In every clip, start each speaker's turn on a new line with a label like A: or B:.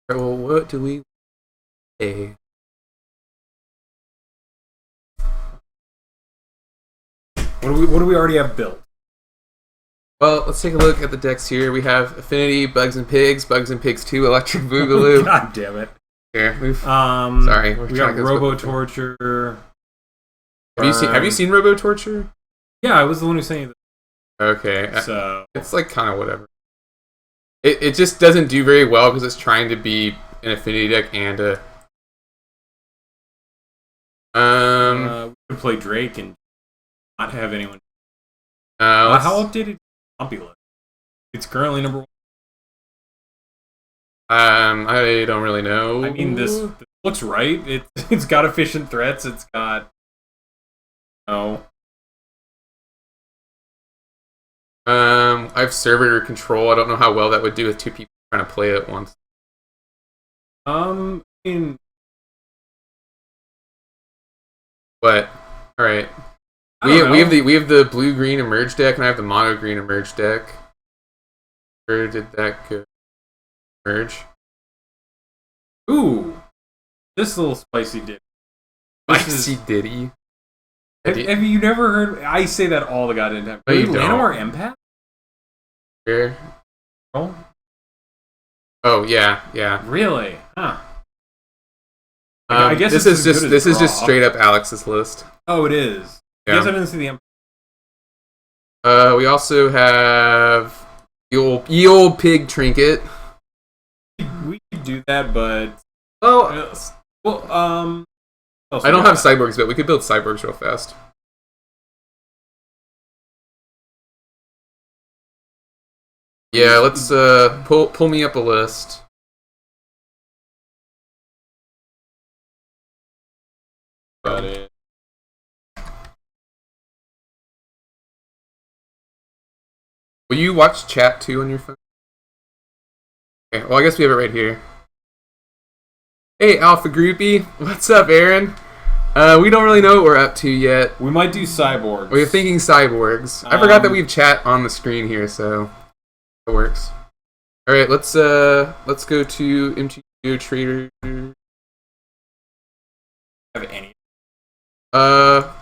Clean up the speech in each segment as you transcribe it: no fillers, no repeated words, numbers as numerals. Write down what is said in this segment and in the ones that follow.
A: Alright, well, what do we play?
B: What do we already have built?
A: Well, let's take a look at the decks here. We have Affinity, Bugs and Pigs, Bugs and Pigs 2, Electric Boogaloo.
B: God damn it.
A: Here, move. Sorry,
B: we got Robo Torture.
A: Have you seen Robo Torture?
B: Yeah, I was the one who's saying that.
A: Okay,
B: so
A: it's like kind of whatever. It just doesn't do very well because it's trying to be an Affinity deck and a.
B: We could play Drake and not have anyone. How updated is Compula? It's currently number 1.
A: I don't really know.
B: I mean, this looks right. It's got efficient threats. It's got.
A: I have server control. I don't know how well that would do with 2 people trying to play it at once.
B: I mean,
A: but all right, we have the blue green emerge deck, and I have the mono green emerge deck. Where did that go? Emerge.
B: Ooh, this little spicy dip.
A: Spicy ditty.
B: Have you never heard? I say that all the goddamn time.
A: No, you don't.
B: Llanowar Empath?
A: Where?
B: Oh,
A: yeah.
B: Really? Huh. I guess
A: this is just straight up Alex's list.
B: Oh, it is.
A: Yeah.
B: I guess I didn't see the Empath.
A: We also have the old pig trinket.
B: We could do that, but
A: I don't have cyborgs, but we could build cyborgs real fast. Yeah, let's pull me up a list.
B: Got it.
A: Will you watch chat too on your phone? Okay, well I guess we have it right here. Hey, Alpha Groupie. What's up, Aaron? We don't really know what we're up to yet.
B: We might do cyborgs.
A: We're thinking cyborgs. I forgot that we have chat on the screen here, so it works. All right, let's go to MTGO Trader.
B: Have any?
A: I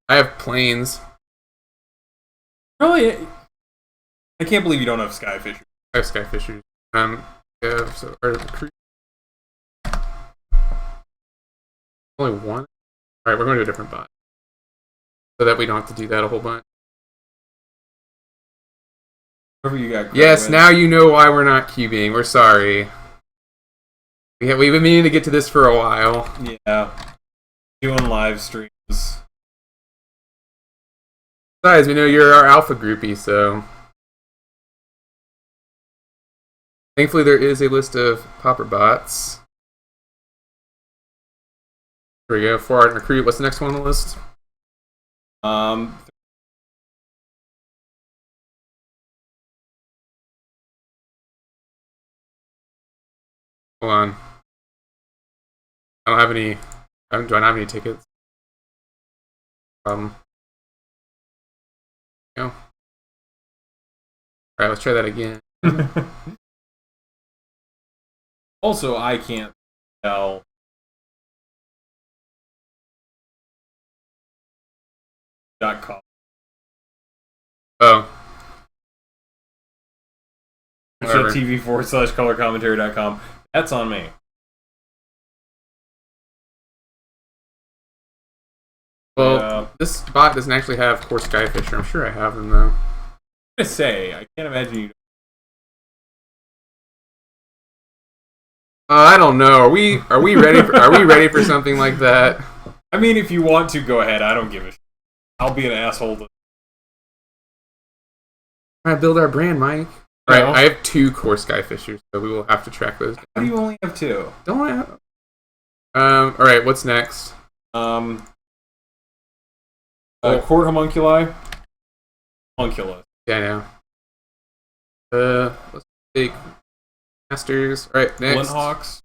A: have planes.
B: Really? I can't believe you don't have Skyfisher.
A: I have Skyfishers. Yeah, so only one. All right, we're going to a different bot, so that we don't have to do that a whole bunch.
B: Whatever you got.
A: Yes, now you know why we're not cubing. We're sorry. We've been meaning to get to this for a while.
B: Yeah, doing live streams.
A: Besides, we know you're our alpha groupie, so thankfully there is a list of popper bots. Here we go. 4 art recruit. What's the next one on the list?
B: Hold
A: on. I don't have any. Do I not have any tickets? No. Alright, let's try that again.
B: Also, I can't tell. .com.
A: Oh.
B: TV/colorcommentary.com. That's on me.
A: Well, this bot doesn't actually have core Skyfisher. I'm sure I have them though.
B: I'm gonna say I can't imagine you.
A: I don't know. Are we ready? Are we ready for something like that?
B: I mean, if you want to, go ahead. I don't give a shit. I'll be an asshole.
A: Trying to build our brand, Mike. All right, I have 2 core Skyfishers, so we will have to track those down.
B: How do you only have 2?
A: Don't I have? All right, what's next?
B: Court Homunculi. Homunculus.
A: Yeah, I know. Let's take Masters. All right, next.
B: Glinthawks.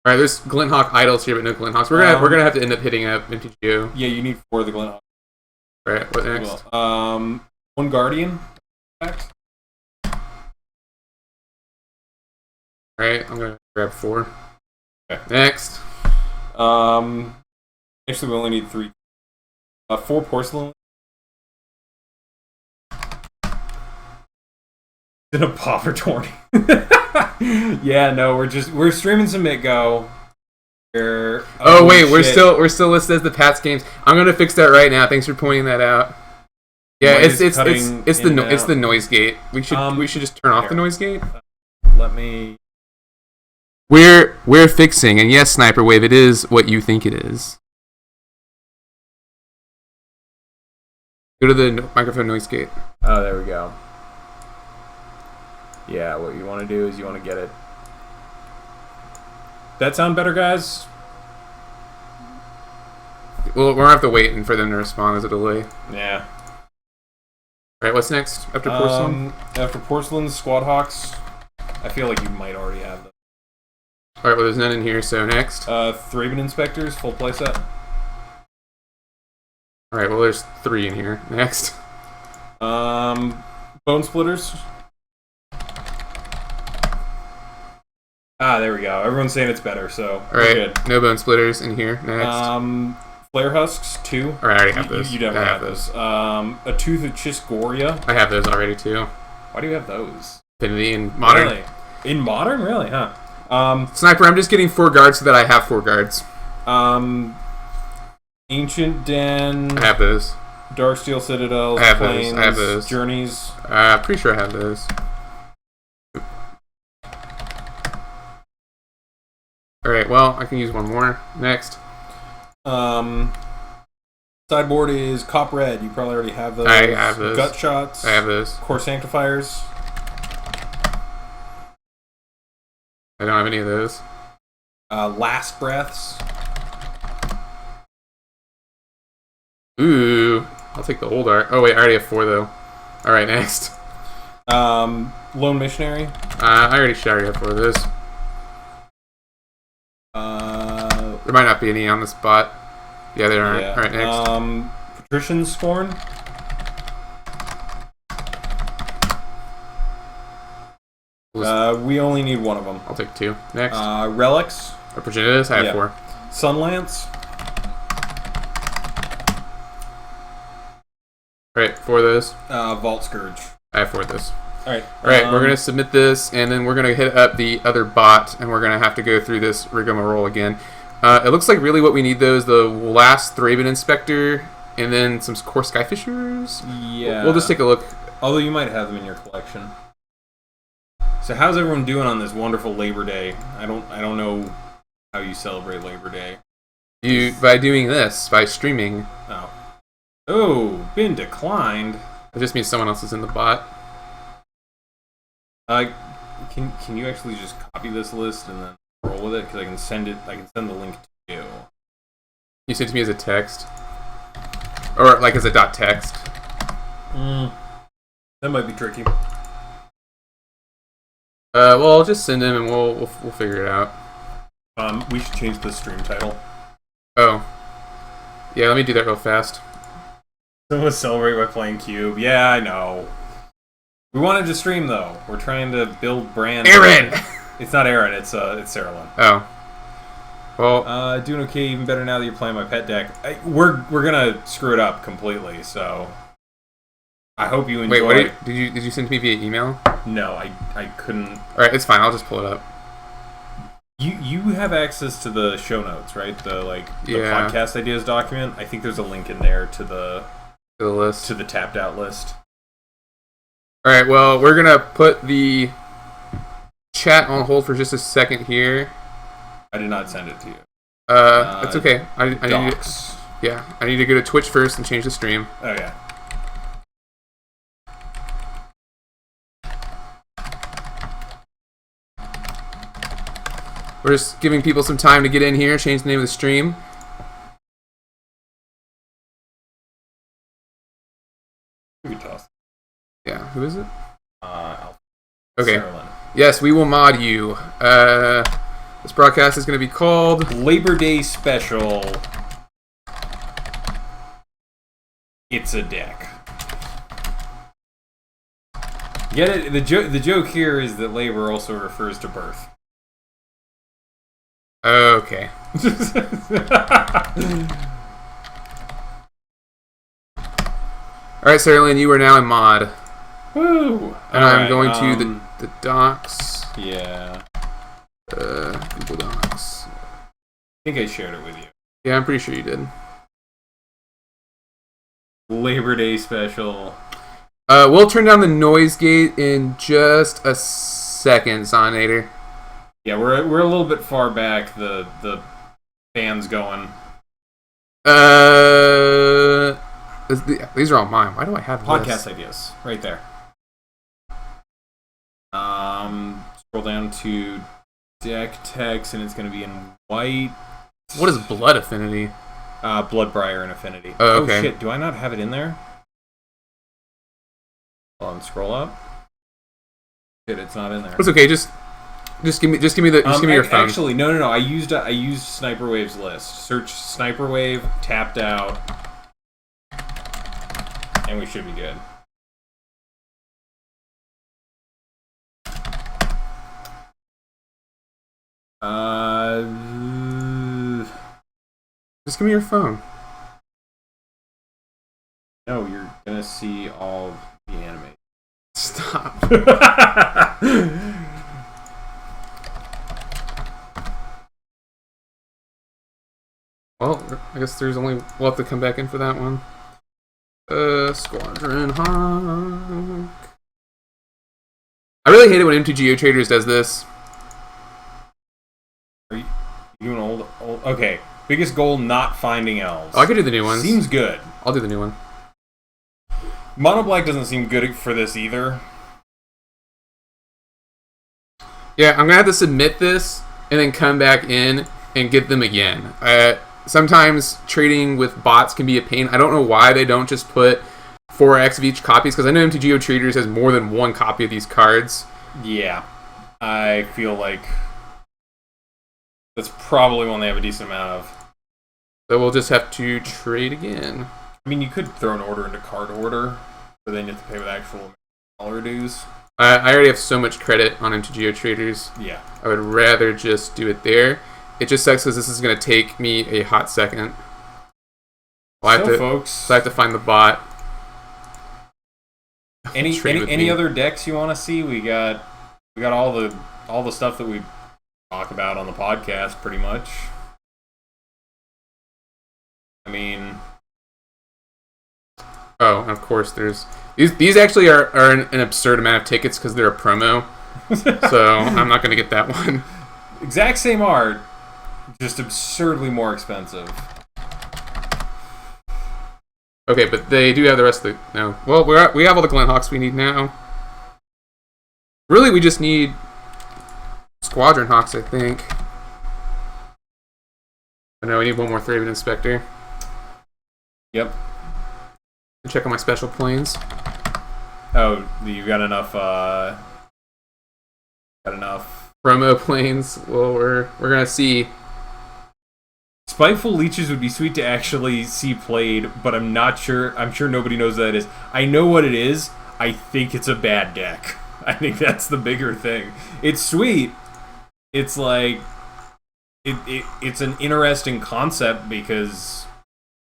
A: All right, there's Glinthawk idols here, but no Glinthawks. We're gonna have to end up hitting up MTGO.
B: Yeah, you need 4 of the Glinthawks.
A: All right, what next?
B: One Guardian.
A: Alright, I'm gonna grab 4.
B: Okay.
A: Next.
B: Actually, we only need 3. 4 porcelain. In a popper tourney. Yeah, no, we're streaming some Go.
A: Oh wait, we're still listed as the Pats games. I'm gonna fix that right now. Thanks for pointing that out. Yeah, it's the noise gate. We should just turn off the noise gate.
B: Let me.
A: We're fixing, and yes, Sniper Wave, it is what you think it is. Go to the microphone noise gate.
B: Oh, there we go. Yeah, what you want to do is you want to get it. That sound better, guys?
A: Well, we're gonna have to wait for them to respond. There's a delay.
B: Yeah.
A: Alright, what's next after Porcelain?
B: After Porcelain, Squad Hawks. I feel like you might already have them.
A: Alright, well, there's none in here, so next.
B: Thraben Inspectors, full playset.
A: Alright, well, there's 3 in here. Next.
B: Bone Splitters. Ah, there we go. Everyone's saying it's better, so
A: we're good. No Bone Splitters in here. Next.
B: Flare Husks, 2.
A: Alright, I already have those.
B: You definitely have those. A Tooth of Chisgoria.
A: I have those already, too.
B: Why do you have those?
A: Affinity in Modern.
B: Really? In Modern? Really, huh?
A: Sniper, I'm just getting 4 guards so that I have 4 guards.
B: Ancient Den.
A: I have those.
B: Darksteel Citadels.
A: I have
B: Plains,
A: those. I have those.
B: Journeys.
A: Pretty sure I have those. Alright, well, I can use one more. Next.
B: Sideboard is Cop Red. You probably already have those.
A: I have those.
B: Gut Shots.
A: I have those.
B: Core Sanctifiers.
A: I don't have any of those.
B: Last Breaths.
A: Ooh. I'll take the old art. Oh, wait, I already have 4, though. Alright, next.
B: Lone Missionary.
A: I already have 4 of those. There might not be any on the spot. Yeah, there aren't.
B: Yeah.
A: Alright, next.
B: Patrician's Scorn. We only need 1 of them.
A: I'll take 2. Next.
B: Relics.
A: Opportunities. I have 4.
B: Sunlance.
A: Alright, 4 of those.
B: Vault Scourge.
A: I have 4 of those.
B: Alright.
A: Alright, we're going to submit this, and then we're going to hit up the other bot, and we're going to have to go through this rigmarole again. It looks like really what we need, though, is the last Thraben Inspector, and then some Core Skyfishers.
B: Yeah.
A: We'll just take a look.
B: Although you might have them in your collection. So how's everyone doing on this wonderful Labor Day? I don't know how you celebrate Labor Day.
A: By doing this, by streaming.
B: Oh, been declined.
A: It just means someone else is in the bot.
B: Can you actually just copy this list and then roll with it? Because I can send the link to you.
A: You send it to me as a text, or like as a .text.
B: That might be tricky.
A: Well, I'll just send him and we'll figure it out.
B: We should change the stream title.
A: Oh. Yeah, let me do that real fast.
B: Someone celebrate by playing Cube. Yeah, I know. We wanted to stream though. We're trying to build brand.
A: Aaron.
B: It's not Aaron. It's Sarah.
A: Oh. Well.
B: Doing okay. Even better now that you're playing my pet deck. We're gonna screw it up completely. So. I hope you enjoy.
A: Wait, did you send it to me via email?
B: No, I couldn't.
A: All right, it's fine. I'll just pull it up.
B: You have access to the show notes, right? The podcast ideas document. I think there's a link in there to the
A: list,
B: to the tapped out list.
A: All right. Well, we're gonna put the chat on hold for just a second here.
B: I did not send it to you.
A: It's okay. I need to go to Twitch first and change the stream.
B: Oh yeah.
A: We're just giving people some time to get in here, change the name of the stream. Yeah, who is it? Okay.
B: Sarah.
A: Yes, we will mod you. This broadcast is going to be called
B: Labor Day Special. It's a deck. Get it? The joke here is that labor also refers to birth.
A: Okay. Alright, Sterling, you are now in mod.
B: Woo!
A: And I'm going to the docs.
B: Yeah.
A: Google Docs.
B: I think I shared it with you.
A: Yeah, I'm pretty sure you did.
B: Labor Day special.
A: We'll turn down the noise gate in just a second, Zonator.
B: Yeah, we're a little bit far back. The fan's going.
A: These are all mine. Why do I have
B: podcast ideas right there? Scroll down to deck text, and it's going to be in white.
A: What is blood affinity?
B: Bloodbriar and affinity.
A: Oh, okay.
B: Oh shit! Do I not have it in there? Hold on, scroll up. Shit, it's not in there.
A: It's okay. Just give me your phone.
B: Actually, no. I used Sniper Wave's list. Search Sniper Wave, tapped out, and we should be good.
A: Just give me your phone.
B: No, you're gonna see all the anime.
A: Stop. Well, I guess there's only... We'll have to come back in for that one. Squadron Hawk. I really hate it when MTGO Traders does this.
B: Are you doing old? Okay. Biggest goal, not finding elves.
A: Oh, I could do the new ones.
B: Seems good.
A: I'll do the new one.
B: Mono Black doesn't seem good for this either.
A: Yeah, I'm going to have to submit this and then come back in and get them again. Sometimes trading with bots can be a pain. I don't know why they don't just put 4x of each copies, because I know MTGO Traders has more than one copy of these cards.
B: Yeah. I feel like that's probably one they have a decent amount of.
A: So we'll just have to trade again.
B: I mean, you could throw an order into card order, but then you have to pay with actual dollar dues.
A: I already have so much credit on MTGO Traders.
B: Yeah.
A: I would rather just do it there. It just sucks because this is going to take me a hot second. So I have to find the bot.
B: Any other decks you want to see? We got all the stuff that we talk about on the podcast, pretty much. I mean,
A: oh, and of course, there's these actually are an absurd amount of tickets because they're a promo. So I'm not going to get that one.
B: Exact same art, just absurdly more expensive.
A: Okay, but they do have the rest of the... No. Well, we have all the Glenhawks we need now. Really, we just need Squadron Hawks, I think. Oh, no, we need one more Thraven Inspector.
B: Yep.
A: Check on my special planes.
B: Oh, you got enough,
A: promo planes. Well, we're going to see...
B: Spiteful Leeches would be sweet to actually see played, but I'm not sure. I'm sure nobody knows what that is. I know what it is. I think it's a bad deck. I think that's the bigger thing. It's sweet. It's like... It's an interesting concept because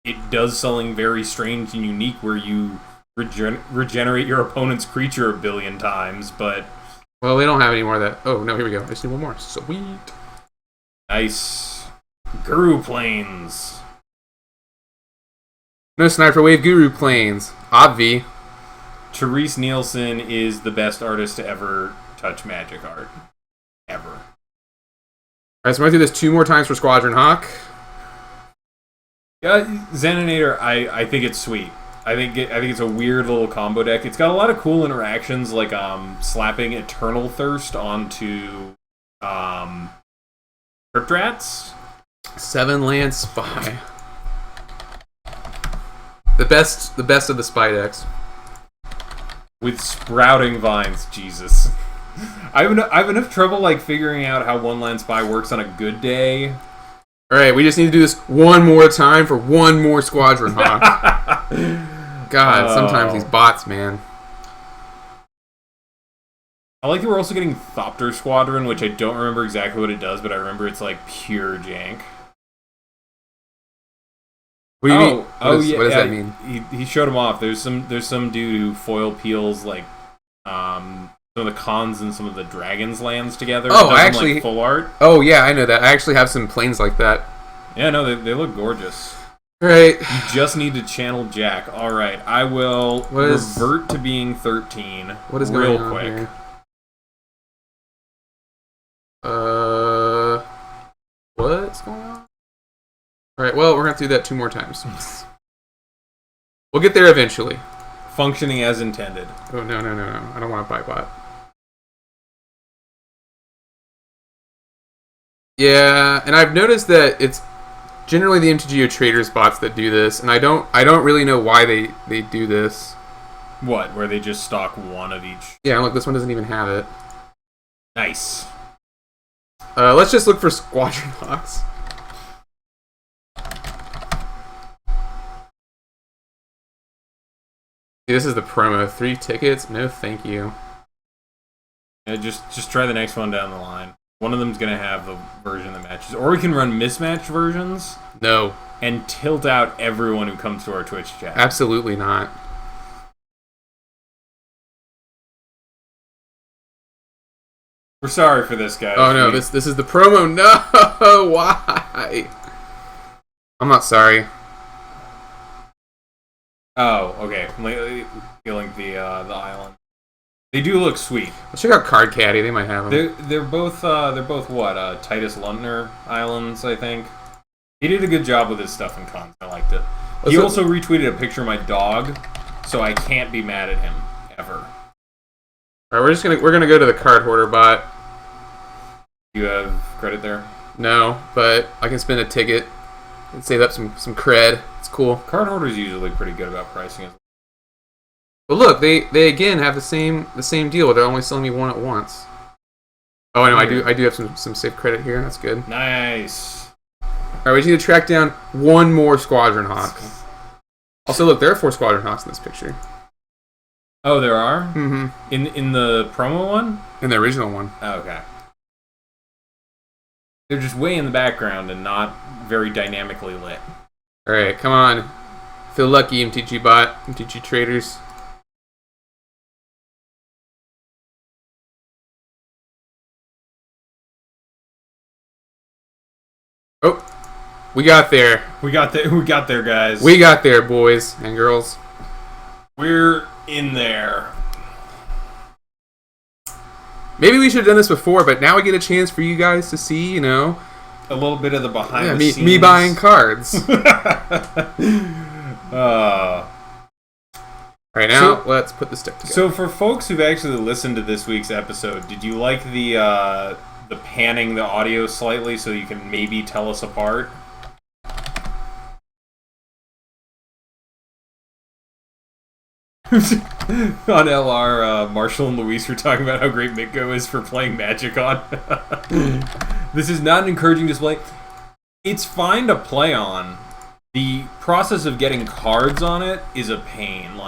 B: it does something very strange and unique where you regenerate your opponent's creature a billion times, but...
A: Well, we don't have any more of that. Oh, no, here we go. I just need one more. Sweet.
B: Nice. Guru Planes.
A: No Sniper Wave Guru Planes. Obvi.
B: Therese Nielsen is the best artist to ever touch Magic art. Ever.
A: Alright, so I'm going to do this 2 more times for Squadron Hawk.
B: Yeah, Xananator, I think it's sweet. I think it's a weird little combo deck. It's got a lot of cool interactions, like slapping Eternal Thirst onto Cryptrats.
A: 7-land Spy. The best of the Spy decks.
B: With Sprouting Vines, Jesus. I have enough trouble like figuring out how 1-land Spy works on a good day.
A: Alright, we just need to do this one more time for one more Squadron Hawk. God, sometimes these bots, man.
B: I like that we're also getting Thopter Squadron, which I don't remember exactly what it does, but I remember it's like pure jank.
A: What do you mean? What does that mean?
B: He showed him off. There's some dude who foil peels like some of the cons and some of the dragons lands together.
A: Oh, I actually
B: full art.
A: Oh yeah, I know that. I actually have some planes like that.
B: Yeah, no, they look gorgeous.
A: Right.
B: You just need to channel Jack. All right, I will revert to being 13.
A: What is
B: real
A: going on
B: quick?
A: Here? What's going on? All right. Well, we're gonna have to do that 2 more times. We'll get there eventually.
B: Functioning as intended.
A: Oh no! I don't want to buy bot. Yeah, and I've noticed that it's generally the MTGO traders bots that do this, and I don't really know why they do this.
B: What? Where they just stock one of each?
A: Yeah, look, this one doesn't even have it.
B: Nice.
A: Let's just look for Squadron Hawks. See, this is the promo. 3 tickets? No, thank you.
B: Yeah, just try the next one down the line. One of them's gonna have the version that matches, or we can run mismatched versions.
A: No.
B: And tilt out everyone who comes to our Twitch chat.
A: Absolutely not.
B: We're sorry for this, guys.
A: Oh no, this is the promo. No, why? I'm not sorry.
B: Oh, okay. Feeling the island. They do look sweet.
A: Let's check out Card Caddy. They might have them.
B: They're both what? Titus Luntner Islands, I think. He did a good job with his stuff in cons. I liked it. He also retweeted a picture of my dog, so I can't be mad at him ever.
A: All right, we're gonna go to the card hoarder bot.
B: You have credit there?
A: No, but I can spend a ticket and save up some cred. It's cool.
B: Card hoarders usually pretty good about pricing.
A: But look, they again have the same deal. Where they're only selling me one at once. Oh, no, I do have some safe credit here. That's good.
B: Nice.
A: All right, we just need to track down one more Squadron Hawk. Also, look, there are 4 Squadron Hawks in this picture.
B: Oh, there are?
A: Mm-hmm.
B: In the promo one?
A: In the original one.
B: Oh, okay. They're just way in the background and not very dynamically lit.
A: All right, come on. Feel lucky, MTG bot, MTG traders. Oh, we got there.
B: We got there, guys.
A: We got there, boys and girls.
B: We're in there.
A: Maybe we should have done this before, but now we get a chance for you guys to see, a
B: little bit of the behind the scenes.
A: Me buying cards. Right now, let's put this deck together.
B: So for folks who've actually listened to this week's episode, did you like the panning the audio slightly so you can maybe tell us apart? On LR, Marshall and Luis were talking about how great Mitgo is for playing Magic on. This is not an encouraging display. It's fine to play on. The process of getting cards on it is a pain.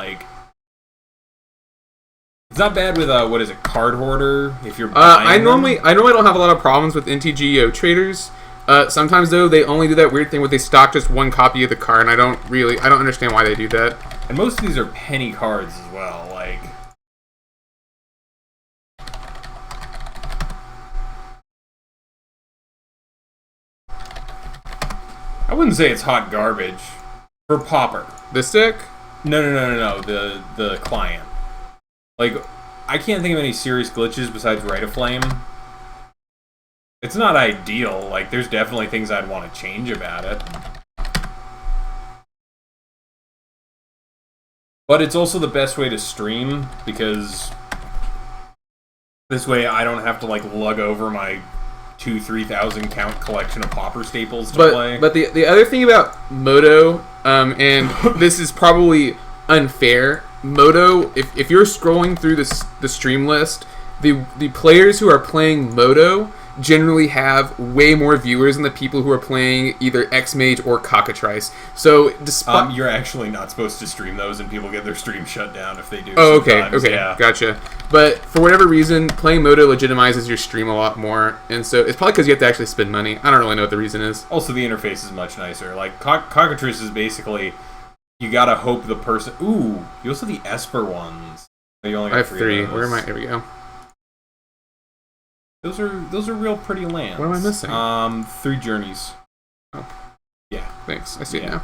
B: It's not bad with what is it, Card Hoarder? If you're buying
A: I normally don't have a lot of problems with NTGO traders. Sometimes though they only do that weird thing where they stock just one copy of the card, and I don't understand why they do that.
B: And most of these are penny cards as well. I wouldn't say it's hot garbage for Pauper.
A: This deck?
B: No. The client. I can't think of any serious glitches besides Rite of Flame. It's not ideal. There's definitely things I'd want to change about it. But it's also the best way to stream, because this way I don't have to lug over my 2,000-3,000 count collection of Pauper staples to play.
A: But the other thing about Moto, and this is probably unfair, Moto, if you're scrolling through the stream list, the players who are playing Moto generally have way more viewers than the people who are playing either X-Mage or Cockatrice. So despite
B: you're actually not supposed to stream those, and people get their stream shut down if they do.
A: Oh, okay,
B: yeah.
A: Gotcha. But for whatever reason, playing Moto legitimizes your stream a lot more, and so it's probably because you have to actually spend money. I don't really know what the reason is.
B: Also, the interface is much nicer. Like, Cockatrice is basically, you gotta hope the person... Ooh, you also have the Esper ones. Oh, you only got
A: I have 3.
B: of those.
A: Where am I? Here we go.
B: Those are real pretty lands.
A: What am I missing?
B: 3 journeys.
A: Oh.
B: Yeah.
A: Thanks. I see it now.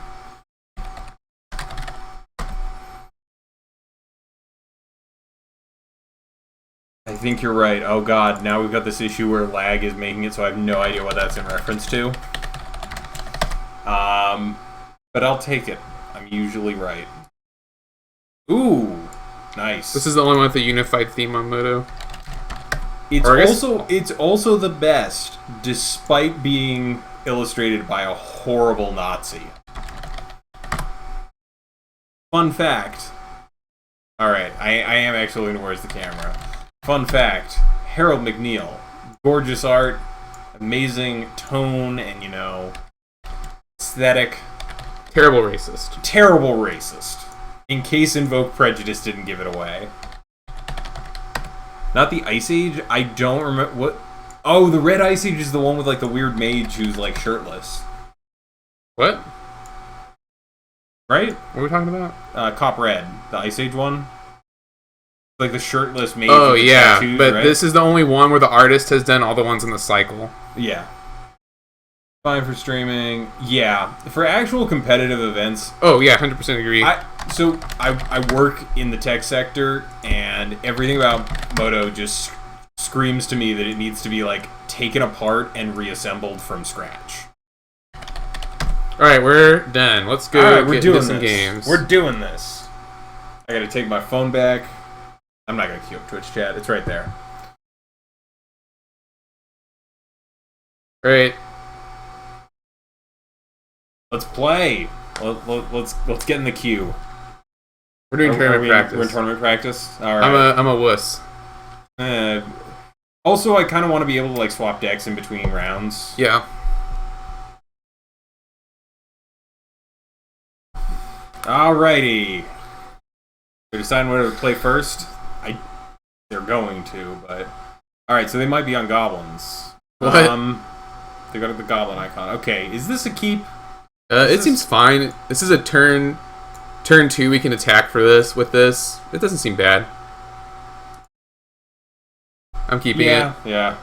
B: I think you're right. Oh god, now we've got this issue where lag is making it so I have no idea what that's in reference to. But I'll take it. I'm usually right. Ooh, nice.
A: This is the only one with a unified theme on Moto.
B: It's also the best, despite being illustrated by a horrible Nazi. Fun fact. Alright, I am actually looking towards the camera. Fun fact, Harold McNeil. Gorgeous art, amazing tone, and, aesthetic.
A: Terrible racist.
B: Terrible racist. In case Invoke Prejudice didn't give it away. Not the Ice Age? I don't remember what... Oh, the Red Ice Age is the one with, the weird mage who's, shirtless.
A: What?
B: Right?
A: What are we talking about?
B: Cop Red. The Ice Age one? Like the shirtless mage.
A: Oh,
B: with the
A: yeah.
B: tattoos,
A: But
B: right?
A: this is the only one where the artist has done all the ones in the cycle.
B: Yeah. Fine for streaming. Yeah. For actual competitive events...
A: Oh, yeah, 100% agree.
B: I work in the tech sector, and everything about Moto just screams to me that it needs to be, taken apart and reassembled from scratch.
A: Alright, we're done. Let's go
B: we're
A: get
B: doing
A: into some
B: this.
A: games.
B: We're doing this. I gotta take my phone back. I'm not gonna queue up Twitch chat. It's right there.
A: Alright.
B: Let's play. Let's get in the queue.
A: We're doing tournament practice.
B: We're in tournament practice? Alright.
A: I'm a wuss.
B: Also, I kind of want to be able to swap decks in between rounds.
A: Yeah.
B: Alrighty. They're deciding whether to play first. They're going to, but... Alright, so they might be on goblins.
A: What?
B: They got the goblin icon. Okay, is this a keep?
A: It seems fine. This is a turn 2 we can attack for this with this. It doesn't seem bad. I'm keeping it.
B: Yeah.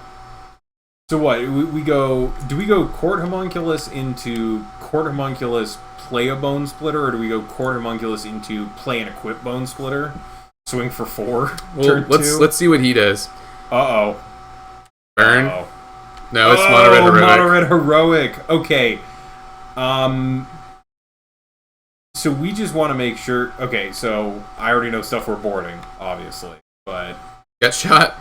B: So what? We go... Do we go Court Homunculus into Court Homunculus play a Bone Splitter, or do we go Court Homunculus into play and equip Bone Splitter? Swing for 4.
A: Well, let's see what he does.
B: Uh-oh.
A: Burn?
B: Uh-oh.
A: No, it's Mono Red Heroic.
B: Mono Red Heroic. Okay. So we just want to make sure... Okay, so I already know stuff we're boarding, obviously, but...
A: Gut shot?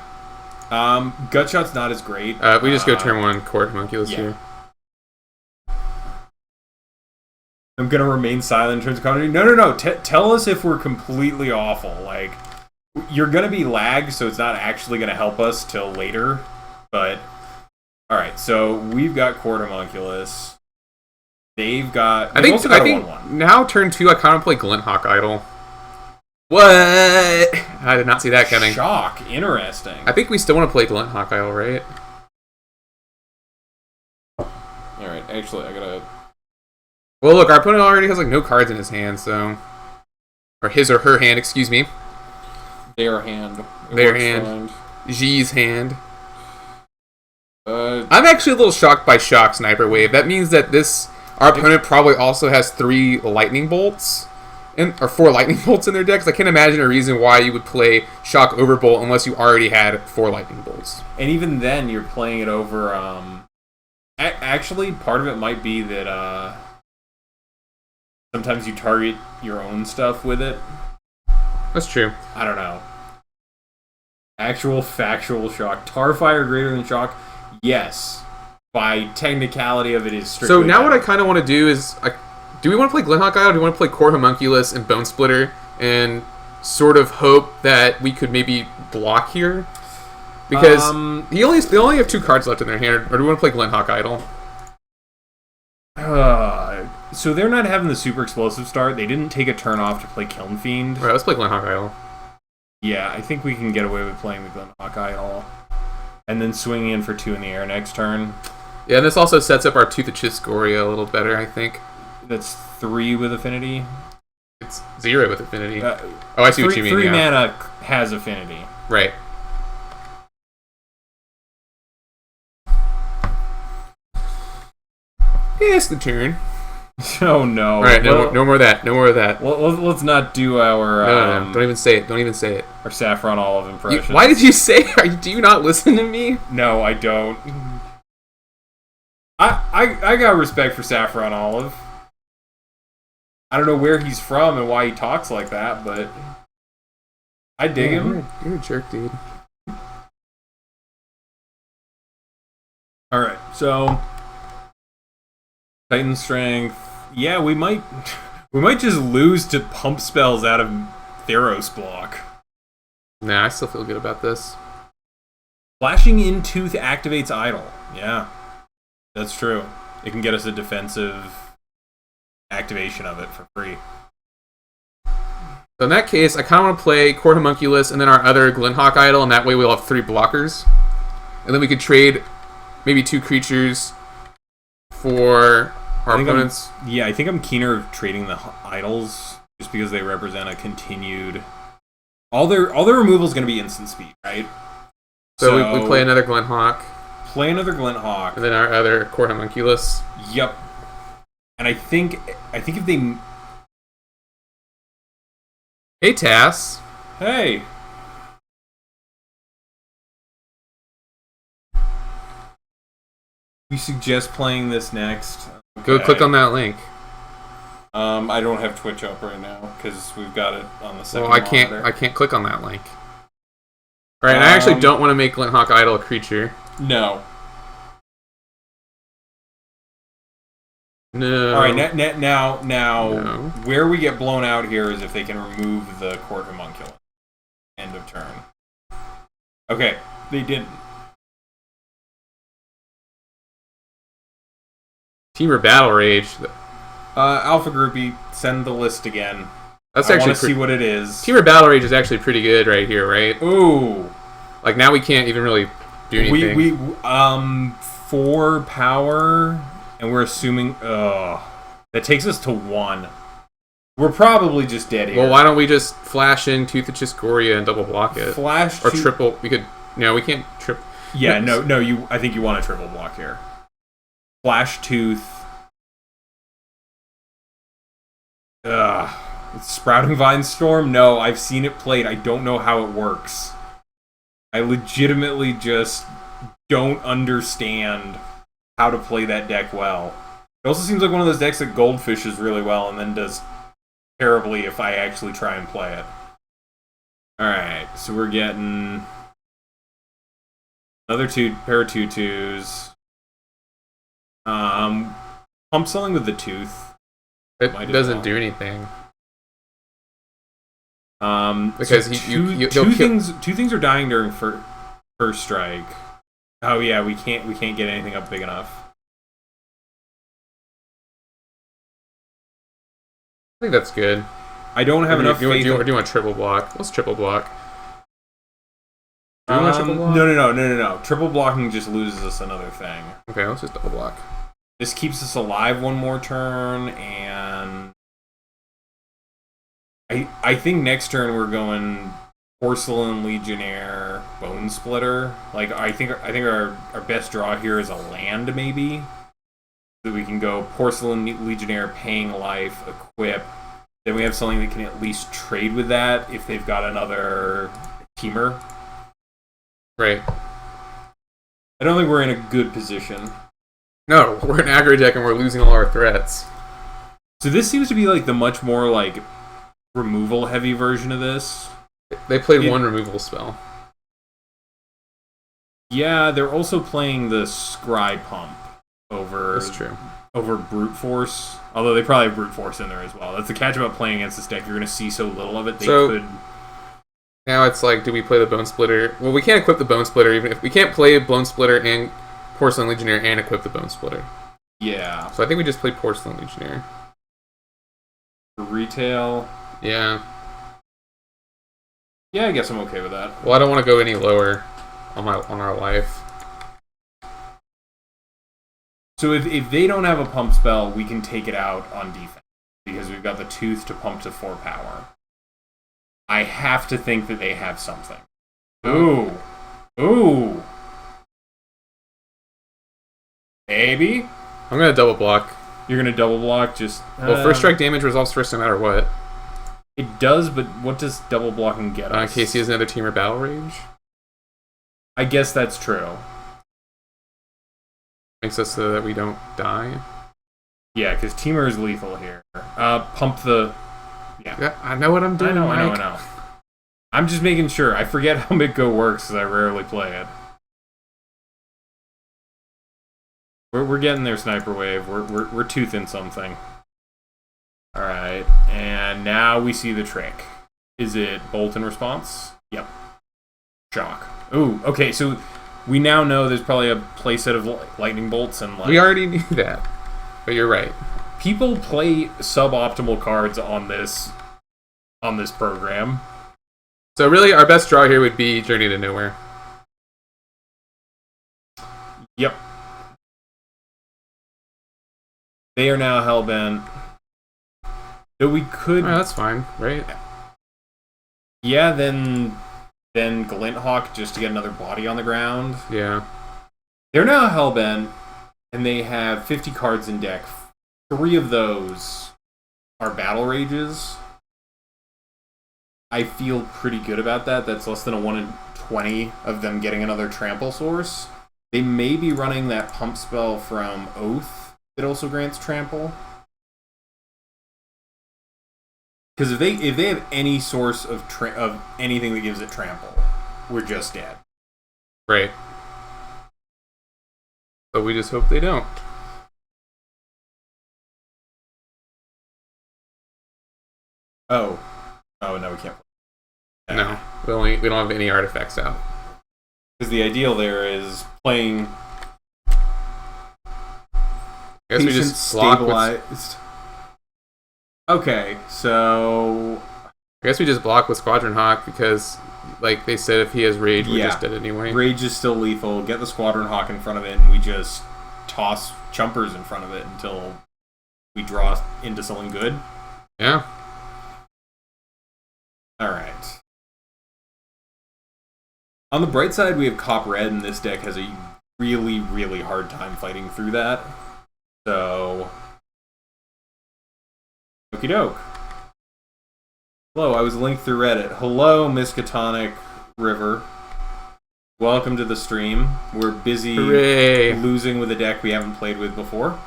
B: Gut shot's not as great.
A: We just go turn 1 Court Homunculus here.
B: I'm gonna remain silent in terms of commentary. No. Tell us if we're completely awful. You're gonna be lagged, so it's not actually gonna help us till later. But alright, so we've got Court Homunculus. They've got...
A: I think now turn 2 I kind of play Glinthawk Idol. What? I did not see that coming.
B: Shock. Interesting.
A: I think we still want to play Glinthawk Idol, right?
B: Alright, actually I gotta...
A: Well, look, our opponent already has no cards in his hand, so... Or his or her hand, excuse me.
B: Their hand.
A: Their hand. G's hand.
B: I'm
A: I'm actually a little shocked by Shock Sniper Wave. That means that our opponent probably also has 3 lightning bolts, or 4 lightning bolts in their decks. I can't imagine a reason why you would play Shock Overbolt unless you already had 4 lightning bolts.
B: And even then, you're playing it over. Actually, part of it might be that sometimes you target your own stuff with it.
A: That's true.
B: I don't know. Actual factual shock. Tarfire greater than shock? Yes. By technicality of it is strictly.
A: So now what I kind of want to do is, do we want to play Glinthawk Idol, or do we want to play Court Homunculus and Bone Splitter and sort of hope that we could maybe block here? Because they only have 2 cards left in their hand, or do we want to play Glinthawk Idol?
B: So they're not having the super explosive start. They didn't take a turn off to play Kiln Fiend.
A: Alright, let's play Glinthawk Idol.
B: Yeah, I think we can get away with playing the Glenhawk Idol. And then swinging in for 2 in the air next turn.
A: Yeah, and this also sets up our Tooth of Chiscoria a little better, I think.
B: That's 3 with affinity.
A: It's 0 with affinity. I see what you mean.
B: 3 mana has affinity.
A: Right. It's the turn.
B: Oh no!
A: All right, no more of that. No more of that.
B: Let's not do our.
A: No. Don't even say it. Don't even say it.
B: Our Saffron Olive impression.
A: Why did you say? Do you not listen to me?
B: No, I don't. I got respect for Saffron Olive. I don't know where he's from and why he talks like that, but I dig him.
A: You're a jerk, dude.
B: All right, so Titan Strength. Yeah, we might just lose to pump spells out of Theros block.
A: Nah, I still feel good about this.
B: Flashing in Tooth activates Idol. Yeah, that's true. It can get us a defensive activation of it for free.
A: So in that case, I kind of want to play Court Homunculus and then our other Glenhawk Idol, and that way we'll have 3 blockers. And then we could trade maybe 2 creatures for our opponents.
B: I think I'm keener of trading the idols just because they represent a continued. All their removal is going to be instant speed, right?
A: So we play another Glenhawk.
B: Play another Glenhawk.
A: And then our other Court Homunculus.
B: Yep. And I think if they.
A: Hey, Tass.
B: Hey. You suggest playing this next? Okay.
A: Go click on that link.
B: I don't have Twitch up right now because we've got it on the second.
A: Well,
B: monitor.
A: I can't click on that link. All right, I actually don't want to make Glenhawk Idol a creature.
B: No.
A: No.
B: All right, now,
A: No.
B: where we get blown out here is if they can remove the Court Homunculus. End of turn. Okay, they didn't.
A: Teamer Battle Rage.
B: Alpha Groupie, send the list again.
A: That's
B: I
A: actually
B: want to see what it is.
A: Teamer Battle Rage is actually pretty good right here, right?
B: Ooh.
A: Like now we can't even really do anything.
B: We 4 power, and we're assuming. That takes us to 1. We're probably just dead here.
A: Well, why don't we just flash in Tooth of Chiscoria and double block it?
B: Flash
A: or triple. We could. No, we can't trip.
B: Yeah, no. I think you want a triple block here. Flash Tooth. Sprouting Vine Storm? No, I've seen it played. I don't know how it works. I legitimately just don't understand how to play that deck well. It also seems like one of those decks that goldfishes really well and then does terribly if I actually try and play it. Alright, so we're getting another pair of 2/2s. Pump selling with the Tooth.
A: It doesn't do anything. Because
B: so two things are dying during first strike. Oh yeah, we can't get anything up big enough.
A: I think that's good.
B: I don't have enough faith.
A: Do you want triple block? Let's triple block. Do you want triple block?
B: No. Triple blocking just loses us another thing.
A: Okay, let's just double block.
B: This keeps us alive one more turn, and I think next turn we're going Porcelain Legionnaire, Bone Splitter. Like I think our best draw here is a land maybe. So we can go Porcelain Legionnaire, paying life, equip. Then we have something that can at least trade with that if they've got another teamer.
A: Right.
B: I don't think we're in a good position.
A: No, we're an aggro deck and we're losing all our threats.
B: So this seems to be like the much more like removal heavy version of this.
A: They played one removal spell.
B: Yeah, they're also playing the Scry Pump over.
A: That's true.
B: Over Brute Force. Although they probably have Brute Force in there as well. That's the catch about playing against this deck. You're going to see so little of it. They could.
A: Now it's like, do we play the Bone Splitter? Well, we can't equip the Bone Splitter even if we can't play Bone Splitter and Porcelain Legionnaire and equip the Bone Splitter.
B: Yeah.
A: So I think we just play Porcelain Legionnaire.
B: For retail.
A: Yeah.
B: Yeah, I guess I'm okay with that.
A: Well, I don't want to go any lower on our life.
B: So if they don't have a pump spell, we can take it out on defense because we've got the tooth to pump to 4 power. I have to think that they have something. Ooh. Ooh. Maybe.
A: I'm gonna double block.
B: You're gonna double block. Just
A: well, first strike damage resolves first no matter what.
B: It does, but what does double blocking get us?
A: In case he has another team or battle rage.
B: I guess that's true.
A: Makes us so that we don't die.
B: Yeah, because Teamer is lethal here. Pump the...
A: Yeah, I know what I'm doing,
B: I know. I'm just making sure. I forget how Mitgo works because I rarely play it. We're getting there, Sniper Wave. We're toothing something. Alright, and now we see the trick. Is it bolt in response? Yep. Shock. Ooh, okay, so we now know there's probably a playset of lightning bolts and like...
A: We already knew that, but you're right.
B: People play suboptimal cards on this program.
A: So really, our best draw here would be Journey to Nowhere.
B: Yep. They are now hellbent. Though we could...
A: Oh, that's fine, right?
B: Yeah, then Glinthawk just to get another body on the ground.
A: Yeah.
B: They're now hellbent, and they have 50 cards in deck. 3 of those are Battle Rages. I feel pretty good about that. That's less than a 1 in 20 of them getting another trample source. They may be running that pump spell from Oath that also grants trample. Because if they have any source of anything that gives it trample, we're just dead.
A: Right. But we just hope they don't.
B: Oh no, we can't.
A: No, we don't have any artifacts out.
B: Because the ideal there is playing.
A: I guess we just block with...
B: Okay, so
A: I guess we just block with Squadron Hawk because, like they said, if he has Rage, we're just dead anyway.
B: Rage is still lethal. Get the Squadron Hawk in front of it, and we just toss Chumpers in front of it until we draw into something good.
A: Yeah.
B: Alright. On the bright side, we have Cop Red, and this deck has a really, really hard time fighting through that. So... Okie doke. Hello, I was linked through Reddit. Hello, Miskatonic River. Welcome to the stream. We're busy losing with a deck we haven't played with before.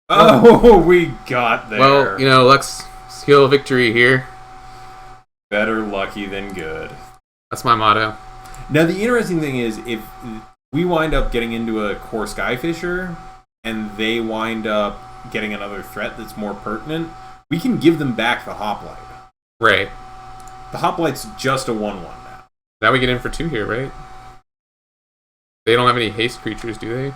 B: Oh, we got there.
A: Well, let's skill victory here.
B: Better lucky than good.
A: That's my motto.
B: Now, the interesting thing is, if we wind up getting into a core Skyfisher, and they wind up getting another threat that's more pertinent, we can give them back the Hoplite.
A: Right.
B: The Hoplight's just a 1/1 now.
A: Now we get in for 2 here, right? They don't have any haste creatures, do they?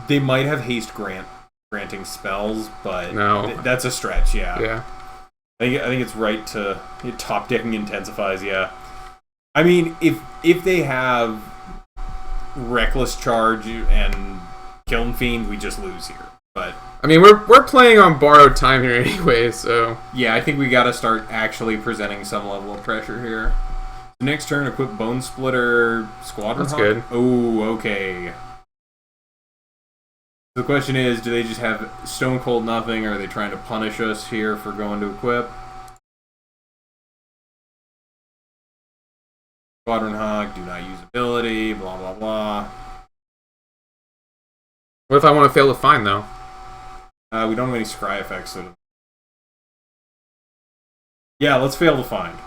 B: They might have haste granting spells, but
A: no.
B: That's a stretch, yeah.
A: Yeah.
B: I think it's right to top decking intensifies, yeah. I mean, if they have Reckless Charge and Kiln Fiend, we just lose here. But
A: I mean, we're playing on borrowed time here anyway, so
B: yeah, I think we got to start actually presenting some level of pressure here. The next turn, equip Bone Splitter, Squadron Hawk.
A: That's good.
B: Oh, okay. The question is, do they just have Stone Cold nothing, or are they trying to punish us here for going to equip? Squadron Hawk, do not use ability, blah blah blah.
A: What if I want to fail to find, though?
B: We don't have any scry effects. So... Yeah, let's fail to find.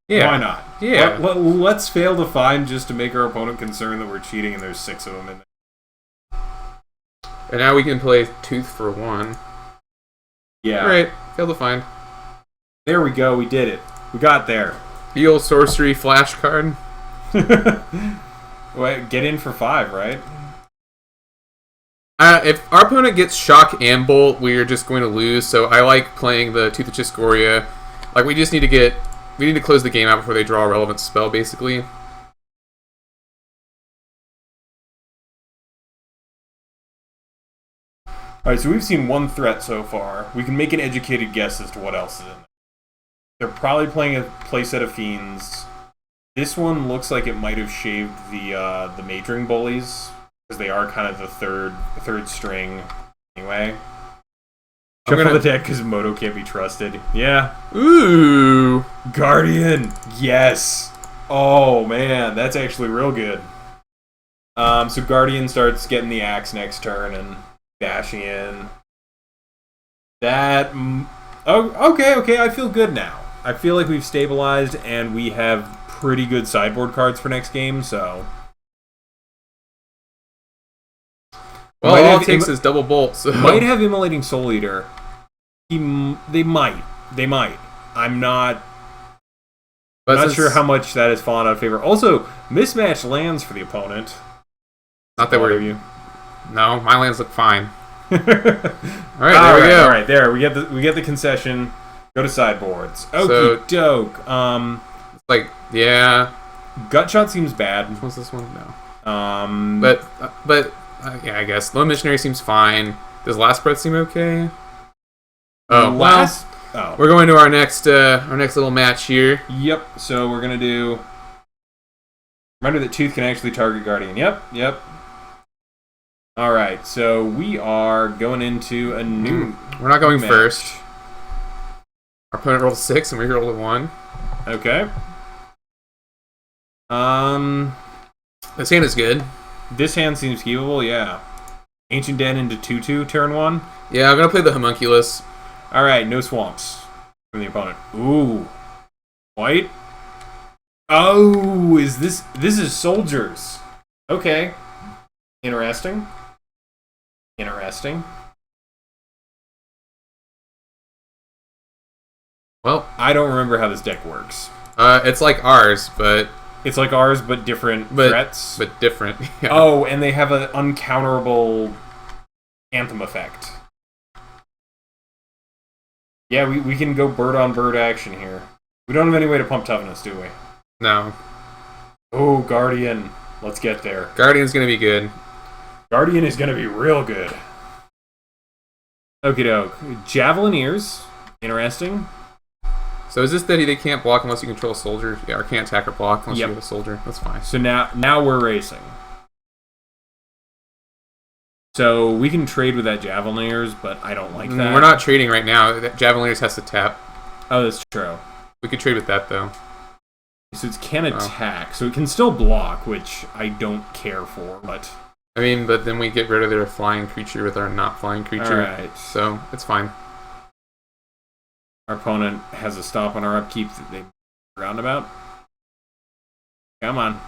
A: Yeah.
B: Why not?
A: Yeah.
B: Let's fail to find just to make our opponent concerned that we're cheating and there's 6 of them in there.
A: And now we can play Tooth for 1.
B: Yeah.
A: Alright, fail to find.
B: There we go, we did it. We got there.
A: Heal Sorcery Flash card.
B: Wait, get in for 5, right?
A: If our opponent gets Shock and Bolt, we are just going to lose, so I like playing the Tooth of Chiscoria. Like, we just need to get We need to close the game out before they draw a relevant spell, basically.
B: Alright, so we've seen one threat so far. We can make an educated guess as to what else is in there. They're probably playing a playset of Fiends. This one looks like it might have shaved the Majoring Bullies, because they are kind of the third string anyway. Shuffle the deck because Moto can't be trusted. Yeah.
A: Ooh.
B: Guardian. Yes. Oh, man. That's actually real good. So Guardian starts getting the axe next turn and dashing in. That... Oh, okay. I feel good now. I feel like we've stabilized and we have pretty good sideboard cards for next game, so...
A: Well, all it takes is double bolt. So.
B: Might have Immolating Soul Eater. They might. I'm not sure how much that has fallen out of favor. Also, mismatched lands for the opponent.
A: Not that we're you. No, my lands look fine. All right,
B: there we go. All right, there we get the concession. Go to sideboards. Okie doke.
A: Yeah.
B: Gut Shot seems bad.
A: What's this one? No. But yeah, I guess Lone Missionary seems fine. Does Last Breath seem okay? Oh, we're going to our next little match here.
B: Yep. So we're gonna do. Remember that Tooth can actually target Guardian. Yep. All right. So we are going into a new.
A: We're not going match. First. Our opponent rolled a 6 and we rolled a 1.
B: Okay.
A: This hand is good.
B: This hand seems keepable. Yeah. Ancient Den into 2/2 turn 1.
A: Yeah, I'm gonna play the Homunculus.
B: All right, no swamps from the opponent. Ooh, white. Oh, this is soldiers? Okay, interesting.
A: Well,
B: I don't remember how this deck works.
A: It's like ours, but
B: different threats.
A: But different. Yeah.
B: Oh, and they have an uncounterable Anthem effect. Yeah, we can go bird on bird action here. We don't have any way to pump toughness, do we?
A: No.
B: Oh, Guardian. Let's get there.
A: Guardian's gonna be good.
B: Guardian is gonna be real good. Okie doke. Javelineers. Interesting.
A: So is this that they can't block unless you control a soldier? Yeah, or can't attack or block unless you have a soldier. That's fine.
B: So now we're racing. So we can trade with that Javelineers, but I don't like that.
A: We're not trading right now. Javelineers has to tap.
B: Oh, that's true.
A: We could trade with that, though.
B: So it can attack. So it can still block, which I don't care for, but...
A: I mean, but then we get rid of their flying creature with our not flying creature.
B: Alright.
A: So it's fine.
B: Our opponent has a stop on our upkeep that they roundabout. Come on.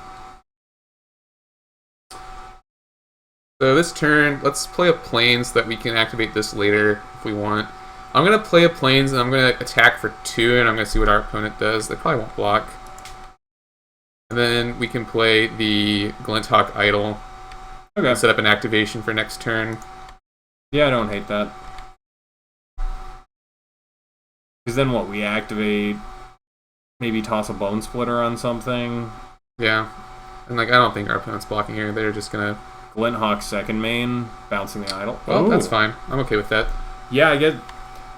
A: So this turn, let's play a Plains so that we can activate this later if we want. I'm going to play a Plains and I'm going to attack for 2 and I'm going to see what our opponent does. They probably won't block. And then we can play the Glinthawk Idol.
B: Okay.
A: Set up an activation for next turn.
B: Yeah, I don't hate that. Because then what? We activate, maybe toss a Bone Splitter on something.
A: Yeah. And I don't think our opponent's blocking here. They're just going to...
B: Glinthawk second main, bouncing the idol.
A: Well, that's fine. I'm okay with that.
B: Yeah, I guess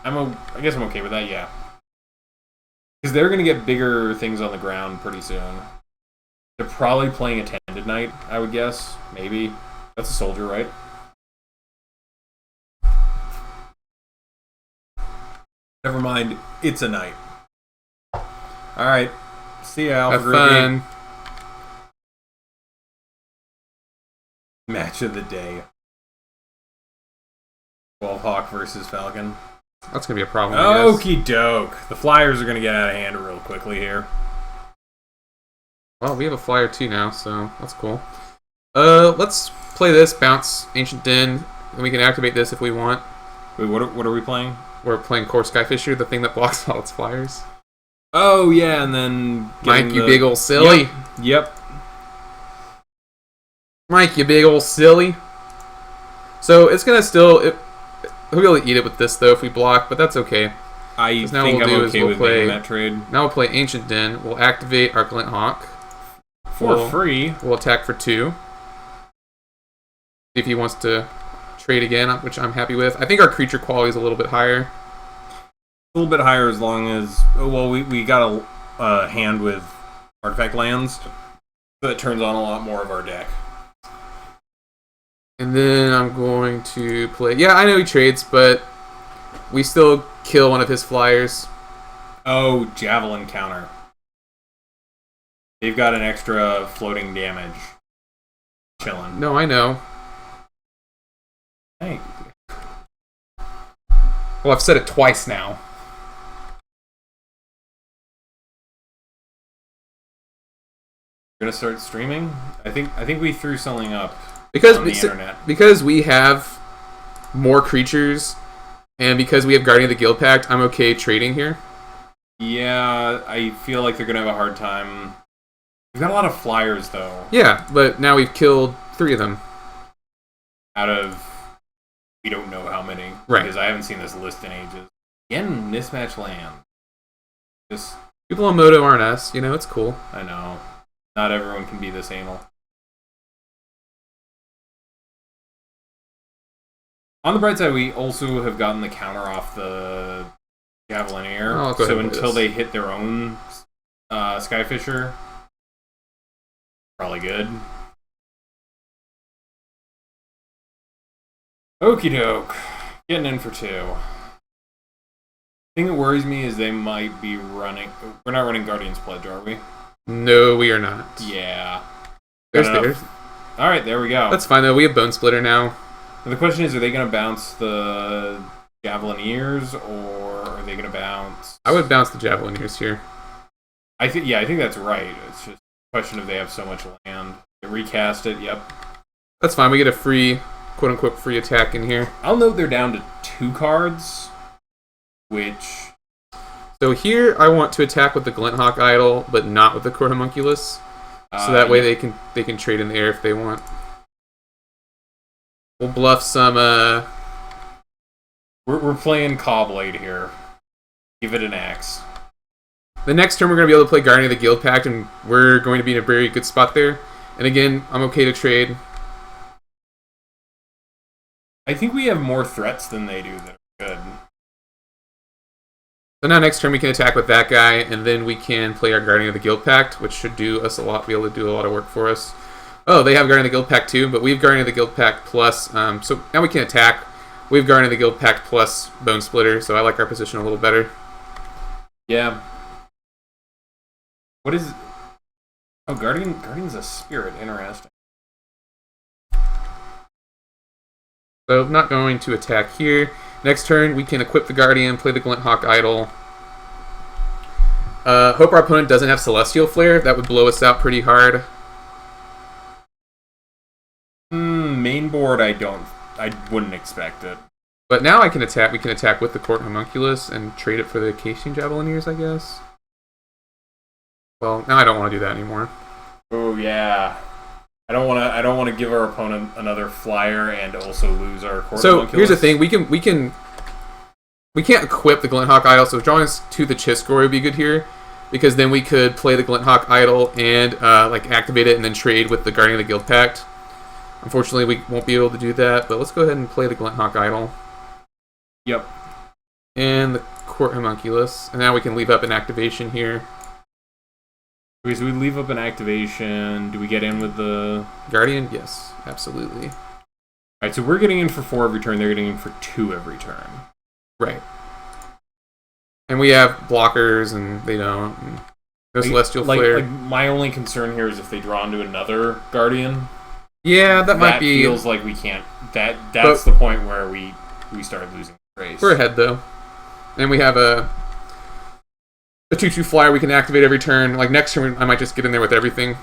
B: I'm okay with that, yeah. Because they're going to get bigger things on the ground pretty soon. They're probably playing Attended Knight, I would guess. Maybe. That's a soldier, right? Never mind. It's a knight. Alright. See ya, Alpha.
A: Have fun.
B: Match of the day. 12 Hawk versus Falcon.
A: That's going to be a problem.
B: Okie doke. The Flyers are going to get out of hand real quickly here.
A: Well, we have a flyer too now, so that's cool. Let's play this, bounce Ancient Den, and we can activate this if we want.
B: Wait, what are we playing?
A: We're playing Core Skyfisher, the thing that blocks all its flyers.
B: Oh, yeah, and then...
A: Mike, you big ol' silly.
B: Yep.
A: Mike, you big ol' silly. So, it's gonna still... He'll be able to eat it with this, though, if we block, but that's okay.
B: I
A: 'Cause now
B: think
A: what
B: I'm
A: we'll do is
B: okay
A: we'll
B: with
A: play-
B: making that trade.
A: Now we'll play Ancient Den. We'll activate our Glint Hawk.
B: For free.
A: We'll attack for 2. See if he wants to trade again, which I'm happy with. I think our creature quality is a little bit higher.
B: A little bit higher as long as... Well, we got a hand with artifact lands. So that turns on a lot more of our deck.
A: And then I'm going to play... Yeah, I know he trades, but we still kill one of his flyers.
B: Oh, Javelin counter. They've got an extra floating damage. Chilling.
A: No, I know.
B: Hey.
A: Well, I've said it twice now.
B: We're gonna start streaming? I think we threw something up
A: Because
B: on the internet.
A: Because we have more creatures, and because we have Guardian of the Guild Pact, I'm okay trading here.
B: Yeah, I feel like they're gonna have a hard time. We've got a lot of flyers though.
A: Yeah, but now we've killed 3 of them.
B: Out of we don't know how many.
A: Right.
B: Because I haven't seen this list in ages. Again, mismatch land. Just
A: People on Moto aren't us, you know, it's cool.
B: I know. Not everyone can be this anal. On the bright side, we also have gotten the counter off the Javelineer.
A: I'll go ahead
B: So
A: and play
B: until
A: this.
B: they hit their own Skyfisher, probably good. Okie doke. Getting in for 2. The thing that worries me is they might be running... We're not running Guardian's Pledge, are we?
A: No, we are not.
B: Yeah.
A: There's
B: Got
A: theirs.
B: enough. Alright, there we go.
A: That's fine though, we have Bone Splitter now.
B: And the question is, are they going to bounce the Javelineers, or are they going to bounce...
A: I would bounce the Javelineers here.
B: I think that's right. It's just a question of they have so much land. They recast it, yep.
A: That's fine, we get a free, quote-unquote, free attack in here.
B: I'll note they're down to 2 cards, which...
A: So here, I want to attack with the Glint Hawk Idol, but not with the Court Homunculus. So that way they can trade in the air if they want. We'll bluff some,
B: We're playing Cobblade here. Give it an axe.
A: The next turn we're going to be able to play Guardian of the Guild Pact, and we're going to be in a very good spot there. And again, I'm okay to trade.
B: I think we have more threats than they do that are good.
A: So now next turn we can attack with that guy, and then we can play our Guardian of the Guild Pact, which should do us a lot, be able to do a lot of work for us. Oh, they have Guardian of the Guild Pact too, but we have Guardian of the Guild Pact plus, so now we can attack. We have Guardian of the Guild Pact plus Bone Splitter, so I like our position a little better.
B: Yeah. What is... Oh, Guardian's a spirit. Interesting.
A: So not going to attack here. Next turn, we can equip the Guardian, play the Glint Hawk Idol. Hope our opponent doesn't have Celestial Flare. That would blow us out pretty hard.
B: Main board, I wouldn't expect it.
A: But now I can attack. We can attack with the Court Homunculus and trade it for the Casing Javelineers, I guess. Well, now I don't want to do that anymore.
B: Oh yeah. I don't want to give our opponent another flyer and also lose our Court
A: So
B: Homunculus.
A: here's the thing: we can't equip the Glint Hawk Idol. So drawing us to the Chiskor would be good here, because then we could play the Glint Hawk Idol and like activate it and then trade with the Guardian of the Guild Pact. Unfortunately, we won't be able to do that. But let's go ahead and play the Glint Hawk Idol.
B: Yep.
A: And the Court Homunculus, and now we can leave up an activation here.
B: Okay, so we leave up an activation. Do we get in with the
A: Guardian? Yes, absolutely.
B: Alright, so we're getting in for 4 every turn, they're getting in for 2 every turn.
A: Right. And we have blockers, and they don't. And no Celestial Flare.
B: Like, my only concern here is if they draw into another Guardian.
A: Yeah, that might be.
B: Feels like we can't. That's the point where we start losing race.
A: We're ahead, though. And we have a 2/2 flyer we can activate every turn. Like, next turn, I might just get in there with everything.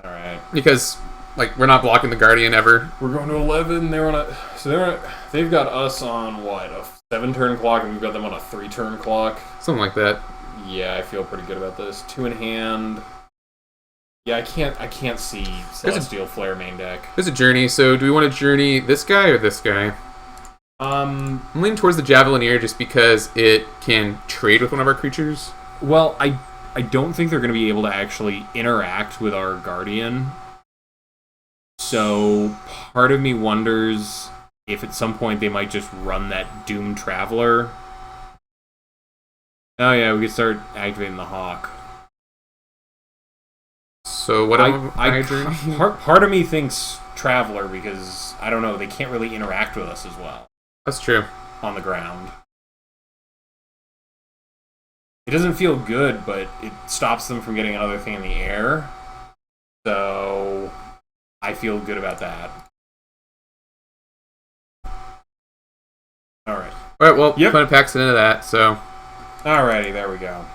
B: Alright.
A: Because, like, we're not blocking the Guardian ever.
B: We're going to 11. They've got us on, what, a 7-turn clock, and we've got them on a 3-turn clock.
A: Something like that.
B: Yeah, I feel pretty good about this. 2 in hand. Yeah, I can't see Celestial Flare main deck.
A: There's a journey, so do we want to journey this guy or this guy?
B: Um,
A: I'm leaning towards the Javelineer just because it can trade with one of our creatures.
B: well, I don't think they're going to be able to actually interact with our Guardian. So part of me wonders if at some point they might just run that Doom Traveler. Oh yeah, we could start activating the Hawk.
A: So what am I dreaming?
B: Part of me thinks Traveler because, I don't know, they can't really interact with us as well
A: That's true.
B: on the ground. It doesn't feel good, but it stops them from getting another thing in the air. So I feel good about that. Alright.
A: Alright, well, opponent packs it into that, so...
B: Alrighty, there we go.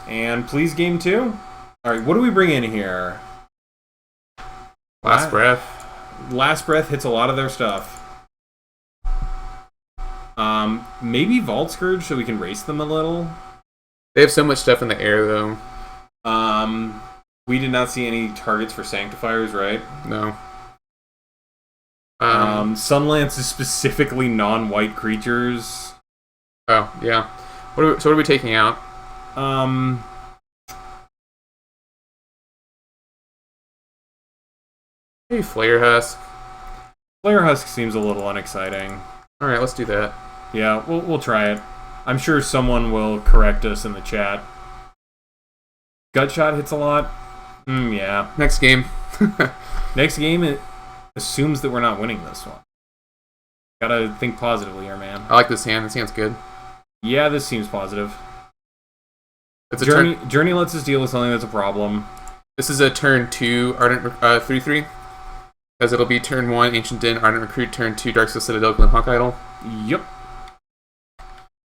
B: And please, game 2? Alright, what do we bring in here?
A: Last Breath.
B: Last Breath hits a lot of their stuff. Maybe Vault Scourge so we can race them a little.
A: They have so much stuff in the air, though.
B: We did not see any targets for Sanctifiers, right?
A: No.
B: Sunlance is specifically non-white creatures.
A: Oh, yeah. What are we taking out? Maybe Flare Husk.
B: Flare Husk seems a little unexciting.
A: Alright, let's do that.
B: Yeah, we'll try it. I'm sure someone will correct us in the chat. Gutshot hits a lot? Yeah.
A: Next game.
B: Next game, it assumes that we're not winning this one. Gotta think positively here, man.
A: I like this hand. This hand's good.
B: Yeah, this seems positive.
A: It's a
B: Journey lets us deal with something that's a problem.
A: This is a turn 2 Ardent 3/3. Because it'll be turn 1 Ancient Den, Ardent Recruit, turn 2 Dark Soul Citadel, Glimhawk Idol.
B: Yep.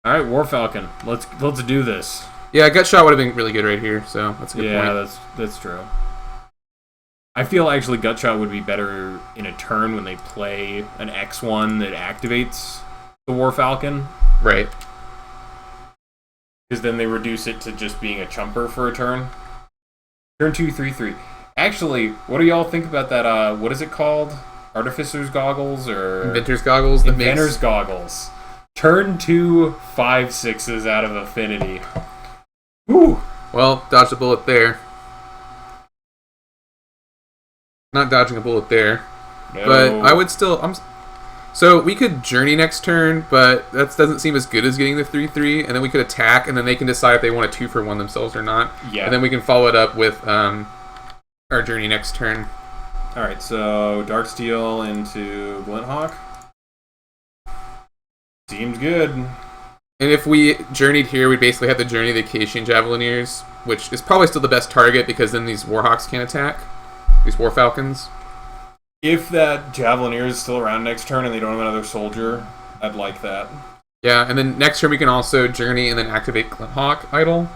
B: Alright, War Falcon. Let's do this.
A: Yeah, Gutshot would have been really good right here, so that's a good point.
B: Yeah, that's true. I feel actually Gutshot would be better in a turn when they play an X1 that activates the War Falcon.
A: Right.
B: Because then they reduce it to just being a chumper for a turn. Turn 2, 3/3. Actually, what do y'all think about that, what is it called? Artificer's Goggles, or...
A: Inventor's Goggles?
B: Inventor's Goggles. Turn 2, 5/6s out of Affinity. Whew!
A: Well, dodged a bullet there. Not dodging a bullet there.
B: No.
A: But I would still... So we could Journey next turn, but that doesn't seem as good as getting the 3/3, and then we could attack, and then they can decide if they want a 2-for-1 themselves or not.
B: Yeah.
A: And then we can follow it up with our Journey next turn.
B: Alright, so Darksteel into Glinthawk. Seems good.
A: And if we journeyed here, we'd basically have the Journey of the Acacian Javelineers, which is probably still the best target because then these Warhawks can't attack. These War Falcons.
B: If that Javelineer is still around next turn and they don't have another soldier, I'd like that.
A: Yeah, and then next turn we can also Journey and then activate Glinthawk Idol.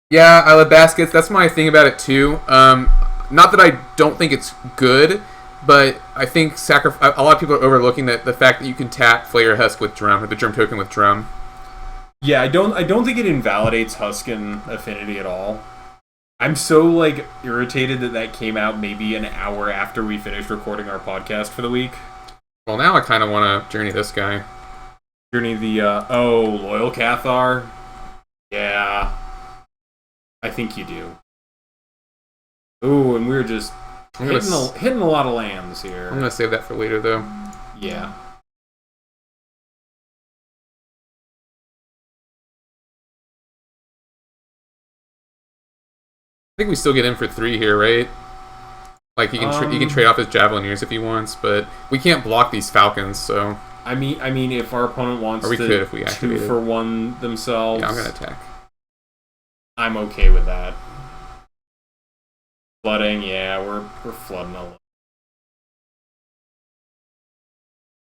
A: Yeah, I love baskets. That's my thing about it too. Not that I don't think it's good, but I think a lot of people are overlooking the fact that you can tap Flare Husk with Drum, or the Drum token with Drum.
B: Yeah, I don't think it invalidates Husk and Affinity at all. I'm so irritated that came out maybe an hour after we finished recording our podcast for the week.
A: Well, now I kind of want to Journey this guy.
B: Journey the Loyal Cathar. Yeah, I think you do. Ooh, and we're just hitting a lot of lands here.
A: I'm gonna save that for later, though.
B: Yeah.
A: I think we still get in for 3 here, right? Like, he can trade off his Javelineers if he wants, but we can't block these Falcons, so...
B: I mean, if our opponent wants
A: or we
B: to
A: could if we activated.
B: 2-for-1 themselves...
A: Yeah, I'm gonna attack.
B: I'm okay with that. Flooding, yeah, we're flooding a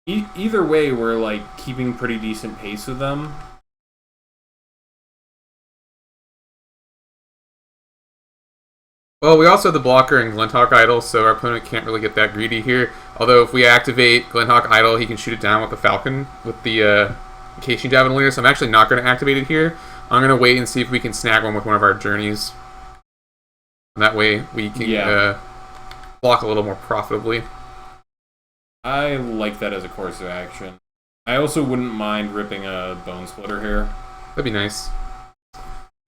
B: little. Either way, we're, keeping pretty decent pace with them.
A: Well, we also have the blocker and Glinthawk Idol, so our opponent can't really get that greedy here. Although if we activate Glinthawk Idol, he can shoot it down with the Falcon, with the Acacian Javelineer, so I'm actually not going to activate it here. I'm going to wait and see if we can snag one with one of our Journeys. And that way we can block a little more profitably.
B: I like that as a course of action. I also wouldn't mind ripping a Bone Splitter here.
A: That'd be nice.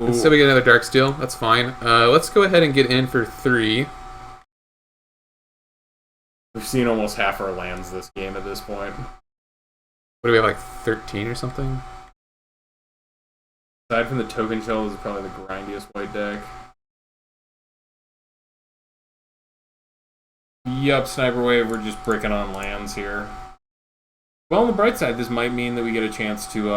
A: Instead we get another Darksteel. That's fine. Let's go ahead and get in for 3.
B: We've seen almost half our lands this game at this point.
A: What do we have, like 13 or something?
B: Aside from the Token Shell, this is probably the grindiest white deck. Yup, Sniper Wave, we're just bricking on lands here. Well, on the bright side, this might mean that we get a chance to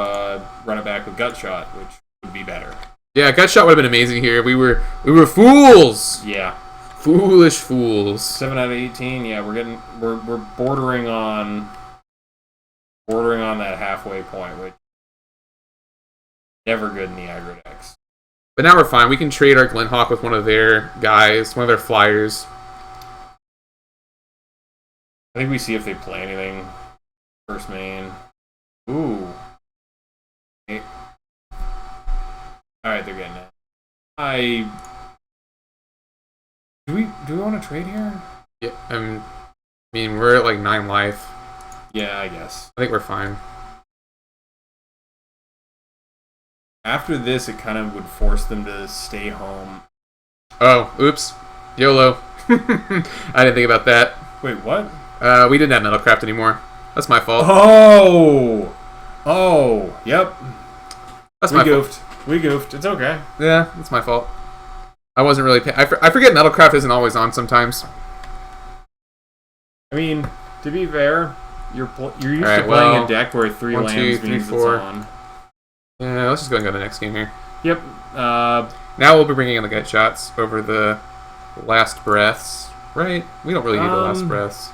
B: run it back with Gut Shot, which would be better.
A: Yeah, Gut Shot would have been amazing here. We were fools.
B: Yeah,
A: foolish fools.
B: 7 out of 18. Yeah, we're bordering on that halfway point, which never good in the aggro decks.
A: But now we're fine. We can trade our Glenhawk with one of their guys, one of their flyers.
B: I think we see if they play anything. First main. Ooh. Okay. Alright, they're getting it. Do we want to trade here?
A: Yeah, I mean, we're at like 9 life.
B: Yeah, I guess.
A: I think we're fine.
B: After this, it kind of would force them to stay home.
A: Oh, oops. YOLO. I didn't think about that.
B: Wait, what?
A: We didn't have Metalcraft anymore. That's my fault.
B: Oh, yep.
A: That's my
B: goofed.
A: fault.
B: We goofed. It's okay.
A: Yeah, it's my fault. I wasn't really I forget Metalcraft isn't always on sometimes.
B: I mean, to be fair, you're used
A: right,
B: to playing a deck where 3
A: 1,
B: lands
A: 2, 3,
B: means
A: 4.
B: it's on.
A: Yeah, let's just go and go to the next game here.
B: Yep.
A: Now we'll be bringing in the Gut Shots over the Last Breaths, right? We don't really need the Last Breaths.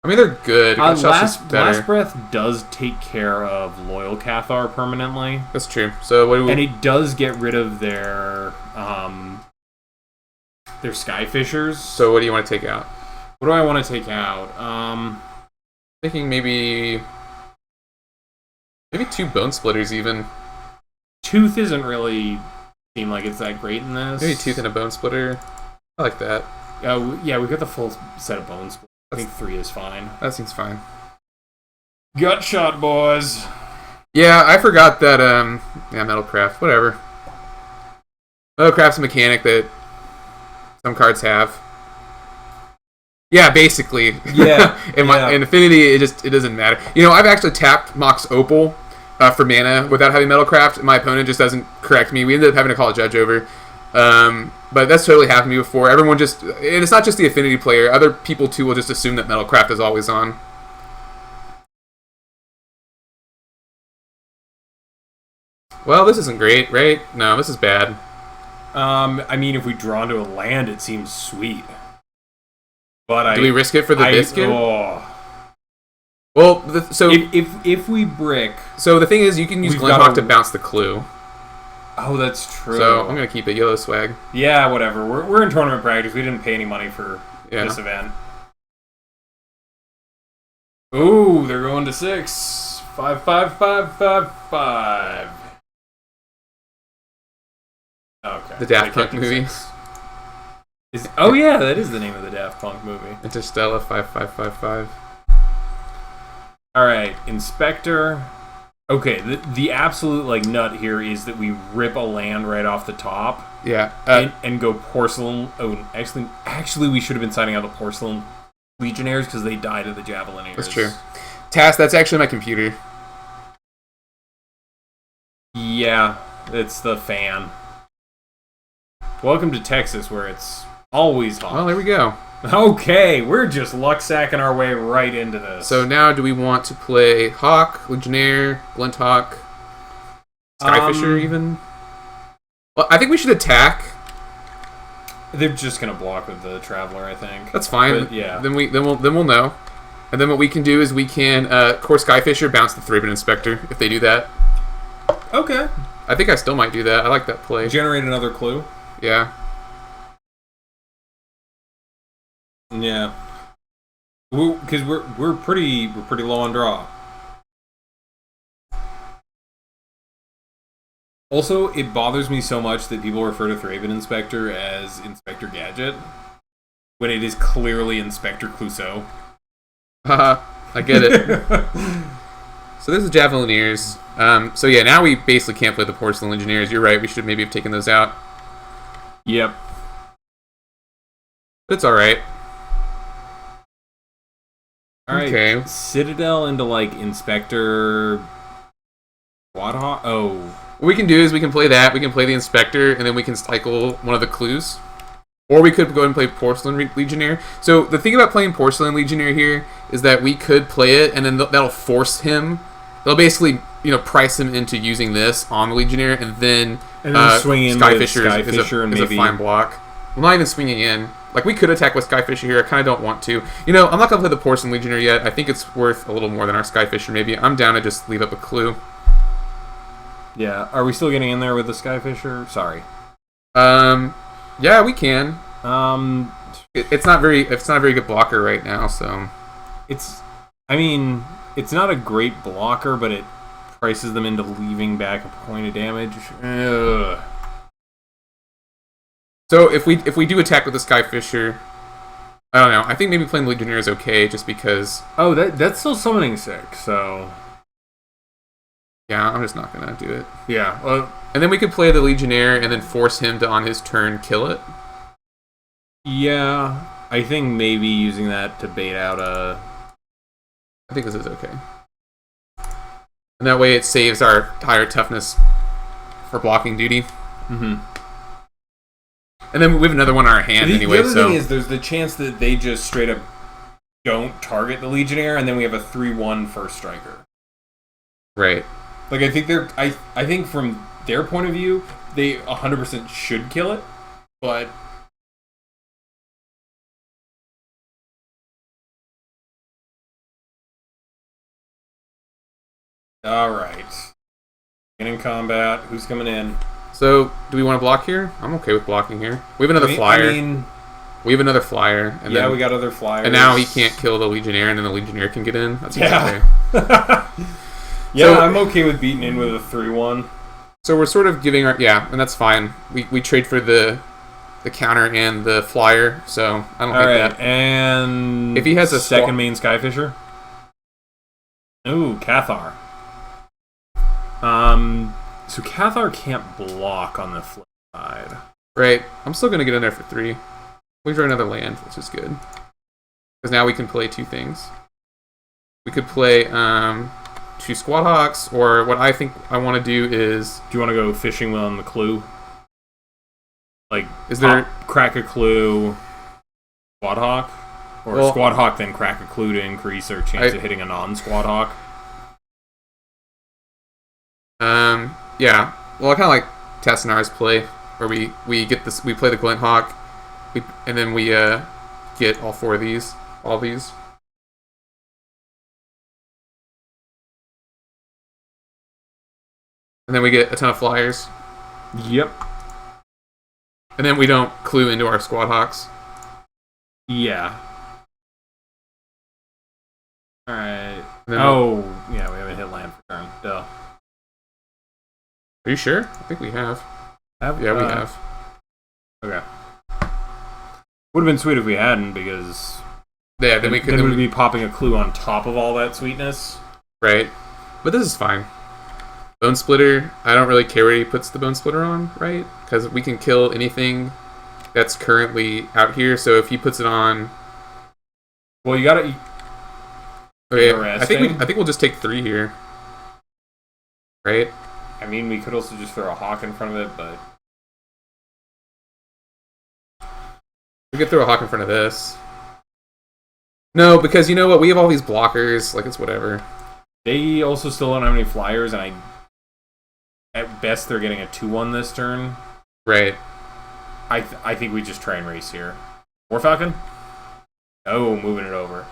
A: I mean, they're good. Gut Shots is better.
B: Last Breath does take care of Loyal Cathar permanently.
A: That's true. So what do we...
B: And it does get rid of their Skyfishers.
A: So what do you want to take out?
B: What do I want to take out?
A: Thinking maybe 2 Bone Splitters even.
B: Tooth isn't really seem like it's that great in this.
A: Maybe Tooth and a Bone Splitter. I like that.
B: Yeah, we got the full set of Bone Splitters. I think 3 is fine.
A: That seems fine.
B: Gut Shot, boys.
A: Yeah, I forgot that, yeah, Metalcraft, whatever. Metalcraft's a mechanic that some cards have. Yeah, basically.
B: Yeah.
A: In Affinity, it doesn't matter. You know, I've actually tapped Mox Opal for mana without having Metalcraft. My opponent just doesn't correct me. We ended up having to call a judge over. But that's totally happened to me before. Everyone just... And it's not just the Affinity player. Other people, too, will just assume that Metalcraft is always on. Well, this isn't great, right? No, this is bad.
B: I mean, if we draw into a land, it seems sweet. But
A: do we risk it for the biscuit?
B: Oh.
A: Well, so...
B: If we brick...
A: So the thing is, you can use Glenhawk to bounce the clue.
B: Oh, that's true.
A: So I'm going to keep it. Yellow swag.
B: Yeah, whatever. We're in tournament practice. We didn't pay any money for this event. Ooh, they're going to 6. 5, 5, 5, 5, 5. Okay.
A: The Daft Punk movie.
B: Oh yeah, that is the name of the Daft Punk movie.
A: Interstellar 5555.
B: All right, Inspector. Okay, the absolute like nut here is that we rip a land right off the top.
A: Yeah.
B: And go Porcelain. Oh, actually, we should have been signing out the Porcelain Legionnaires because they died of the Javelineers.
A: That's true. Tass, that's actually my computer.
B: Yeah, it's the fan. Welcome to Texas, where it's always hot.
A: Well, there we go.
B: Okay, we're just luck-sacking our way right into this.
A: So now do we want to play Hawk, Legionnaire, Glinthawk, Skyfisher even? Well, I think we should attack.
B: They're just going to block with the Traveler, I think.
A: That's fine.
B: But, yeah.
A: Then we'll know. And then what we can do is we can core Skyfisher, bounce the 3-bit Inspector, if they do that.
B: Okay.
A: I think I still might do that. I like that play.
B: Generate another clue.
A: Yeah.
B: Yeah. Because we're pretty low on draw. Also, it bothers me so much that people refer to Thraben Inspector as Inspector Gadget. when it is clearly Inspector Clouseau.
A: Haha, I get it. So this is Javelineers. So yeah, now we basically can't play the Porcelain Legionnaires. You're right, we should maybe have taken those out.
B: Yep.
A: But it's alright.
B: Alright,
A: okay.
B: Citadel into, like, Inspector... Squadhawk? Oh.
A: What we can do is we can play that, we can play the Inspector, and then we can cycle one of the clues. Or we could go ahead and play Porcelain Legionnaire. So the thing about playing Porcelain Legionnaire here is that we could play it, and then that'll force him. They'll basically, price him into using this on the Legionnaire, and then
B: swing in
A: Skyfisher
B: with
A: is a fine block. Well, not even swinging in. Like, we could attack with Skyfisher here. I kind of don't want to. I'm not going to play the Porcelain Legionnaire yet. I think it's worth a little more than our Skyfisher, maybe. I'm down to just leave up a clue.
B: Yeah. Are we still getting in there with the Skyfisher? Sorry.
A: Yeah, we can. It's not a very good blocker right now, so
B: it's not a great blocker, but it prices them into leaving back a point of damage. Ugh.
A: So if we do attack with the Skyfisher, I don't know. I think maybe playing the Legionnaire is okay, just because.
B: Oh, that's still summoning 6, so.
A: Yeah, I'm just not gonna do it.
B: Yeah.
A: And then we could play the Legionnaire and then force him to, on his turn, kill it.
B: Yeah, I think maybe using that to bait out a...
A: I think this is okay. And that way it saves our higher toughness for blocking duty.
B: Mm-hmm.
A: And then we have another one in our hand anyway,
B: the other thing is there's the chance that they just straight up don't target the Legionnaire, and then we have a 3-1 first striker.
A: Right.
B: Like, I think from their point of view, they 100% should kill it, but... Alright. In combat, who's coming in?
A: So, do we want to block here? I'm okay with blocking here. We have another flyer. We have another flyer. And
B: we got other flyers.
A: And now he can't kill the Legionnaire, and then the Legionnaire can get in. That's
B: okay. I'm okay with beating in with a 3-1.
A: So we're sort of giving our... Yeah, and that's fine. We trade for the counter and the flyer, so I don't hate that.
B: And
A: if he has a
B: second main Skyfisher? Ooh, Cathar. So Cathar can't block on the flip side.
A: Right. I'm still going to get in there for 3. We draw another land, which is good. Because now we can play 2 things. We could play 2 Squadhawks, or what I think I want to do is...
B: Do you want to go fishing on the clue? Like, crack a clue, Squadhawk? Or Squadhawk then crack a clue to increase our chance of hitting a non-Squadhawk?
A: Yeah. Well, I kind of like Tassinar's play, where we get this, we play the Glint Hawk, and then we get all 4 of these, all these. And then we get a ton of flyers.
B: Yep.
A: And then we don't clue into our Squadhawks.
B: Yeah. Alright.
A: Yeah,
B: we haven't hit land for turn. Duh.
A: Are you sure? I think we have. Yeah, we have.
B: Okay. Would have been sweet if we hadn't, because...
A: Yeah, then we could...
B: Then we'd be popping a clue on top of all that sweetness.
A: Right. But this is fine. Bone Splitter, I don't really care where he puts the Bone Splitter on, right? Because we can kill anything that's currently out here, so if he puts it on...
B: Well, you gotta...
A: Okay, I think we'll just take 3 here. Right?
B: I mean, we could also just throw a hawk in front of it, but...
A: We could throw a hawk in front of this. No, because you know what? We have all these blockers. Like, it's whatever.
B: They also still don't have any flyers, and at best, they're getting a 2-1 this turn.
A: Right.
B: I think we just try and race here. War Falcon? Oh, moving it over.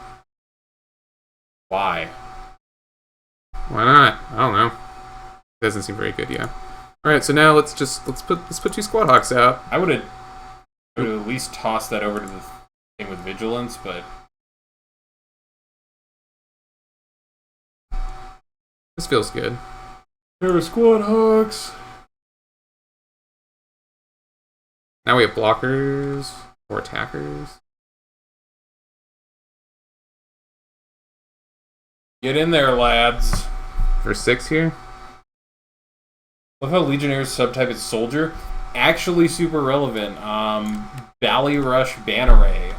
B: Why?
A: Why not? I don't know. Doesn't seem very good, yeah. Alright, so now let's put 2 Squadhawks out.
B: I would have at least tossed that over to the thing with Vigilance, but...
A: This feels good.
B: There are Squadhawks!
A: Now we have blockers or attackers.
B: Get in there, lads.
A: For 6 here?
B: Love how Legionnaire's subtype is Soldier. Actually super relevant. Valley Rush Banneret.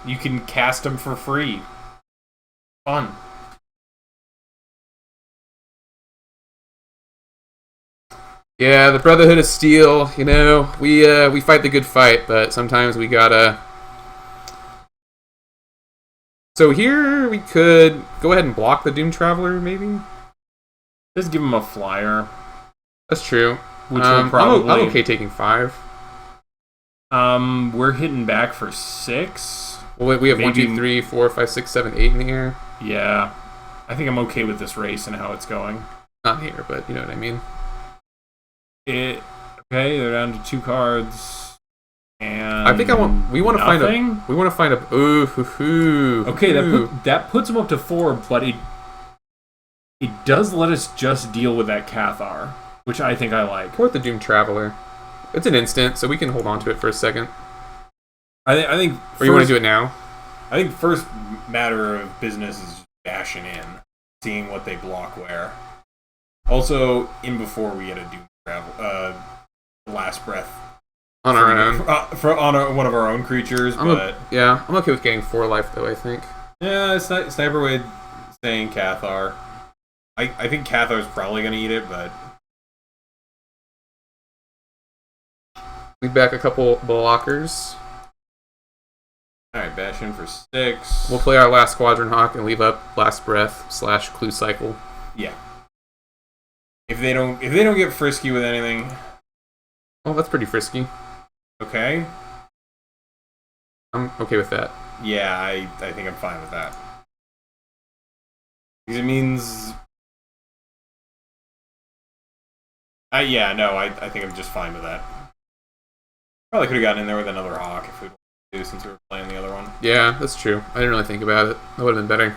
B: You can cast them for free. Fun.
A: Yeah, the Brotherhood of Steel, you know, we fight the good fight, but sometimes we gotta... So here we could go ahead and block the Doom Traveler, maybe?
B: Just give him a flyer.
A: That's true.
B: Which will probably...
A: I'm okay taking 5.
B: We're hitting back for 6.
A: Well, we have
B: Maybe...
A: 1, 2, 3, 4, 5, 6, 7, 8 in the air.
B: Yeah. I think I'm okay with this race and how it's going.
A: Not here, but you know what I mean.
B: Okay, they're down to 2 cards. And
A: I think we want to find a ooh hoo hoo.
B: Okay, that puts them up to 4, but it does let us just deal with that Cathar, which I think I like.
A: Or the Doom Traveler. It's an instant, so we can hold on to it for a second.
B: I think.
A: Or you want to do it now?
B: I think first matter of business is bashing in, seeing what they block where. Also, in before we get a Doom Travel, Last Breath
A: on our own,
B: one of our own creatures. I'm
A: okay with getting 4 life though. I think.
B: Yeah, Sniper Wade saying Cathar. I think Cathar's probably going to eat it, but
A: leave back a couple blockers.
B: Alright, bash in for 6.
A: We'll play our last Squadron Hawk and leave up Last Breath / Clue Cycle.
B: Yeah. If they don't get frisky with anything.
A: Oh, that's pretty frisky.
B: Okay.
A: I'm okay with that.
B: Yeah, I think I'm fine with that. Because it means... I think I'm just fine with that. Probably could have gotten in there with another Hawk if we wanted to, since we were playing the other one.
A: Yeah, that's true. I didn't really think about it. That would have been better.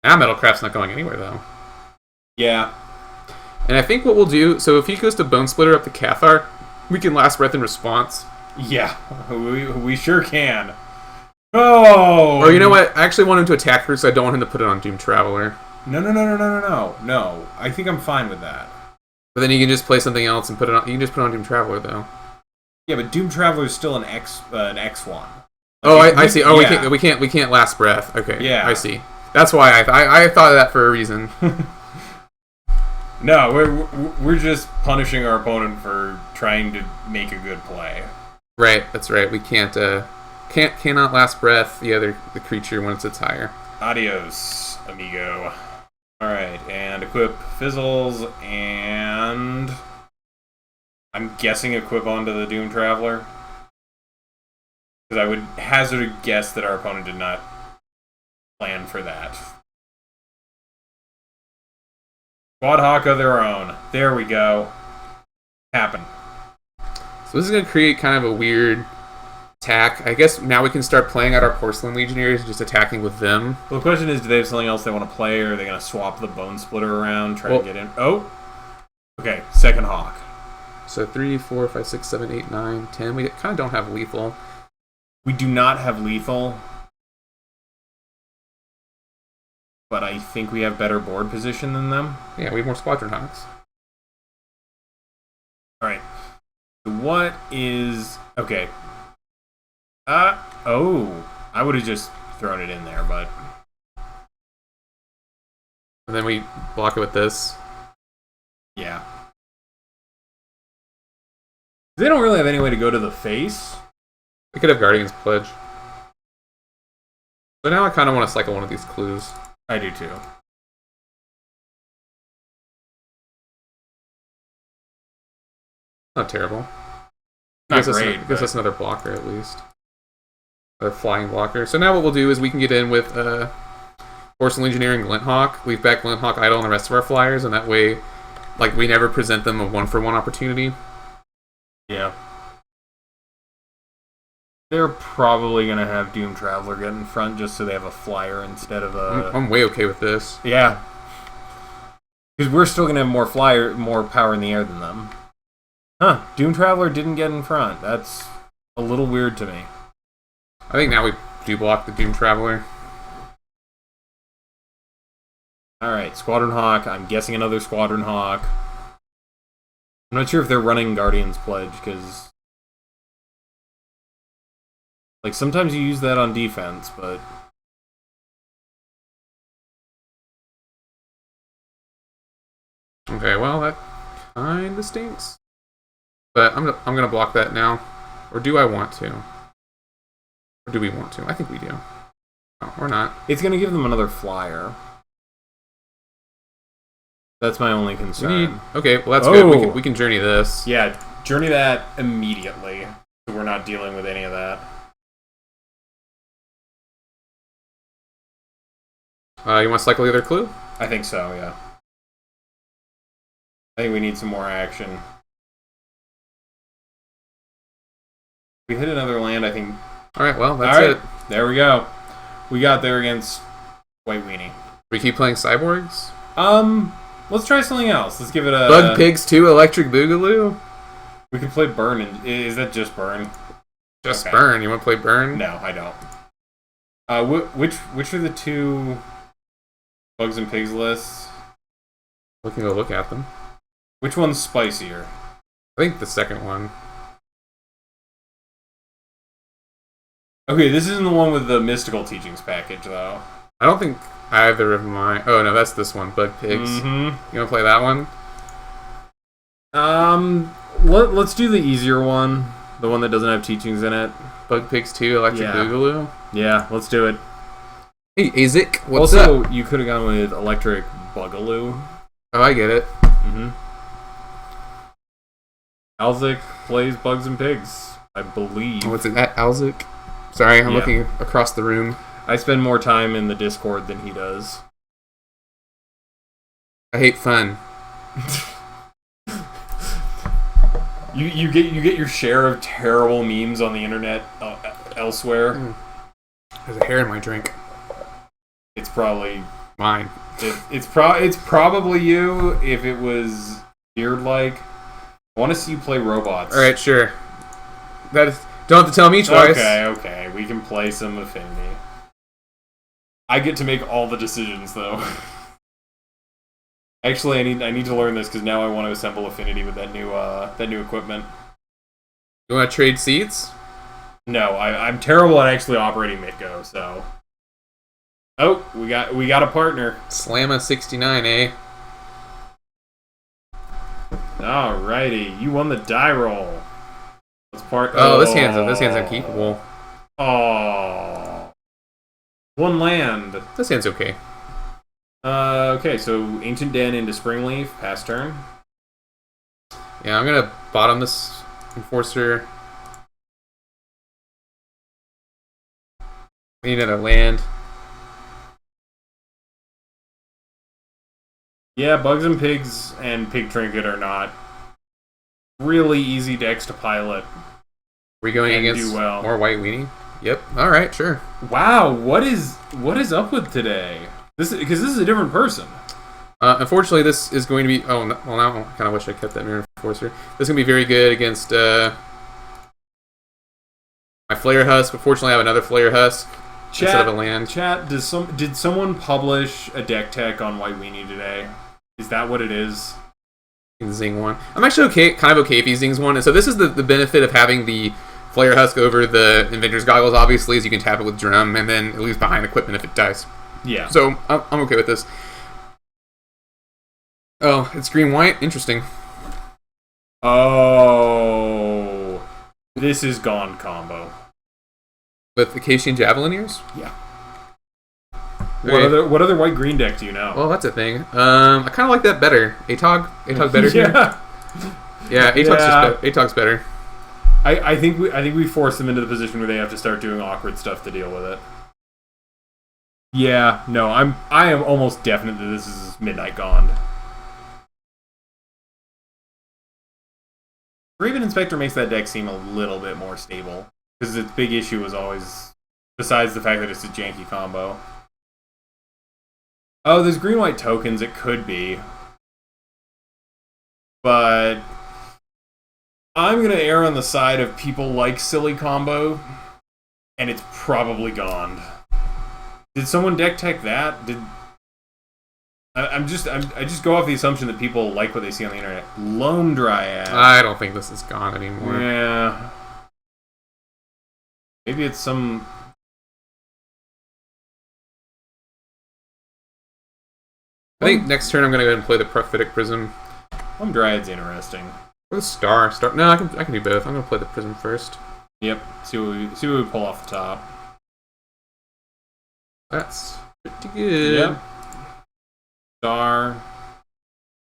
A: Now Metalcraft's not going anywhere, though.
B: Yeah.
A: And I think what we'll do, so if he goes to Bone Splitter up to Cathar, we can Last Breath in response.
B: Yeah, we sure can. Oh!
A: Or you know what? I actually want him to attack first, so I don't want him to put it on Doom Traveler.
B: No. I think I'm fine with that.
A: But then you can just play something else and put it on. You can just put it on Doom Traveler, though.
B: Yeah, but Doom Traveler is still an X1.
A: I see. Oh, yeah. we can't Last Breath. Okay.
B: Yeah,
A: I see. That's why I thought of that for a reason.
B: No, we're just punishing our opponent for trying to make a good play.
A: Right. That's right. We cannot Last Breath the creature once it's higher.
B: Adios, amigo. Alright, and equip Fizzles, and I'm guessing equip onto the Doom Traveler. Because I would hazard a guess that our opponent did not plan for that. Quad Hawk of their own. There we go. Happen.
A: So this is going to create kind of a weird attack. I guess now we can start playing out our Porcelain Legionnaires, just attacking with them.
B: Well, the question is, do they have something else they want to play, or are they going to swap the Bone Splitter around, try to get in? Oh! Okay, second Hawk.
A: So 3, 4, 5, 6, 7, 8, 9, 10. We kind of don't have lethal.
B: We do not have lethal. But I think we have better board position than them.
A: Yeah, we have more Squadron Hawks.
B: Alright. What is... Okay. I would have just thrown it in there, but...
A: And then we block it with this.
B: Yeah. They don't really have any way to go to the face.
A: We could have Guardian's Pledge. But now I kind of want to cycle one of these clues.
B: I do too.
A: Not terrible.
B: Not great.
A: I guess that's another blocker at least. A flying blocker. So now what we'll do is we can get in with Porcelain Legionnaire and Glinthawk. Leave back Glinthawk idle on the rest of our flyers, and that way, like, we never present them a 1-for-1 opportunity.
B: Yeah. They're probably going to have Doom Traveler get in front just so they have a flyer instead of a...
A: I'm way okay with this.
B: Yeah. Because we're still going to have more power in the air than them. Huh. Doom Traveler didn't get in front. That's a little weird to me.
A: I think now we do block the Doom Traveler.
B: Alright, Squadron Hawk. I'm guessing another Squadron Hawk. I'm not sure if they're running Guardian's Pledge, because... like, sometimes you use that on defense, but...
A: Okay, well, that kinda stinks. But I'm gonna block that now. Or do I want to? Or do we want to? I think we do. No, or not.
B: It's gonna give them another flyer. That's my only concern.
A: Okay, well that's good. We can journey this.
B: Yeah, journey that immediately. So we're not dealing with any of that.
A: You want to cycle the other clue?
B: I think so, yeah. I think we need some more action. We hit another land, I think.
A: Alright, well, that's it.
B: There we go. We got there against White Weenie.
A: We keep playing Cyborgs?
B: Let's try something else. Let's give it a...
A: Bug Pigs 2 Electric Boogaloo?
B: We can play Burn. Is that just Burn?
A: Just okay. Burn. You want to play Burn?
B: No, I don't. Which are the two Bugs and Pigs lists?
A: We can go look at them.
B: Which one's spicier?
A: I think the second one.
B: Okay, this isn't the one with the Mystical Teachings package, though.
A: I don't think either of mine... oh, no, that's this one, Bug Pigs.
B: Mm-hmm.
A: You want to play that one?
B: Let's do the easier one. The one that doesn't have teachings in it.
A: Bug Pigs 2 Electric Boogaloo?
B: Yeah, let's do it.
A: Hey, Azik, what's
B: also,
A: up?
B: You could have gone with Electric Bugaloo.
A: Oh, I get it.
B: Mm-hmm. Alzik plays Bugs and Pigs, I believe.
A: Oh, what's it? Alzik? Sorry, I'm looking across the room.
B: I spend more time in the Discord than he does.
A: I hate fun.
B: You get your share of terrible memes on the internet elsewhere.
A: There's a hair in my drink.
B: It's probably
A: mine.
B: It's probably you if it was beard-like. I want to see you play robots.
A: All right, sure. That is. Don't have to tell me twice.
B: Okay. We can play some Affinity. I get to make all the decisions, though. Actually, I need to learn this because now I want to assemble Affinity with that new equipment.
A: You want to trade seats?
B: No, I'm terrible at actually operating Mitgo. So, oh, we got a partner.
A: Slamma 69, eh?
B: Alrighty, you won the die roll.
A: This hand's unkeepable.
B: Oh, one land.
A: This hand's okay.
B: Okay, so Ancient Den into Springleaf, pass turn.
A: Yeah, I'm gonna bottom this Enforcer. Need another land.
B: Yeah, Bugs and Pigs and Pig Trinket are not really easy decks to pilot.
A: We're going against more White Weenie? Yep. Alright, sure.
B: Wow, what is up with today? Because this is a different person.
A: Unfortunately, this is going to be... oh, well, now I kind of wish I kept that Mirror Enforcer. This is going to be very good against my Flare Husk. But fortunately, I have another Flare Husk instead of a land.
B: Chat, did someone publish a deck tech on White Weenie today? Is that what it is?
A: Zing one. I'm actually kind of okay if he zings one. And so this is the benefit of having the Flare Husk over the Inventor's Goggles, obviously, is you can tap it with Drum, and then it leaves behind equipment if it dies.
B: Yeah.
A: So, I'm okay with this. Oh, it's green-white? Interesting.
B: Oh. This is Gone combo.
A: With Acacian Javelineers?
B: Yeah. What other white-green deck do you know?
A: Well, that's a thing. I kind of like that better. Atog better here? Yeah, Atog's better.
B: I think we force them into the position where they have to start doing awkward stuff to deal with it. Yeah, no, I am almost definite that this is Midnight Gone. Raven Inspector makes that deck seem a little bit more stable. Because its big issue was always, besides the fact that it's a janky combo. Oh, there's green-white tokens, it could be. But I'm going to err on the side of people like silly combo, and it's probably Gone. Did someone deck tech that? I just go off the assumption that people like what they see on the internet. Loam Dryad.
A: I don't think this is gone anymore.
B: Yeah. Maybe it's some.
A: I think next turn I'm gonna go ahead and play the Prophetic Prism.
B: Loam Dryad's interesting.
A: Or the Star. No, I can do both. I'm gonna play the Prism first.
B: Yep. See what we pull off the top.
A: That's pretty good.
B: Yep. Star.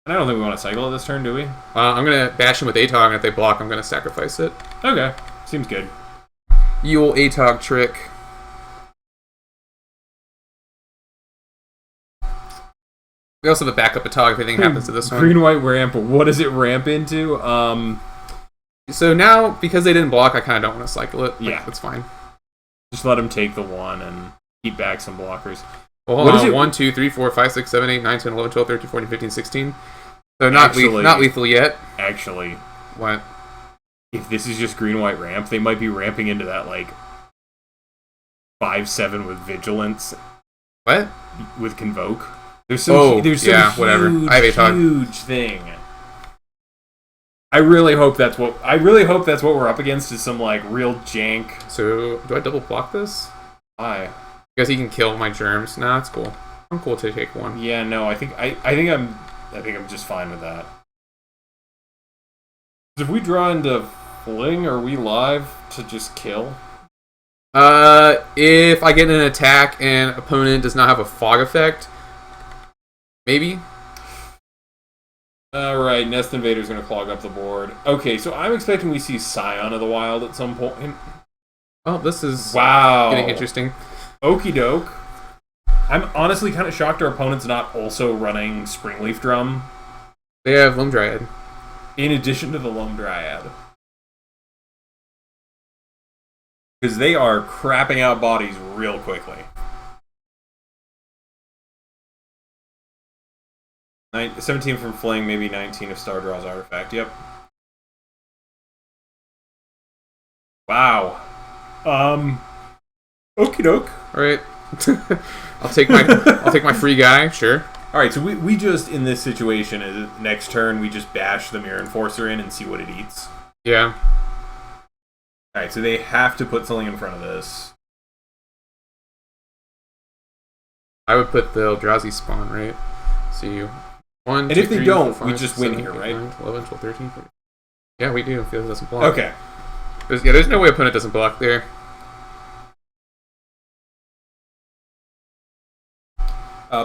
B: And I don't think we want to cycle it this turn, do we?
A: I'm gonna bash him with Atog, and if they block, I'm gonna sacrifice it.
B: Okay. Seems good.
A: Yule Atog trick. We also have a backup Atog if anything happens to this one.
B: Green-white ramp. What does it ramp into?
A: So now, because they didn't block, I kind of don't want to cycle it.
B: Yeah.
A: That's fine.
B: Just let them take the one and keep back some blockers.
A: Well, hold on. 1, 2, 3, 4, 5, 6, 7, 8, 9, 10, 11, 12, 13, 14, 15, 16. So not lethal yet.
B: Actually.
A: What?
B: If this is just green-white ramp, they might be ramping into that, like, 5/7 with Vigilance.
A: What?
B: With Convoke. There's some
A: whatever. I have a
B: huge thing. I really hope that's what we're up against is some like real jank.
A: So do I double block this?
B: Why?
A: Because he can kill my germs. Nah, that's cool. I'm cool to take one.
B: Yeah, no, I think I'm just fine with that. If we draw into Fling, are we live to just kill?
A: If I get an attack and opponent does not have a fog effect, maybe.
B: Alright, Nest Invader's gonna clog up the board. Okay, so I'm expecting we see Scion of the Wild at some point.
A: Oh, this is
B: getting
A: interesting.
B: Okie doke. I'm honestly kind of shocked our opponent's not also running Springleaf Drum.
A: They have Loam Dryad.
B: In addition to the Loam Dryad. Because they are crapping out bodies real quickly. 17 from Fling, maybe 19 if Star draws Artifact. Yep. Wow. Okie doke.
A: Alright. I'll take my free guy, sure.
B: Alright, so we just, in this situation, next turn, we just bash the Mirror Enforcer in and see what it eats.
A: Yeah.
B: Alright, so they have to put something in front of this.
A: I would put the Eldrazi spawn, right? See, 1,
B: and
A: 2,
B: if they
A: 3,
B: don't,
A: 4, 5,
B: we just
A: 7,
B: win here,
A: 8,
B: right?
A: 9, 11, 12, 13, 14. Yeah, we do, if it doesn't block.
B: Okay.
A: There's no way opponent doesn't block there.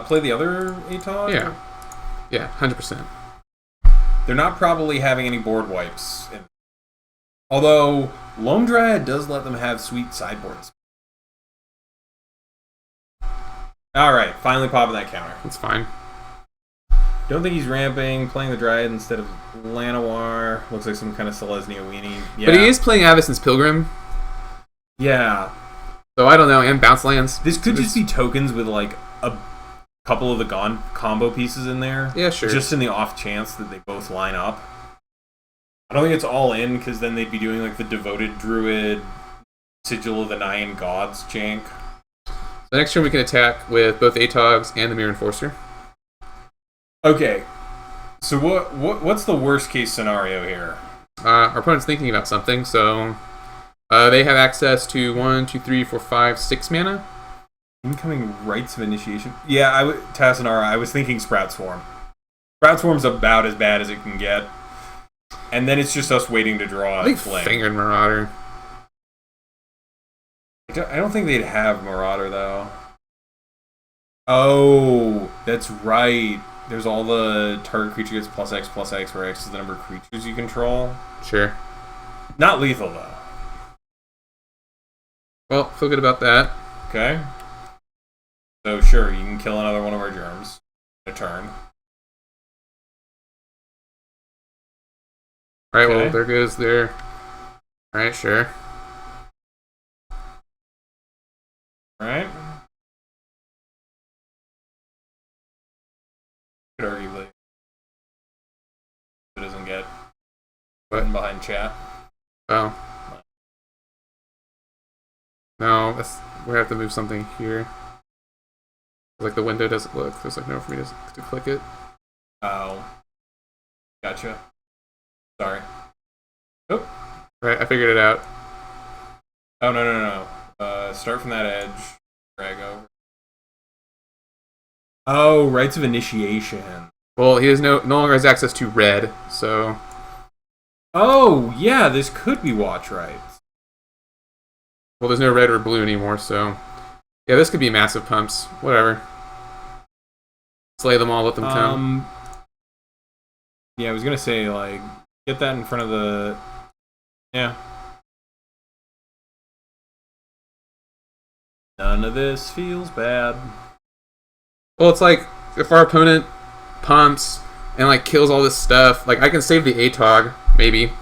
B: Play the other Atog?
A: Yeah. Yeah, 100%.
B: They're not probably having any board wipes. Although, Loam Dryad does let them have sweet sideboards. Alright, finally popping that counter.
A: That's fine.
B: Don't think he's ramping, playing the Dryad instead of Llanowar. Looks like some kind of Selesnya weenie. Yeah.
A: But he is playing Avacyn's Pilgrim.
B: Yeah.
A: So I don't know, and Bounce Lands.
B: This could just be tokens with like a couple of the Gone combo pieces in there.
A: Yeah, sure.
B: Just in the off chance that they both line up. I don't think it's all in, because then they'd be doing like the Devoted Druid, Sigil of the Nine Gods jank.
A: So next turn we can attack with both Atogs and the Mirror Enforcer.
B: Okay. So what's the worst case scenario here?
A: Our opponent's thinking about something, so they have access to 1, 2, 3, 4, 5, 6 mana.
B: Incoming Rites of Initiation. Yeah, Tassinara, I was thinking Sprout Swarm. Sprout Swarm's about as bad as it can get. And then it's just us waiting to draw
A: I think
B: Flame.
A: Fingered Marauder.
B: I don't think they'd have Marauder, though. Oh, that's right. There's all the target creature gets +X, where X is the number of creatures you control.
A: Sure.
B: Not lethal, though.
A: Well, feel good about that.
B: Okay. So, sure, you can kill another one of our germs in a turn.
A: Alright,
B: Okay.
A: well, there goes their... Alright, sure.
B: Alright. Could arguably. It doesn't get button behind chat.
A: Oh. No, we have to move something here. Like the window doesn't look. There's like nowhere for me to click it.
B: Oh. Gotcha. Sorry. Oh.
A: Right, I figured it out.
B: Oh, no. Start from that edge. Drag over. Oh, rights of initiation.
A: Well, he no longer has access to red, so...
B: Oh, yeah, this could be watch rights.
A: Well, there's no red or blue anymore, so... Yeah, this could be massive pumps. Whatever. Slay them all, let them come.
B: Yeah, I was gonna say, like, get that in front of the... Yeah. None of this feels bad.
A: Well, it's like, if our opponent pumps and, like, kills all this stuff, like, I can save the ATOG, maybe.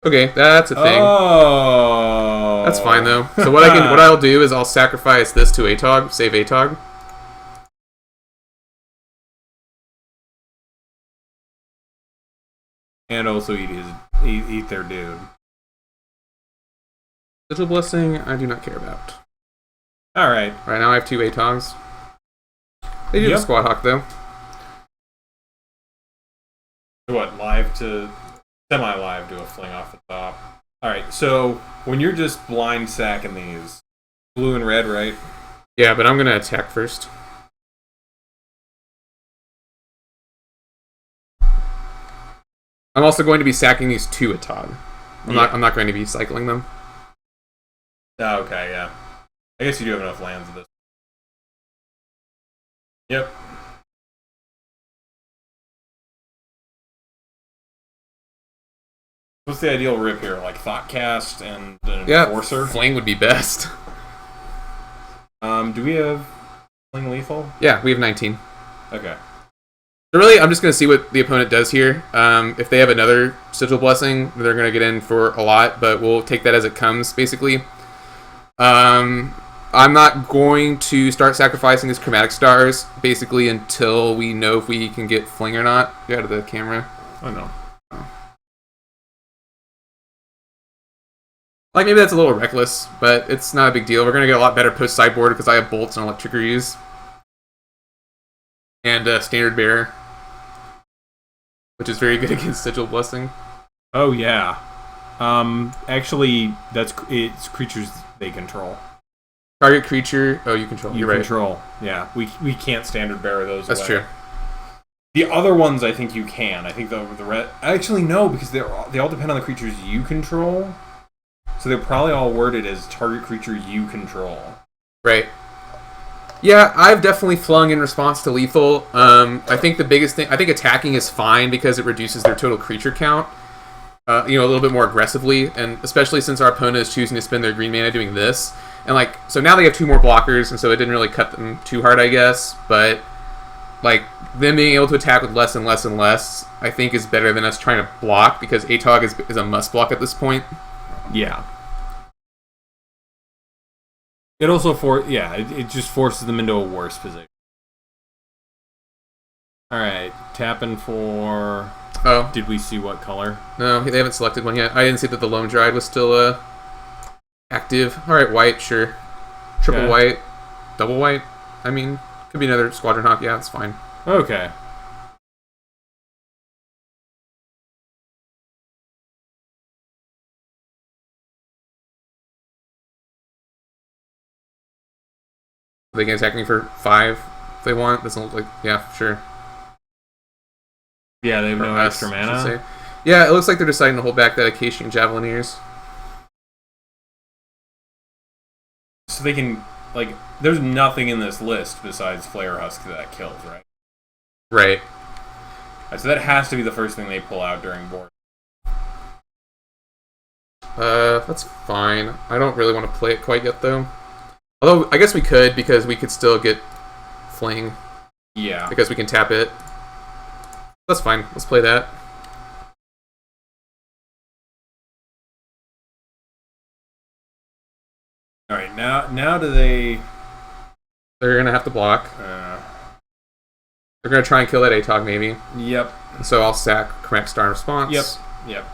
A: Okay, that's a thing.
B: Oh.
A: That's fine, though. So what I'll do is I'll sacrifice this to ATOG, save ATOG.
B: And also eat their dude.
A: Little Blessing, I do not care about.
B: Alright.
A: Right now I have 2 ATOGs. They do the Squad Hawk, though.
B: What, semi-live to a fling off the top. Alright, so when you're just blind sacking these, blue and red, right?
A: Yeah, but I'm going to attack first. I'm also going to be sacking these 2 ATOG. I'm not going to be cycling them.
B: Oh, okay, yeah. I guess you do have enough lands of this. Yep. What's the ideal rip here? Like Thoughtcast and an Enforcer?
A: Fling would be best.
B: Do we have Fling Lethal?
A: Yeah, we have 19.
B: Okay.
A: So really, I'm just going to see what the opponent does here. If they have another Sigil Blessing, they're going to get in for a lot, but we'll take that as it comes, basically. I'm not going to start sacrificing his Chromatic Stars, basically, until we know if we can get Fling or not. Get out of the camera.
B: Oh, no.
A: Like, maybe that's a little reckless, but it's not a big deal. We're going to get a lot better post-sideboard because I have Bolts and Electricity and Standard Bearer, which is very good against Sigil Blessing.
B: Oh, yeah. Actually, it's creatures they control.
A: Target creature. Oh, you control.
B: You control. Yeah, we can't Standard Bearer those.
A: That's true.
B: The other ones, I think you can. I think the red. Actually, no, because they all depend on the creatures you control. So they're probably all worded as target creature you control.
A: Right. Yeah, I've definitely flung in response to lethal. I think the biggest thing, I think attacking is fine because it reduces their total creature count. A little bit more aggressively, and especially since our opponent is choosing to spend their green mana doing this. And like, so now they have 2 more blockers, and so it didn't really cut them too hard, I guess. But like, them being able to attack with less and less and less, I think is better than us trying to block, because ATOG is a must block at this point.
B: Yeah. It also it just forces them into a worse position. Alright, tapping for...
A: Oh.
B: Did we see what color?
A: No, they haven't selected one yet. I didn't see that the Loam Dried was still active. Alright, white, sure. Triple white. Double white? I mean, could be another Squadron Hawk. Yeah, it's fine.
B: Okay.
A: They can attack me for 5 if they want. Doesn't look like... Yeah, sure.
B: Yeah, they have no extra mana.
A: Yeah, it looks like they're deciding to hold back that Acacian Javelineers.
B: So they can... Like, there's nothing in this list besides Flare Husk that kills, right?
A: Right.
B: So that has to be the first thing they pull out during board.
A: That's fine. I don't really want to play it quite yet, though. Although, I guess we could, because we could still get Fling.
B: Yeah.
A: Because we can tap it. That's fine. Let's play that.
B: Alright, now do they...
A: They're going to have to block. They're going to try and kill that ATOG, maybe.
B: Yep.
A: So I'll sack Chromatic Star in response.
B: Yep.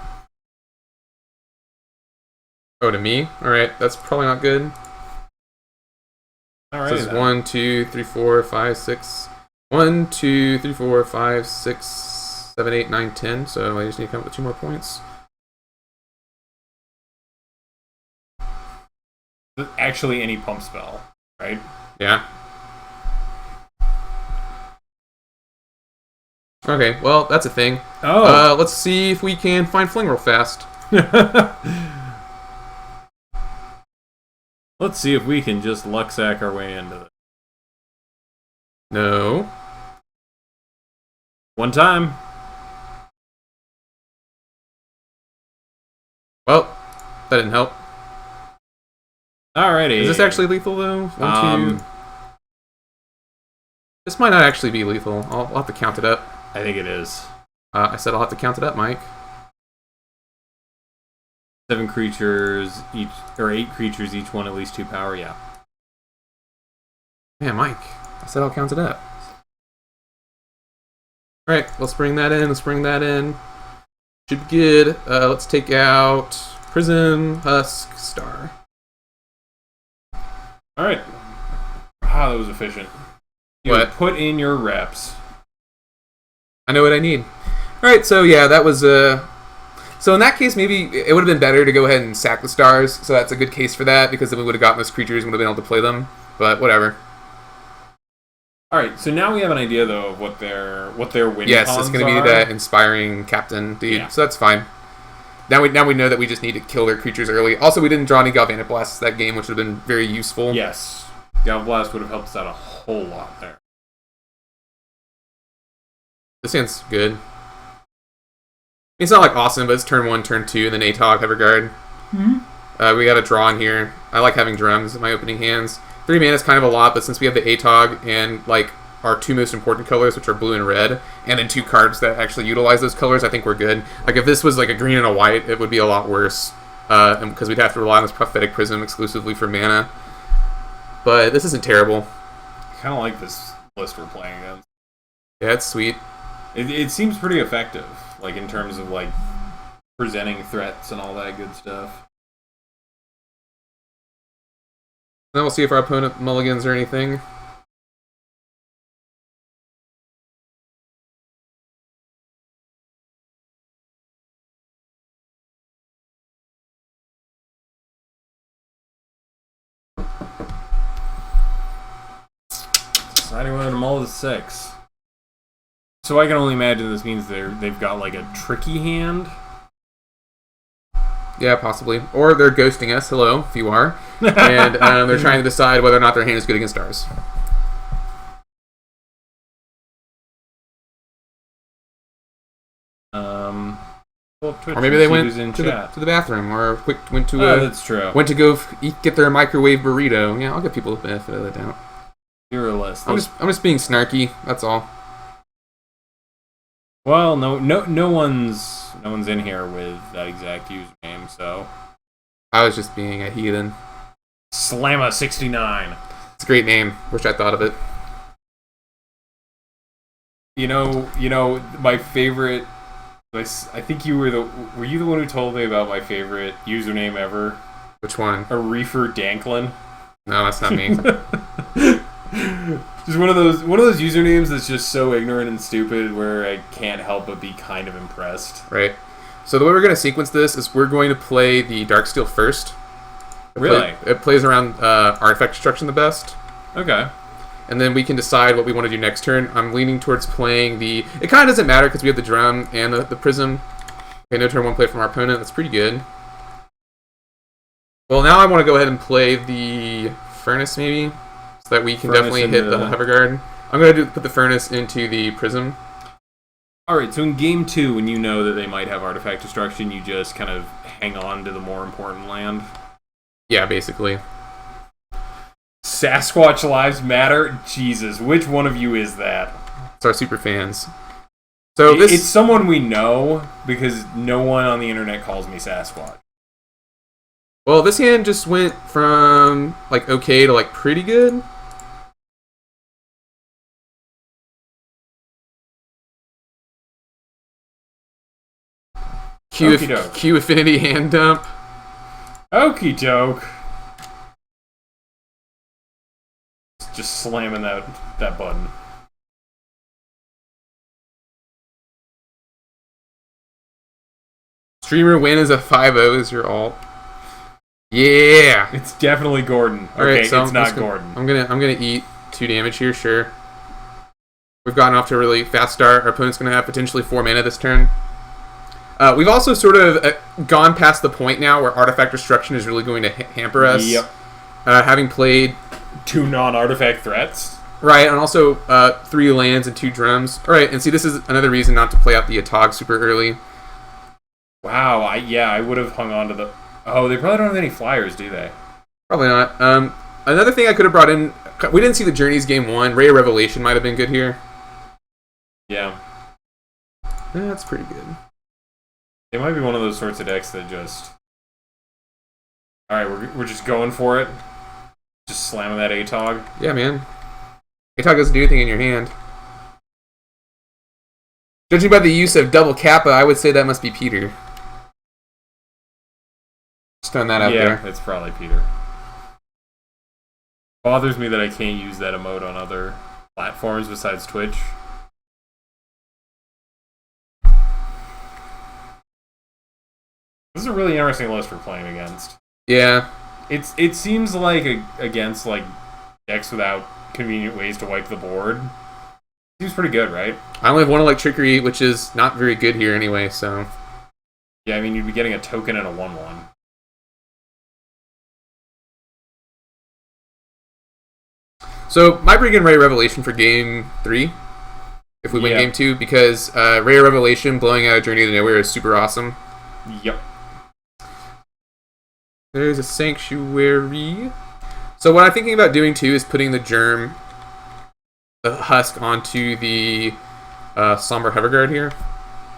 A: Oh, to me? Alright, that's probably not good.
B: All right.
A: So this is 1, 2, 3, 4, 5, 6. 1, 2, 3, 4, 5, 6, 7, 8, 9, 10. So I just need to come up with 2 more points.
B: Actually, any pump spell, right?
A: Yeah. Okay, well, that's a thing.
B: Oh.
A: Let's see if we can find Fling real fast.
B: Let's see if we can just luck sack our way into it.
A: No.
B: One time.
A: Well, that didn't help.
B: Alrighty.
A: Is this actually lethal, though? 1, 2... This might not actually be lethal. I'll have to count it up.
B: I think it is.
A: I said I'll have to count it up, Mike.
B: 7 creatures each, or 8 creatures, each one at least 2 power, yeah.
A: Man, Mike, I said I'll count it up. Alright, let's bring that in, Should be good. Let's take out Prism, Husk, Star.
B: Alright. Ah, that was efficient. You
A: What?
B: put in your reps.
A: I know what I need. Alright, so yeah, that was... So in that case, maybe it would have been better to go ahead and sack the stars, so that's a good case for that, because then we would have gotten those creatures and would have been able to play them. But whatever.
B: Alright, so now we have an idea, though, of what their win
A: Yes,
B: cons
A: it's going to be that inspiring captain dude,
B: Yeah.
A: so that's fine. Now we know that we just need to kill their creatures early. Also, we didn't draw any Galvanic Blasts that game, which would have been very useful.
B: Yes. Galblast would have helped us out a whole lot there.
A: This hand's good. It's not like awesome, but it's turn 1, turn 2, and then ATOG, Everguard.
B: Mm-hmm.
A: We got a draw in here. I like having drums in my opening hands. 3 mana is kind of a lot, but since we have the ATOG and like our 2 most important colors, which are blue and red, and then 2 cards that actually utilize those colors, I think we're good. Like if this was like a green and a white, it would be a lot worse, because we'd have to rely on this Prophetic Prism exclusively for mana. But this isn't terrible.
B: I kind of like this list we're playing against.
A: Yeah, it's sweet.
B: It seems pretty effective, like in terms of like presenting threats and all that good stuff.
A: Then we'll see if our opponent mulligans or anything.
B: Deciding whether to mull the 6. So I can only imagine this means they've got like a tricky hand.
A: Yeah, possibly. Or they're ghosting us, hello, if you are. And they're trying to decide whether or not their hand is good against ours.
B: Twitch
A: Or maybe they went
B: to
A: the bathroom, or went to
B: that's true.
A: Went to go get their microwave burrito. Yeah, I'll give people the benefit of the doubt.
B: You're a list.
A: I'm just being snarky. That's all.
B: Well, no one's in here with that exact username, so
A: I was just being a heathen.
B: Slamma69.
A: It's a great name. Wish I thought of it.
B: You know, my favorite. I think were you the one who told me about my favorite username ever?
A: Which one?
B: A Reefer Danklin.
A: No, that's not me.
B: Just one of those usernames that's just so ignorant and stupid where I can't help but be kind of impressed.
A: Right. So the way we're going to sequence this is we're going to play the Darksteel first.
B: Really?
A: It plays around artifact destruction the best.
B: Okay.
A: And then we can decide what we want to do next turn. I'm leaning towards playing the... It kind of doesn't matter because we have the drum and the prism. Okay, no turn 1 play from our opponent. That's pretty good. Well, now I want to go ahead and play the Furnace, maybe, so that we can definitely hit the Hoverguard. I'm going to put the Furnace into the prism.
B: Alright, so in game 2, when you know that they might have artifact destruction, you just kind of hang on to the more important land?
A: Yeah, basically.
B: Sasquatch Lives Matter? Jesus, which one of you is that?
A: It's our super fans. So
B: it's someone we know, because no one on the internet calls me Sasquatch.
A: Well, this hand just went from, like, okay to, like, pretty good. Q Affinity hand dump.
B: Okie doke. just slamming that button.
A: Streamer win is a 5-0 is your alt. Yeah.
B: It's definitely Gordon.
A: All right,
B: Okay,
A: so
B: it's not Gordon.
A: I'm gonna eat 2 damage here. Sure. We've gotten off to a really fast start. Our opponent's gonna have potentially 4 mana this turn. We've also sort of gone past the point now where artifact destruction is really going to hamper us.
B: Yep.
A: Having played
B: 2 non-artifact threats.
A: Right, and also 3 lands and 2 drums. All right, and see, this is another reason not to play out the Atog super early.
B: Wow, I would have hung on to the... Oh, they probably don't have any flyers, do they?
A: Probably not. Another thing I could have brought in... We didn't see the Journeys game 1. Ray of Revelation might have been good here.
B: Yeah.
A: That's pretty good.
B: It might be one of those sorts of decks that just... Alright, we're just going for it. Just slamming that Atog.
A: Yeah, man. Atog doesn't do anything in your hand. Judging by the use of double Kappa, I would say that must be Peter. Just throwing that out there.
B: Yeah, it's probably Peter. Bothers me that I can't use that emote on other platforms besides Twitch. This is a really interesting list we're playing against.
A: Yeah.
B: It seems like against like decks without convenient ways to wipe the board. Seems pretty good, right?
A: I only have 1 Electricity, which is not very good here anyway, so...
B: Yeah, I mean, you'd be getting a token and a 1/1.
A: So, might bring in Ray Revelation for game 3, if we win game 2, because Ray Revelation blowing out a Journey to Nowhere is super awesome.
B: Yep.
A: There's a Sanctuary. So what I'm thinking about doing too is putting the Germ, the Husk, onto the Somber Hoverguard here.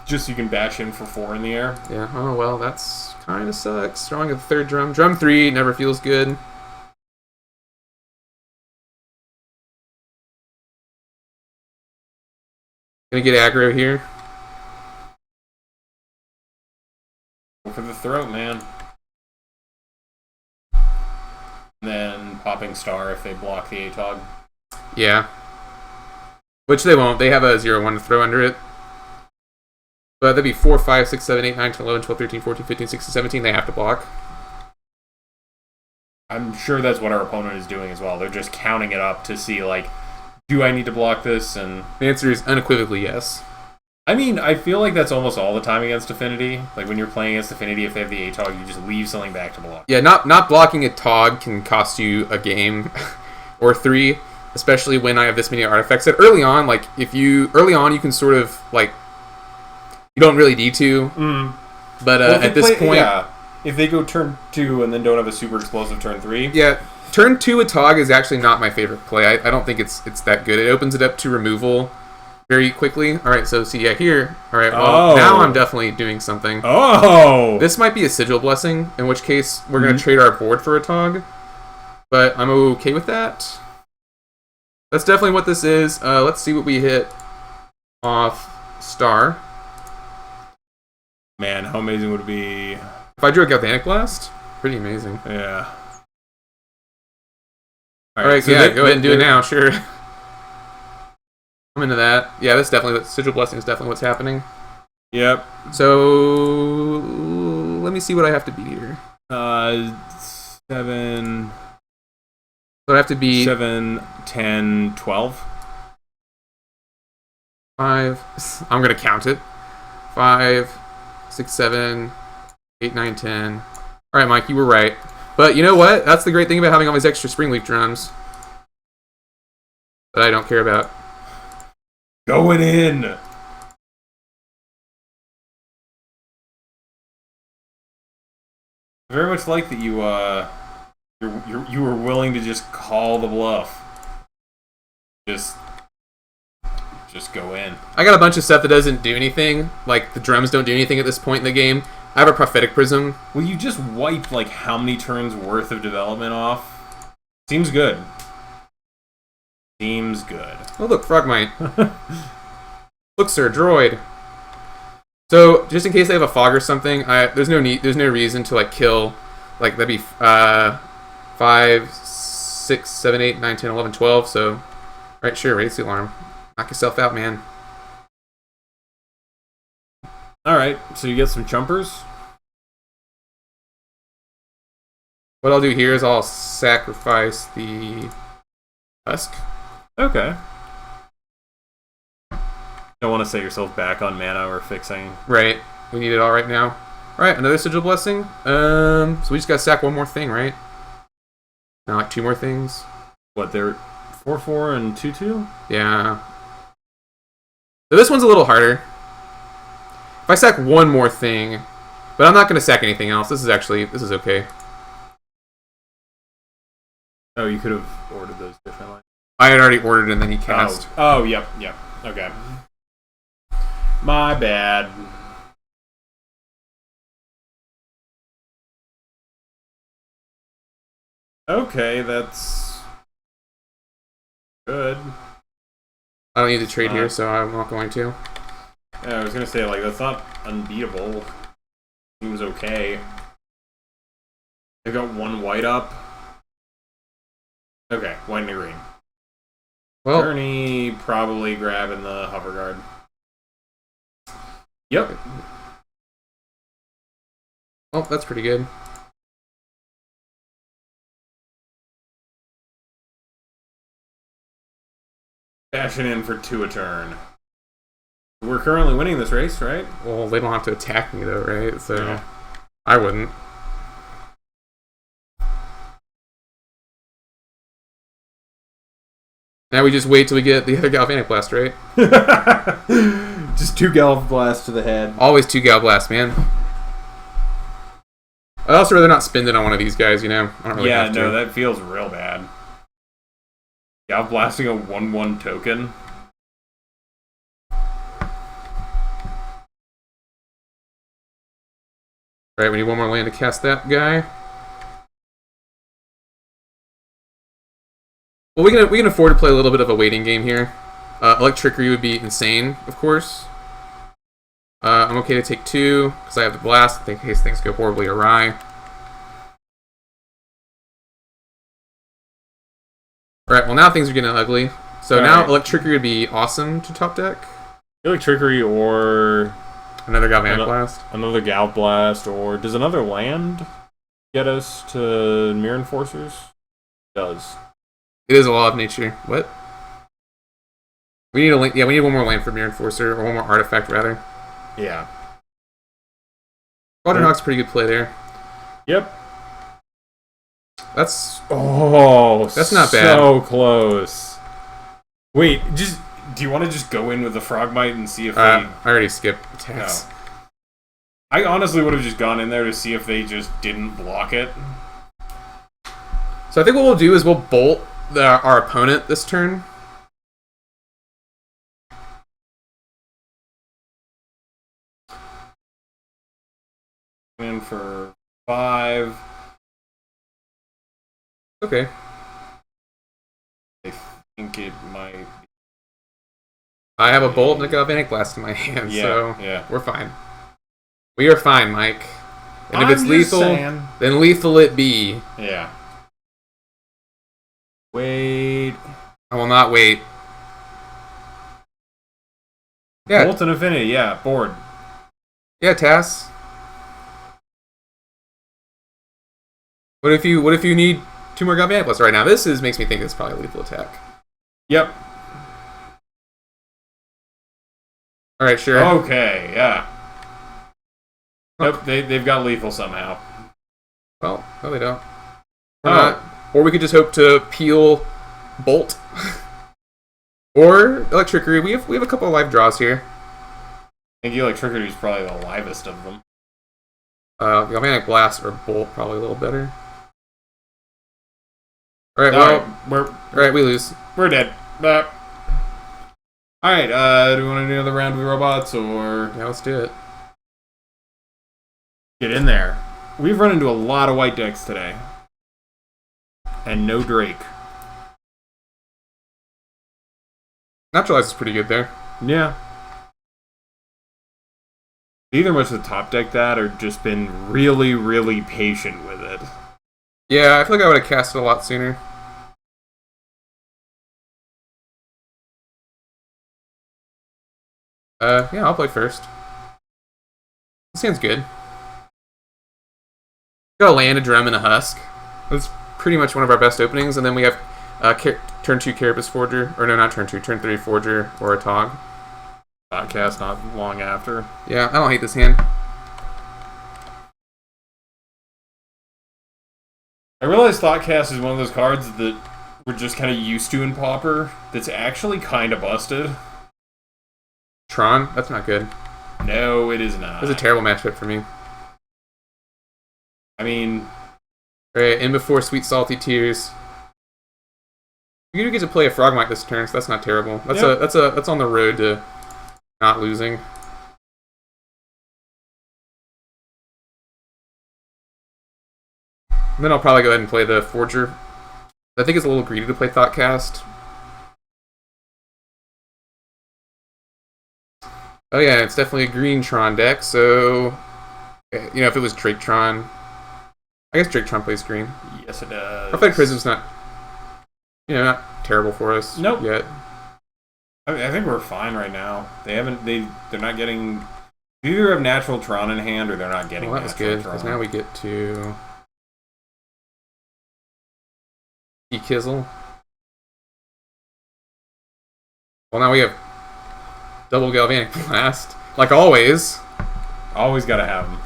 B: Just so you can bash in for 4 in the air.
A: Yeah, oh well, that's kind of sucks. Drawing a 3rd drum. Drum 3 never feels good. Gonna get aggro here.
B: Go for the throat, man. And then popping star if they block the Atog.
A: Yeah. Which they won't. They have a 0/1 to throw under it. But that'd be 4, 5, 6, 7, 8, 9, 10, 11, 12, 13, 14, 15, 16, 17. They have to block.
B: I'm sure that's what our opponent is doing as well. They're just counting it up to see, like, do I need to block this? And
A: the answer is unequivocally yes.
B: I mean, I feel like that's almost all the time against Affinity. Like, when you're playing against Affinity, if they have the Atog, you just leave something back to block.
A: Yeah, not blocking a Tog can cost you a game or 3, especially when I have this many artifacts. That early on, like, you can sort of, like, you don't really need to. But well, at this point...
B: Yeah, if they go turn 2 and then don't have a super explosive turn 3...
A: Yeah, turn 2 Atog is actually not my favorite play. I don't think it's that good. It opens it up to removal very quickly. Alright, so see, yeah, here. Alright, well, now I'm definitely doing something.
B: Oh!
A: This might be a Sigil Blessing, in which case we're going to trade our board for a Tog. But I'm okay with that. That's definitely what this is. Let's see what we hit off Star.
B: Man, how amazing would it be?
A: If I drew a Galvanic Blast? Pretty amazing.
B: Yeah.
A: Alright, so yeah, go ahead and do it now, sure. I'm into that. Yeah, that's definitely... Sigil Blessing is definitely what's happening.
B: Yep.
A: So... let me see what I have to beat here.
B: 7...
A: So I have to beat...
B: 7, 10, 12.
A: 5... I'm going to count it. 5, 6, 7, 8, 9, 10. Alright, Mike, you were right. But you know what? That's the great thing about having all these extra Springleaf drums. That I don't care about.
B: Going in! I very much like that you were willing to just call the bluff. Just go in.
A: I got a bunch of stuff that doesn't do anything. Like, the drums don't do anything at this point in the game. I have a Prophetic Prism.
B: Well, you just wiped, like, how many turns worth of development off? Seems good. Seems good.
A: Oh, look, Frogmite. Look, sir, droid. So, just in case they have a fog or something, there's no reason to, like, kill, like, that'd be 5, 6, 7, 8, 9, 10, 11, 12. So, right, sure, raise the alarm. Knock yourself out, man.
B: Alright, so you get some chumpers.
A: What I'll do here is I'll sacrifice the Tusk.
B: Okay. Don't want to set yourself back on mana or fixing.
A: Right. We need it all right now. Alright, another Sigil Blessing. So we just gotta sack one more thing, right? Now, like 2 more things.
B: What, they're 4/4 and 2/2?
A: Yeah. So this one's a little harder. If I sack one more thing, but I'm not gonna sack anything else. This is okay.
B: Oh, you could have ordered those differently.
A: I had already ordered and then he cast.
B: Oh, yep. Okay. My bad. Okay, that's good.
A: I don't need to trade here, so I'm not going to.
B: Yeah, I was gonna say, like, that's not unbeatable. Seems okay. They got 1 white up. Okay, white and a green.
A: Well,
B: Ernie probably grabbing the hover guard. Yep.
A: well, that's pretty good.
B: Dashing in for 2 a turn. We're currently winning this race, right?
A: Well, they don't have to attack me though, right? So
B: Yeah.
A: I wouldn't. Now we just wait till we get the other Galvanic Blast, right?
B: Just 2 Galv blasts to the head.
A: Always 2 Gal Blast, man. I'd also rather not spend it on one of these guys, you know? I don't really have to.
B: No, that feels real bad. Galv blasting a 1/1 token.
A: Alright, we need one more land to cast that guy. Well, we can afford to play a little bit of a waiting game here. Electrickery would be insane, of course. I'm okay to take 2, because I have the blast, in case things go horribly awry. Alright, well now things are getting ugly. So now Electrickery would be awesome to top deck.
B: Electrickery or
A: Another Galvanic Blast.
B: another Galv blast, or does another land get us to Mirror Enforcers? It does.
A: It is a law of nature. What? We need a land, yeah, we need one more land for Mirror Enforcer, or one more artifact rather.
B: Yeah.
A: Quadrant Hawk's pretty good play there.
B: Yep.
A: That's
B: That's
A: not bad.
B: So close. Wait, do you want to just go in with the Frogmite and see if they...
A: I already skipped attacks.
B: No. I honestly would have just gone in there to see if they just didn't block it.
A: So I think what we'll do is we'll bolt our opponent this turn.
B: In for 5.
A: Okay.
B: I think it might...
A: I have a bolt and a Galvanic Blast in my hand, so we're fine. We are fine, Mike. And if it's lethal, then lethal it be.
B: Yeah. Wait.
A: I will not wait. Yeah.
B: Bolt and Affinity, yeah, board.
A: Yeah, Tass. What if you need 2 more Galvanic Blasts right now? This makes me think it's probably a lethal attack.
B: Yep.
A: Alright, sure.
B: Okay, yeah. Nope, they've got lethal somehow.
A: Well, no they don't. Or not. Or we could just hope to peel Bolt. Or Electrickery. We have a couple of live draws here.
B: I think Electricity is probably the livest of them.
A: Galvanic Blast or Bolt probably a little better. Alright, we lose.
B: We're dead. Alright, do we want to do another round with robots, or...
A: Yeah, let's do it.
B: Get in there. We've run into a lot of white decks today. And no Drake.
A: Naturalize is pretty good there.
B: Yeah. Either must have top decked that or just been really, really patient with it.
A: Yeah, I feel like I would have cast it a lot sooner. Yeah, I'll play first. This hand's good. Got a land, a drum, and a husk. That's pretty much one of our best openings. And then we have turn 2 Carapace Forger. Or no, not turn 2, turn 3 Forger or a Tog.
B: Podcast not long after.
A: Yeah, I don't hate this hand.
B: I realize Thoughtcast is one of those cards that we're just kind of used to in Pauper that's actually kind of busted.
A: Tron? That's not good.
B: No, it is not.
A: That's a terrible matchup for me.
B: I mean...
A: Alright, in before Sweet Salty Tears. You do get to play a Frogmite this turn, so that's not terrible. That's on the road to not losing. And then I'll probably go ahead and play the Forger. I think it's a little greedy to play Thoughtcast. Oh yeah, it's definitely a green Tron deck, so... You know, if it was Drake Tron... I guess Drake Tron plays green.
B: Yes, it does.
A: Prophetic Prism's not... You know, not terrible for us yet.
B: I think we're fine right now. They're not getting... They either have natural Tron in hand, or they're not getting
A: well, that was good, because now we get to... Kizzle. Well, now we have double Galvanic Blast, like always.
B: Always gotta have them.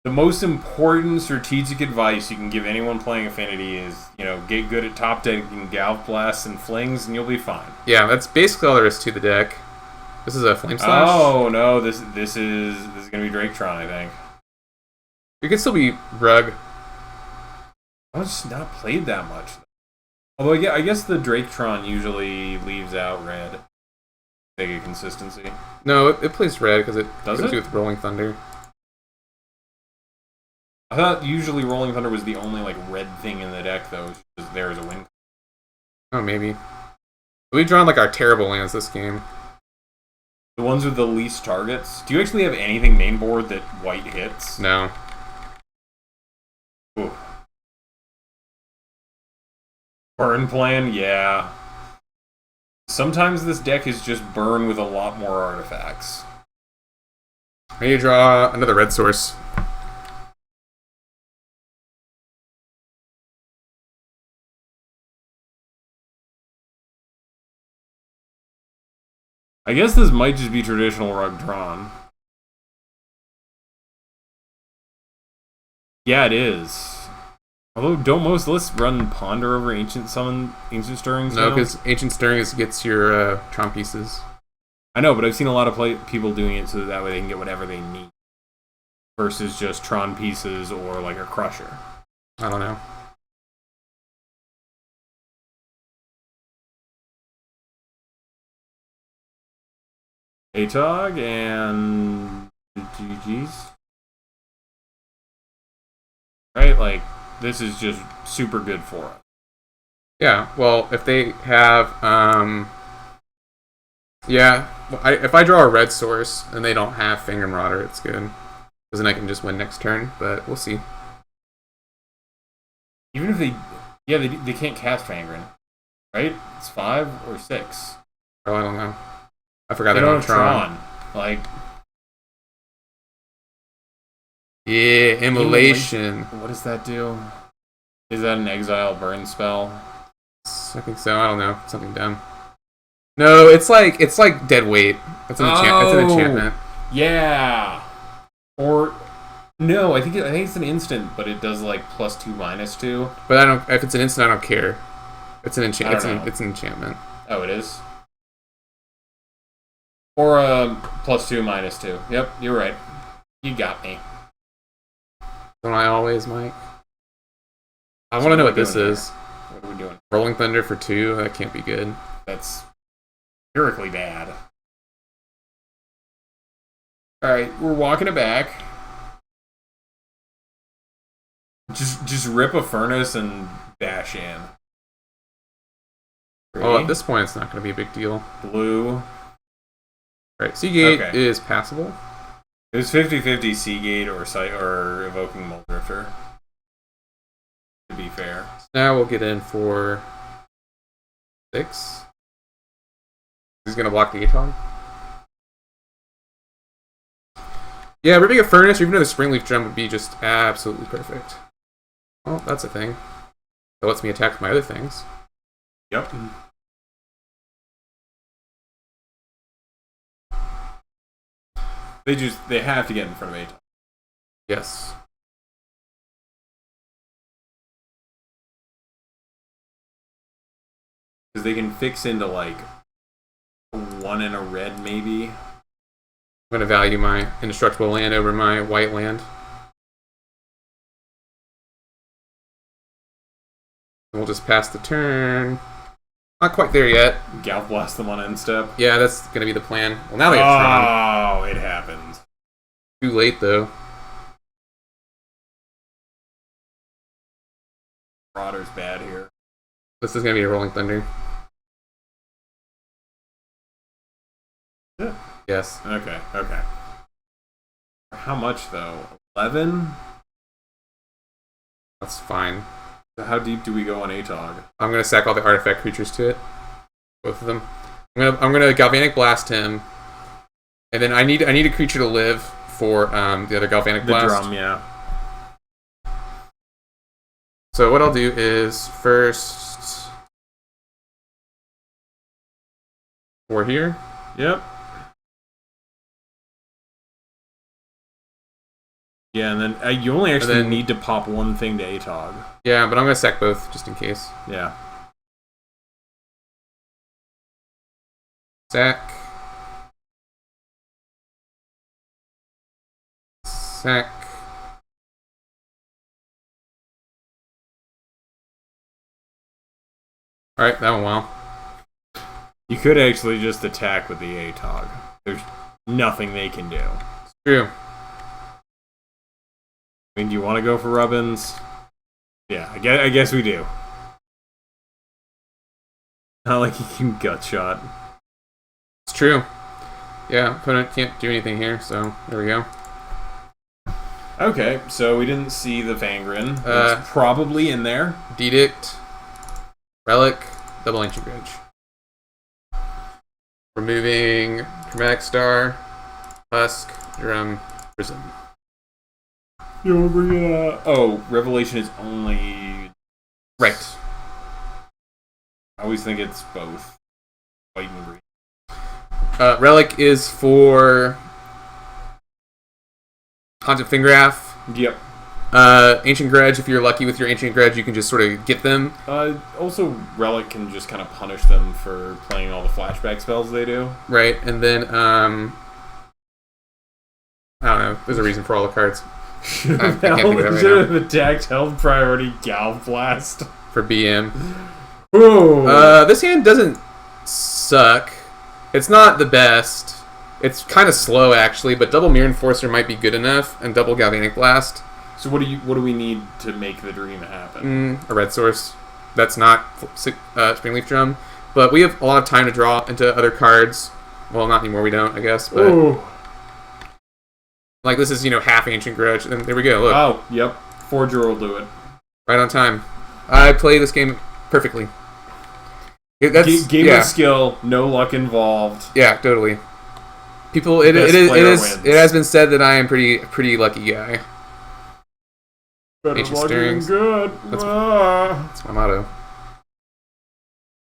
B: The most important strategic advice you can give anyone playing Affinity is, you know, get good at top decking Galv Blasts and Flings, and you'll be fine.
A: Yeah, that's basically all there is to the deck. This is a Flame Slash.
B: Oh no, this is gonna be Drake Tron, I think.
A: It could still be Rug.
B: I was just not played that much. Although, yeah, I guess the Draketron usually leaves out red. Take a consistency.
A: No, it plays red because it
B: does
A: goes with Rolling Thunder.
B: I thought usually Rolling Thunder was the only like red thing in the deck, though. Just there as a win.
A: Oh, maybe. We've drawn like our terrible lands this game.
B: The ones with the least targets. Do you actually have anything main board that white hits?
A: No.
B: Ooh. Burn plan, yeah. Sometimes this deck is just burn with a lot more artifacts.
A: I need to draw another red source.
B: I guess this might just be traditional Rug drawn. Yeah, it is. Although, don't most lists run Ponder over Ancient Stirrings?
A: No, because Ancient Stirrings gets your Tron pieces.
B: I know, but I've seen a lot of people doing it so that way they can get whatever they need. Versus just Tron pieces or like a Crusher.
A: I don't know.
B: Atog and GG's. Right? Like, this is just super good for us.
A: Yeah, well, if they have, yeah, if I draw a red source and they don't have Finger Marauder, it's good. Because then I can just win next turn, but we'll see.
B: Even if they can't cast Fangren, right? It's 5 or 6.
A: Oh, I don't know. I forgot
B: they
A: they
B: don't
A: have Tron.
B: Like,
A: yeah, Immolation.
B: What does that do? Is that an exile burn spell?
A: I think so. I don't know. Something dumb. No, it's like dead weight. It's an enchantment.
B: Yeah. Or no, I think it's an instant, but it does like +2/-2.
A: But I don't. If it's an instant, I don't care. It's an enchantment. It's an enchantment.
B: Oh, it is. Or +2/-2. Yep, you're right. You got me.
A: Don't I always, Mike? I want to know what this is.
B: What are we doing?
A: Rolling Thunder for 2? That can't be good.
B: That's empirically bad. Alright, we're walking it back. Just rip a furnace and dash in.
A: Well, at this point, it's not going to be a big deal.
B: Blue.
A: Right, Seagate is passable.
B: It was 50-50 Seagate or Evoking Muldrifter. To be fair.
A: So now we'll get in for 6. He's gonna block the Aton. Yeah, ripping a furnace or even another springleaf drum would be just absolutely perfect. Well, that's a thing. That lets me attack my other things.
B: Yep. They have to get in front of Aton.
A: Yes.
B: Because they can fix into like a 1 and a red maybe.
A: I'm gonna value my indestructible land over my white land. We'll just pass the turn. Not quite there yet.
B: Galv blast them on end step.
A: Yeah, that's gonna be the plan. Well, now they have Tron.
B: Oh, it happens.
A: Too late though.
B: Marauder's bad here.
A: This is gonna be a Rolling Thunder.
B: Yeah.
A: Yes.
B: Okay. How much though? 11?
A: That's fine.
B: So how deep do we go on Atog?
A: I'm gonna sack all the artifact creatures to it. Both of them. I'm gonna Galvanic Blast him. And then I need a creature to live for the other Galvanic Blast.
B: The drum, yeah.
A: So what I'll do is first 4 here.
B: Yep. Yeah, and then you only actually need to pop one thing to Atog.
A: Yeah, but I'm gonna sack both just in case.
B: Yeah.
A: Sack. Sack. Alright, that went well.
B: You could actually just attack with the Atog. There's nothing they can do.
A: It's true.
B: I mean, do you want to go for Rubbins? Yeah, I guess we do. Not like he can gut shot.
A: It's true. Yeah, opponent can't do anything here, so there we go.
B: Okay, so we didn't see the Vangren. It's probably in there.
A: Dedict, Relic, Double Ancient Grudge. Removing Chromatic Star, Husk, Drum, Prism.
B: You want to bring it Oh, Revelation is only...
A: Right.
B: I always think it's both. White and green.
A: Relic is for Haunted Fingraph.
B: Yep.
A: Ancient Grudge, if you're lucky with your Ancient Grudge, you can just sort of get them.
B: Also, Relic can just kind of punish them for playing all the flashback spells they do.
A: Right, and then, I don't know, there's a reason for all the cards. I can't think of it right
B: Should have
A: now.
B: attacked Held Priority Galv Blast.
A: For BM.
B: Ooh.
A: This hand doesn't suck. It's not the best. It's kind of slow, actually, but Double Mirror Enforcer might be good enough, and Double Galvanic Blast.
B: So what do we need to make the dream happen?
A: A red source. That's not Springleaf Drum. But we have a lot of time to draw into other cards. Well, not anymore, we don't, I guess. But
B: Ooh.
A: like, this is, half Ancient Grudge. And there we go, look.
B: Oh, yep. Forger will do it.
A: Right on time. I play this game perfectly.
B: Game of skill, no luck involved.
A: Yeah, totally. People, it has been said that I am pretty lucky guy.
B: Better
A: Ancient
B: lucky than
A: Stirrings.
B: good.
A: That's my motto.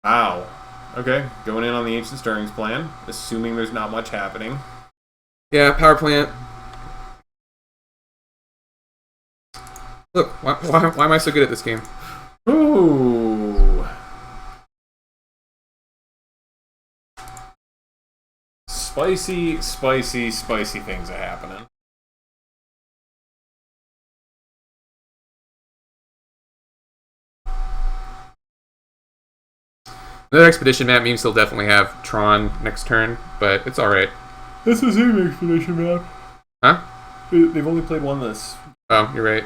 B: Ow. Okay, going in on the Ancient Stirrings plan, assuming there's not much happening.
A: Yeah, power plant. Look, why am I so good at this game?
B: Ooh. Spicy things are happening.
A: Another Expedition map memes will definitely have Tron next turn, but it's alright.
B: That's the same Expedition map.
A: Huh?
B: They've only played one this.
A: Oh, you're right.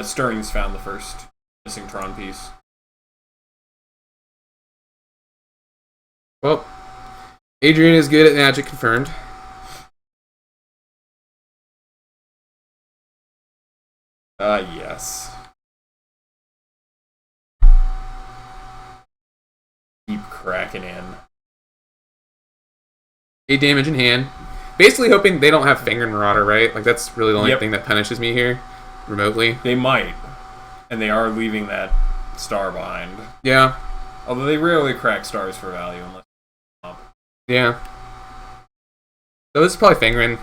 B: Stirrings found the first missing Tron piece.
A: Well, Adrian is good at Magic, confirmed.
B: Yes. Keep cracking in.
A: 8 damage in hand. Basically hoping they don't have Finger Marauder, right? Like, that's really the only
B: Yep.
A: thing that punishes me here, remotely.
B: They might. And they are leaving that star behind.
A: Yeah.
B: Although they rarely crack stars for value unless...
A: Yeah. So this is probably Fingering.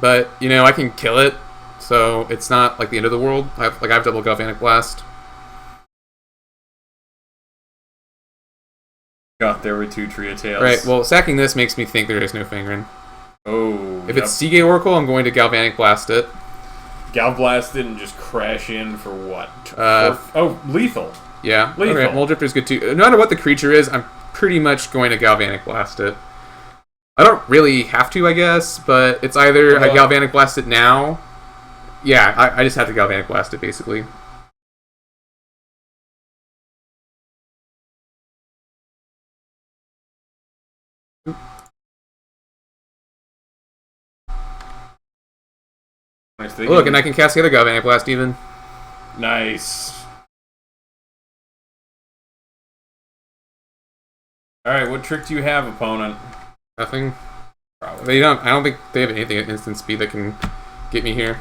A: But, you know, I can kill it. So it's not, like, the end of the world. I have double Galvanic Blast.
B: God, there were 2 Trio Tails.
A: Right, well, sacking this makes me think there is no Fingering.
B: Oh,
A: If it's Seagate Oracle, I'm going to Galvanic Blast it.
B: Gal Blast didn't just crash in for what? Lethal.
A: Yeah.
B: Lethal.
A: Okay, Mole Drifter's good too. No matter what the creature is, I'm pretty much going to Galvanic Blast it. I don't really have to, I guess, but it's either I Galvanic Blast it now. Yeah, I just have to Galvanic Blast it, basically.
B: Nice.
A: Look, and I can cast the other Galvanic Blast even.
B: Nice. Alright, what trick do you have, opponent?
A: Nothing. Probably. I don't think they have anything at instant speed that can get me here.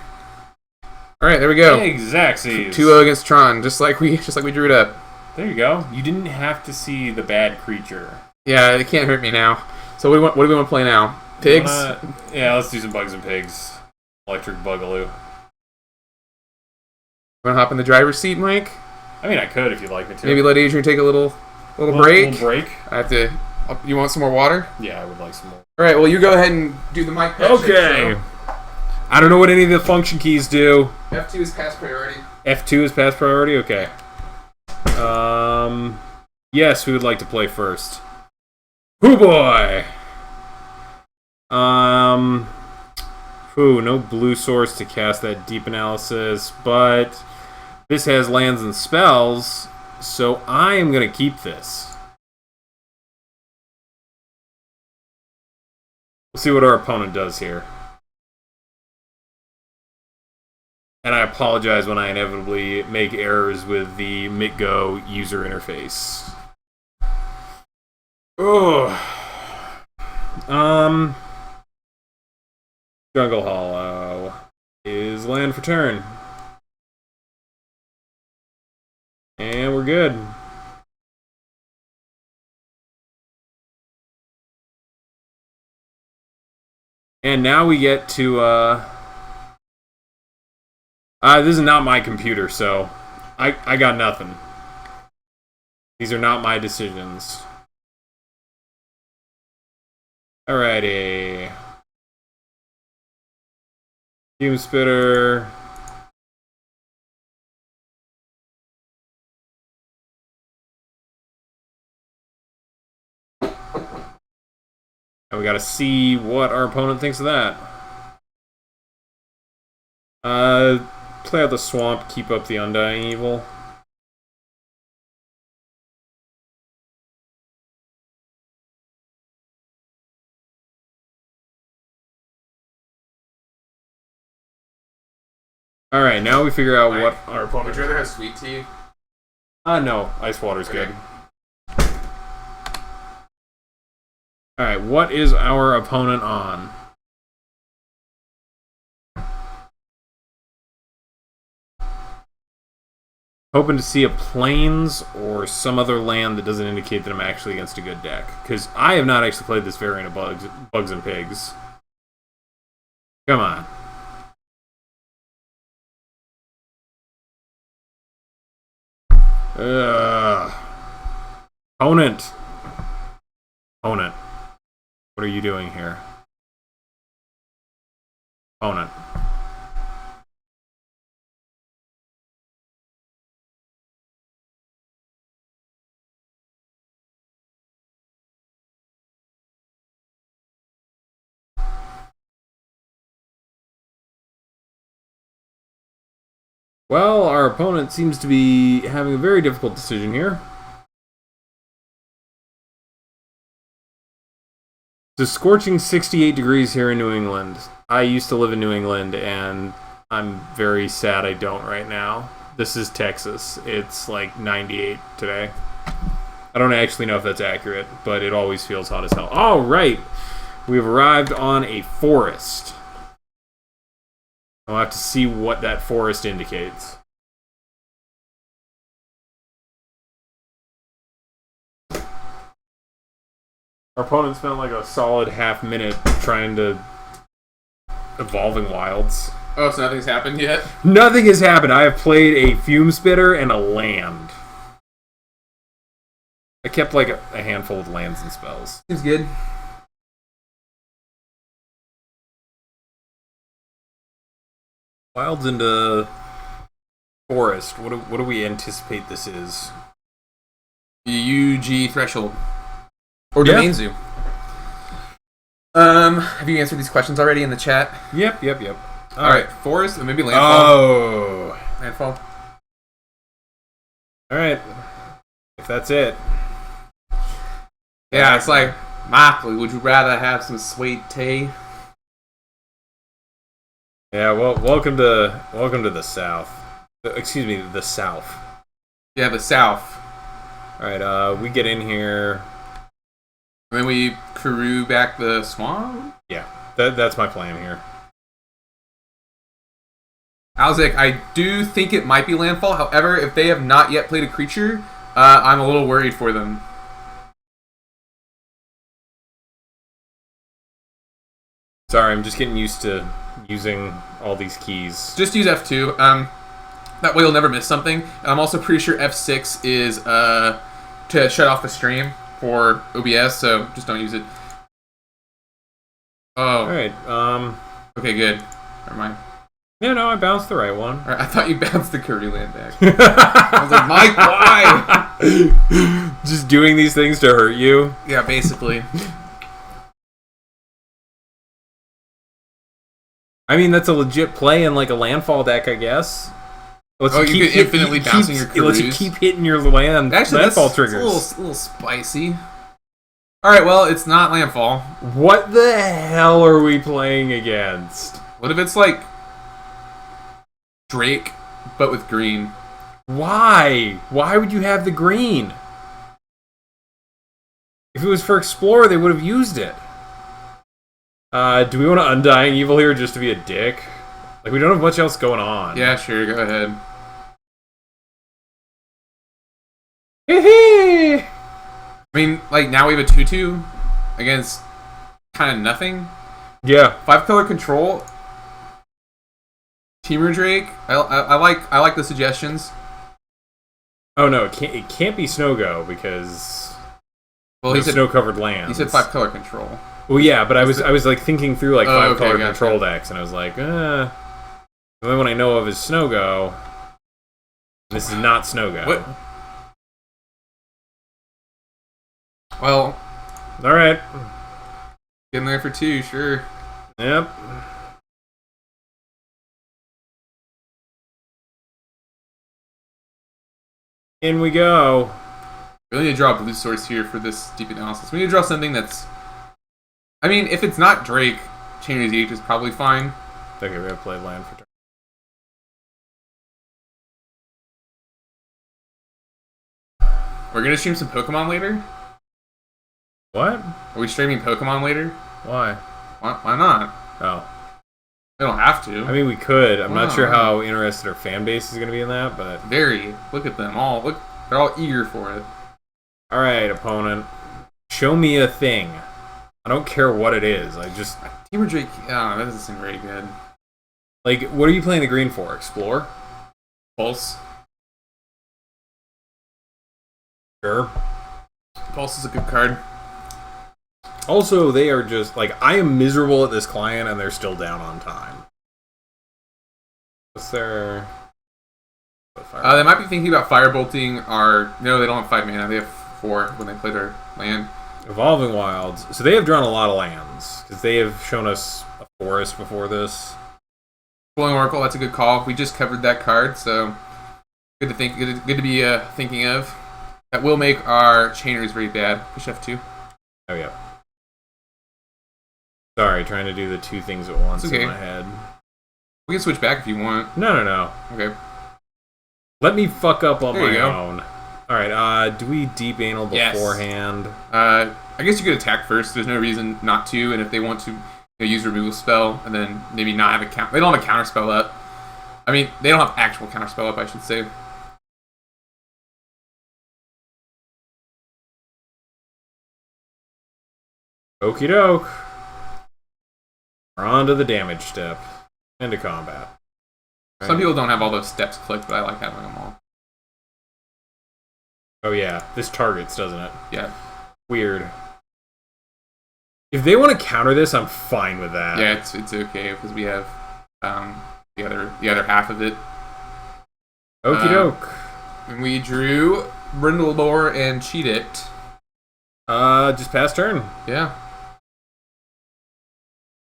A: Alright, there we go.
B: Exactsies.
A: 2-0 against Tron, just like we drew it up.
B: There you go. You didn't have to see the bad creature.
A: Yeah, it can't hurt me now. So what do we want to play now? Pigs?
B: Yeah, let's do some Bugs and Pigs. Electric Bugaloo.
A: Want to hop in the driver's seat, Mike?
B: I mean, I could if you'd like me to.
A: Maybe let Adrian take a little break.
B: Little break?
A: I have to... You want some more water?
B: Yeah, I would like some more.
A: Alright, well, you go ahead and do the mic patch.
B: Okay. I don't know what any of the function keys do.
A: F2 is pass priority.
B: F2 is pass priority? Okay. Yes, we would like to play first. Hoo boy! No blue source to cast that deep analysis, but this has lands and spells, so I am going to keep this. We'll see what our opponent does here. And I apologize when I inevitably make errors with the MitGo user interface. Oh. Jungle Hollow is land for turn. And we're good. And now we get to, this is not my computer, so I got nothing. These are not my decisions. Alrighty. Fume Spitter. And we gotta see what our opponent thinks of that. Play out the swamp, keep up the Undying Evil. Alright, now we figure out what our opponent...
A: Would you rather have sweet tea?
B: No. Ice water's good. Alright, what is our opponent on? Hoping to see a Plains or some other land that doesn't indicate that I'm actually against a good deck. Because I have not actually played this variant of Bugs and Pigs. Come on. Opponent. Opponent. What are you doing here? Opponent. Well, our opponent seems to be having a very difficult decision here. It's a scorching 68 degrees here in New England. I used to live in New England, and I'm very sad I don't right now. This is Texas. It's like 98 today. I don't actually know if that's accurate, but it always feels hot as hell. All right. We've arrived on a forest. I'll have to see what that forest indicates. Our opponent spent like a solid half-minute trying to Evolving Wilds.
A: Oh, so nothing's happened yet?
B: Nothing has happened. I have played a Fume Spitter and a land. I kept like a handful of lands and spells.
A: Seems good.
B: Wilds into forest. What do we anticipate this is?
A: UG Threshold. Or Domain Zoo. Have you answered these questions already in the chat?
B: Yep.
A: Alright, forest and maybe landfall.
B: Oh.
A: Landfall.
B: Alright. If that's it.
A: Yeah, it's like, Mockley, would you rather have some sweet tea?
B: Yeah, well, welcome to the South. Excuse me, the South.
A: Yeah, the South.
B: Alright, we get in here.
A: And then we Karoo back the swamp?
B: Yeah, that's my plan here.
A: Alzik, I do think it might be landfall. However, if they have not yet played a creature, I'm a little worried for them.
B: Sorry, I'm just getting used to using all these keys.
A: Just use F2. That way you'll never miss something. And I'm also pretty sure F6 is to shut off the stream for OBS, so just don't use it. Oh.
B: Alright,
A: Okay, good. Never mind.
B: No, I bounced the right one.
A: Right, I thought you bounced the Curry land back. I was like, Mike, why?
B: Just doing these things to hurt you?
A: Yeah, basically.
B: I mean, that's a legit play in like a landfall deck, I guess.
A: You could infinitely bouncing your
B: It lets you keep hitting your landfall triggers.
A: That's a little spicy. Alright, well, it's not landfall.
B: What the hell are we playing against?
A: What if it's like Drake, but with green?
B: Why? Why would you have the green? If it was for Explorer, they would have used it. Do we want to Undying Evil here just to be a dick? Like, we don't have much else going on.
A: Yeah, sure, go ahead.
B: Hee-hee!
A: I mean, like, now we have a 2-2 against kind of nothing.
B: Yeah.
A: 5-color control. Teamer Drake. I like the suggestions.
B: Oh no, it can't be Snow-Go because
A: Well, he said
B: snow-covered lands.
A: He said 5-color control.
B: Well, yeah, but I was like thinking through like 5-color
A: gotcha.
B: control decks, and I was like, the only one I know of is Snow-Go. This is not Snow-Go.
A: What? Well,
B: all right.
A: getting there for 2, sure.
B: Yep. In we go.
A: We need to draw a blue source here for this deep analysis. We need to draw something that's... I mean, if it's not Drake, Chainer's H is probably fine.
B: Okay, we have played land for turn.
A: We're going to stream some Pokemon later?
B: What?
A: Are we streaming Pokemon later?
B: Why?
A: Why not?
B: Oh.
A: We don't have to.
B: I mean, we could. I'm not sure
A: Wow.
B: how interested our fan base is going to be in that, but...
A: Very. Look at them all. Look, they're all eager for it.
B: Alright, opponent. Show me a thing. I don't care what it is. I just...
A: Teamer Drake, that doesn't seem very good.
B: Like, what are you playing the green for? Explore?
A: Pulse.
B: Sure.
A: Pulse is a good card.
B: Also, they are just... Like, I am miserable at this client, and they're still down on time. What's their...
A: They might be thinking about firebolting our... No, they don't have 5 mana. They have 4 when they play their land.
B: Evolving Wilds. So they have drawn a lot of lands, because they have shown us a forest before this.
A: Flowing Oracle, that's a good call. We just covered that card, so good to think. Good to be thinking of. That will make our Chainers very bad. Push F2.
B: Oh, yeah. Sorry, trying to do the 2 things at once in my head.
A: We can switch back if you want.
B: No.
A: Okay.
B: Let me fuck up on
A: There you
B: my
A: go.
B: own. Alright, do we deep anal beforehand?
A: I guess you could attack first. There's no reason not to, and if they want to use removal spell and then maybe not have a they don't have a counter spell up. I mean, they don't have actual counter spell up, I should say.
B: Okie doke. We're on to the damage step. Into combat.
A: Some people don't have all those steps clicked, but I like having them all.
B: Oh yeah, this targets, doesn't it?
A: Yeah.
B: Weird. If they want to counter this, I'm fine with that.
A: Yeah, it's okay because we have the other half of it.
B: Okie doke.
A: And we drew Brindlebore and Cheat It.
B: Just pass turn.
A: Yeah.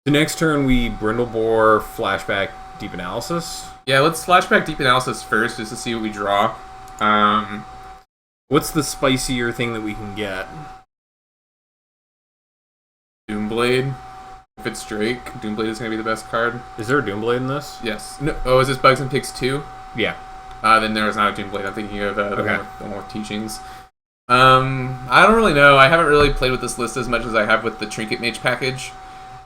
B: The next turn we Brindlebore, flashback, deep analysis.
A: Yeah, let's flashback deep analysis first just to see what we draw.
B: What's the spicier thing that we can get?
A: Doomblade. If it's Drake, Doomblade is going to be the best card.
B: Is there a Doomblade in this?
A: Yes. No, oh, is this Bugs and Pigs 2?
B: Yeah.
A: Then there is not a Doomblade. I'm thinking of the one with teachings. I don't really know. I haven't really played with this list as much as I have with the Trinket Mage package.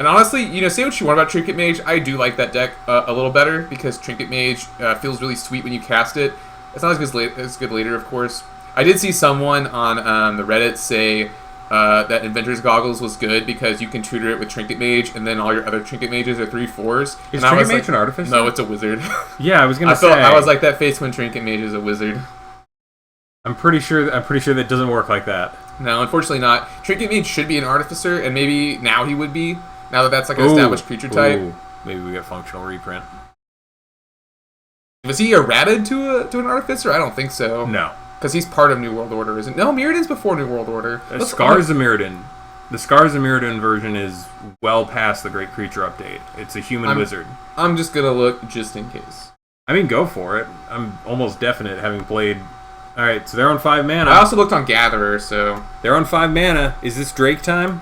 A: And honestly, say what you want about Trinket Mage, I do like that deck a little better because Trinket Mage feels really sweet when you cast it. It's not as good later, of course. I did see someone on the Reddit say that Inventor's Goggles was good because you can tutor it with Trinket Mage, and then all your other Trinket Mages are 3/4s.
B: Is Trinket Mage an artificer?
A: No, it's a wizard.
B: Yeah, I was gonna say.
A: I was like that face when Trinket Mage is a wizard.
B: I'm pretty sure that doesn't work like that.
A: No, unfortunately not. Trinket Mage should be an artificer, and maybe now he would be. Now that that's like an established creature type.
B: Ooh. Maybe we get functional reprint.
A: Was he errated to an artificer? I don't think so.
B: No.
A: Because he's part of New World Order, isn't? No, Mirrodin's before New World Order.
B: Scars of Mirrodin. The Scars of Mirrodin version is well past the Great Creature update. It's a human wizard.
A: I'm just gonna look just in case.
B: I mean, go for it. I'm almost definite having played. All right, so they're on 5 mana.
A: I also looked on Gatherer, so
B: they're on 5 mana. Is this Drake time?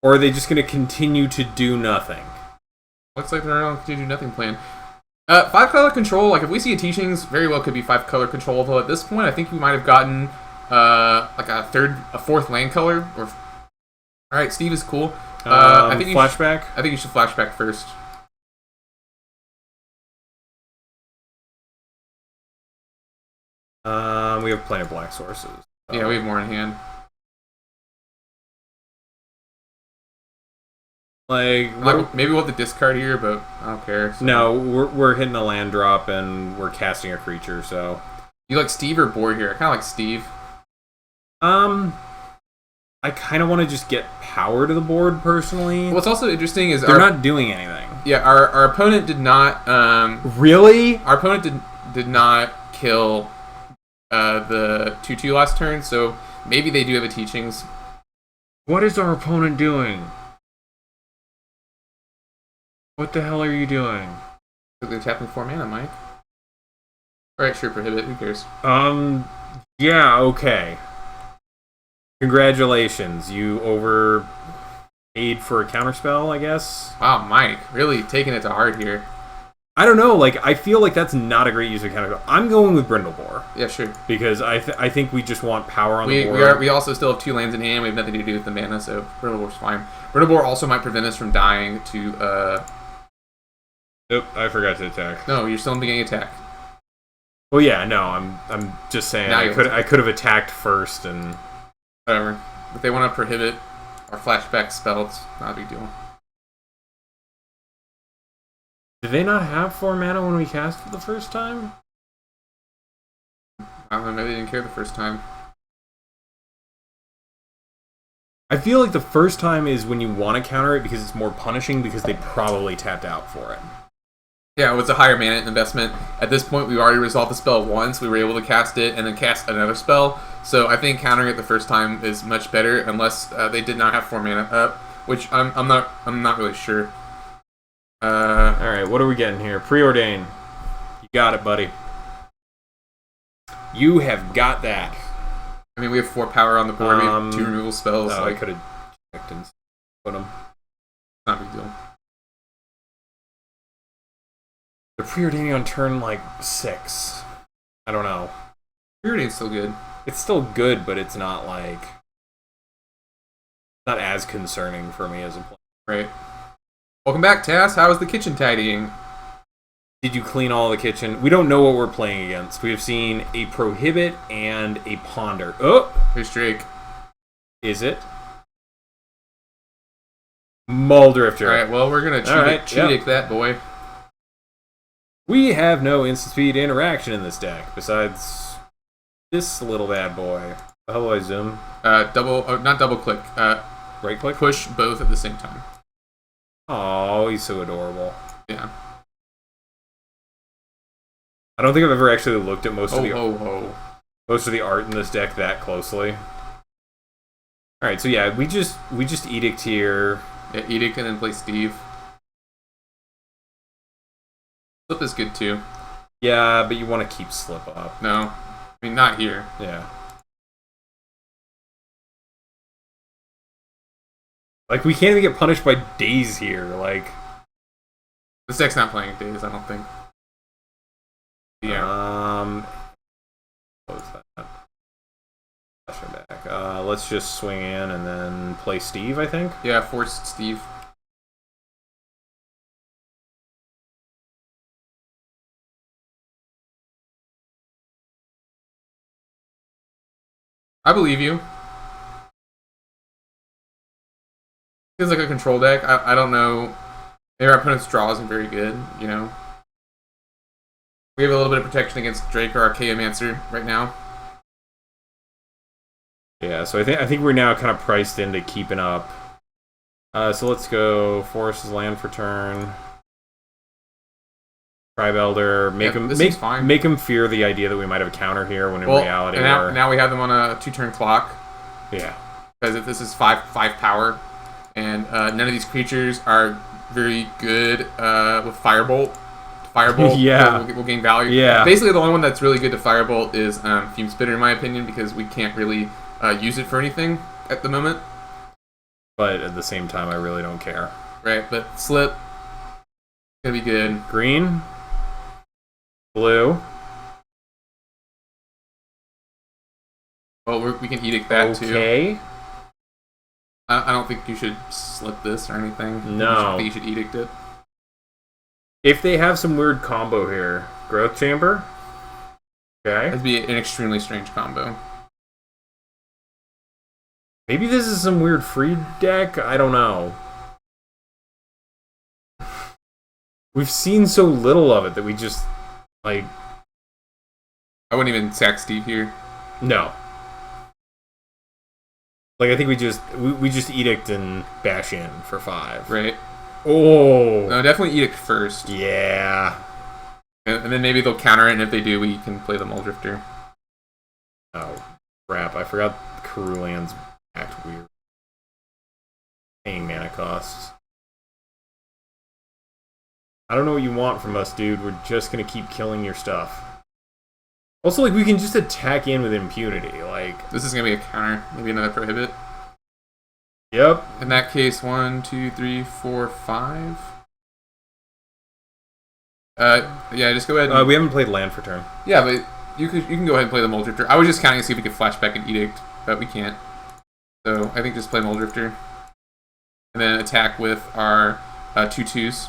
B: Or are they just going to continue to do nothing?
A: Looks like they're on to do nothing plan. 5-color control, like if we see a Teachings, very well could be 5-color control. Although at this point, I think we might have gotten like a fourth land color. All right, Steve is cool. I think
B: flashback.
A: I think you should flashback first.
B: We have plenty of black sources. So.
A: Yeah, we have more in hand.
B: Like
A: maybe we'll have to discard here, but I don't care. So.
B: No, we're hitting a land drop and we're casting a creature. So
A: you like Steve or Boar here? I kind of like Steve.
B: I kind of want to just get power to the board personally.
A: What's also interesting is
B: they're not doing anything.
A: Yeah, our opponent did not.
B: Really?
A: Our opponent did not kill the 2/2 last turn, so maybe they do have a Teachings.
B: What is our opponent doing? What the hell are you doing?
A: They're tapping 4 mana, Mike. Alright, sure, prohibit. Who cares?
B: Yeah, okay. Congratulations. You overpaid for a counterspell, I guess?
A: Wow, Mike. Really taking it to heart here.
B: I don't know. Like, I feel like that's not a great use of counterspell. I'm going with Brindlebore.
A: Yeah, sure.
B: Because I think we just want power on the board.
A: We also still have 2 lands in hand. We have nothing to do with the mana, so Brindlebore's fine. Brindlebore also might prevent us from dying to...
B: Nope, I forgot to attack.
A: No, you're still in the beginning attack.
B: Well, yeah, no, I'm just saying I could have attacked first and
A: whatever. If they want to prohibit or flashback spell, it's not a big deal.
B: Did they not have 4 mana when we cast it the first time?
A: I don't know, maybe they didn't care the first time.
B: I feel like the first time is when you want to counter it because it's more punishing because they probably tapped out for it.
A: Yeah, it was a higher mana investment. At this point, we already resolved the spell once. We were able to cast it and then cast another spell. So I think countering it the first time is much better, unless they did not have 4 mana up, which I'm not really sure.
B: All right, what are we getting here? Preordain. You got it, buddy. You have got that.
A: I mean, we have 4 power on the board. We have 2 removal spells.
B: I could have checked and put them.
A: Not a big deal.
B: They're preordaining on turn 6. I don't know.
A: Preordain's still good.
B: It's still good, but it's not like not as concerning for me as a player.
A: Right. Welcome back, Tass. How is the kitchen tidying?
B: Did you clean all the kitchen? We don't know what we're playing against. We have seen a Prohibit and a Ponder. Oh!
A: Here's Drake.
B: Is it? Muldrifter.
A: Alright, well, we're going to cheat that boy.
B: We have no instant speed interaction in this deck, besides this little bad boy. How do I zoom?
A: Not double click.
B: Right click?
A: Push both at the same time.
B: Oh, he's so adorable.
A: Yeah.
B: I don't think I've ever actually looked at most of the art in this deck that closely. Alright, so yeah, we just Edict here.
A: Yeah, Edict and then play Steve. Slip is good too.
B: Yeah, but you want to keep Slip up.
A: No. I mean, not here.
B: Yeah. Like, we can't even get punished by Daze here, like...
A: This deck's not playing Daze, I don't think. Yeah.
B: Close that. Flash it back. Let's just swing in and then play Steve, I think?
A: Yeah, force Steve. I believe you. Feels like a control deck. I don't know. Maybe our opponent's draw isn't very good, you know? We have a little bit of protection against Drake or Archaeomancer right now.
B: Yeah, so I think we're now kind of priced into keeping up. So let's go Forest land for turn. Tribe Elder, make him fear the idea that we might have a counter here when in reality
A: now we have them on a 2-turn clock.
B: Yeah.
A: Because if this is 5 power, and none of these creatures are very good with Firebolt. Firebolt
B: yeah.
A: will gain value.
B: Yeah.
A: Basically, the only one that's really good to Firebolt is Fume Spitter, in my opinion, because we can't really use it for anything at the moment.
B: But at the same time, I really don't care.
A: Right, but Slip, gonna be good.
B: Green. Blue.
A: Well, we can Edict that too.
B: Okay.
A: I don't think you should Slip this or anything.
B: No.
A: I think you should Edict it.
B: If they have some weird combo here, Growth Chamber. Okay.
A: That'd be an extremely strange combo.
B: Maybe this is some weird free deck. I don't know. We've seen so little of it that we just like.
A: I wouldn't even sack Steve here.
B: No. Like I think we just Edict and bash in for 5.
A: Right.
B: Oh.
A: No, definitely Edict first.
B: Yeah.
A: And then maybe they'll counter it, and if they do, we can play the Muldrifter.
B: Oh, crap. I forgot Karulan's act weird. Paying mana costs. I don't know what you want from us, dude. We're just gonna keep killing your stuff. Also, like, we can just attack in with impunity, like...
A: This is gonna be a counter. Maybe another Prohibit.
B: Yep.
A: In that case, 1, 2, 3, 4, 5. Yeah, just go ahead.
B: We haven't played land for turn.
A: Yeah, but you can go ahead and play the Muldrifter. I was just counting to see if we could flashback and Edict, but we can't. So I think just play Muldrifter. And then attack with our 2/2s.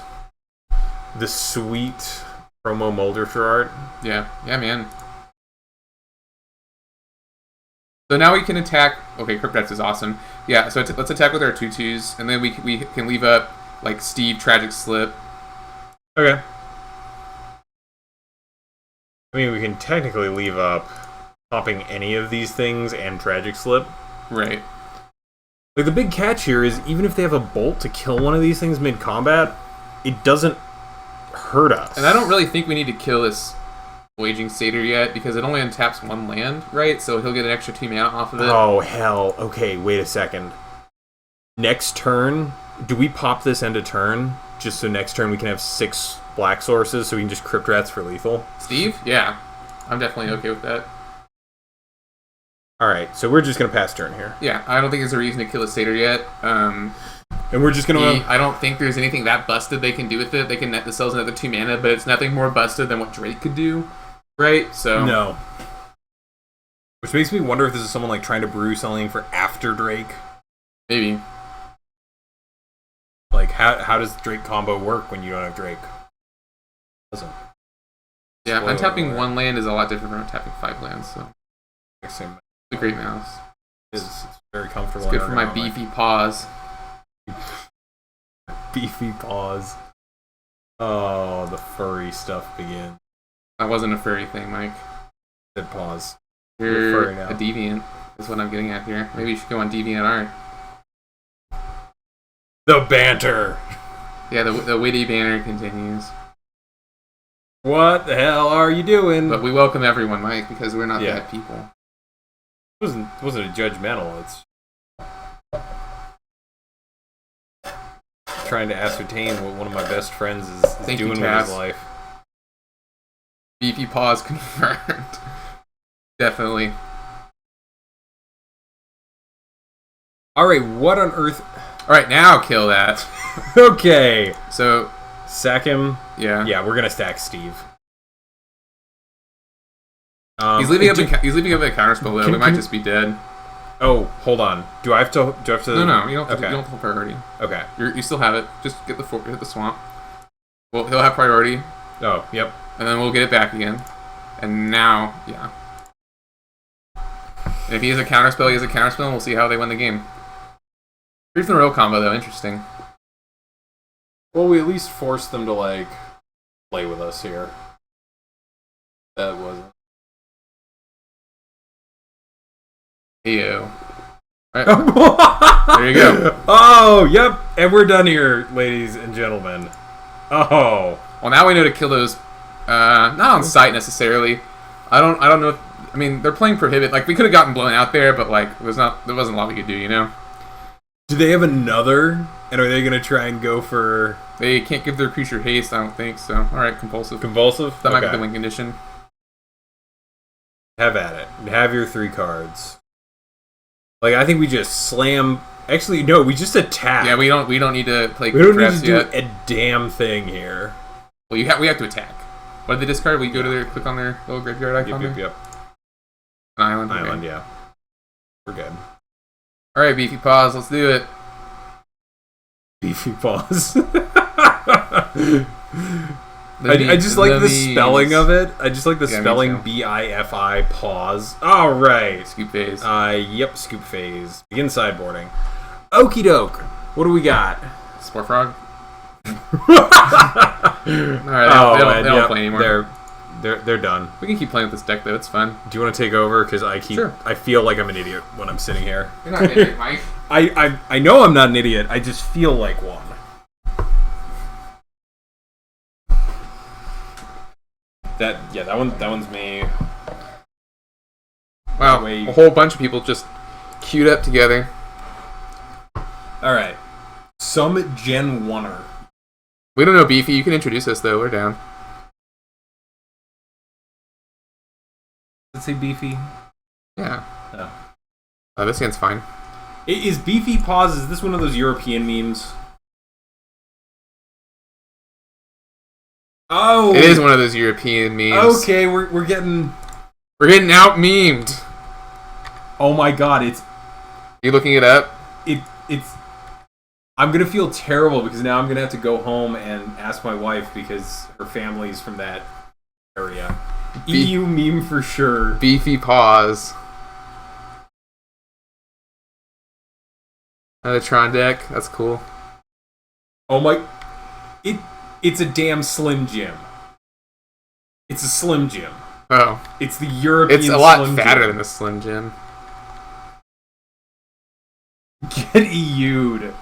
B: The sweet promo Muldrifter art.
A: Yeah, man. So now we can attack. Okay, Cryptex is awesome. Yeah, so let's attack with our 2/2s, and then we can leave up like Steve, Tragic Slip.
B: Okay. I mean, we can technically leave up popping any of these things and Tragic Slip.
A: Right.
B: Like, the big catch here is, even if they have a bolt to kill one of these things mid-combat, it doesn't hurt us.
A: And I don't really think we need to kill this Waging Satyr yet, because it only untaps 1 land, right? So he'll get an extra 2 mana off of it.
B: Oh, hell. Okay, wait a second. Next turn, do we pop this end of turn, just so next turn we can have 6 black sources, so we can just Crypt Rats for lethal?
A: Steve? Yeah. I'm definitely okay with that.
B: Alright, so we're just going to pass turn here.
A: Yeah, I don't think there's a reason to kill a Satyr yet.
B: And we're just going to...
A: I don't think there's anything that busted they can do with it. They can net themselves another 2 mana, but it's nothing more busted than what Drake could do, right? So
B: no. Which makes me wonder if this is someone like trying to brew something for after Drake.
A: Maybe.
B: Like, how does Drake combo work when you don't have Drake? Doesn't.
A: Yeah,
B: Spoiler
A: untapping
B: alert.
A: 1 land is a lot different from untapping 5 lands, so it's
B: Same
A: a great mouse.
B: it's very comfortable.
A: It's good
B: and
A: for my
B: ergonomic.
A: beefy paws.
B: Beefy paws. Oh, the furry stuff begins.
A: That wasn't a furry thing, Mike.
B: Good pause.
A: You're
B: furry now.
A: a deviant, is what I'm getting at here. Maybe you should go on deviant art.
B: The banter.
A: Yeah, the witty banner continues.
B: What the hell are you doing?
A: But we welcome everyone, Mike, because we're not
B: Yeah.
A: bad people.
B: It wasn't a judgmental. It's trying to ascertain what one of my best friends is
A: Thank you,
B: doing with
A: Taz.
B: his life.
A: Beefy paws confirmed. Definitely.
B: All right, what on earth?
A: All right, now kill that.
B: Okay,
A: So,
B: sack him.
A: yeah.
B: Yeah, we're gonna stack Steve.
A: He's leaving up a counterspell though. We might
B: can-
A: just be dead.
B: Oh, hold on. Do I have to?
A: No, you don't have to.
B: Okay.
A: You don't have priority.
B: Okay.
A: You still have it. Just get hit the swamp. Well, he'll have priority,
B: Oh, yep.
A: and then we'll get it back again. And now, yeah. And if he has a counterspell, he has a counterspell, and we'll see how they win the game. Here's the real combo though. Interesting.
B: Well, we at least forced them to like play with us here. That wasn't.
A: Ew. All right. There you go.
B: Oh, yep. And we're done here, ladies and gentlemen. Oh.
A: Well, now we know to kill those. Not on sight necessarily. I don't know. I mean, they're playing prohibit. Like we could have gotten blown out there, but like there wasn't a lot we could do. You know.
B: Do they have another? And are they going to try and go for
A: They can't give their creature haste. I don't think so. All right, compulsive.
B: convulsive?
A: That might be
B: Okay.
A: the win condition.
B: Have at it. Have your 3 cards. Like, I think we just slam. Actually, no, we just attack.
A: Yeah, we don't need to play.
B: We don't need
A: traps
B: to do
A: yet.
B: a damn thing here.
A: Well, we have to attack. What did they discard? We go to their click on their little graveyard icon.
B: Yep.
A: An island. Okay.
B: Island, yeah. We're good.
A: All right, beefy paws. Let's do it.
B: Beefy paws.
A: The
B: I just like the
A: memes.
B: spelling of it. I just like the
A: Yeah, me
B: spelling
A: too.
B: B-I-F-I pause. All right.
A: Scoop phase.
B: Yep, scoop phase. Begin sideboarding. Okie doke. What do we got?
A: Spore frog. All right, they don't
B: yep,
A: play anymore.
B: They're done.
A: We can keep playing with this deck though. It's fun.
B: Do you want to take over? Because
A: Sure.
B: I feel like I'm an idiot when I'm sitting here.
A: You're not an idiot, Mike.
B: I know I'm not an idiot. I just feel like one. That one's me.
A: Wow,
B: Wait.
A: a whole bunch of people just queued up together.
B: All right. Some Gen 1er.
A: We don't know Beefy. You can introduce us though. We're down.
B: Let's say Beefy.
A: Yeah.
B: Oh.
A: This hand's fine.
B: Is Beefy Paws, is this one of those European memes? Oh!
A: It is one of those European memes.
B: Okay, we're getting...
A: We're getting out memed.
B: Oh my god,
A: You looking it up?
B: it's... I'm gonna feel terrible because now I'm gonna have to go home and ask my wife because her family's from that area. EU meme for sure.
A: Beefy paws. Another Tron deck. That's cool.
B: Oh my... It's a damn Slim Jim. It's a Slim Jim.
A: Oh.
B: It's the European
A: It's a lot
B: Slim
A: fatter
B: Jim.
A: than the Slim Jim.
B: Get EU'd.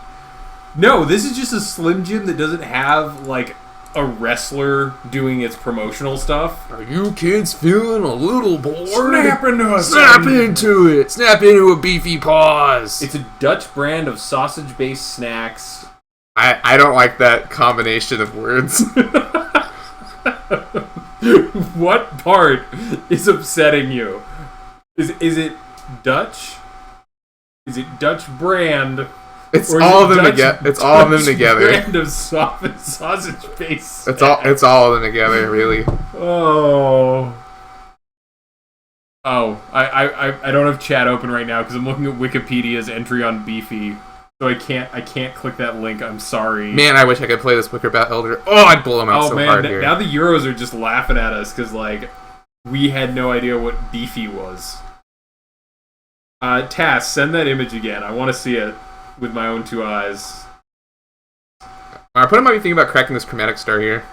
B: No, this is just a Slim Jim that doesn't have, like, a wrestler doing its promotional stuff.
A: Are you kids feeling a little bored?
B: Snap into a
A: Snap into it! Snap into a beefy paws!
B: It's a Dutch brand of sausage-based snacks.
A: I don't like that combination of words.
B: What part is upsetting you? Is it Dutch? Is it Dutch brand?
A: It's
B: Or is
A: all
B: it
A: of them
B: Dutch-
A: together. It's all of them
B: Dutch
A: together.
B: Brand of sausage-based.
A: It's all of them together, really.
B: Oh. Oh, I don't have chat open right now because I'm looking at Wikipedia's entry on Beefy. So I can't click that link. I'm sorry.
A: Man, I wish I could play this Wicker Bat Elder. Oh, I'd blow him out so hard here.
B: Now the Euros are just laughing at us because like we had no idea what beefy was. Tass, send that image again. I want to see it with my own two eyes.
A: I put him might be thinking about cracking this chromatic star here.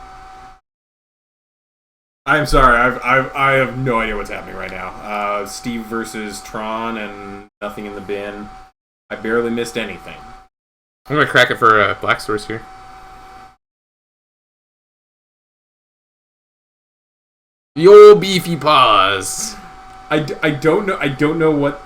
B: I'm sorry, I have no idea what's happening right now. Steve versus Tron and nothing in the bin. I barely missed anything.
A: I'm gonna crack it for Black Source here. Yo, beefy paws.
B: I don't know what.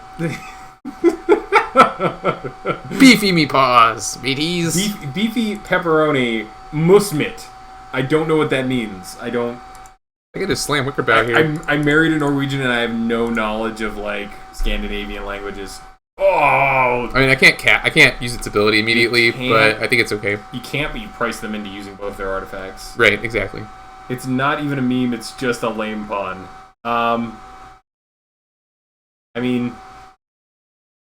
A: Beefy me paws, mateys.
B: Beefy pepperoni musmit. I don't know what that means. I
A: could just slam Wicker Bat here.
B: I married a Norwegian and I have no knowledge of like Scandinavian languages. Oh,
A: I mean, I can't use its ability immediately, but I think it's okay.
B: You can't, but you price them into using both their artifacts.
A: Right, exactly.
B: It's not even a meme, it's just a lame pun. I mean,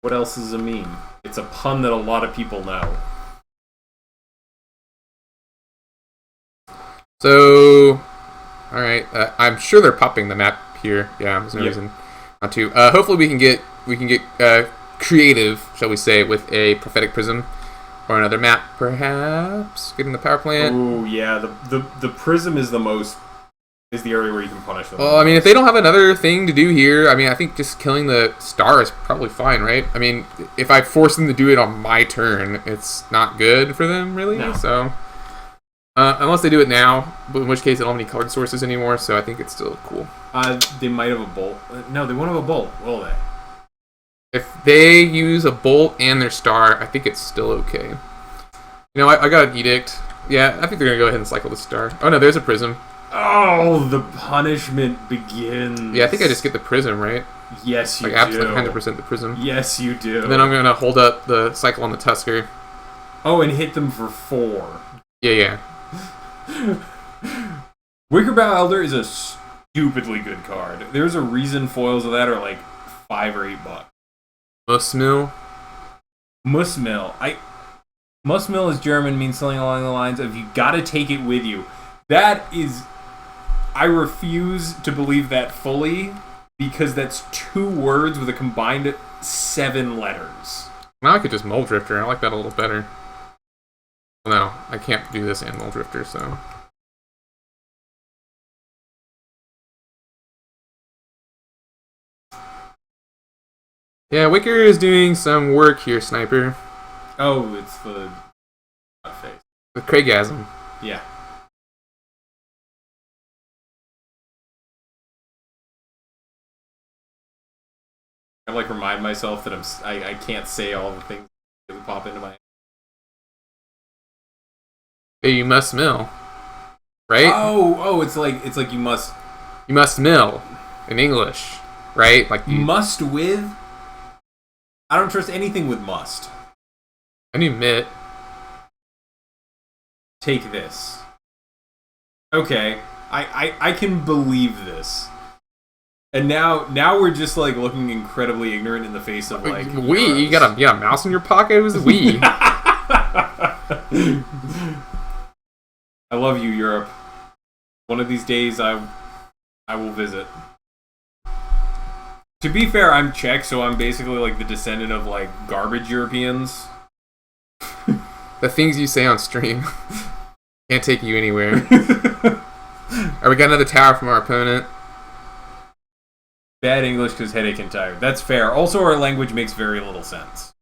B: what else is a meme? It's a pun that a lot of people know.
A: So, alright, I'm sure they're popping the map here. Yeah, there's no reason not to. Hopefully we can get creative, shall we say, with a prophetic prism or another map, perhaps. Getting the power plant.
B: Ooh, yeah, the prism is the area where you can punish them.
A: Well, I mean, if they don't have another thing to do here, I mean, I think just killing the star is probably fine, right? I mean, if I force them to do it on my turn, it's not good for them, really. No. So, unless they do it now, in which case they don't have any card sources anymore. So I think it's still cool.
B: They might have a bolt. No, they won't have a bolt, will they?
A: If they use a bolt and their star, I think it's still okay. You know, I got an edict. Yeah, I think they're gonna go ahead and cycle the star. Oh no, there's a prism.
B: Oh, the punishment begins.
A: Yeah, I think I just get the prism, right?
B: Yes, you do.
A: Absolutely 100% the prism.
B: Yes, you do.
A: And then I'm gonna hold up the cycle on the Tusker.
B: Oh, and hit them for 4.
A: Yeah.
B: Wicker Bat Elder is a stupidly good card. There's a reason foils of that are like $5 or $8.
A: Musmill.
B: Musmill is German, means something along the lines of you gotta take it with you. That is... I refuse to believe that fully, because that's 2 words with a combined 7 letters.
A: Now I could just Mole Drifter. I like that a little better. No, I can't do this and Mole Drifter, so... Yeah, Wicker is doing some work here, Sniper.
B: Oh, it's the face.
A: With Craigasm.
B: Yeah. I like remind myself that I can't say all the things that would pop into my head.
A: Hey, you must mill. Right?
B: Oh, it's like you must
A: mill in English, right? Like you
B: must with. I don't trust anything with must.
A: I knew mitt.
B: Take this. Okay, I can believe this. And now we're just like looking incredibly ignorant in the face of like
A: you got a mouse in your pocket? It was we.
B: I love you, Europe. One of these days I will visit. To be fair, I'm Czech, so I'm basically like the descendant of like garbage Europeans.
A: The things you say on stream can't take you anywhere. Alright, we got another tower from our opponent.
B: Bad English because headache and tired. That's fair. Also, our language makes very little sense.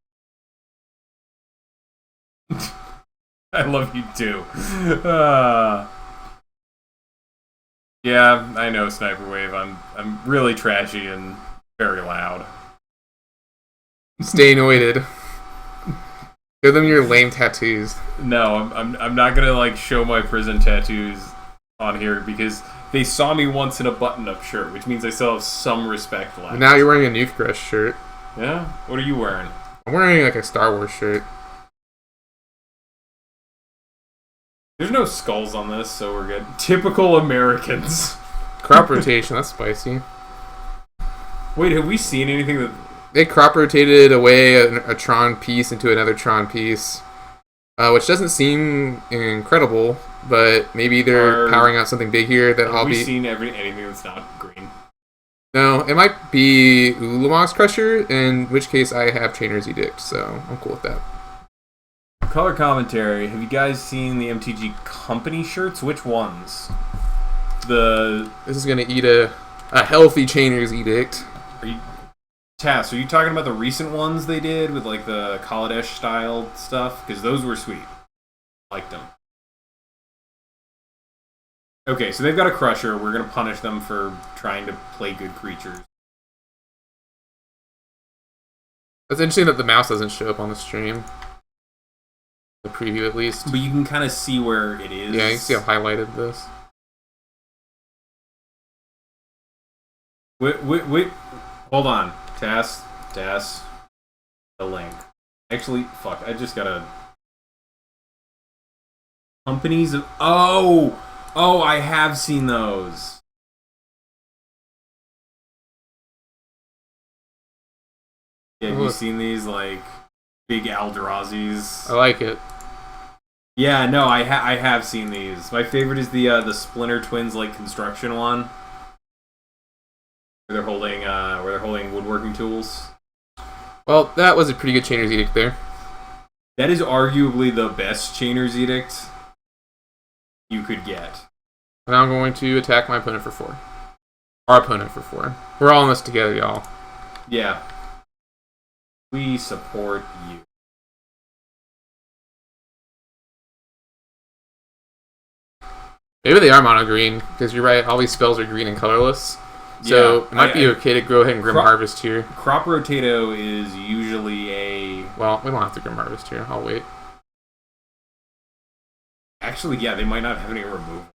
B: I love you too. Yeah, I know, Sniper Wave. I'm really trashy and very loud.
A: Stay anointed. Show them your lame tattoos.
B: No, I'm not gonna like show my prison tattoos on here because they saw me once in a button-up shirt, which means I still have some respect left.
A: Now you're wearing a Nuke Crush shirt.
B: Yeah? What are you wearing?
A: I'm wearing like a Star Wars shirt.
B: There's no skulls on this, so we're good. Typical Americans.
A: Crop rotation, that's spicy.
B: Wait, have we seen anything that...
A: they crop rotated away a Tron piece into another Tron piece, which doesn't seem incredible, but maybe they're powering out something big here that I'll be...
B: Have we seen anything that's not green?
A: No, it might be Ulamog's Crusher, in which case I have Chainer's Edict, so I'm cool with that.
B: Color commentary. Have you guys seen the MTG company shirts? Which ones?
A: This is going to eat a healthy Chainer's Edict.
B: Tass, are you talking about the recent ones they did with like the Kaladesh style stuff? Because those were sweet. Liked them. Okay, so they've got a Crusher. We're going to punish them for trying to play good creatures.
A: It's interesting that the mouse doesn't show up on the stream. The preview, at least.
B: But you can kind of see where it is.
A: Yeah, you can see how highlighted this.
B: Wait. Hold on. Tass. The link. Actually, fuck. I just gotta... Companies of... Oh, I have seen those. Yeah, have you seen these, like, big Aldrazis?
A: I like it.
B: Yeah, no, I have seen these. My favorite is the Splinter Twins, like, construction one. Where they're holding woodworking tools. Well,
A: that was a pretty good Chainer's Edict there.
B: That is arguably the best Chainer's Edict you could get.
A: And I'm going to attack my opponent for 4. Our opponent for 4. We're all in this together, y'all.
B: Yeah. We support you.
A: Maybe they are mono green, because you're right, all these spells are green and colorless. So it might be okay to go ahead and Grim Harvest here.
B: Crop Rotato is usually a...
A: Well, we don't have to Grim Harvest here. I'll wait.
B: Actually, yeah, they might not have any removal.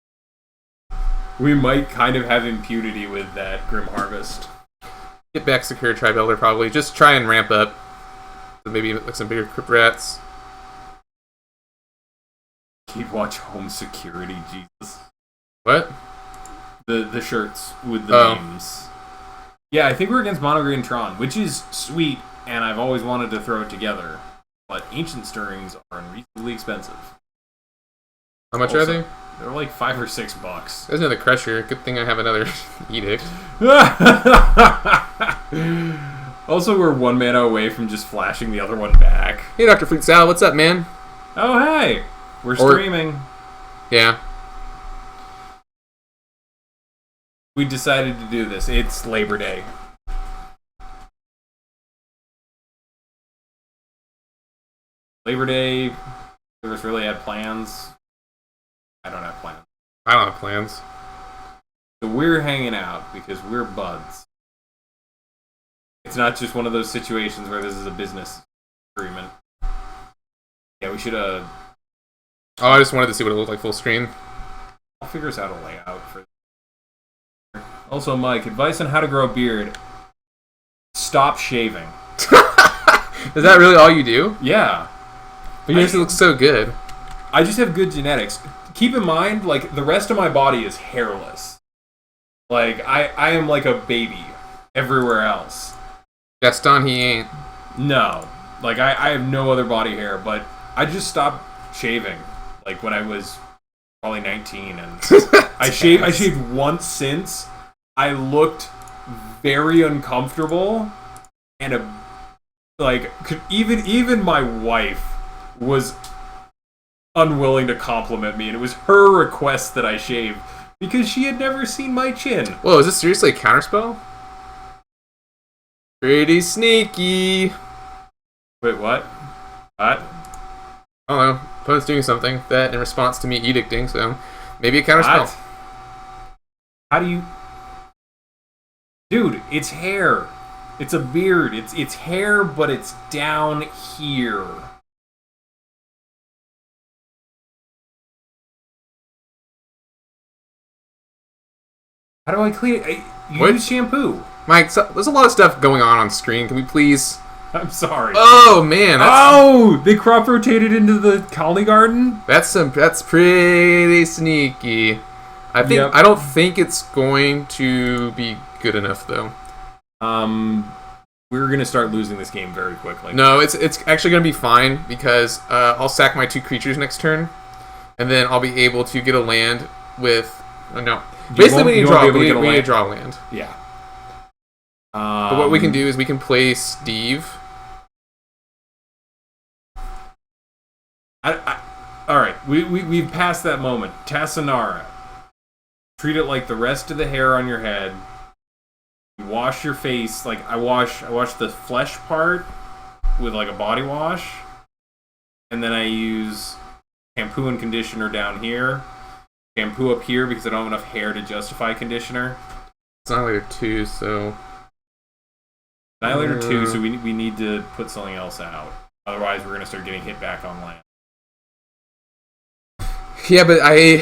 B: We might kind of have impunity with that Grim Harvest.
A: Get back Secure Tribe Elder, probably. Just try and ramp up. Maybe like some bigger Crypt Rats.
B: Keep watch Home Security, Jesus.
A: What?
B: The shirts with the memes. Yeah, I think we're against Mono Green Tron, which is sweet, and I've always wanted to throw it together. But Ancient Stirrings are unreasonably expensive.
A: How much are they?
B: They're like $5 or $6.
A: There's another Crusher. Good thing I have another Edict.
B: Also, we're 1 mana away from just flashing the other one back.
A: Hey, Dr. Fruit Sal, what's up, man?
B: Oh, hey! We're streaming.
A: Yeah.
B: We decided to do this. It's Labor Day. Labor Day, we just really had plans. I don't have plans.
A: I don't have plans.
B: So we're hanging out because we're buds. It's not just one of those situations where this is a business agreement. Yeah, we should,
A: Oh, I just wanted to see what it looked like full screen.
B: I'll figure us out a layout for... Also, Mike, advice on how to grow a beard. Stop shaving.
A: Is that really all you do?
B: Yeah.
A: But yours looks so good.
B: I just have good genetics. Keep in mind, like, the rest of my body is hairless. Like, I am like a baby everywhere else.
A: Gaston, he ain't.
B: No. Like, I have no other body hair, but I just stopped shaving. Like, when I was probably 19, and I shaved once since. I looked very uncomfortable, and even my wife was unwilling to compliment me, and it was her request that I shave because she had never seen my chin.
A: Whoa, is this seriously a counterspell? Pretty sneaky.
B: Wait, what? What?
A: I don't know. Opponent's doing something that in response to me edicting, so maybe a counterspell.
B: What? How do you... Dude, it's hair. It's a beard. It's hair, but it's down here. How do I clean it? Use shampoo.
A: Mike, so, there's a lot of stuff going on screen. Can we please...
B: I'm sorry.
A: Oh, man.
B: They crop rotated into the colony garden?
A: That's pretty sneaky. I don't think it's going to be good enough, though.
B: we're gonna start losing this game very quickly.
A: No, it's actually gonna be fine because I'll sack my 2 creatures next turn, and then I'll be able to get a land with no. Basically, we need to draw land.
B: Yeah.
A: But what we can do is we can play Steve.
B: All right, we've passed that moment. Tassanara. Treat it like the rest of the hair on your head. You wash your face like I wash the flesh part with like a body wash, and then I use shampoo and conditioner down here. Shampoo up here because I don't have enough hair to justify conditioner.
A: It's Annihilator 2, so...
B: Annihilator 2, so we need to put something else out. Otherwise, we're going to start getting hit back on land.
A: Yeah, but I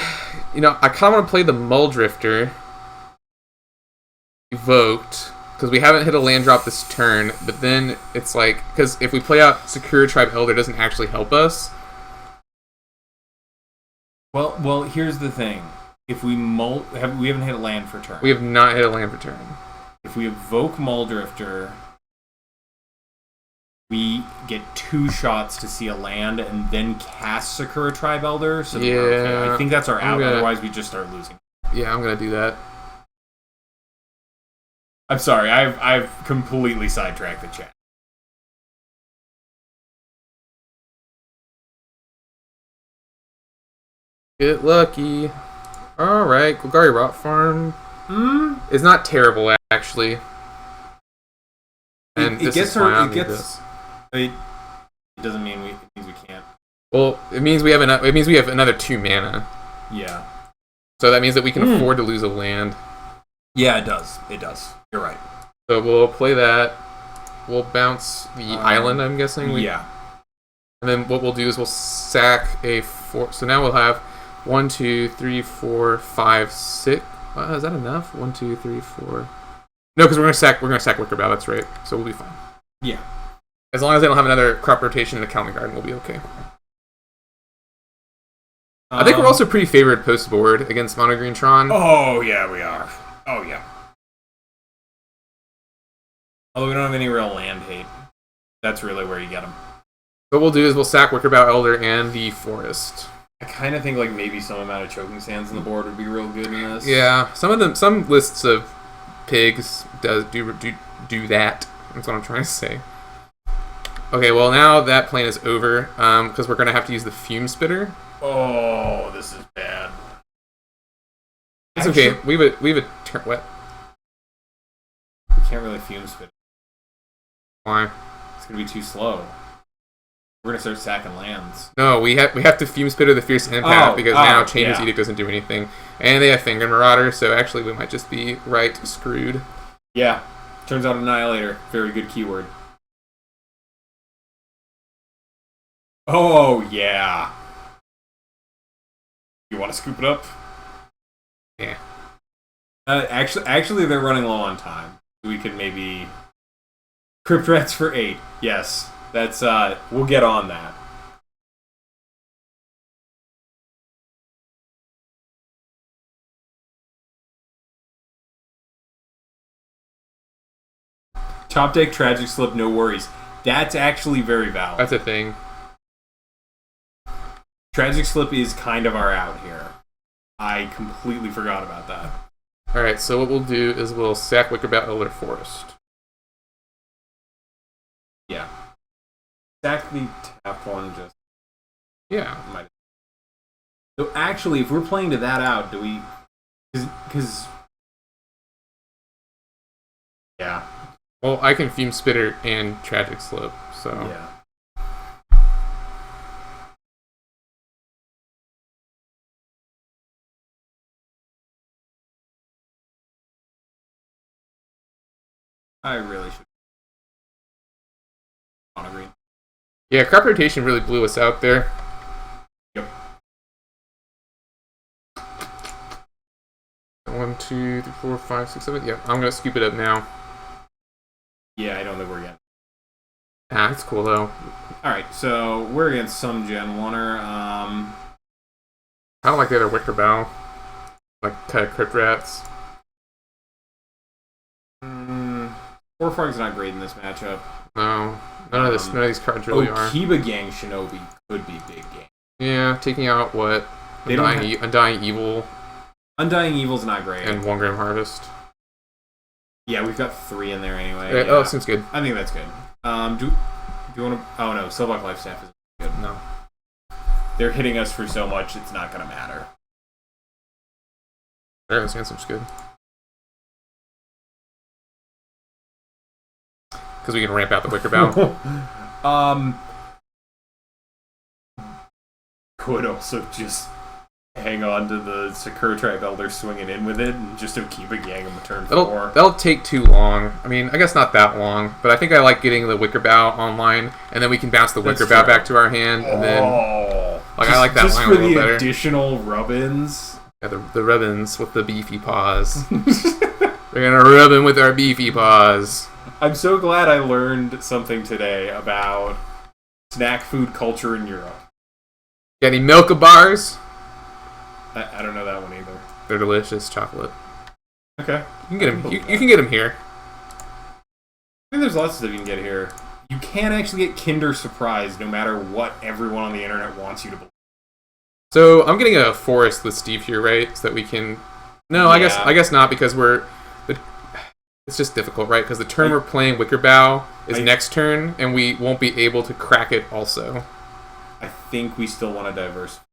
A: kind of want to play the Muldrifter. Evoked. Because we haven't hit a land drop this turn, but then it's like... Because if we play out Sakura Tribe Elder, it doesn't actually help us.
B: Well, here's the thing. If we haven't hit a land for turn.
A: We have not hit a land for turn.
B: If we evoke Muldrifter, we get 2 shots to see a land and then cast Sakura Tribe Elder. So we're okay. I think that's our out. Otherwise, we just start losing.
A: Yeah, I'm gonna do that.
B: I'm sorry. I've completely sidetracked the chat.
A: Get lucky. Alright, Golgari Rot Farm is not terrible, actually. And it doesn't mean it means we can't. Well, it means we have another 2 mana.
B: Yeah.
A: So that means that we can afford to lose a land.
B: Yeah, it does. It does. You're right.
A: So we'll play that. We'll bounce the island, I'm guessing.
B: Yeah.
A: And then what we'll do is we'll sack a 4. So now we'll have 1, 2, 3, 4, 5, 6. Is that enough? 1, 2, 3, 4. No, because we're gonna sack Wicker Bow. That's right. So we'll be fine.
B: Yeah.
A: As long as they don't have another crop rotation in the Calming Garden, we'll be okay. I think we're also pretty favored post board against Mono Green Tron.
B: Oh yeah, we are. Oh yeah. Although we don't have any real land hate. That's really where you get them.
A: What we'll do is we'll sack Wicker Bow Elder and the Forest.
B: I kind of think like maybe some amount of Choking Sands on the board would be real good in this.
A: Yeah, some lists of pigs do that. That's what I'm trying to say. Okay, well now that plan is over because we're gonna have to use the Fume Spitter.
B: Oh, this is bad.
A: It's okay. We have a turn. What?
B: We can't really Fume Spitter.
A: Why?
B: It's gonna be too slow. We're gonna start sacking lands.
A: No, we have to Fume Spitter the Fierce Empath because now Chainer's Edict doesn't do anything, and they have Finger Marauder, so actually we might just be screwed.
B: Yeah, turns out Annihilator, very good keyword. Oh yeah. You want to scoop it up?
A: Yeah.
B: Actually, they're running low on time. We could maybe Crypt Rats for 8. Yes. That's we'll get on that. Top deck Tragic Slip, no worries. That's actually very valid.
A: That's a thing.
B: Tragic Slip is kind of our out here. I completely forgot about that.
A: Alright, so what we'll do is we'll sack Wicker Bow Elder Forest.
B: Yeah. Sack the tap one just...
A: Yeah.
B: So actually, if we're playing to that out, do we... Because... Yeah.
A: Well, I can Fume Spitter and Tragic Slip, so...
B: Yeah. I really should. Mono green.
A: Yeah, crop rotation really blew us out there.
B: Yep.
A: 1, 2, 3, 4, 5, 6, 7. Yep, I'm gonna scoop it up now.
B: Yeah, I don't think we're getting.
A: Ah, that's cool though.
B: Alright, so we're against some Gen 1er.
A: I don't like the other Wicker Bow. Like Crypt Rats.
B: Warfrog's not great in this matchup.
A: No. None of these cards really are.
B: Kiba Gang Shinobi could be big game.
A: Yeah, taking out what? Undying Evil.
B: Undying Evil's not great.
A: And One Gram Harvest.
B: Yeah, we've got 3 in there anyway.
A: Yeah. Oh, seems good.
B: I think that's good. Do you want to... Oh, no. Silbuck Lifestaff is good.
A: No.
B: They're hitting us for so much, it's not going to matter.
A: Alright, this seems good. Because we can ramp out the Wicker Bow.
B: Could also just hang on to the Sakura Tribe Elder swinging in with it and just keep a gang him a turn 4.
A: That'll take too long. I mean, I guess not that long, but I think I like getting the Wicker Bow online, and then we can bounce the Wicker Bow back to our hand, and then... I like that line a little better. Just for the
B: additional rub-ins?
A: Yeah, the rub-ins with the beefy paws. We're gonna rub in with our beefy paws.
B: I'm so glad I learned something today about snack food culture in Europe.
A: Got any Milka bars?
B: I don't know that one either.
A: They're delicious, chocolate.
B: Okay.
A: You can get them. You can get them here.
B: I think there's lots of stuff you can get here. You can actually get Kinder Surprise no matter what everyone on the internet wants you to believe.
A: So I'm getting a forest with Steve here, right? So that we can. No, yeah. I guess not because we're. It's just difficult, right? Because the turn we're playing Wicker Bow is next turn, and we won't be able to crack it. Also,
B: I think we still want to diversify.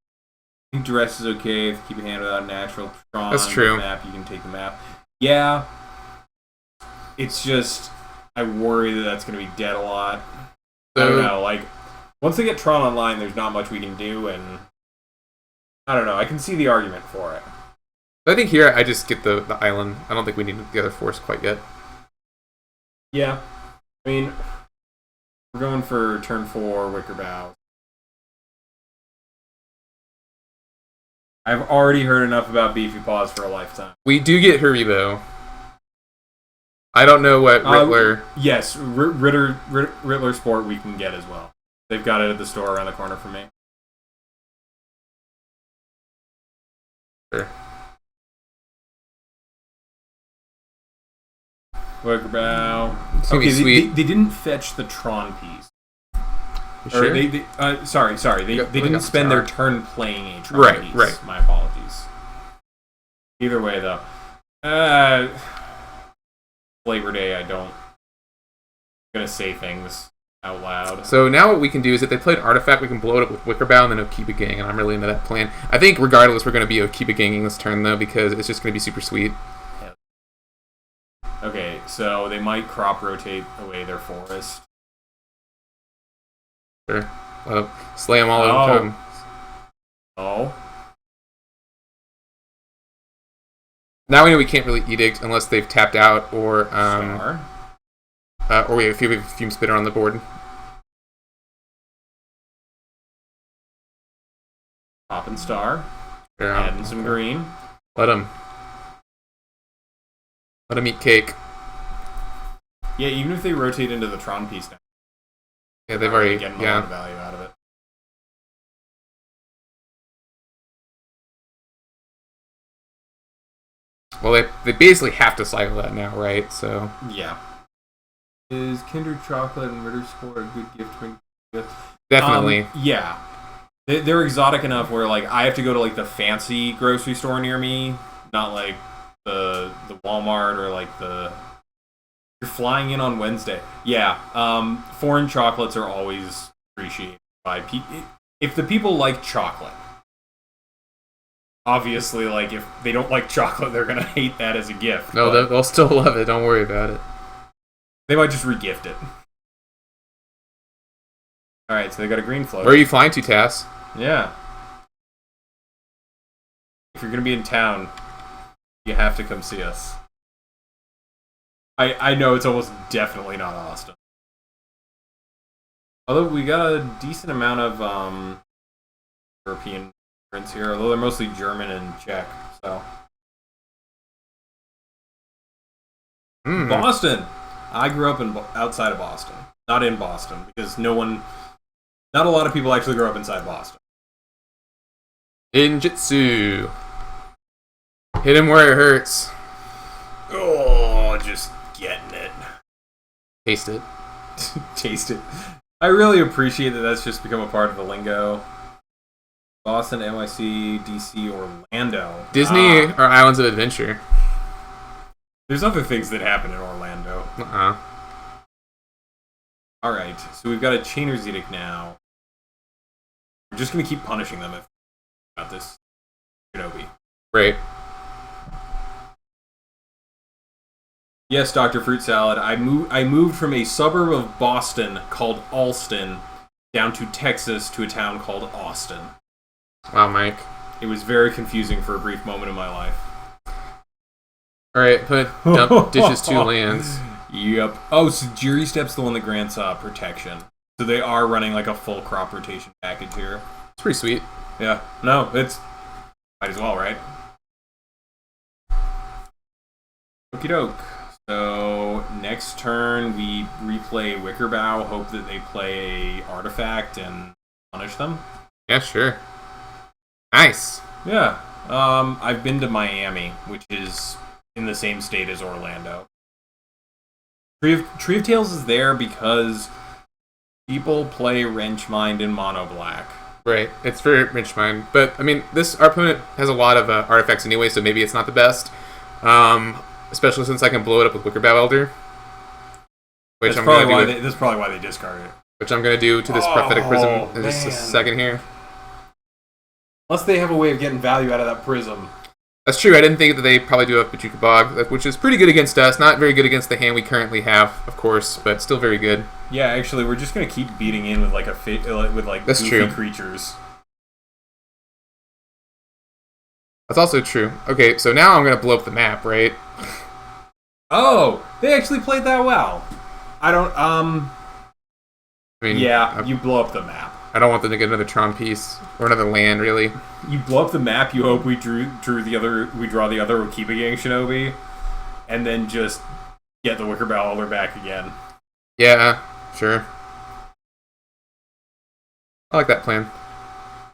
B: I think Duress is okay if you keep your hand without natural. Tron,
A: that's true.
B: Map, you can take the map. Yeah. It's just I worry that that's going to be dead a lot. I don't know. Like once they get Tron online, there's not much we can do, and I don't know. I can see the argument for it.
A: I think here I just get the island. I don't think we need the other force quite yet.
B: Yeah. I mean, we're going for turn 4 Wicker Bow. I've already heard enough about Beefy Paws for a lifetime.
A: We do get Haribo. I don't know what Riddler...
B: Yes, Riddler Sport we can get as well. They've got it at the store around the corner from me.
A: Sure.
B: Wicker Bow.
A: Okay,
B: they didn't fetch the Tron piece.
A: Sure?
B: Sorry. They didn't spend their turn playing a Tron piece. Right. My apologies. Either way, though. Labor Day, I'm gonna say things out loud.
A: So now what we can do is if they played Artifact, we can blow it up with Wicker Bow and then Okiba Gang, and I'm really into that plan. I think regardless, we're going to be Okiba Ganging this turn, though, because it's just going to be super sweet.
B: Yeah. Okay, so they might crop rotate away their forest.
A: Sure. Slay them all at a time.
B: Oh.
A: Now we know we can't really Edict unless they've tapped out or...
B: Star.
A: Or we have a Fume Spitter on the board.
B: Poppin' Star.
A: Sure,
B: adding some green.
A: Let them eat cake.
B: Yeah, even if they rotate into the Tron piece now.
A: Yeah, they've already
B: getting a lot of value out of it.
A: Well, they basically have to cycle that now, right? So
B: yeah. Is Kinder Chocolate and Ritter Sport a good gift?
A: Definitely.
B: Yeah. They're exotic enough where like I have to go to like the fancy grocery store near me, not like the Walmart or like the. You're flying in on Wednesday. Yeah. Foreign chocolates are always appreciated by people. If the people like chocolate, obviously, like if they don't like chocolate, they're gonna hate that as a gift.
A: No, they'll still love it. Don't worry about it.
B: They might just regift it. All right, so they got a green float.
A: Where are you flying to, Tass?
B: Yeah. If you're gonna be in town, you have to come see us. I know it's almost definitely not Austin. Although we got a decent amount of European immigrants here, although they're mostly German and Czech. So Boston. I grew up outside of Boston, not in Boston, because not a lot of people actually grow up inside Boston.
A: Ninjutsu. Hit him where it hurts.
B: Oh, just getting it.
A: Taste it.
B: Taste it. I really appreciate that that's just become a part of the lingo. Boston, NYC, DC, Orlando.
A: Disney or Islands of Adventure?
B: There's other things that happen in Orlando. Alright, so we've got a Chainer's Edict now. We're just going to keep punishing them if got this Kenobi.
A: Right.
B: Yes, Dr. Fruit Salad. I moved from a suburb of Boston called Alston down to Texas to a town called Austin.
A: Wow, Mike.
B: It was very confusing for a brief moment in my life.
A: Alright, put dump dishes to lands.
B: Yep. Oh, so Jury Step's the one that grants protection. So they are running like a full crop rotation package here.
A: It's pretty sweet.
B: Yeah. No, it's... might as well, right? Okie doke. So, next turn, we replay Wickerbow, hope that they play Artifact and punish them.
A: Yeah, sure. Nice.
B: Yeah. I've been to Miami, which is in the same state as Orlando. Tree of Tales is there because people play Wrenchmind in Mono Black.
A: Right. It's for Wrenchmind. But, I mean, our opponent has a lot of artifacts anyway, so maybe it's not the best. Especially since I can blow it up with Wickerbow Elder.
B: That's probably why they discard it.
A: Which I'm going to do to this Prophetic Prism in just a second here.
B: Unless they have a way of getting value out of that prism.
A: That's true. I didn't think that they probably do have Pachuca Bog, which is pretty good against us. Not very good against the hand we currently have, of course, but still very good.
B: Yeah, actually, we're just going to keep beating in with like
A: That's
B: goofy
A: true.
B: Creatures.
A: That's also true. Okay, so now I'm going to blow up the map, right?
B: Oh, they actually played that well. I don't,
A: I mean,
B: you blow up the map.
A: I don't want them to get another Tron piece or another land, really.
B: You blow up the map. You hope we draw the other Okiba Gang Shinobi, and then just get the Wickerbow Elder back again.
A: Yeah, sure. I like that plan.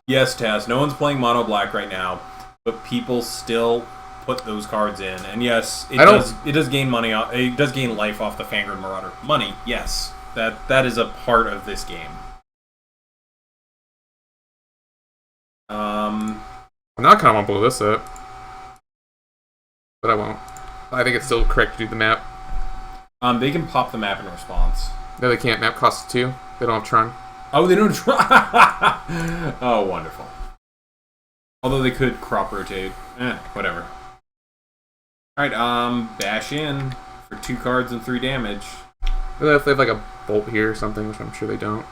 B: Yes, Taz. No one's playing Mono Black right now, but people still put those cards in. And yes, it does gain money. It does gain life off the Fangren Marauder. Money, yes, that is a part of this game.
A: Now I kind of want to blow this up. But I won't. I think it's still correct to do the map.
B: They can pop the map in response.
A: No, they can't. Map costs 2. They don't have Tron.
B: Oh, they don't try. Oh, wonderful. Although they could crop rotate. Whatever. Alright, bash in for 2 cards and 3 damage.
A: If they have like a bolt here or something, which I'm sure they don't.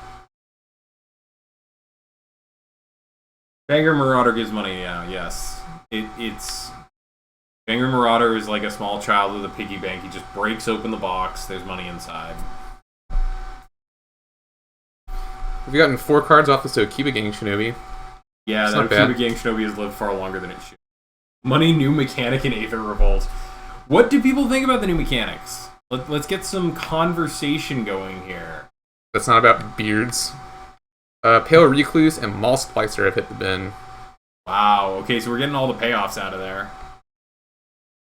B: Fangren Marauder gives money now, yes. It's... Fangren Marauder is like a small child with a piggy bank. He just breaks open the box, there's money inside.
A: We've gotten 4 cards off this Okiba Gang Shinobi.
B: Yeah, that Okiba Gang Shinobi has lived far longer than it should. Money, new mechanic, and Aether Revolt. What do people think about the new mechanics? Let's get some conversation going here.
A: That's not about beards. Pale Recluse and Maul Splicer have hit the bin.
B: Wow, okay, so we're getting all the payoffs out of there.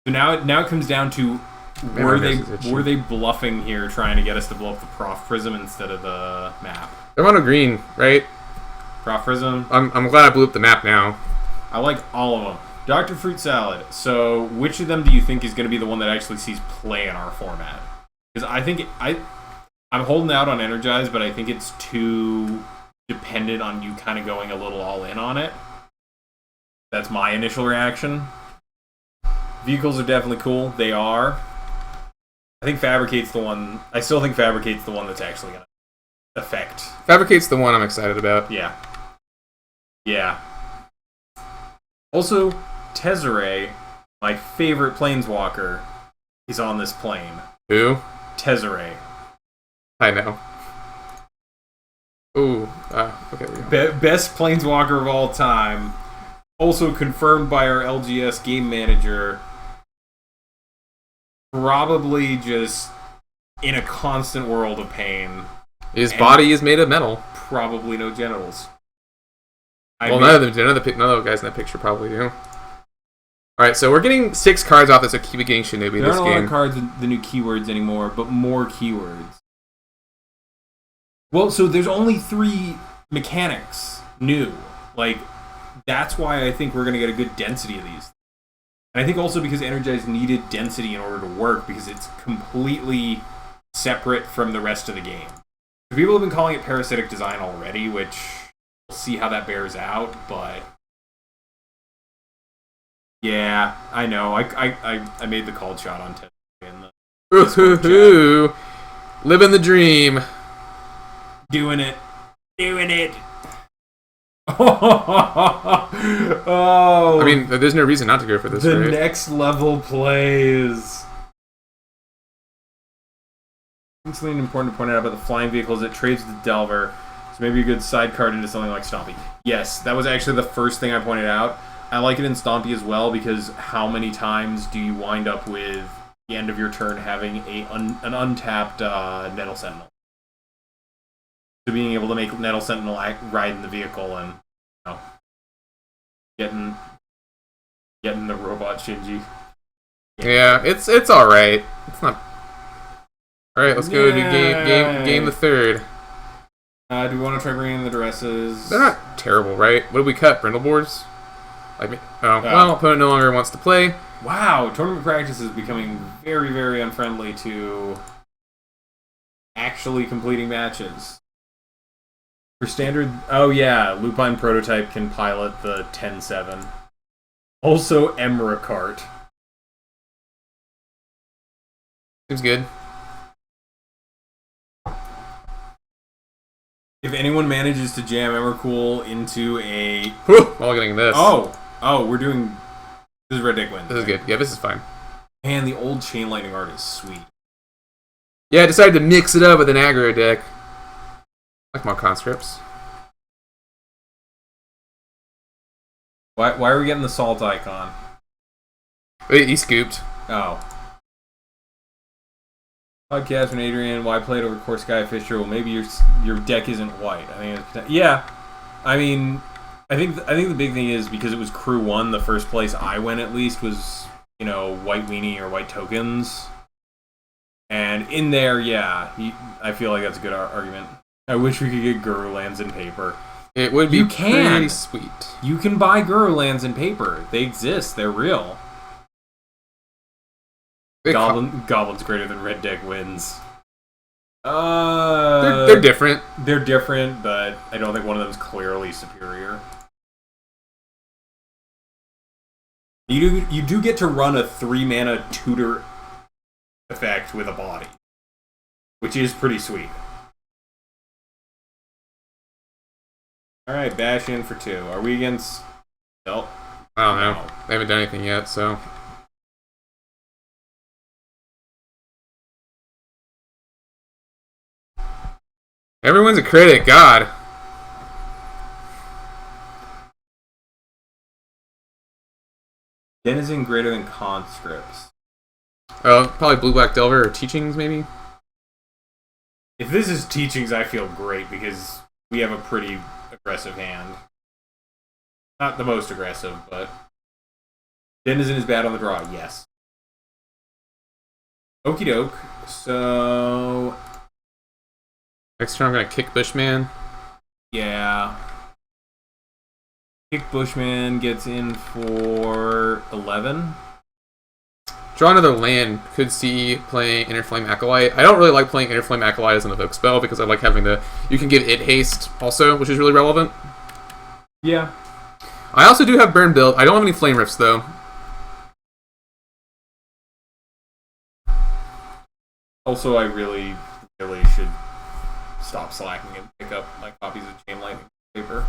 B: So now it comes down to were they bluffing here, trying to get us to blow up the Prof Prism instead of the map?
A: They're mono green, right?
B: Prof Prism?
A: I'm glad I blew up the map now.
B: I like all of them. Dr. Fruit Salad. So, which of them do you think is going to be the one that actually sees play in our format? Because I think I'm holding out on Energize, but I think it's too dependent on you kind of going a little all in on it. That's my initial reaction. Vehicles are definitely cool. They are. I think Fabricate's the one. I still think Fabricate's the one that's actually going to affect.
A: Fabricate's the one I'm excited about.
B: Yeah. Yeah. Also, Tezzeret, my favorite planeswalker, is on this plane.
A: Who?
B: Tezzeret.
A: I know. Ooh, okay, there we go.
B: Best planeswalker of all time. Also confirmed by our LGS game manager. Probably just in a constant world of pain.
A: His body is made of metal.
B: Probably no genitals.
A: None of the guys in that picture probably do. Alright, so we're getting 6 cards off this Akiba getting Shinobi
B: There
A: this
B: aren't a lot
A: game.
B: of cards with the new keywords anymore, but more keywords. Well, so there's only 3 mechanics new. Like, that's why I think we're going to get a good density of these. And I think also because Energize needed density in order to work, because it's completely separate from the rest of the game. People have been calling it parasitic design already, which we'll see how that bears out, but... Yeah, I know. I made the called shot on 10 in the Discord chat.
A: Living the dream.
B: Doing it. Oh,
A: I mean, there's no reason not to go for this,
B: the
A: right?
B: next level plays. Something important to point out about the flying vehicles, it trades with the Delver, so maybe a good side card into something like Stompy. Yes, that was actually the first thing I pointed out. I like it in Stompy as well, because how many times do you wind up with the end of your turn having an untapped Nettle Sentinel? So being able to make Nettle Sentinel ride in the vehicle and, you know, getting the robot Shinji.
A: Yeah, it's alright. It's not... Alright, let's go to game the third.
B: Do we want to try bringing in the dresses?
A: They're not terrible, right? What did we cut? Brindle boards? Well, opponent no longer wants to play.
B: Wow, tournament practice is becoming very, very unfriendly to actually completing matches. For standard... Oh yeah, Lupine Prototype can pilot the 10-7. Also, Emra Kart.
A: Seems good.
B: If anyone manages to jam Emrakul into a...
A: Whew, all getting this.
B: Oh, we're doing... This is Red Deck Win.
A: This is good. Yeah, this is fine.
B: Man, the old Chain Lightning art is sweet.
A: Yeah, I decided to mix it up with an aggro deck. I like my conscripts.
B: Why are we getting the salt icon?
A: Wait, he scooped.
B: Oh. Podcast from Adrian, why play it over Core Sky Fisher? Well, maybe your deck isn't white. I think it's, yeah. I mean, I think the big thing is because it was Crew 1, the first place I went at least was, you know, white weenie or white tokens. And in there, yeah, I feel like that's a good argument. I wish we could get Guru lands in paper.
A: It would be pretty sweet.
B: You can buy Guru lands in paper. They exist. They're real. Goblin's greater than Red Deck wins.
A: They're different.
B: They're different, but I don't think one of them is clearly superior. You do get to run a 3-mana tutor effect with a body, which is pretty sweet. Alright, bash in for 2. Are we against... Nope.
A: I don't know. They haven't done anything yet, so... Everyone's a critic, God.
B: Denizen greater than conscripts.
A: Oh, probably Blue Black Delver or Teachings, maybe?
B: If this is Teachings, I feel great because we have a pretty aggressive hand. Not the most aggressive, but... Denizen is bad on the draw, yes. Okie doke. So...
A: Next turn I'm going to kick Bushman.
B: Yeah. Kick Bushman gets in for 11.
A: Draw another land. Could see playing Interflame Acolyte. I don't really like playing Interflame Acolyte as an evoke spell because I like having the... You can give it haste also, which is really relevant.
B: Yeah.
A: I also do have Burn built. I don't have any Flame Rifts though.
B: Also, I really should stop slacking and pick up my copies of Chain Lightning paper.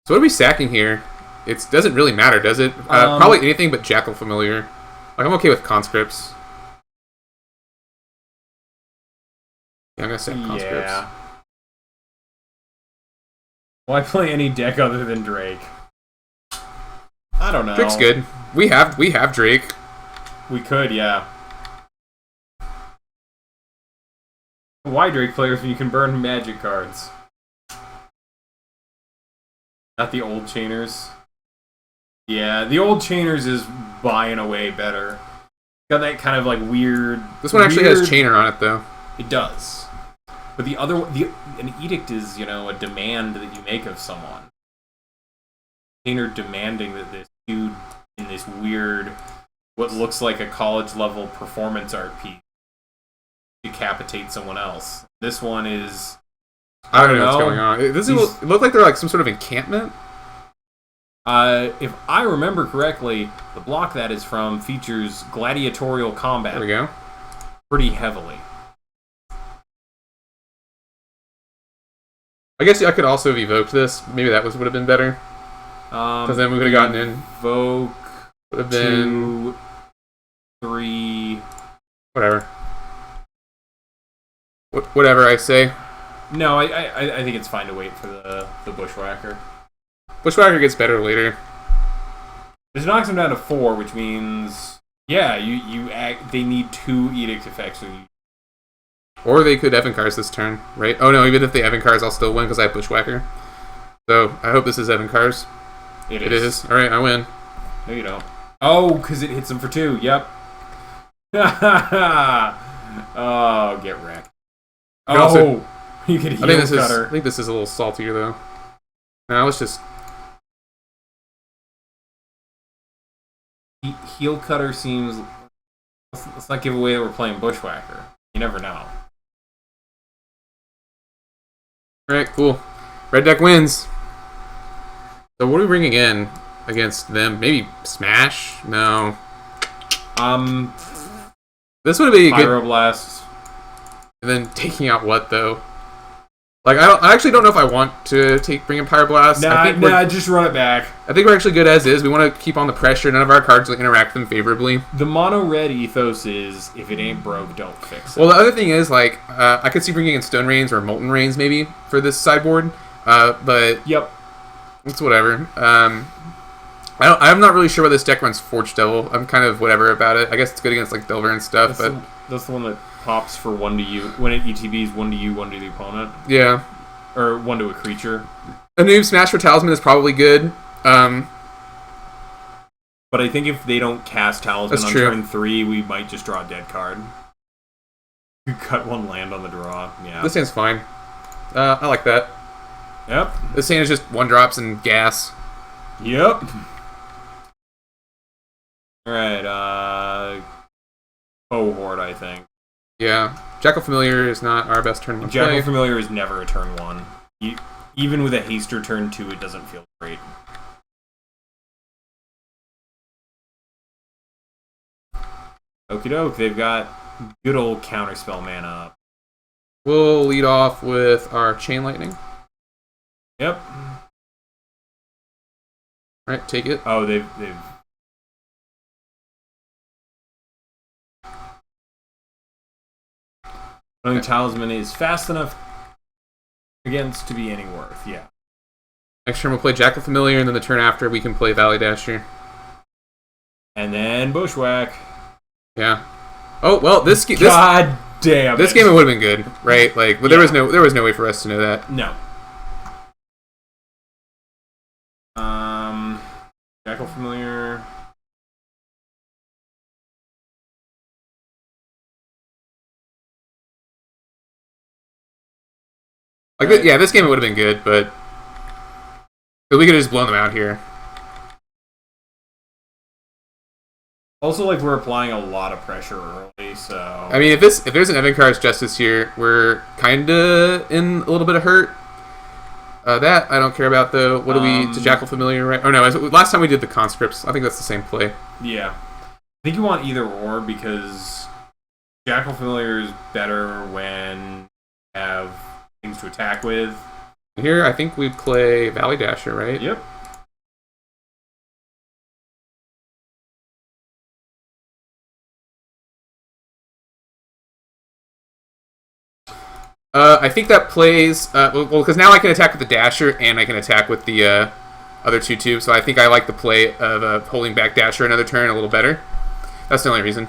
A: So what are we sacking here? It doesn't really matter, does it? Probably anything but Jackal Familiar. Like, I'm okay with conscripts. Yeah, I'm gonna sack conscripts.
B: Yeah. Why play any deck other than Drake? I don't know.
A: Drake's good. We have Drake.
B: We could, yeah. Why Drake players when you can burn magic cards? Not the old chainers. Yeah, the old chainers is buying away better. Got that kind of like weird.
A: This one actually has chainer on it though.
B: It does. But an edict is, a demand that you make of someone. Chainer demanding that this dude in this weird, what looks like a college level performance art piece decapitate someone else. This one is.
A: I don't know what's going on. Does it look like they're like some sort of encampment?
B: If I remember correctly, the block that is from features gladiatorial combat.
A: There we go.
B: Pretty heavily.
A: I guess I could also have evoked this. Maybe that would have been better. Because then we would have gotten in.
B: Evoke.
A: Would have been
B: 2, 3.
A: Whatever. Whatever I say.
B: No, I think it's fine to wait for the Bushwhacker.
A: Bushwhacker gets better later.
B: This knocks him down to 4, which means they need 2 edict effects.
A: Or they could Evancars this turn, right? Oh no, even if they Evancars, I'll still win because I have Bushwhacker. So I hope this is Evancars. It is. All right, I win.
B: No, you don't. Oh, because it hits him for 2. Yep. Oh, get wrecked. You could heal cutter.
A: I think this is a little saltier though. Now let's just.
B: Heel cutter seems. Let's not give away that we're playing Bushwhacker. You never know.
A: Alright, cool. Red deck wins. So what are we bringing in against them? Maybe Smash? No. This would be a good.
B: Pyroblast.
A: And then taking out what though? Like I actually don't know if I want to bring in Pyroblast.
B: Just run it back.
A: I think we're actually good as is. We want to keep on the pressure. None of our cards interact with them favorably.
B: The mono red ethos is if it ain't broke, don't fix it.
A: Well, the other thing is like I could see bringing in Stone Rains or Molten Rains maybe for this sideboard. But
B: yep,
A: it's whatever. I'm not really sure why this deck runs Forge Devil. I'm kind of whatever about it. I guess it's good against like Delver and stuff.
B: That's the one that pops for 1 to you when it ETBs 1 to you, 1 to the opponent.
A: Yeah,
B: or 1 to a creature.
A: A new Smash for Talisman is probably good.
B: But I think if they don't cast Talisman on turn 3, we might just draw a dead card. You cut 1 land on the draw. Yeah,
A: this hand's fine. I like that.
B: Yep.
A: This hand is just 1-drops and gas.
B: Yep. Alright, Cohort, I think.
A: Yeah. Jackal Familiar is not our best turn 1
B: Jackal
A: play.
B: Familiar is never a turn 1. Even with a haster turn 2, it doesn't feel great. Okie doke, they've got good old counterspell mana up.
A: We'll lead off with our Chain Lightning.
B: Yep.
A: Alright, take it.
B: Oh, they've Talisman is fast enough against to be any worth, yeah.
A: Next turn we'll play Jackal Familiar, and then the turn after we can play Valley Dasher.
B: And then Bushwhack.
A: Yeah. Oh well, this game
B: would
A: have been good, right? Like, but there was no way for us to know that.
B: No. Jackal Familiar.
A: Like, this game would have been good, but we could have just blown them out here.
B: Also, like, we're applying a lot of pressure early, so...
A: I mean, if there's an Evancar's Justice here, we're kinda in a little bit of hurt. That I don't care about, though. What do we... to Jackal Familiar, right? Oh, no, last time we did the Conscripts. I think that's the same play.
B: Yeah. I think you want either or, because Jackal Familiar is better when you have things to attack with.
A: Here, I think we play Valley Dasher, right?
B: Yep.
A: I think that plays... well, because now I can attack with the Dasher, and I can attack with the other 2 too, so I think I like the play of holding back Dasher another turn a little better. That's the only reason.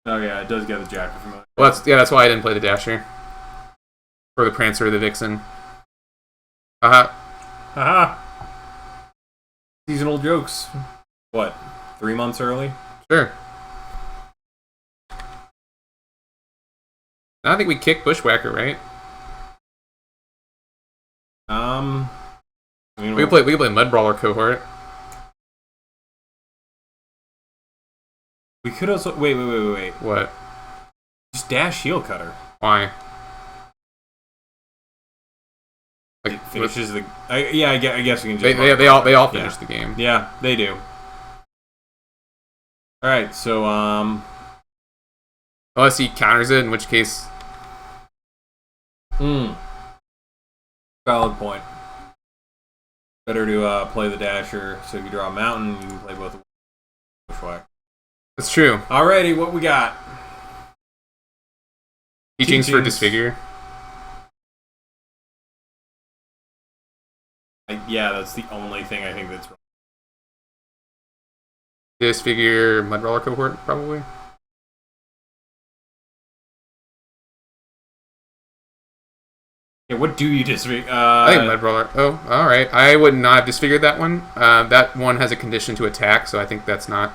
B: Oh yeah, it does get the Jackal Familiar.
A: Well, that's why I didn't play the Dasher. Or the Prancer or the Vixen. Haha.
B: Haha.
A: These
B: seasonal jokes. What? 3 months early?
A: Sure. I think we kicked Bushwhacker, right?
B: I mean,
A: we can play Mud Brawler cohort.
B: We could also wait.
A: What?
B: Just dash heel cutter.
A: Why?
B: It finishes the. I guess we can just.
A: They all finish the game.
B: Yeah, they do. All right, so
A: unless he counters it, in which case.
B: Valid point. Better to play the dasher, so if you draw a mountain, you can play both the Bushwhack.
A: That's true.
B: Alrighty, what we got?
A: Teachings for Disfigure.
B: Yeah, that's the only thing I think that's wrong.
A: Disfigure Mud Brawler cohort, probably.
B: Yeah, what do you disfigure?
A: I think Mud Brawler. Oh, alright. I would not have disfigured that one. That one has a condition to attack, so I think that's not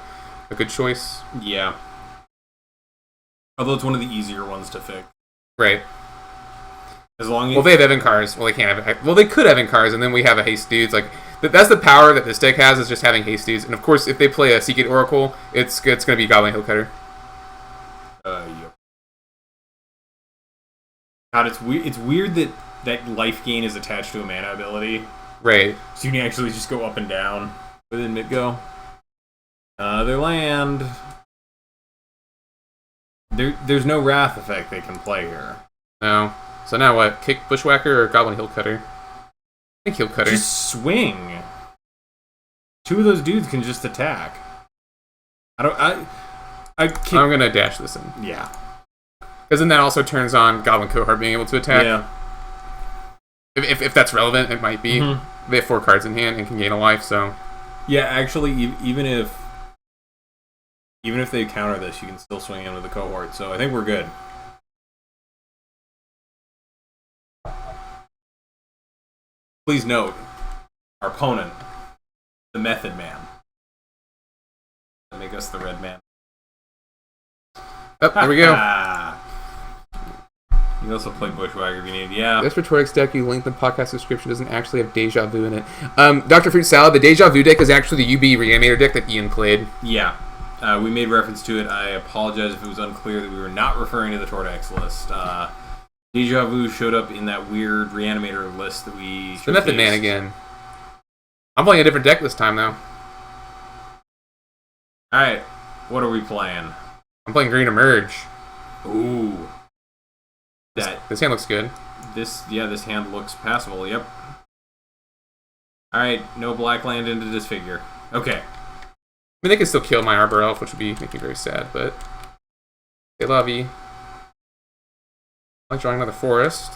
A: a good choice.
B: Yeah. Although it's one of the easier ones to fix.
A: Right.
B: As long as...
A: Well, they have Evan Cars. Well, they can't have... Well, they could have Evan Cars, and then we have a Haste Dudes. Like, that's the power that this deck has, is just having Haste Dudes. And, of course, if they play a Seagate Oracle, it's going to be Goblin Heel Cutter.
B: Yep. God, it's weird that life gain is attached to a mana ability.
A: Right.
B: So you can actually just go up and down within mid-go. Their land... There's no Wrath effect they can play here.
A: No. So now what? Kick Bushwhacker or Goblin Heel Cutter? I think Heel Cutter.
B: Just swing. Two of those dudes can just attack. I'm
A: gonna dash this in.
B: Yeah.
A: Because then that also turns on Goblin Cohort being able to attack. Yeah. If that's relevant, it might be. Mm-hmm. They have 4 cards in hand and can gain a life, so...
B: Yeah, actually, even if they counter this, you can still swing into the cohort, so I think we're good. Please note, our opponent, the Method Man. Make us the Red Man.
A: Oh, there we go.
B: You can also play Bushwhacker if you need. Yeah.
A: This Rhetorics deck you link in the podcast description doesn't actually have Deja Vu in it. Dr. Fruit Salad, the Deja Vu deck is actually the UB Reanimator deck that Ian played.
B: Yeah. We made reference to it. I apologize if it was unclear that we were not referring to the Tordax list. Deja Vu showed up in that weird Reanimator list that we...
A: The Method Man again. I'm playing a different deck this time, though.
B: Alright. What are we playing?
A: I'm playing Green Emerge.
B: Ooh.
A: This hand looks good.
B: This hand looks passable, yep. Alright, no black land into Disfigure. Okay.
A: I mean, they can still kill my Arbor Elf, which would make me very sad, but... They love you. I like drawing another forest.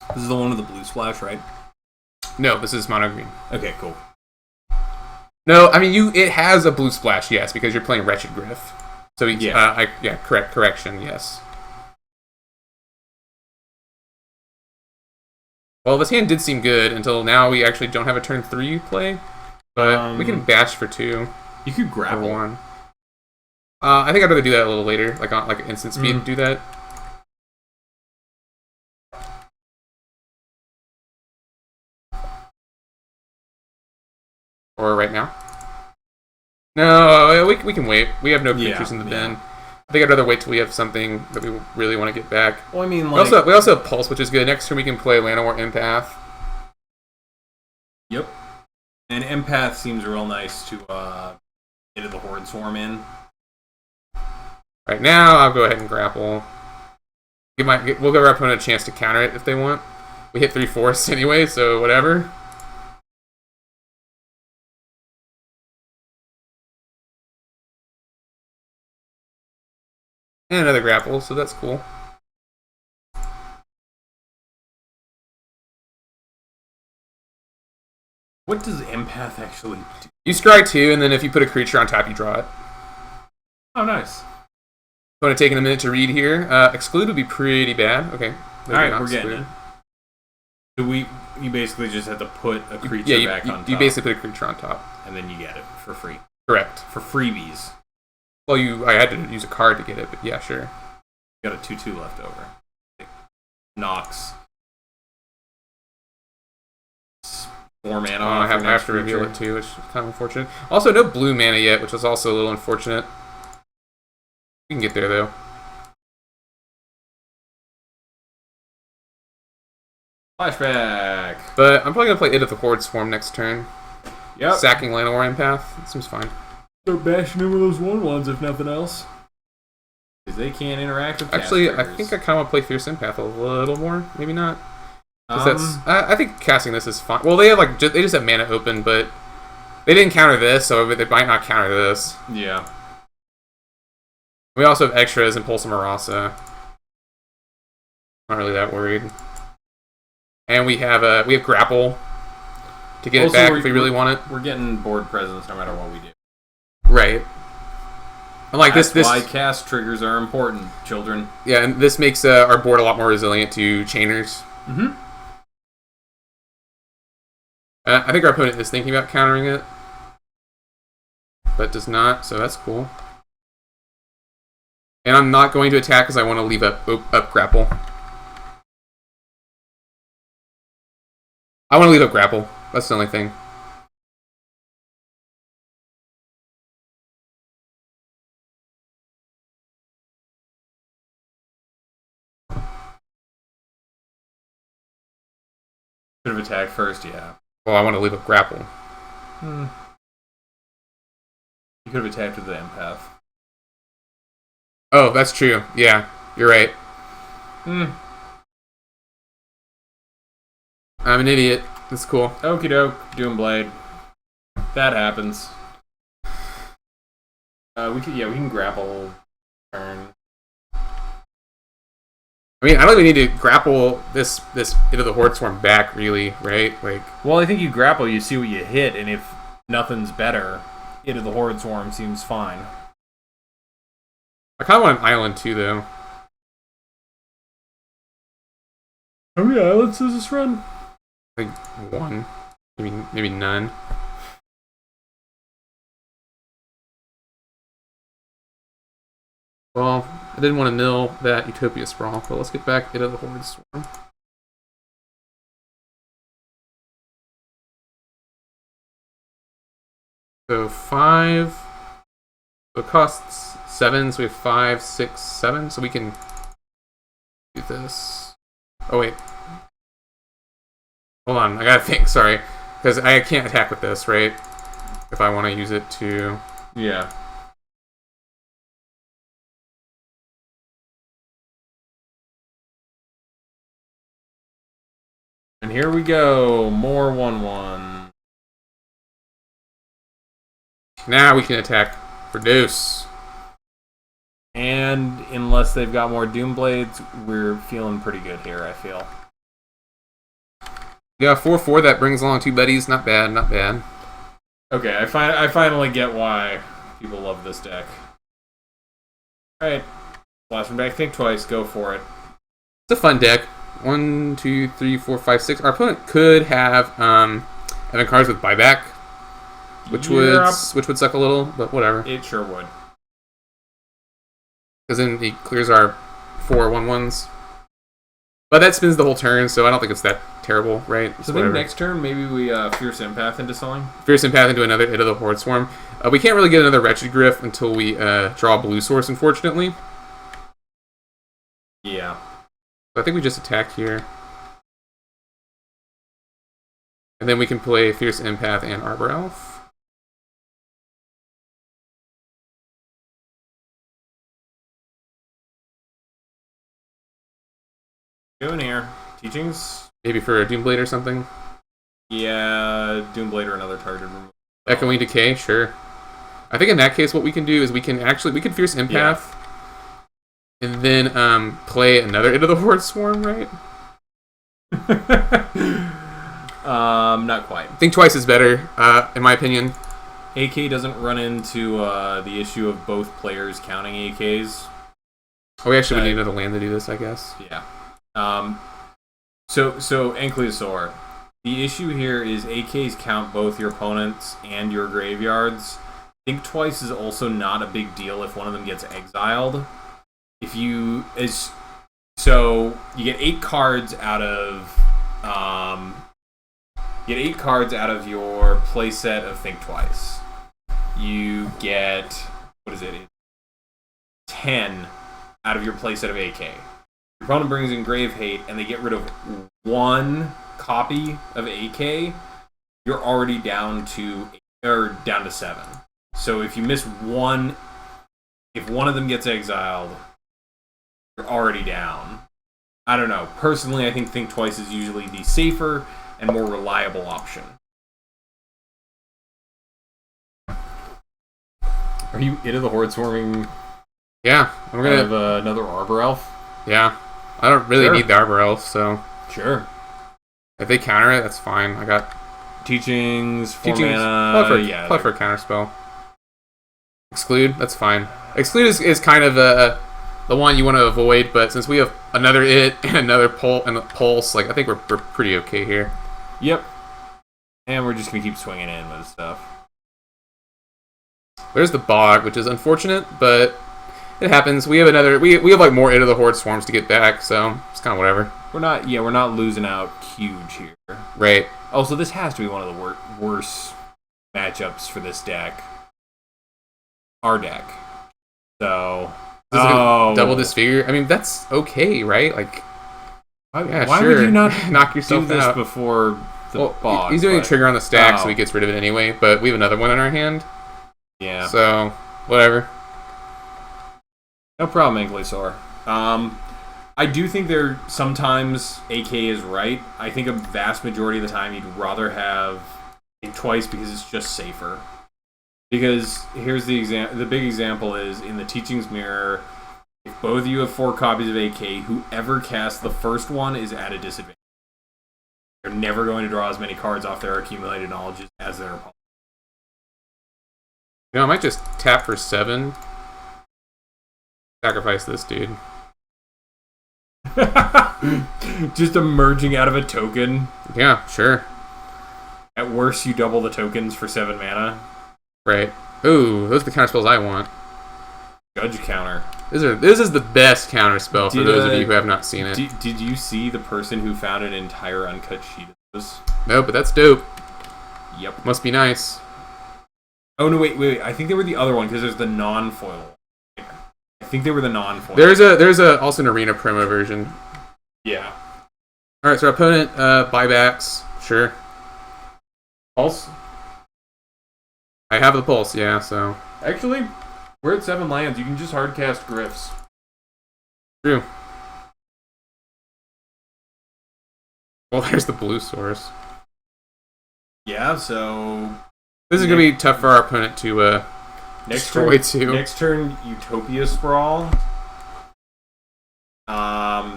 B: This is the one with the blue splash, right?
A: No, this is mono green.
B: Okay, cool.
A: No, I mean, it has a blue splash, yes, because you're playing Wretched Griff. So, yeah. Correction, yes. Well, this hand did seem good until now we actually don't have a turn 3 play. But we can bash for 2.
B: You could grapple.
A: 1. I think I'd rather do that a little later, like on instant speed, do that. Or right now. No, we can wait. We have no creatures in the bin. I think I'd rather wait till we have something that we really want to get back.
B: Well, I mean,
A: like... We also have Pulse, which is good. Next turn we can play Llanowar Empath.
B: Yep. And Empath seems real nice to get the Horde Swarm in.
A: Right now, I'll go ahead and grapple. We'll give our opponent a chance to counter it if they want. We hit 3 forests anyway, so whatever. And another grapple, so that's cool.
B: What does Empath actually do?
A: You scry 2, and then if you put a creature on top, you draw it.
B: Oh, nice.
A: Want to take a minute to read here. Exclude would be pretty bad. Okay.
B: Alright, we're getting it. You basically just have to put a creature back on top.
A: You basically put a creature on top.
B: And then you get it for free.
A: Correct.
B: For freebies.
A: Well, I had to use a card to get it, but yeah, sure.
B: You got a 2/2 left over. Nox. 4 mana.
A: I have to reveal it too, which is kind of unfortunate. Also, no blue mana yet, which is also a little unfortunate. We can get there, though.
B: Flashback.
A: But I'm probably going to play It of the Horde Swarm next turn.
B: Yep.
A: Sacking Llanowar Empath. It seems fine.
B: Start bashing over those 1/1s if nothing else. Because they can't interact with
A: Actually, I
B: triggers.
A: think I kind of want to play Fierce Empath a little more. Maybe not. I think casting this is fine. Well, they have they just have mana open, but they didn't counter this, so they might not counter this.
B: Yeah.
A: We also have extras and Pulse of Marasa. Not really that worried. And we have grapple to get it back if we really want it.
B: We're getting board presence no matter what we do.
A: Right. And
B: That's why cast triggers are important, children.
A: Yeah, and this makes our board a lot more resilient to chainers.
B: Mm-hmm.
A: I think our opponent is thinking about countering it, but does not, so that's cool. And I'm not going to attack because I want to leave up grapple. I want to leave up grapple. That's the only thing.
B: Should have attacked first, yeah.
A: Well, I want to leave up grapple.
B: You could have attacked with the empath.
A: Oh, that's true. Yeah, you're right. I'm an idiot. That's cool.
B: Okie doke, Doomblade. That happens. We can grapple turn.
A: I mean, I don't even need to grapple this into the Horde Swarm back, really, right?
B: Well, I think you grapple, you see what you hit, and if nothing's better, into the Horde Swarm seems fine.
A: I kind of want an island too, though.
B: How many islands does this run?
A: I think one, maybe none. Well, I didn't want to mill that Utopia Sprawl, but let's get back into the Horde Swarm. So 5. So it costs 7, so we have 5, 6, 7. So we can do this. Oh, wait. Hold on, I gotta think, sorry. Because I can't attack with this, right? If I want to use it to...
B: Yeah. And here we go, more 1/1.
A: Now we can attack for deuce.
B: And unless they've got more Doomblades, we're feeling pretty good here, I feel.
A: Yeah, 4/4, that brings along 2 buddies. Not bad, not bad.
B: Okay, I finally get why people love this deck. Alright. Flashing back, think twice, go for it.
A: It's a fun deck. 1, 2, 3, 4, 5, 6. Our opponent could have Evan cards with buyback, which would suck a little, but whatever.
B: It sure would.
A: Because then he clears our 4 1/1s. But that spins the whole turn, so I don't think it's that terrible, right?
B: So maybe next turn, maybe we Fierce Empath into something?
A: Fierce Empath into another Hit of the Horde Swarm. We can't really get another Wretched Griff until we draw a blue source, unfortunately.
B: Yeah.
A: So I think we just attack here. And then we can play Fierce Empath and Arbor Elf.
B: Doing here. Teachings?
A: Maybe for a Doomblade or something.
B: Yeah, Doomblade or another target removal.
A: Echoing Decay, sure. I think in that case what we can do is we can Fierce Empath. And then play another Into the Horde Swarm, right?
B: Not quite.
A: Think twice is better, in my opinion.
B: AK doesn't run into the issue of both players counting AKs.
A: Oh, we actually would need another land to do this, I guess.
B: Yeah. So Ankylosaur. The issue here is AKs count both your opponents and your graveyards. Think twice is also not a big deal if one of them gets exiled. So you get 8 cards out of your playset of Think Twice. You get, what is it? 10 out of your playset of AK. Your opponent brings in Grave Hate and they get rid of 1 copy of AK. You're already down to 7. So if you miss one, if one of them gets exiled, you're already down. I don't know. Personally, I think Twice is usually the safer and more reliable option. Are you into the Horde Swarming?
A: Yeah, I'm gonna
B: have another Arbor Elf.
A: Yeah, I don't really need the Arbor Elf, so
B: sure.
A: If they counter it, that's fine. I got
B: Teachings, 4 mana.
A: Play for a counter spell. Exclude, that's fine. Exclude is kind of the one you want to avoid, but since we have another it and another pulse, like I think we're pretty okay here.
B: Yep. And we're just gonna keep swinging in with stuff.
A: There's the Bog, which is unfortunate, but it happens. We have another. We have like more Into the Horde swarms to get back, so it's kind of whatever.
B: We're not losing out huge here.
A: Right.
B: Also, this has to be one of the worst matchups for this deck. Our deck. So.
A: Double Disfigure. I mean, that's okay, right? Like,
B: why would you not
A: knock yourself
B: do this
A: out
B: before the Bog?
A: He's doing a trigger on the stack, so he gets rid of it anyway. But we have another one in our hand.
B: Yeah.
A: So whatever.
B: No problem, Ankylosaur. I do think sometimes AK is right. I think a vast majority of the time you'd rather have Think Twice because it's just safer. Because here's the big example is in the Teachings Mirror, if both of you have 4 copies of AK, whoever casts the first one is at a disadvantage. They're never going to draw as many cards off their accumulated knowledge as their opponent.
A: You know, I might just tap for 7. Sacrifice this dude.
B: Just emerging out of a token.
A: Yeah, sure.
B: At worst, you double the tokens for 7 mana.
A: Right. Ooh, those are the counter spells I want.
B: Judge counter.
A: This is the best counter spell for those of you who have not seen it.
B: Did you see the person who found an entire uncut sheet of this?
A: No, but that's dope.
B: Yep.
A: Must be nice.
B: Oh, no, wait. I think they were the other one, because there's the non-foil. I think they were the non-foil.
A: There's also an arena promo version.
B: Yeah.
A: Alright, so our opponent, buybacks. Sure.
B: Pulse?
A: I have the pulse, yeah, so.
B: Actually, we're at 7 lands. You can just hardcast Griffs.
A: True. Well, there's the blue source.
B: Yeah, so.
A: This is going to be tough for our opponent to destroy too.
B: Next turn, Utopia Sprawl.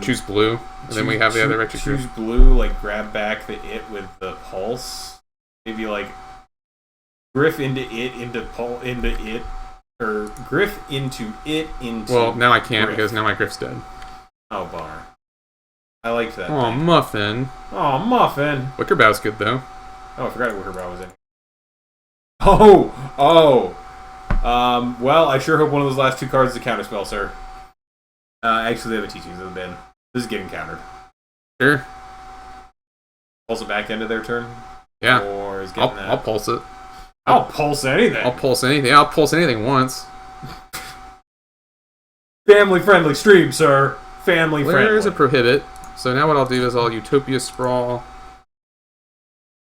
A: Choose blue, and then we have the other retro.
B: Choose blue, like grab back the it with the pulse. Maybe like Griff into it, into it, or Griff into it, into.
A: Well, now I can't
B: Griff.
A: because now my Griff's dead.
B: Oh, bummer. I liked that.
A: Oh, Muffin.
B: Oh, Muffin.
A: Wickerbow's good though.
B: Oh, I forgot Wickerbow was in. Oh. Well, I sure hope one of those last 2 cards is a counterspell, sir. Actually, they have a Teachings of the Bin. This is getting countered.
A: Sure.
B: Pulse it back into their turn?
A: Yeah.
B: Or is getting that?
A: I'll pulse it.
B: I'll pulse anything.
A: I'll pulse anything. I'll pulse anything once.
B: Family-friendly stream, sir. Family-friendly.
A: There's a prohibit. So now what I'll do is I'll Utopia Sprawl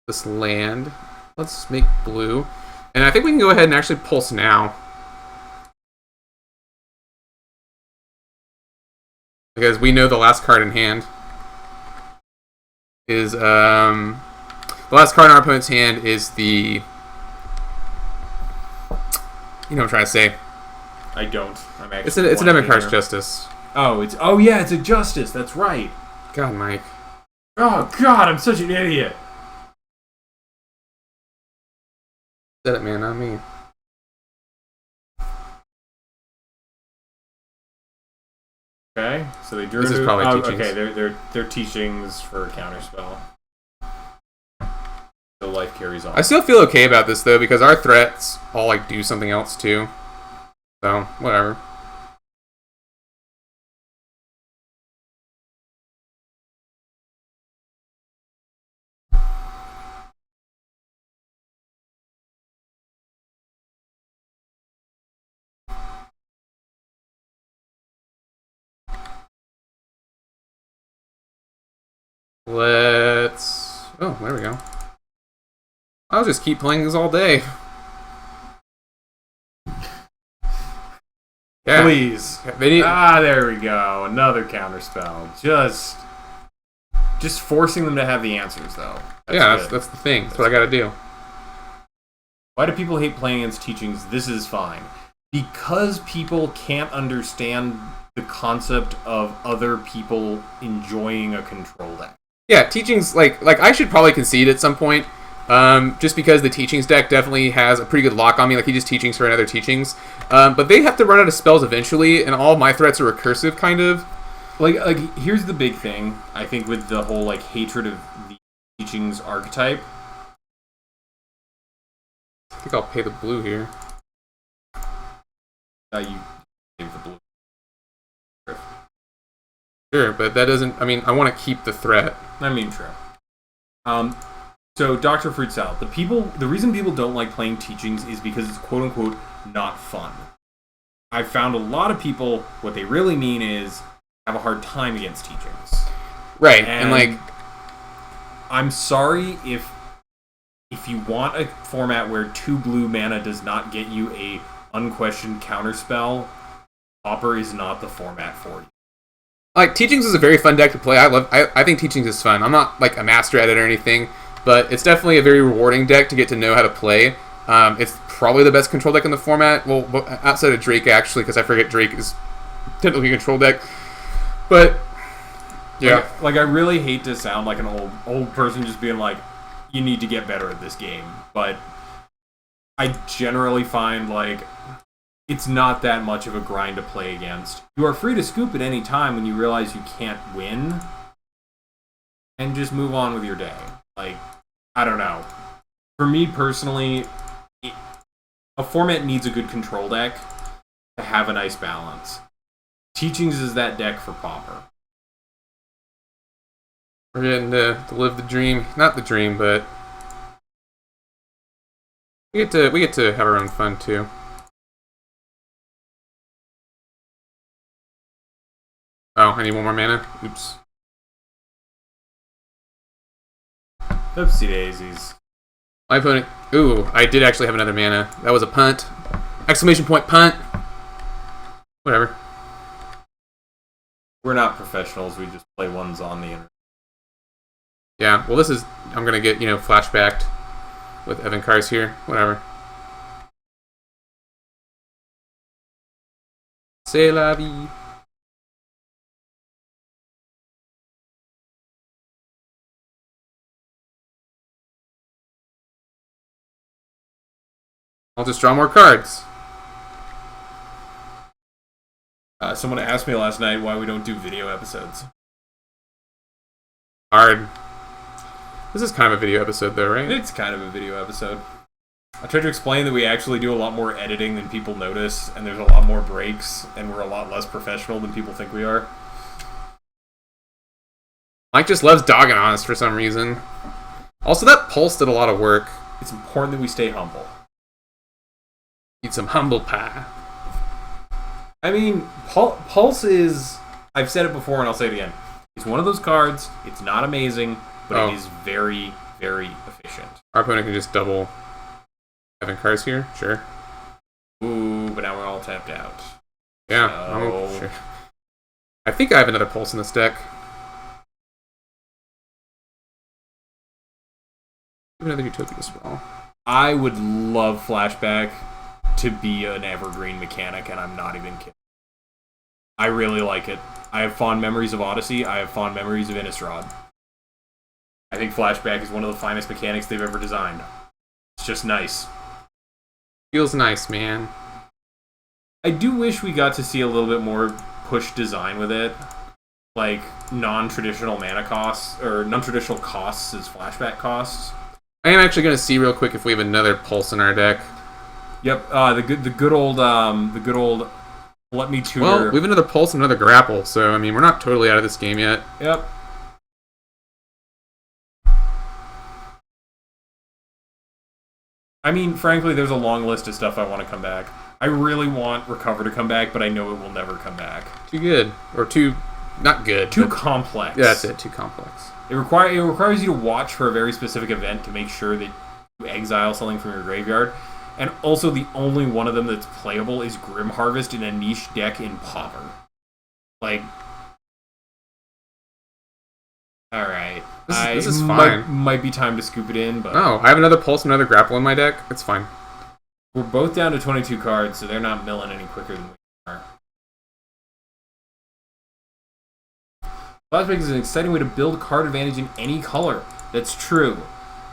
A: this land. Let's make blue. And I think we can go ahead and actually pulse now. Because we know the last card in hand is the last card in our opponent's hand is the, you know what I'm trying to say.
B: I don't. I'm actually
A: it's an Evankar's Justice.
B: It's a Justice. That's right.
A: God, Mike.
B: Oh God, I'm such an idiot.
A: Said it, man, not me.
B: Okay, so they drew.
A: This is probably teachings.
B: Okay, they're teachings for a counterspell. So life carries on.
A: I still feel okay about this though because our threats all like do something else too. So whatever. Let's... Oh, there we go. I'll just keep playing this all day. Yeah.
B: Please. There we go. Another counterspell. Just forcing them to have the answers, though.
A: That's the thing. That's what I gotta do.
B: Why do people hate playing against teachings? This is fine. Because people can't understand the concept of other people enjoying a control deck.
A: Yeah, teachings, like I should probably concede at some point, just because the teachings deck definitely has a pretty good lock on me, like he just teachings for another teachings. But they have to run out of spells eventually, and all my threats are recursive, kind of.
B: Like here's the big thing, I think, with the whole, like, hatred of the teachings archetype.
A: I think I'll pay the blue here.
B: You gave the blue.
A: Sure, but that doesn't... I mean, I want to keep the threat.
B: I mean, true. So, Dr. Fruit Salad. The reason people don't like playing teachings is because it's quote-unquote not fun. I've found a lot of people, what they really mean is, have a hard time against teachings.
A: Right, and like...
B: I'm sorry if you want a format where 2 blue mana does not get you a unquestioned counterspell, Pauper is not the format for you.
A: Like, Teachings is a very fun deck to play. I think Teachings is fun. I'm not, like, a master at it or anything, but it's definitely a very rewarding deck to get to know how to play. It's probably the best control deck in the format. Well, outside of Drake, actually, because I forget Drake is technically a control deck. But, yeah.
B: Like, I really hate to sound like an old person just being like, you need to get better at this game. But I generally find, like, it's not that much of a grind to play against. You are free to scoop at any time when you realize you can't win, and just move on with your day. Like, I don't know. For me personally, a format needs a good control deck to have a nice balance. Teachings is that deck for Pauper.
A: We're getting to live the dream. Not the dream, but we get to have our own fun too. Oh, I need one more mana. Oops.
B: Oopsie daisies.
A: My opponent... Ooh, I did actually have another mana. That was a punt. Exclamation point punt. Whatever.
B: We're not professionals. We just play ones on the internet.
A: Yeah, well this is... I'm gonna get, flashbacked with Evan Cars here. Whatever. C'est la vie. I'll just draw more cards.
B: Someone asked me last night why we don't do video episodes.
A: Hard. This is kind of a video episode, though, right?
B: It's kind of a video episode. I tried to explain that we actually do a lot more editing than people notice, and there's a lot more breaks, and we're a lot less professional than people think we are.
A: Mike just loves dogging on us for some reason. Also, that Pulse did a lot of work.
B: It's important that we stay humble.
A: Eat some humble pie.
B: I mean, Pulse is... I've said it before and I'll say it again. It's one of those cards. It's not amazing, but it is very, very efficient.
A: Our opponent can just double Evan Cars here? Sure.
B: Ooh, but now we're all tapped out.
A: Yeah, sure. I think I have another Pulse in this deck. Another Utopia as well.
B: I would love Flashback to be an evergreen mechanic, and I'm not even kidding. I really like it. I have fond memories of Odyssey. I have fond memories of Innistrad. I think Flashback is one of the finest mechanics they've ever designed. It's just nice.
A: Feels nice, man.
B: I do wish we got to see a little bit more push design with it, like non-traditional mana costs or non-traditional costs as flashback costs.
A: I am actually going to see real quick if we have another pulse in our deck.
B: Yep, the good old let me tutor.
A: Well, we have another pulse and another grapple, so I mean we're not totally out of this game yet.
B: Yep. I mean, frankly, there's a long list of stuff I want to come back. I really want Recover to come back, but I know it will never come back.
A: Too good. Or too... not good.
B: Too complex.
A: Yeah, that's it. Too complex.
B: It requires you to watch for a very specific event to make sure that you exile something from your graveyard. And also, the only one of them that's playable is Grim Harvest in a niche deck in Pauper. Like... Alright.
A: This is fine.
B: Might be time to scoop it in, but...
A: Oh, I have another pulse and another grapple in my deck. It's fine.
B: We're both down to 22 cards, so they're not milling any quicker than we are. Flashback is an exciting way to build card advantage in any color. That's true.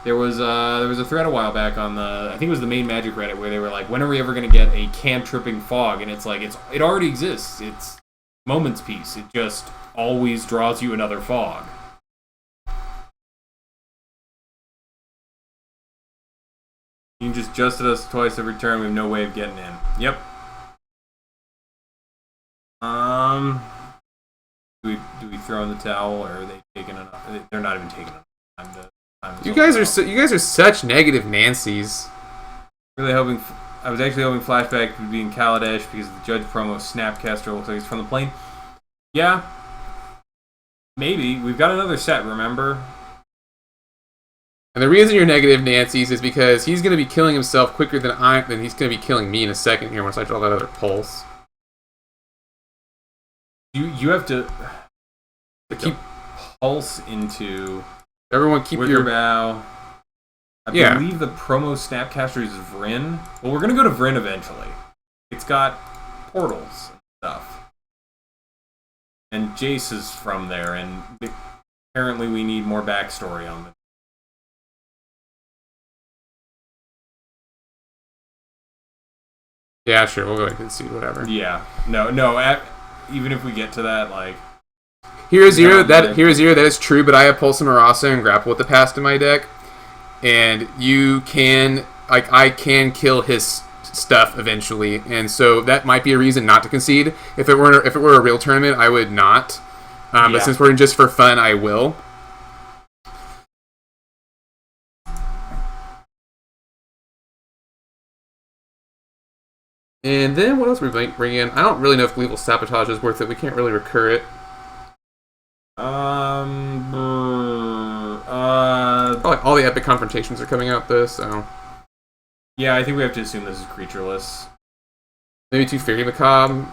B: There was a thread a while back on the, I think it was the main Magic Reddit, where they were like, when are we ever going to get a cantripping fog? And it's like, it already exists. It's Moment's Peace. It just always draws you another fog. You can just at us twice every turn. We have no way of getting in. Yep. Do we throw in the towel, or are they taking enough? They're not even taking enough time to.
A: You guys are such negative Nancy's.
B: Really hoping. I was actually hoping Flashback would be in Kaladesh because the Judge promo Snapcaster looks like it's from the plane. Yeah. Maybe. We've got another set. Remember.
A: And the reason you're negative Nancy's is because he's going to be killing himself quicker than he's going to be killing me in a second here once I draw that other pulse.
B: You have to keep pulse into.
A: Everyone keep your
B: bow. I believe the promo Snapcaster is Vryn. Well, we're gonna go to Vryn eventually. It's got portals and stuff, and Jace is from there, and apparently we need more backstory on them.
A: Yeah, sure. We'll go ahead and see whatever.
B: Yeah. No. Even if we get to that, like...
A: Hero Zero, that is true, but I have Pulse and Marasa and Grapple with the Past in my deck. And you can... Like, I can kill his stuff eventually. And so that might be a reason not to concede. If it were a real tournament, I would not. But since we're in just for fun, I will. And then what else we bring in? I don't really know if Lethal Sabotage is worth it. We can't really recur it. All the epic confrontations are coming out though, so.
B: Yeah, I think we have to assume this is creatureless.
A: Maybe 2 Fairy Macabre. Or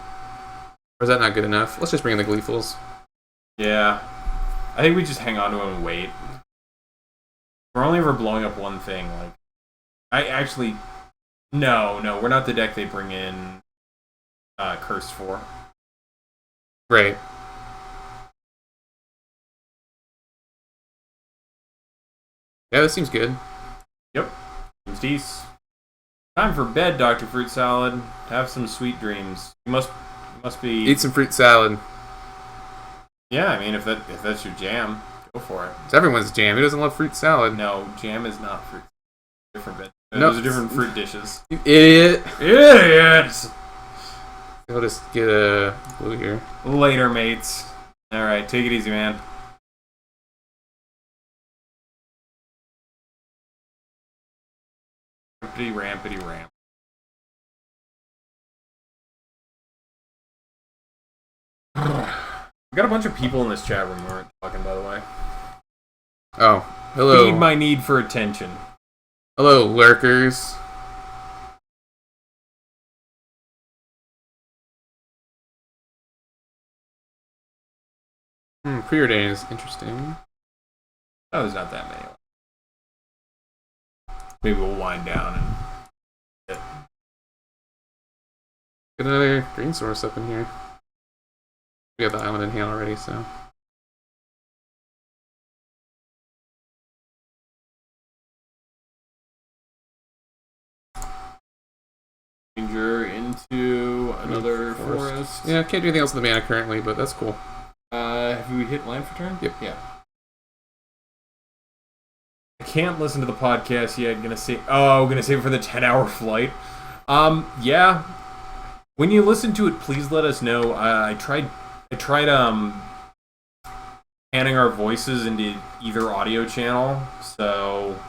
A: is that not good enough? Let's just bring in the Gleeful's.
B: Yeah. I think we just hang on to them and wait. We're only ever blowing up one thing. Like, I actually... No, we're not the deck they bring in Curse for.
A: Right. Yeah, that seems good.
B: Yep. Seems decent. Time for bed, Dr. Fruit Salad. Have some sweet dreams. You must be...
A: Eat some fruit salad.
B: Yeah, I mean, if that's your jam, go for it.
A: It's everyone's jam. Who doesn't love fruit salad?
B: No, jam is not fruit. Different bed.
A: No.
B: Those are different fruit dishes.
A: You idiot.
B: Idiots!
A: I'll just get a blue here.
B: Later, mates. Alright, take it easy, man. Rampity ramp. We got a bunch of people in this chat room we weren't talking, by the way.
A: Oh, hello.
B: Feed my need for attention.
A: Hello, lurkers. Preordain is interesting.
B: Oh, there's not that many. Maybe we'll wind down and...
A: Get another green source up in here. We got the island in hand already, so...
B: Danger into another forest.
A: Yeah, can't do anything else with the mana currently, but that's cool.
B: Have we hit land for turn?
A: Yep.
B: Yeah. I can't listen to the podcast yet. Gonna save it for the 10-hour flight. Yeah. When you listen to it, please let us know. I tried panning our voices into either audio channel, so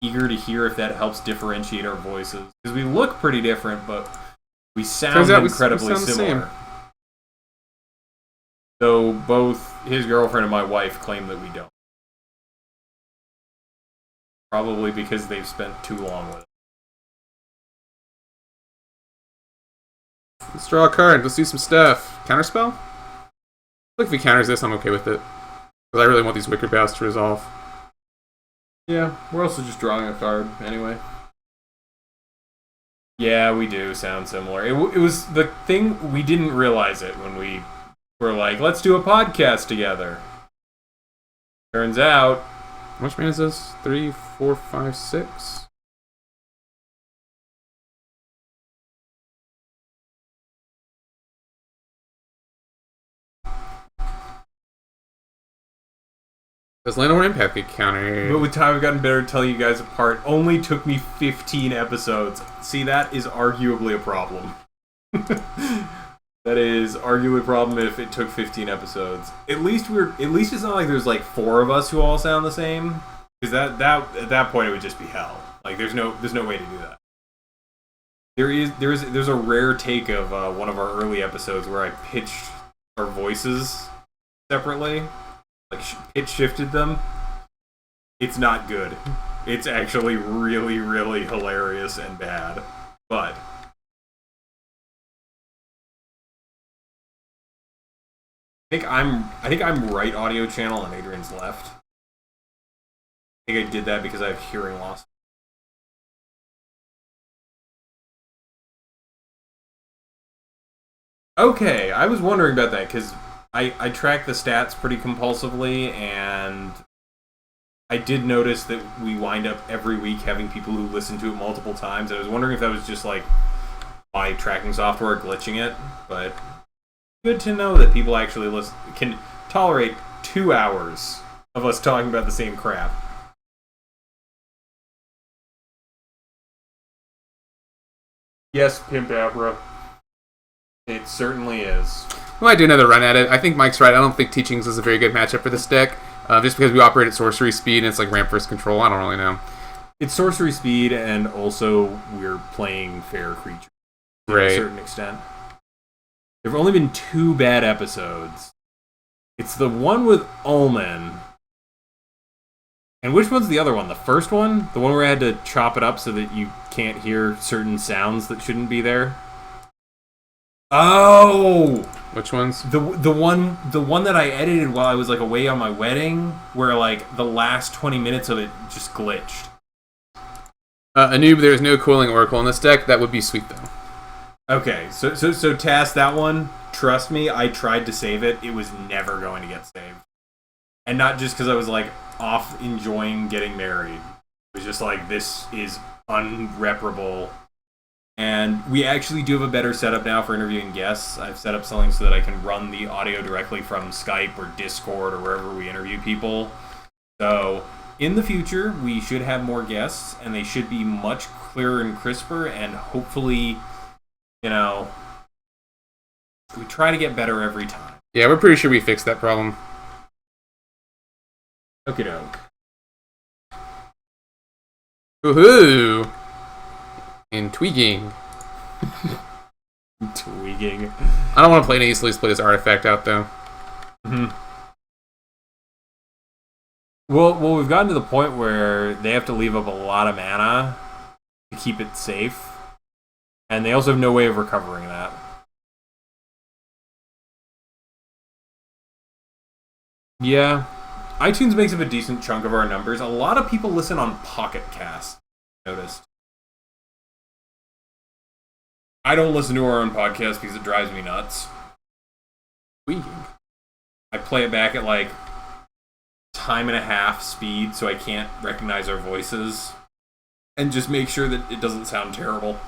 B: eager to hear if that helps differentiate our voices. Because we look pretty different, but we sound incredibly similar. Though both his girlfriend and my wife claim that we don't. Probably because they've spent too long with it.
A: Let's draw a card. Let's do some stuff. Counterspell? Look, if he counters this, I'm okay with it. Because I really want these Wicker Bows to resolve.
B: Yeah, we're also just drawing a card anyway. Yeah, we do sound similar. It was the thing, we didn't realize it when we were like, let's do a podcast together. Turns out...
A: How much mana is this? 3, 4, 5, 6? Does Landlord Impact get countered?
B: But with time, I've gotten better at telling you guys apart. Only took me 15 episodes. See, that is arguably a problem. That is arguably a problem if it took 15 episodes. At least it's not like there's like 4 of us who all sound the same. Because that at that point it would just be hell. Like there's no way to do that. There's a rare take of one of our early episodes where I pitched our voices separately. Like pitch shifted them. It's not good. It's actually really, really hilarious and bad. But I think I'm right audio channel and Adrian's left. I think I did that because I have hearing loss. Okay, I was wondering about that because I track the stats pretty compulsively, and I did notice that we wind up every week having people who listen to it multiple times. I was wondering if that was just like my tracking software glitching it, but good to know that people actually can tolerate 2 hours of us talking about the same crap. Yes, Pimp Abra. It certainly is.
A: We might do another run at it. I think Mike's right. I don't think Teachings is a very good matchup for this deck. Just because we operate at sorcery speed and it's like ramp versus control. I don't really know.
B: It's sorcery speed, and also we're playing fair creatures to a certain extent. There have only been 2 bad episodes. It's the one with Ullman. And which one's the other one? The first one? The one where I had to chop it up so that you can't hear certain sounds that shouldn't be there? Oh!
A: Which ones?
B: The one that I edited while I was like away on my wedding, where like the last 20 minutes of it just glitched.
A: Anub, there's no Coiling Oracle in this deck. That would be sweet though.
B: Okay, so Tass, that one, trust me, I tried to save it. It was never going to get saved. And not just because I was like off enjoying getting married. It was just like, this is unreparable. And we actually do have a better setup now for interviewing guests. I've set up something so that I can run the audio directly from Skype or Discord or wherever we interview people. So in the future, we should have more guests, and they should be much clearer and crisper, and hopefully, you know, we try to get better every time.
A: Yeah, we're pretty sure we fixed that problem.
B: Okie doke.
A: Woohoo! Intriguing.
B: Tweaking.
A: I don't want to play an Ace Loose play this artifact out though.
B: Mm-hmm. Well, we've gotten to the point where they have to leave up a lot of mana to keep it safe, and they also have no way of recovering that. Yeah, iTunes makes up a decent chunk of our numbers. A lot of people listen on Pocket Cast. Noticed. I don't listen to our own podcast because it drives me nuts. I play it back at like 1.5 speed so I can't recognize our voices. And just make sure that it doesn't sound terrible.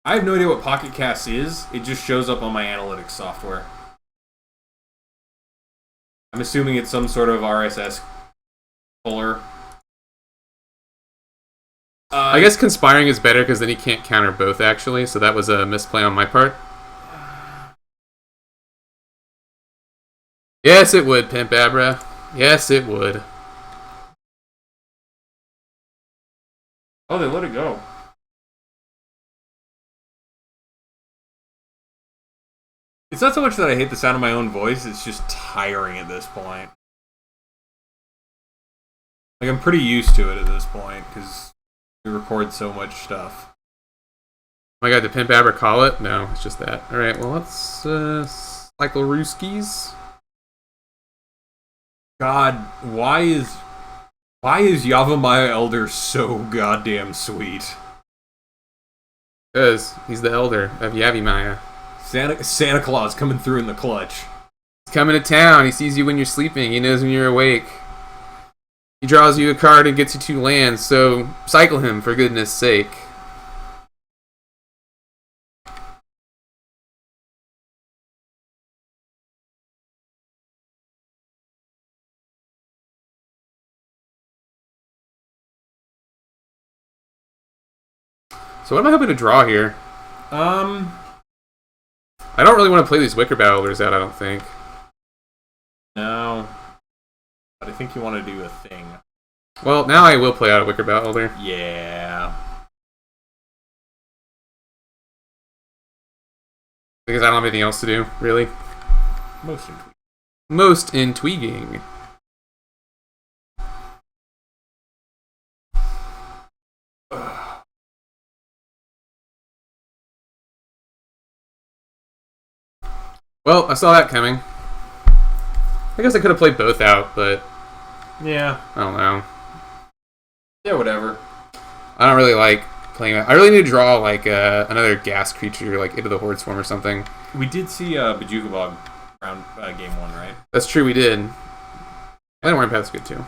B: I have no idea what Pocket Cast is. It just shows up on my analytics software. I'm assuming it's some sort of RSS puller.
A: I guess conspiring is better because then you can't counter both, actually. So that was a misplay on my part. Yes, it would, Pimp Abra. Yes, it would.
B: Oh, they let it go. It's not so much that I hate the sound of my own voice, it's just tiring at this point. Like, I'm pretty used to it at this point, because we record so much stuff.
A: Oh my god, did Pimp Abra call it? No, it's just that. Alright, well, let's cycle Rooskies.
B: God, why is Yavimaya Elder so goddamn sweet?
A: Because he's the elder of Yavimaya.
B: Santa Claus coming through in the clutch.
A: He's coming to town. He sees you when you're sleeping. He knows when you're awake. He draws you a card and gets you 2 lands, so cycle him for goodness sake. So what am I hoping to draw here? I don't really want to play these Wicker Battlers out, I don't think.
B: No. But I think you want to do a thing.
A: Well, now I will play out a Wicker Battler.
B: Yeah.
A: Because I don't have anything else to do, really.
B: Most intriguing.
A: Intriguing. Well, I saw that coming. I guess I could have played both out, but
B: Yeah.
A: I don't know.
B: Yeah, whatever.
A: I don't really like playing that. I really need to draw like another gas creature, like into the Horde Swarm or something.
B: We did see Bajuka Bog around game 1, right?
A: That's true, we did. Land Path's good too.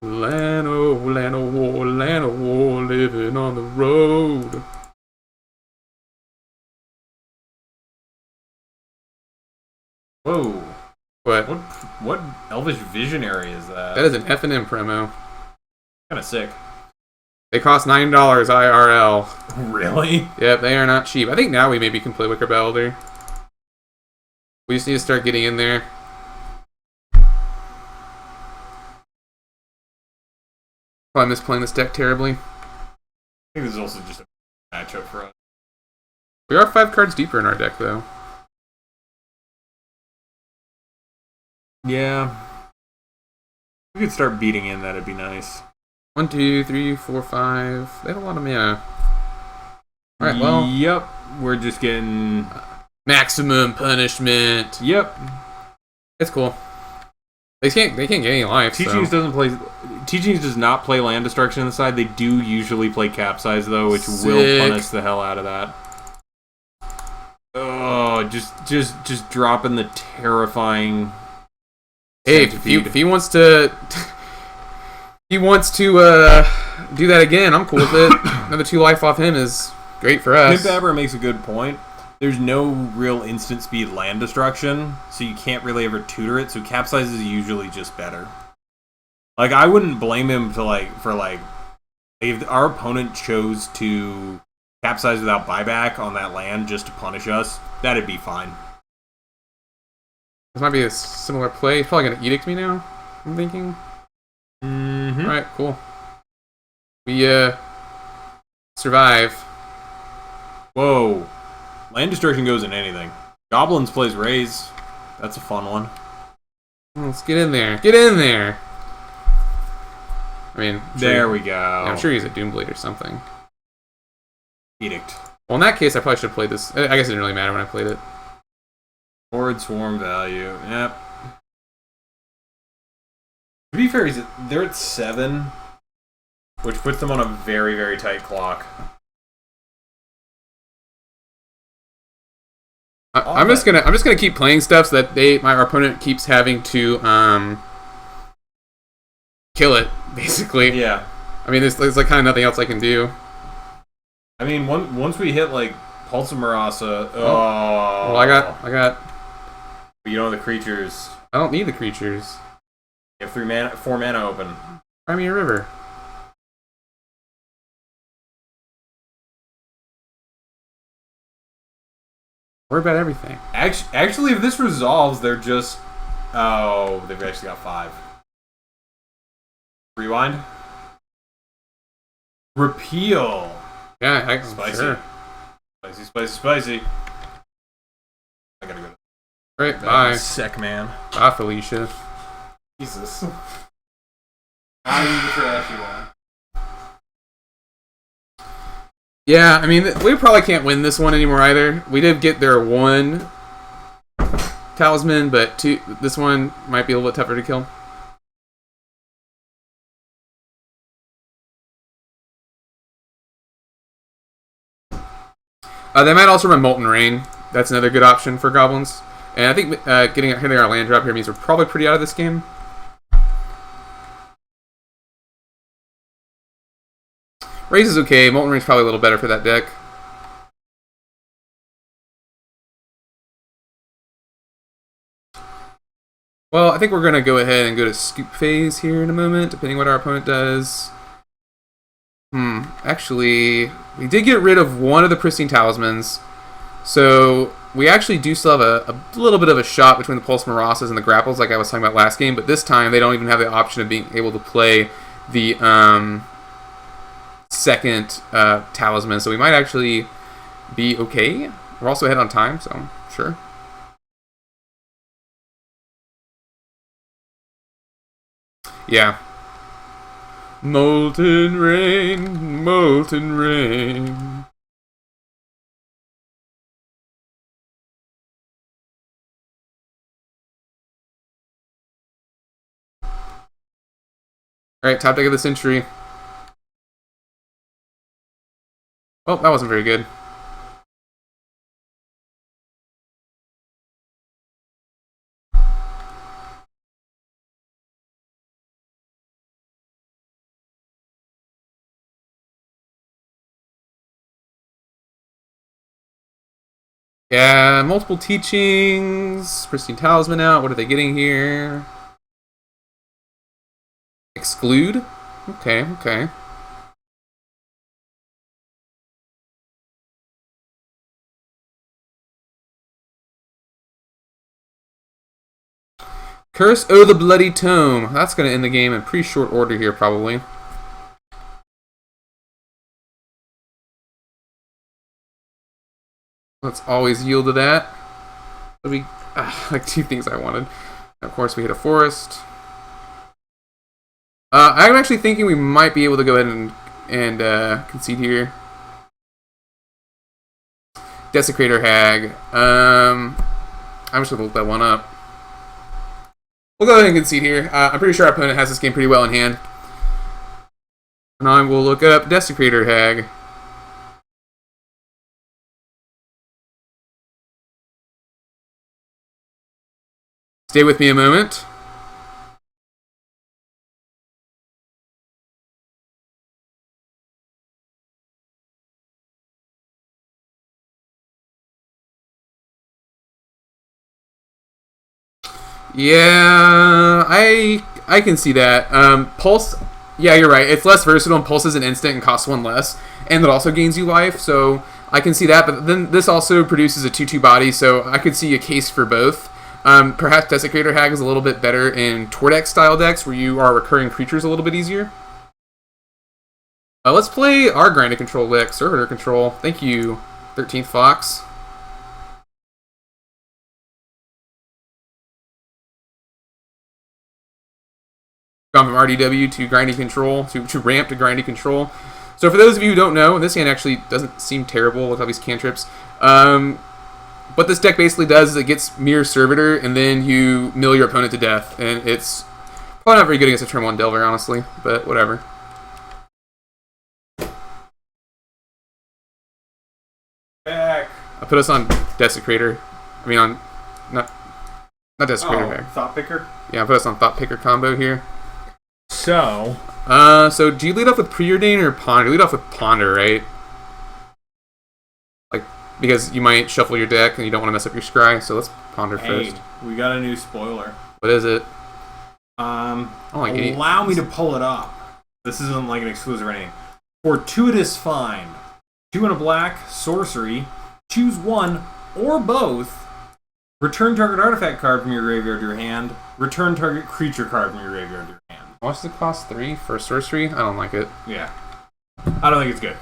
A: Lano, Lano War, living on the road.
B: Whoa.
A: What?
B: What Elvish Visionary is that?
A: That is an F&M promo.
B: Kind of sick.
A: They cost $9 IRL.
B: Really?
A: Yep, they are not cheap. I think now we maybe can play Wicker Belder. We just need to start getting in there. Probably misplaying this deck terribly.
B: I think this is also just a matchup for us.
A: We are 5 cards deeper in our deck, though.
B: Yeah. We could start beating in, that'd be nice.
A: 1, 2, 3, 4, 5. They have a lot of mana. Alright, well.
B: Yep. We're just getting
A: Maximum punishment.
B: Yep.
A: It's cool. They can't get any life.
B: Teachings does not play land destruction on the side. They do usually play capsize though, which will punish the hell out of that. Oh, just dropping the terrifying.
A: Hey, if he wants to do that again, I'm cool with it. Another 2 life off him is great for us.
B: Pimp Abra makes a good point. There's no real instant speed land destruction, so you can't really ever tutor it, so capsize is usually just better. Like, I wouldn't blame him if our opponent chose to capsize without buyback on that land just to punish us, that'd be fine.
A: This might be a similar play. He's probably going to edict me now, I'm thinking.
B: Mm-hmm.
A: Alright, cool. We, survive.
B: Whoa. Land destruction goes in anything. Goblins plays Raise. That's a fun one.
A: Let's get in there. Get in there! I mean...
B: There we go.
A: Yeah, I'm sure he's a Doomblade or something.
B: Edict.
A: Well, in that case, I probably should have played this. I guess it didn't really matter when I played it.
B: Horde Swarm value. Yep. To be fair, they're at 7, which puts them on a very, very tight clock.
A: I'm just gonna keep playing stuff so that our opponent keeps having to kill it, basically.
B: Yeah.
A: I mean, there's like kind of nothing else I can do.
B: I mean, once we hit like Pulse of Marasa,
A: Well, I got.
B: But you don't have the creatures.
A: I don't need the creatures.
B: You have 4 mana open.
A: Crimea River. Worry about everything.
B: Actually, if this resolves, they're just... Oh, they've actually got 5. Rewind. Repeal.
A: Yeah,
B: Spicy.
A: Sure.
B: Spicy. I gotta go.
A: Alright, bye.
B: Sick, man.
A: Bye, Felicia.
B: Jesus. I need the trashy one.
A: Yeah, I mean, we probably can't win this one anymore either. We did get their 1 talisman, but this one might be a little bit tougher to kill. They might also run Molten Rain. That's another good option for goblins. And I think hitting our land drop here means we're probably pretty out of this game. Raise is okay. Molten Rain's probably a little better for that deck. Well, I think we're going to go ahead and go to scoop phase here in a moment, depending what our opponent does. Actually, we did get rid of one of the Pristine Talismans. So we actually do still have a little bit of a shot between the Pulse Marasas and the Grapples, like I was talking about last game. But this time, they don't even have the option of being able to play the second Talisman. So we might actually be okay. We're also ahead on time, so sure. Yeah. Molten rain, molten rain. Alright, top deck of the century. Oh, that wasn't very good. Yeah, multiple teachings. Pristine Talisman out. What are they getting here? Exclude? Okay, okay. Curse O the Bloody Tome. That's going to end the game in pretty short order here, probably. Let's always yield to that. That'll be like 2 things I wanted. Of course, we hit a forest. I'm actually thinking we might be able to go ahead and concede here. Desecrator Hag. I'm just going to look that one up. We'll go ahead and concede here. I'm pretty sure our opponent has this game pretty well in hand. And I will look up Desecrator Hag. Stay with me a moment. Yeah, I can see that. Pulse, yeah, you're right. It's less versatile, and Pulse is an instant and costs 1 less. And it also gains you life, so I can see that. But then this also produces a 2/2 body, so I could see a case for both. Perhaps Desecrator Hag is a little bit better in Tordex style decks where you are recurring creatures a little bit easier. Let's play our Grind to Control deck, Servitor Control. Thank you, 13th Fox. Gone from RDW to Grindy Control, to Ramp to Grindy Control. So for those of you who don't know, this hand actually doesn't seem terrible with all these cantrips. What this deck basically does is it gets Mirror Servitor, and then you mill your opponent to death. And it's probably not very good against a turn 1 Delver, honestly, but whatever.
B: Back.
A: I'll put us on Desecrator. I mean on... Not Desecrator Hag.
B: Thought Picker?
A: Yeah, I'll put us on Thought Picker combo here.
B: So
A: do you lead off with Preordain or Ponder? You lead off with Ponder, right? Like, because you might shuffle your deck and you don't want to mess up your scry, so let's ponder
B: Hey,
A: first.
B: we got a new spoiler.
A: What is it?
B: Allow me to pull it up. This isn't like an exclusive or anything. Fortuitous Find. 2 and a black, sorcery. Choose one or both. Return target artifact card from your graveyard to your hand. Return target creature card from your graveyard to your hand.
A: What's the cost? 3 for sorcery? I don't like it.
B: Yeah. I don't think it's good.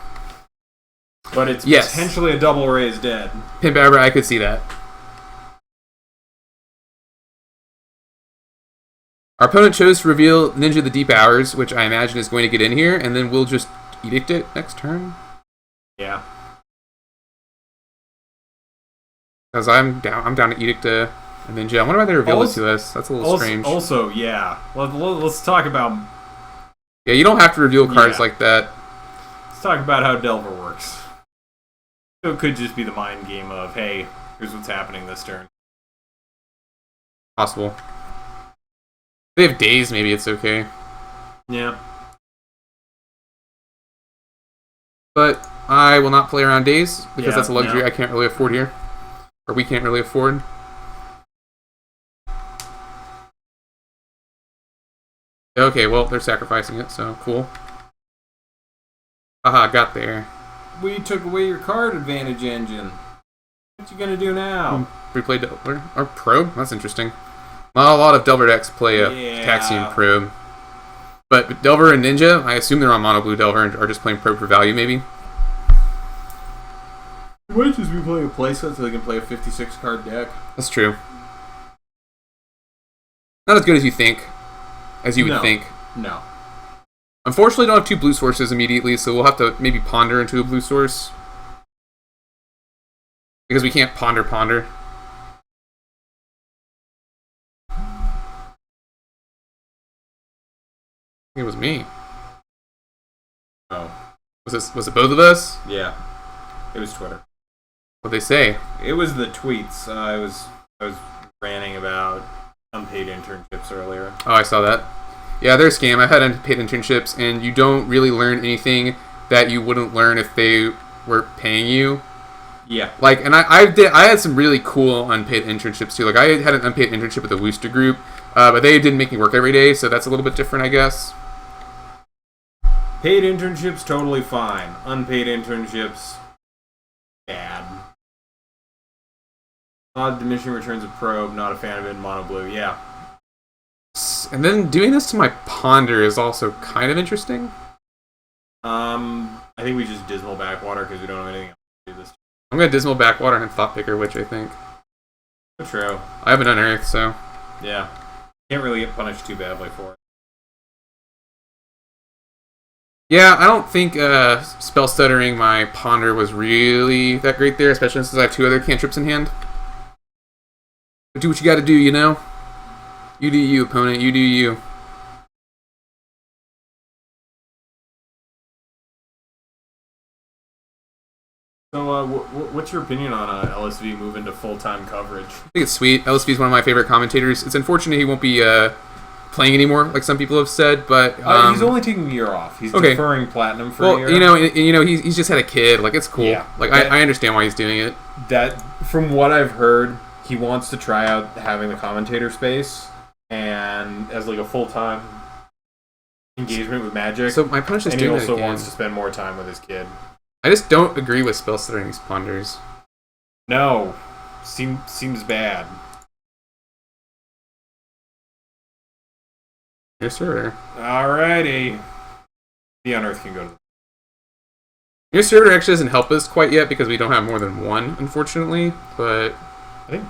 B: But it's
A: Yes.
B: potentially a double raise dead.
A: Pimp Abra, I could see that. Our opponent chose to reveal Ninja the Deep Hours, which I imagine is going to get in here, and then we'll just edict it next turn.
B: Yeah.
A: Because I'm down to edict a Ninja. I wonder why they revealed it to us. That's a little strange.
B: Also, yeah. Let's talk about...
A: Yeah, you don't have to reveal cards like that.
B: Let's talk about how Delver works. So it could just be the mind game of, hey, here's what's happening this turn.
A: Possible. If they have days, maybe it's okay.
B: Yeah.
A: But I will not play around days, because
B: Yeah,
A: that's a luxury
B: no.
A: I can't really afford here. Or we can't really afford. Okay, well, they're sacrificing it, so cool. Haha, got there.
B: We took away your card advantage engine. What you gonna do now?
A: Replay Delver. Or Probe? That's interesting. Not a lot of Delver decks play a Taxian Probe. But Delver and Ninja, I assume they're on Mono Blue Delver and are just playing Probe for value, maybe?
B: You might just be playing a playset so they can play a 56 card deck.
A: That's true. Not as good as you think. As you would think.
B: No.
A: Unfortunately, I don't have 2 blue sources immediately, so we'll have to maybe ponder into a blue source. Because we can't ponder. It was me.
B: Oh.
A: Was it both of us?
B: Yeah. It was Twitter.
A: What'd they say?
B: It was the tweets. I was ranting about unpaid internships earlier.
A: Oh, I saw that. Yeah, they're a scam. I've had unpaid internships, and you don't really learn anything that you wouldn't learn if they were paying you.
B: Yeah.
A: Like, and I had some really cool unpaid internships too. Like, I had an unpaid internship with the Wooster Group, but they didn't make me work every day, so that's a little bit different, I guess.
B: Paid internships, totally fine. Unpaid internships, bad. A lot of diminishing returns of Probe, not a fan of it in Mono Blue, yeah.
A: And then doing this to my Ponder is also kind of interesting.
B: I think we just Dismal Backwater because we don't have anything else to do this.
A: I'm going to Dismal Backwater and Thought Picker Witch, I think.
B: True.
A: I have an Unearth, so...
B: Yeah. Can't really get punished too badly for it.
A: Yeah, I don't think Spell Stuttering my Ponder was really that great there, especially since I have 2 other cantrips in hand. But do what you gotta do, you know? You do you, opponent. You do you.
B: So, what's your opinion on LSV moving to full-time coverage?
A: I think it's sweet. LSP is one of my favorite commentators. It's unfortunate he won't be playing anymore, like some people have said, but...
B: he's only taking a year off. He's deferring Platinum for a year.
A: You know, he's just had a kid. Like, it's cool.
B: Yeah,
A: like, I understand why he's doing it.
B: That, from what I've heard, he wants to try out having the commentator space, and as like a full-time engagement with Magic.
A: So my punch is
B: and he
A: doing
B: also
A: it again.
B: wants to spend more time with his kid.
A: I just don't agree with Spell Stuttering's Ponders.
B: No. Seems bad.
A: Yes, sir.
B: Alrighty. The Unearth can go to the...
A: Your server actually doesn't help us quite yet because we don't have more than one, unfortunately. But
B: I think...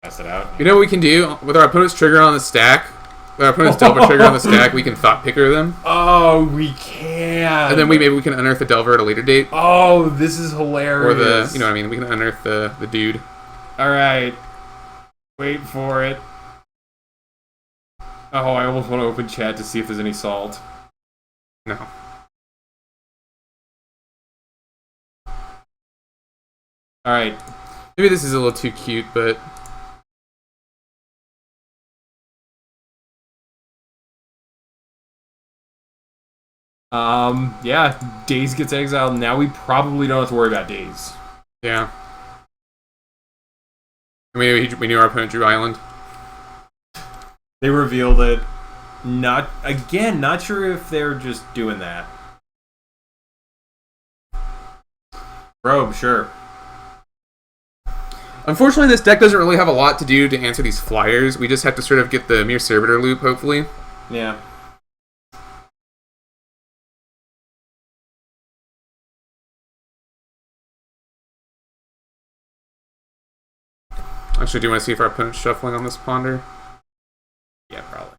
B: Pass it out.
A: You know what we can do? With our opponent's trigger on the stack, with our opponent's Delver trigger on the stack, we can Thought Picker them.
B: Oh, we can!
A: And then maybe we can unearth the Delver at a later date.
B: Oh, this is hilarious.
A: Or you know what I mean? We can unearth the dude.
B: Alright. Wait for it. Oh, I almost want to open chat to see if there's any salt.
A: No.
B: Alright.
A: Maybe this is a little too cute, but...
B: Yeah, Daze gets exiled. Now we probably don't have to worry about Daze.
A: Yeah. We knew our opponent drew Island.
B: They revealed it. Not sure if they're just doing that. Probe, sure.
A: Unfortunately, this deck doesn't really have a lot to do to answer these flyers. We just have to sort of get the Mere Servitor loop, hopefully.
B: Yeah.
A: Actually, do you want to see if our opponent's shuffling on this ponder?
B: Yeah, probably.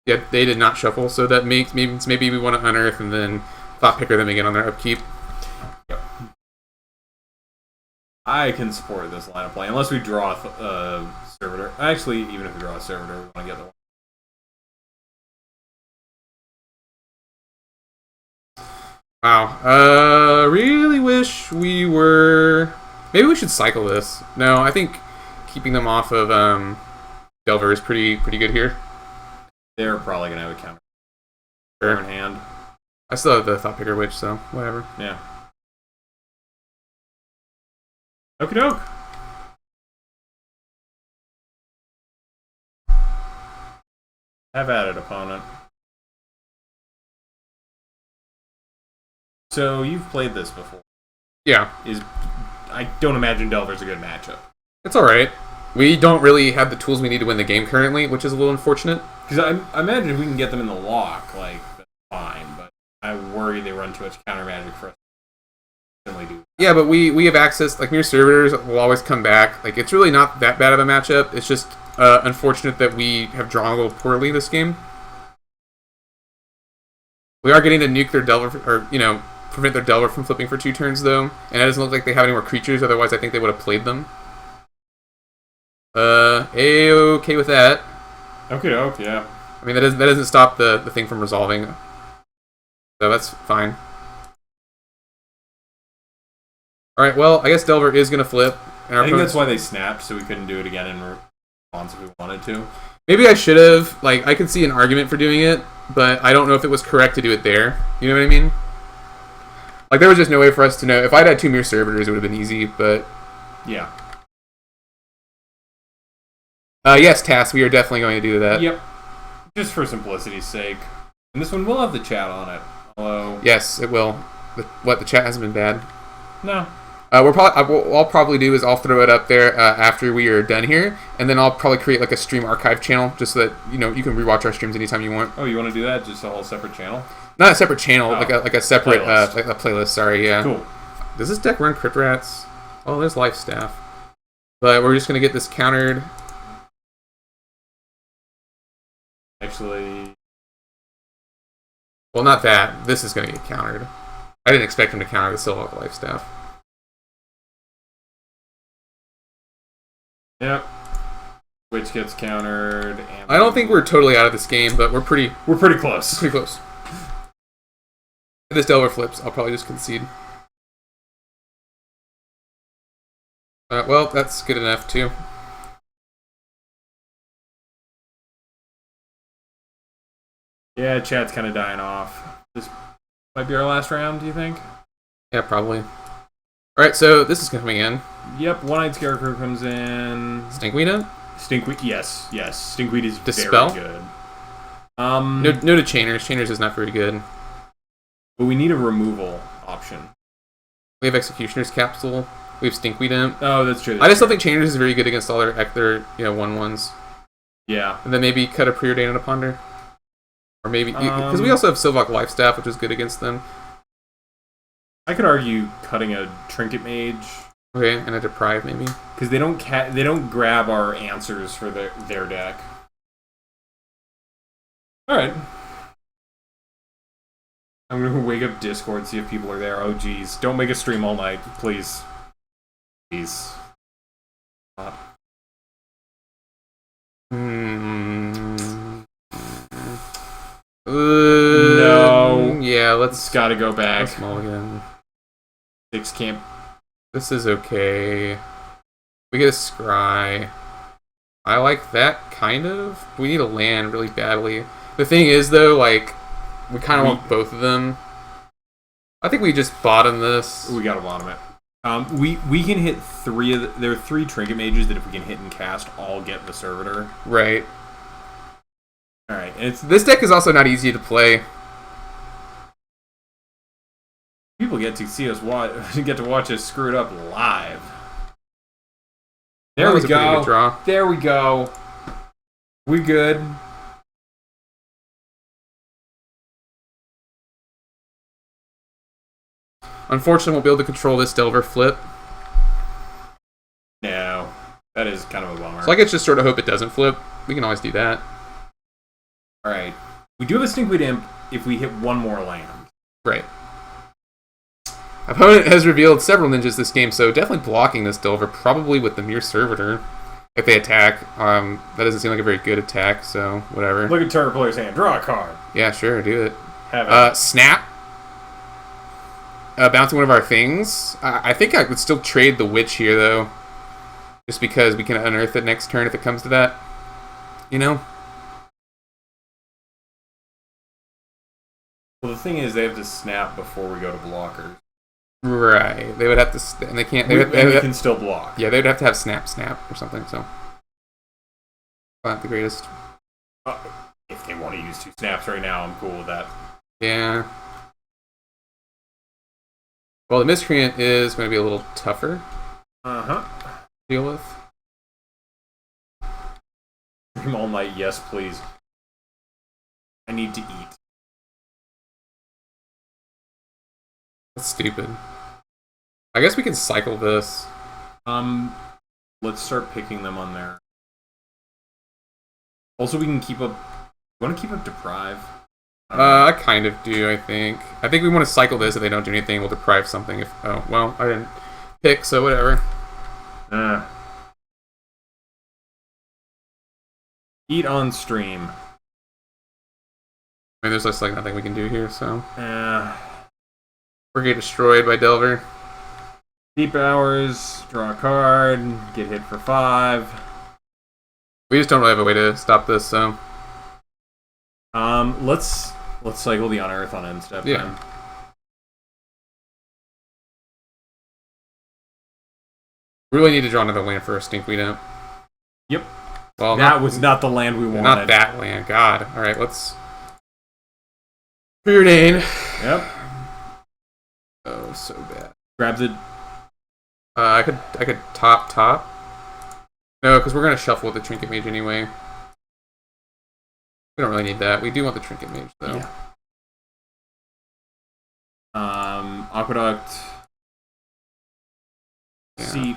A: Yeah, they did not shuffle, so that means maybe we want to unearth and then thought picker them again on their upkeep.
B: Yep. I can support this line of play, unless we draw a Servitor. Actually, even if we draw a Servitor, we want to get the one.
A: Wow. Really wish we were... Maybe we should cycle this. No, I think keeping them off of Delver is pretty good here.
B: They're probably going to have a counter.
A: Sure.
B: In hand.
A: I still have the Thought Picker Witch, so whatever.
B: Yeah. Okie doke. Have at it, opponent. So you've played this before.
A: Yeah.
B: I don't imagine Delver's a good matchup.
A: It's alright. We don't really have the tools we need to win the game currently, which is a little unfortunate.
B: Because I imagine if we can get them in the lock, like, that's fine, but I worry they run too much counter magic for us to really do.
A: Yeah, but we have access, like, Mere Servitors will always come back. Like, it's really not that bad of a matchup. It's just unfortunate that we have drawn a little poorly this game. We are getting to nuke their Delver, or, prevent their Delver from flipping for 2 turns, though. And it doesn't look like they have any more creatures, otherwise I think they would have played them. A-okay with that.
B: Okay, yeah.
A: I mean, that doesn't stop the thing from resolving. So that's fine. Alright, well, I guess Delver is going to flip.
B: And I think that's why they snapped, so we couldn't do it again in response if we wanted to.
A: Maybe I should have. Like, I can see an argument for doing it, but I don't know if it was correct to do it there. You know what I mean? Like, there was just no way for us to know. If I'd had 2 Mere Servitors, it would have been easy, but...
B: Yeah.
A: Yes, Tass, we are definitely going to do that.
B: Yep. Just for simplicity's sake. And this one will have the chat on it. Although...
A: Yes, it will. The chat hasn't been bad.
B: No.
A: What I'll probably do is I'll throw it up there after we are done here, and then I'll probably create like a stream archive channel just so that you can rewatch our streams anytime you want.
B: Oh, you want to do that? Just a whole separate channel?
A: Not a separate channel, like a separate
B: playlist.
A: Like a playlist. Sorry, yeah.
B: Cool.
A: Does this deck run Crypt Rats? Oh, there's Life Staff. But we're just gonna get this countered.
B: Actually...
A: Well, not that. This is going to get countered. I didn't expect him to counter the Silhouette Life Staff.
B: Yep. Which gets countered. And
A: I don't think we're totally out of this game, but we're pretty
B: close.
A: Pretty close. If this Delver flips, I'll probably just concede. Well, that's good enough, too.
B: Yeah, chat's kind of dying off. This might be our last round, do you think?
A: Yeah, probably. Alright, so this is coming in.
B: Yep, One-Eyed Scarecrow comes in.
A: Stinkweed?
B: Stinkweed, yes. Stinkweed is
A: Dispel?
B: very good.
A: No to Chainers. Chainers is not very good.
B: But we need a removal option.
A: We have Executioner's Capsule. We have Stinkweed Imp.
B: Oh, that's true.
A: I just don't think Chainers is very good against all their 1/1s.
B: Yeah.
A: And then maybe cut a Preordain and a Ponder. Or maybe... Because we also have Silvok Life Staff, which is good against them.
B: I could argue cutting a Trinket Mage.
A: Okay, and a Deprive, maybe.
B: Because they don't grab our answers for their deck. Alright. I'm going to wake up Discord, see if people are there. Oh, geez. Don't make a stream all night, please. Please. No.
A: Yeah, let's...
B: Gotta go back.
A: Let's mulligan.
B: 6 camp.
A: This is okay. We get a Scry. I like that, kind of. We need a land really badly. The thing is, though, like, we kind of want both of them. I think we just bottom this.
B: We gotta bottom it. We can hit three of the... There are 3 trinket mages that if we can hit and cast, all get the servitor.
A: Right.
B: Alright, and it's...
A: This deck is also not easy to play.
B: People get to see us get to watch us screw it up live. There we go.
A: Draw.
B: There we go. We good.
A: Unfortunately, won't be able to control this Delver flip.
B: No, that is kind of a bummer.
A: So I guess just sort of hope it doesn't flip. We can always do that.
B: All right, we do have a Stinkweed Imp if we hit one more land.
A: Right. Opponent has revealed several ninjas this game, so definitely blocking this Delver, probably with the Mere Servitor. If they attack, that doesn't seem like a very good attack, so whatever.
B: Look at target player's hand. Draw a card.
A: Yeah, sure, do it.
B: Have it.
A: Snap. Bouncing one of our things. I think I would still trade the Witch here, though. Just because we can unearth it next turn if it comes to that. You know?
B: Well, the thing is, they have to snap before we go to blockers.
A: Right. They would have to... And they can't...
B: We can still block.
A: Yeah, they'd have to have snap or something, so... Not the greatest.
B: If they want to use 2 snaps right now, I'm cool with that.
A: Yeah. Well, the Miscreant is going to be a little tougher.
B: Uh-huh.
A: To deal with.
B: Dream all night, yes, please. I need to eat.
A: That's stupid. I guess we can cycle this.
B: Let's start picking them on there. Also, we can keep up... You want to keep up Deprive?
A: I kind of do, I think. I think we want to cycle this. If they don't do anything, we'll deprive something. If well, I didn't pick, so whatever.
B: Eat on stream.
A: I mean, there's just like nothing we can do here, so... We're getting destroyed by Delver.
B: Deep Hours, draw a card, get hit for 5.
A: We just don't really have a way to stop this, so...
B: Let's cycle the Unearth on end step.
A: Yeah.
B: Then.
A: We really need to draw another land for a Stinkweed Imp.
B: Yep.
A: Well,
B: that was not the land we wanted.
A: Not that land. God. All right, let's... Preordain.
B: Yep.
A: Oh, so bad.
B: Grab the...
A: I could top. No, because we're gonna shuffle with the Trinket Mage anyway. We don't really need that. We do want the Trinket Mage, though.
B: Yeah. Aqueduct.
A: Yeah.
B: Seep.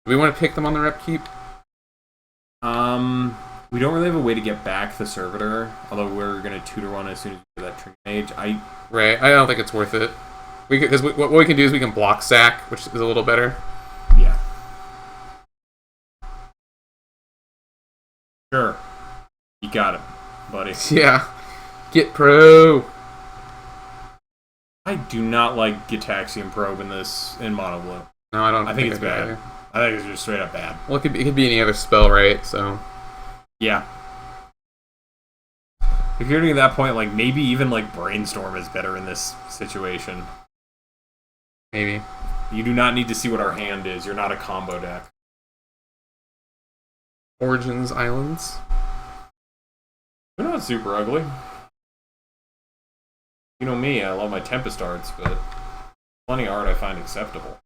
A: Do we want to pick them on the rep keep?
B: We don't really have a way to get back the Servitor, although we're gonna tutor one as soon as we do that Trinket Mage.
A: Right. I don't think it's worth it. Because what we can do is we can block sack, which is a little better.
B: Yeah. Sure. You got it, buddy.
A: Yeah. Get pro.
B: I do not like Gitaxian Probe in Mono Blue.
A: No, I don't.
B: I think it's bad.
A: Either.
B: I think it's just straight up bad.
A: Well, it could be any other spell, right? So.
B: Yeah. If you're getting to that point, like maybe even like Brainstorm is better in this situation.
A: Maybe.
B: You do not need to see what our hand is. You're not a combo deck.
A: Origins Islands.
B: They're not super ugly. You know me, I love my Tempest arts, but plenty of art I find acceptable.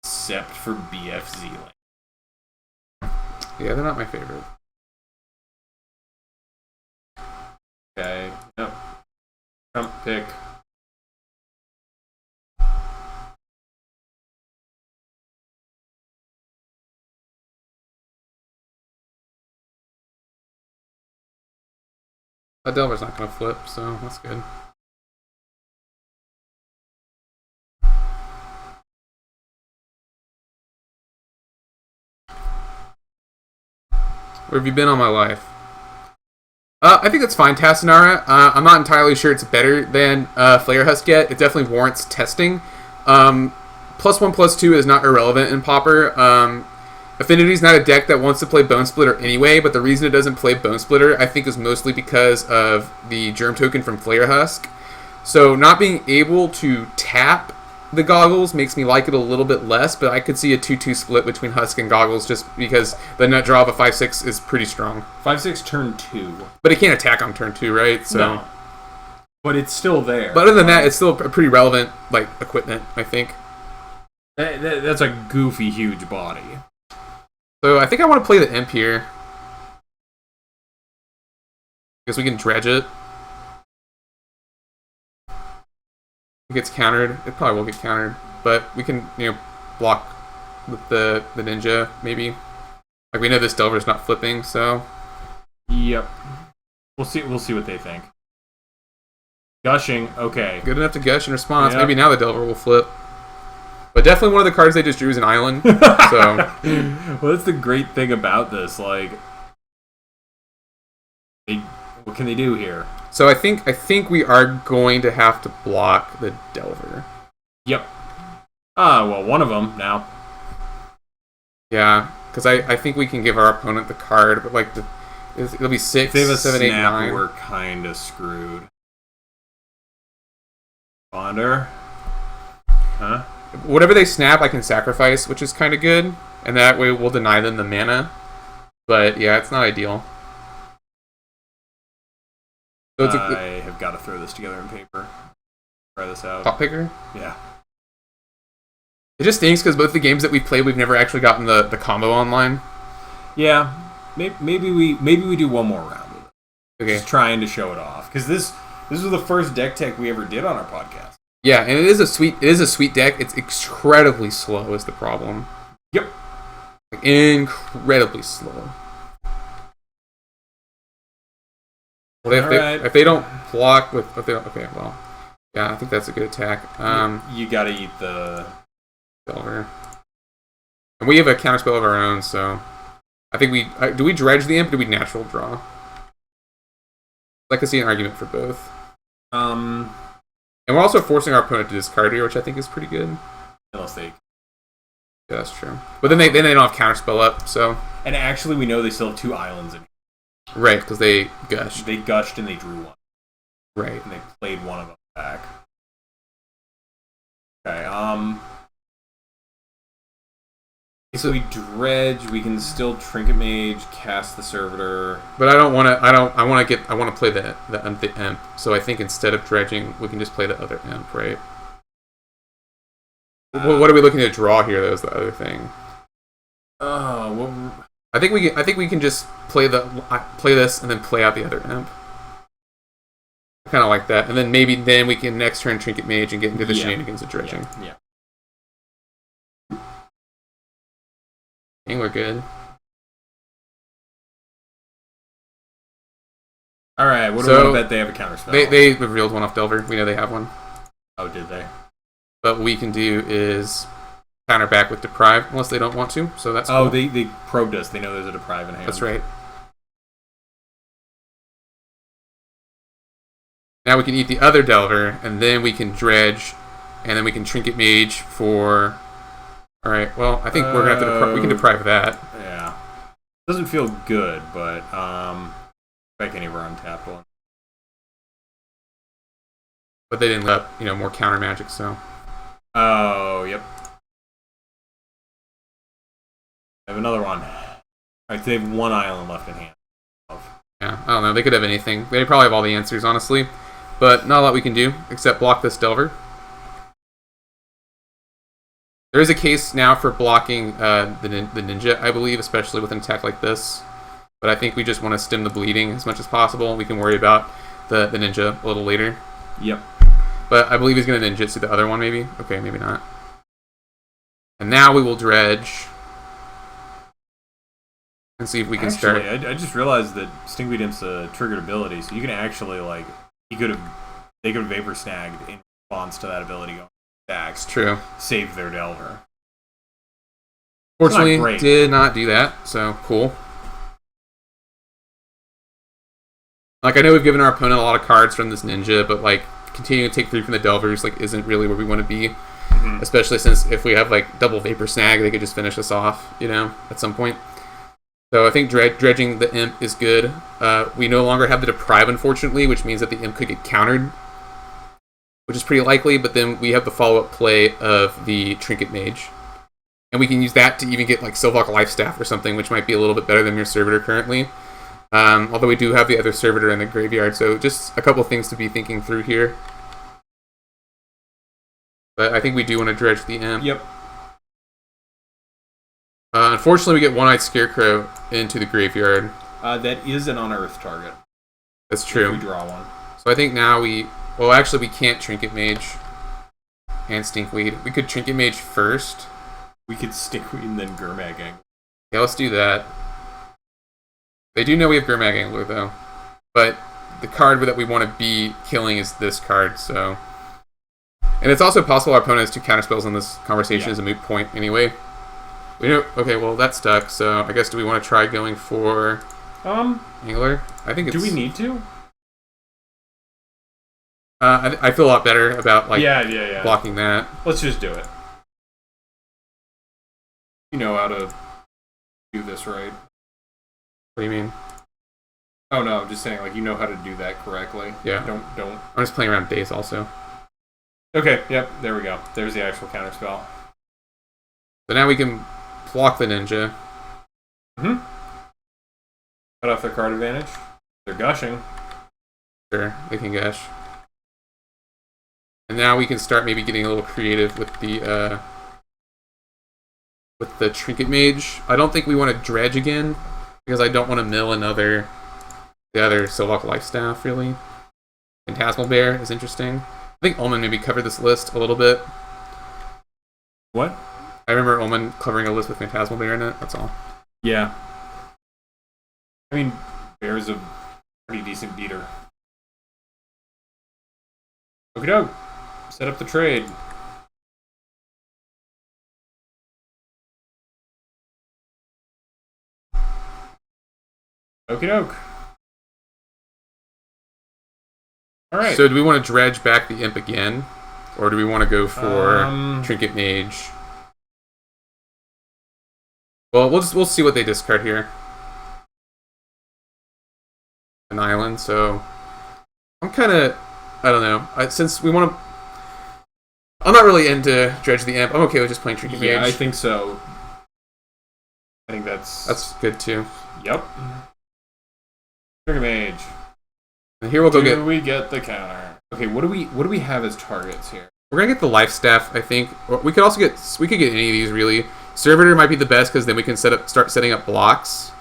B: Except for BFZ Lane.
A: Yeah, they're not my favorite.
B: Okay, yep. Trump pick.
A: That Delver's not going to flip, so that's good. Where have you been all my life? I think that's fine, Tassinara. I'm not entirely sure it's better than Flare Husk yet. It definitely warrants testing. +1/+2 is not irrelevant in Pauper. Affinity's not a deck that wants to play Bone Splitter anyway, but the reason it doesn't play Bone Splitter, I think, is mostly because of the Germ Token from Flare Husk. So not being able to tap the Goggles makes me like it a little bit less, but I could see a 2-2 split between Husk and Goggles just because the nut draw of a 5-6 is pretty strong.
B: 5-6 turn 2.
A: But it can't attack on turn 2, right? So.
B: No. But it's still there.
A: But other than that, it's still a pretty relevant equipment, I think.
B: That's a goofy, huge body.
A: So I think I want to play the Imp here. Because we can dredge it. It gets countered. It probably will get countered. But we can, block with the Ninja, maybe. Like, we know this Delver's not flipping, so...
B: Yep. We'll see what they think. Gushing, okay.
A: Good enough to gush in response.
B: Yep.
A: Maybe now the Delver will flip. But definitely one of the cards they just drew is an island. So,
B: well, that's the great thing about this. Like, what can they do here?
A: So I think we are going to have to block the Delver.
B: Yep. Well, one of them now.
A: Yeah, because I think we can give our opponent the card, but it'll be 6,
B: if they have a
A: 7, 8,
B: snap,
A: 9.
B: We're kind of screwed. Ponder. Huh?
A: Whatever they snap, I can sacrifice, which is kind of good, and that way we'll deny them the mana. But yeah, it's not ideal. So
B: I have got to throw this together in paper. Try this out.
A: Top picker?
B: Yeah.
A: It just stinks because both the games that we've played, we've never actually gotten the combo online.
B: Yeah. Maybe we do one more round with it.
A: Okay.
B: Just trying to show it off because this was the first deck tech we ever did on our podcast.
A: Yeah, and it is a sweet deck. It's incredibly slow is the problem.
B: Yep.
A: Incredibly slow. Well, if they don't block with... okay, well... Yeah, I think that's a good attack.
B: You gotta eat the...
A: Delver. And we have a counterspell of our own, so... I think we... do we dredge the Imp, or do we natural draw? I can see an argument for both. And we're also forcing our opponent to discard here, which I think is pretty good.
B: Unless they...
A: Yeah, that's true. But then they don't have counterspell up, so...
B: And actually, we know they still have 2 islands in.
A: Right, because they gushed.
B: They gushed and they drew one.
A: Right.
B: And they played one of them back. Okay, if we dredge, we can still Trinket Mage, cast the Servitor.
A: But I don't want to. I want to play the Imp. So I think instead of dredging, we can just play the other Imp, right? What are we looking to draw here? Though is the other thing. I think we can just play this and then play out the other Imp. I kind of like that, and then then we can next turn Trinket Mage and get into the shenanigans of dredging.
B: Yeah.
A: I think we're good.
B: All right. What do we want to bet they have a counterspell?
A: They revealed one off Delver. We know they have one.
B: Oh, did they?
A: But what we can do is counter back with Deprive, unless they don't want to. So that's cool.
B: They probed us. They know there's a Deprive in hand.
A: That's right. Now we can eat the other Delver, and then we can dredge, and then we can Trinket Mage for... Alright, well, I think we're going to have to... we can deprive that.
B: Yeah. Doesn't feel good, but back any of our untapped one.
A: But they didn't let up, more counter magic, so...
B: Oh, yep. I have another one. Alright, they have 1 island left in hand.
A: Yeah, I don't know. They could have anything. They probably have all the answers, honestly. But not a lot we can do, except block this Delver. There is a case now for blocking the Ninja, I believe, especially with an attack like this. But I think we just want to stem the bleeding as much as possible. We can worry about the Ninja a little later.
B: Yep.
A: But I believe he's going to ninjutsu the other one, maybe? Okay, maybe not. And now we will dredge. And see if we can start.
B: I just realized that Stinkweed Imp's a triggered ability, so you can actually, they could have Vapor Snagged in response to that ability going back.
A: It's true.
B: Save their Delver.
A: Fortunately, did not do that, so cool. I know we've given our opponent a lot of cards from this Ninja, but, continuing to take 3 from the Delvers, isn't really where we want to be. Especially since if we have like double vapor snag, they could just finish us off, at some point. So I think dredging the imp is good. We no longer have the deprive, unfortunately, which means that the imp could get countered, which is pretty likely. But then we have the follow-up play of the trinket mage, and we can use that to even get like Silvok Lifestaff or something, which might be a little bit better than your servitor currently. Although we do have the other servitor in the graveyard, so just a couple things to be thinking through here. But I think we do want to dredge the imp.
B: Yep.
A: Unfortunately, we get One-Eyed Scarecrow into the graveyard.
B: That is an unearthed target.
A: That's true.
B: If we draw one.
A: So I think now well, actually, we can't Trinket Mage and Stinkweed. We could Trinket Mage first.
B: We could Stinkweed and then Gurmag Angler.
A: Yeah, let's do that. They do know we have Gurmag Angler, though. But the card that we want to be killing is this card, so... And it's also possible our opponent has 2 counterspells in this conversation as a moot point anyway. Okay, well, that stuck, so I guess do we want to try going for... Angler? I think it's...
B: Do we need to?
A: I feel a lot better about, like,
B: yeah.
A: blocking that.
B: Let's just do it. You know how to do this, right?
A: What do you mean?
B: Oh, no, I'm just saying, like, you know how to do that correctly.
A: Yeah.
B: Don't.
A: I'm just playing around days also.
B: Okay, yep, there we go. There's the actual counterspell.
A: So now we can block the ninja.
B: Cut off their card advantage. They're gushing.
A: Sure, they can gush. And now we can start maybe getting a little creative with the Trinket Mage. I don't think we want to dredge again, because I don't want to mill the other Silvok Lifestaff, really. Phantasmal Bear is interesting. I think Ullman maybe covered this list a little bit.
B: What?
A: I remember Ullman covering a list with Phantasmal Bear in it, that's all.
B: Yeah. I mean, Bear's a pretty decent beater. Okie doke. Set up the trade. Okie doke. Alright.
A: So do we want to dredge back the imp again? Or do we want to go for Trinket Mage? Well, we'll see what they discard here. An island, so I'm kind of, I don't know. Since we want to, I'm not really into dredge the imp. I'm okay with just playing Trinket Mage.
B: Yeah, I think so. I think that's
A: good too.
B: Yep. Trinket Mage.
A: And here we'll go
B: Do we get the counter? Okay, what do we have as targets here?
A: We're gonna get the Lifestaff, I think. We could any of these really. Servitor might be the best because then we can start setting up blocks.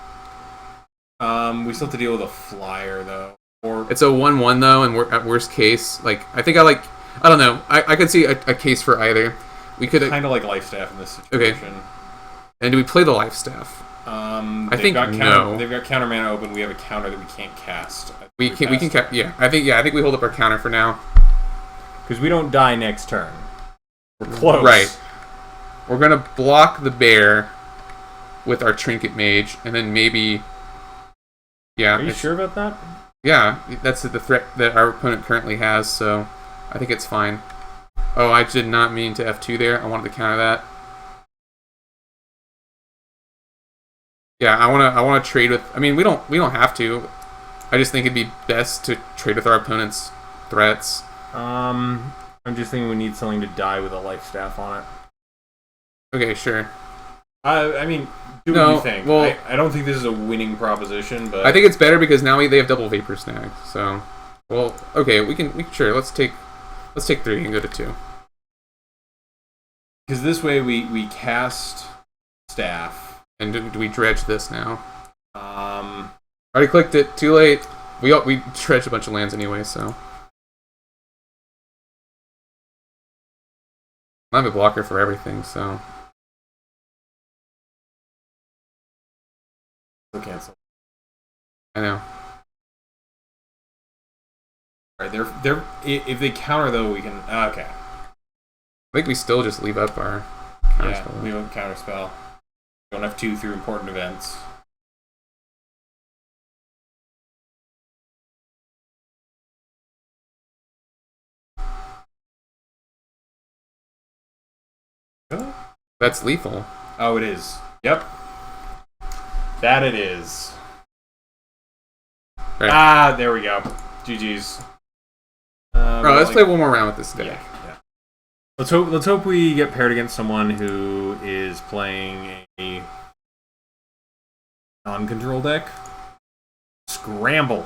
B: We still have to deal with a flyer though. Or
A: it's a 1/1 though, and at worst case, like I don't know. I could see a case for either. We could
B: kind of like Lifestaff in this situation.
A: Okay. And do we play the Lifestaff?
B: I
A: think no.
B: They've got counter mana open. We have a counter that we can't cast.
A: We can yeah. I think we hold up our counter for now
B: because we don't die next turn. We're close.
A: Right. We're gonna block the bear with our Trinket Mage, and then maybe. Yeah.
B: Are you sure about that?
A: Yeah, that's the threat that our opponent currently has, so I think it's fine. Oh, I did not mean to F2 there. I wanted to counter that. Yeah, I wanna trade with. I mean, we don't have to. I just think it'd be best to trade with our opponent's threats.
B: I'm just thinking we need something to die with a Lifestaff on it.
A: Okay, sure.
B: I mean, do what you think. Well, I don't think this is a winning proposition, but
A: I think it's better because now they have double Vapor Snag. So, well, okay, we can sure. Let's take 3 and go to 2.
B: Because this way we cast Staff.
A: And do we dredge this now?
B: Already
A: clicked it. Too late. We dredged a bunch of lands anyway, so. I have a blocker for everything, so.
B: We'll cancel.
A: I know.
B: Alright, they're if they counter though, we can. Okay. I
A: think we still just leave up our
B: counterspell. Yeah, leave up counterspell. Don't have 2 through important events. Really?
A: That's lethal.
B: Oh, it is. Yep. That it is.
A: Right.
B: Ah, there we go. GG's.
A: Let's play one more round with this deck.
B: Yeah. Let's hope we get paired against someone who is playing a non-control deck. Scrambles.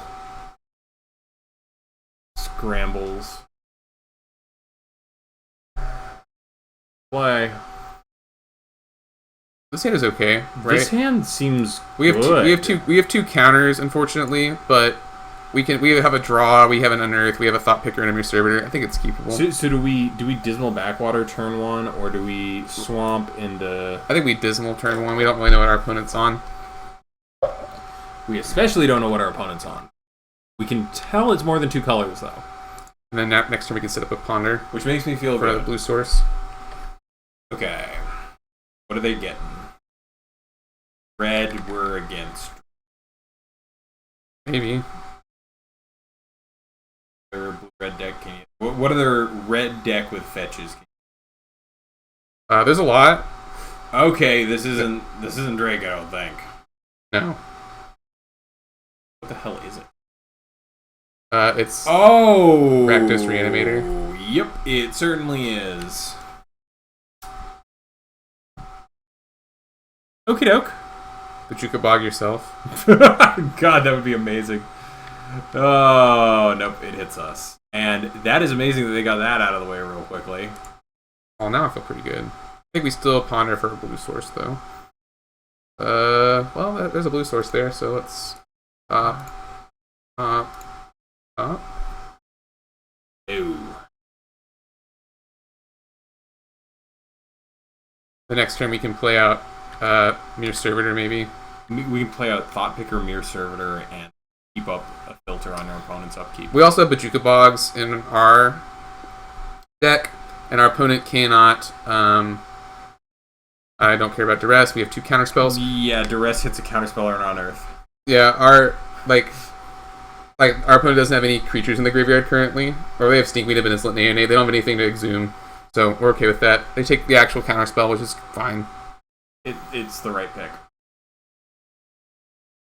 B: Play.
A: This hand is okay, right?
B: This hand seems
A: we have
B: good.
A: we have two counters, unfortunately, but we have a draw, we have an unearth, we have a thought picker and a mere servitor. I think it's keepable.
B: So do we dismal backwater turn one, or do we swamp into?
A: I think we dismal turn one. We don't really know what our opponent's on.
B: We especially don't know what our opponent's on. We can tell it's more than 2 colors though.
A: And then next turn we can set up a ponder,
B: which makes me feel
A: for
B: good.
A: the blue source.
B: Okay, what are they getting? Red, we're against.
A: Maybe.
B: Their red deck can you, what are their red deck with fetches?
A: There's a lot.
B: Okay, this isn't Drake, I don't think.
A: No.
B: What the hell is it?
A: It's
B: Rakdos
A: Reanimator.
B: Yep, it certainly is. Okie doke.
A: But you could bog yourself.
B: God, that would be amazing. Oh, nope, it hits us. And that is amazing that they got that out of the way real quickly.
A: Oh, now I feel pretty good. I think we still ponder for a blue source, though. Well, there's a blue source there, so let's...
B: Ew.
A: The next turn we can play out Mere Servitor, maybe.
B: We can play out Thought Picker, Mere Servitor, and keep up a filter on our opponent's upkeep.
A: We also have Bajuka Bogs in our deck, and our opponent cannot... I don't care about Duress. We have 2 counterspells.
B: Yeah, Duress hits a counterspell or an unearth.
A: Yeah, our opponent doesn't have any creatures in the graveyard currently, or they have Stinkweed, Benevolent Neonate. They don't have anything to exhume, so we're okay with that. They take the actual counterspell, which is fine.
B: It's the right pick.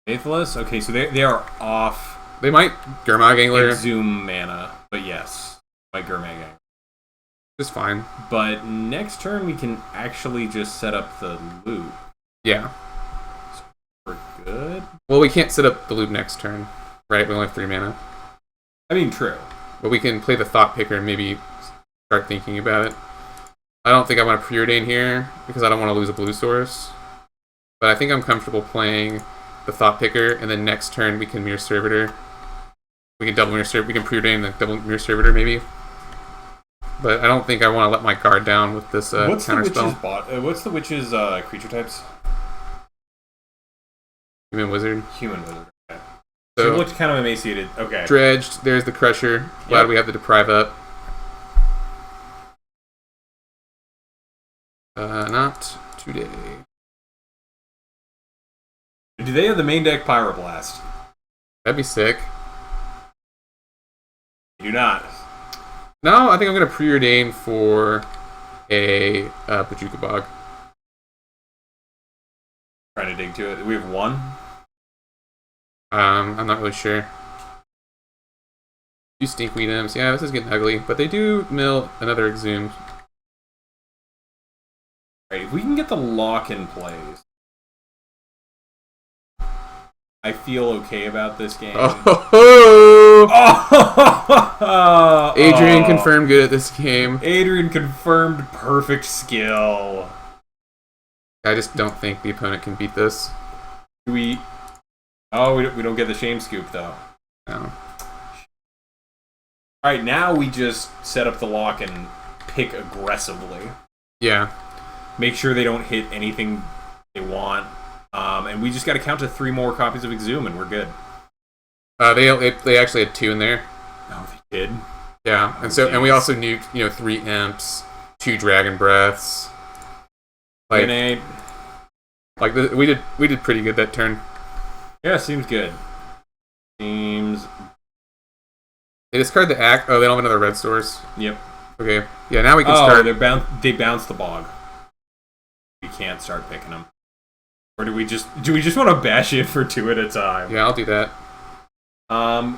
B: Faithless? Okay, so they are off.
A: They might Gurmag Angler.
B: Exhume mana, but yes, like Gurmag Angler.
A: Just fine.
B: But next turn we can actually just set up the loop.
A: Yeah.
B: So we're good?
A: Well, we can't set up the loop next turn, right? We only have 3 mana.
B: I mean, true.
A: But we can play the Thought Picker and maybe start thinking about it. I don't think I want to preordain here, because I don't want to lose a blue source. But I think I'm comfortable playing the Thought Picker, and then next turn we can Mere Servitor. We can double Mere Servitor. We can preordain the double Mere Servitor, maybe. But I don't think I want to let my guard down with this counterspell.
B: What's the witch's creature types?
A: Human Wizard.
B: Human Wizard. Okay.
A: So
B: it looked kind of emaciated. Okay.
A: Dredged. There's the Crusher. Glad we have the Deprive up. Not today.
B: Do they have the main deck Pyroblast?
A: That'd be sick.
B: They do not.
A: No, I think I'm going to preordain for a Bajuka Bog.
B: Trying to dig to it. We have 1?
A: I'm not really sure. 2 Stinkweed Imps. Yeah, this is getting ugly. But they do mill another Exhumed.
B: Alright, if we can get the lock in place, I feel okay about this game.
A: Adrian confirmed good at this game.
B: Adrian confirmed perfect skill.
A: I just don't think the opponent can beat this.
B: We don't get the shame scoop though.
A: No.
B: Alright, now we just set up the lock and pick aggressively.
A: Yeah.
B: Make sure they don't hit anything they want. And we just got to count to 3 more copies of Exhume and we're good.
A: They actually had 2 in there.
B: No, they did.
A: Yeah, and we also nuked 3 Imps, 2 Dragon Breaths.
B: Grenade.
A: We did pretty good that turn.
B: Yeah, seems good. Seems.
A: They discard the act. Oh, they don't have another red source.
B: Yep.
A: Okay. Yeah, now we can start.
B: They bounced the bog. we can't start picking them. Or do we just want to bash in for 2 at a time?
A: Yeah, I'll do that.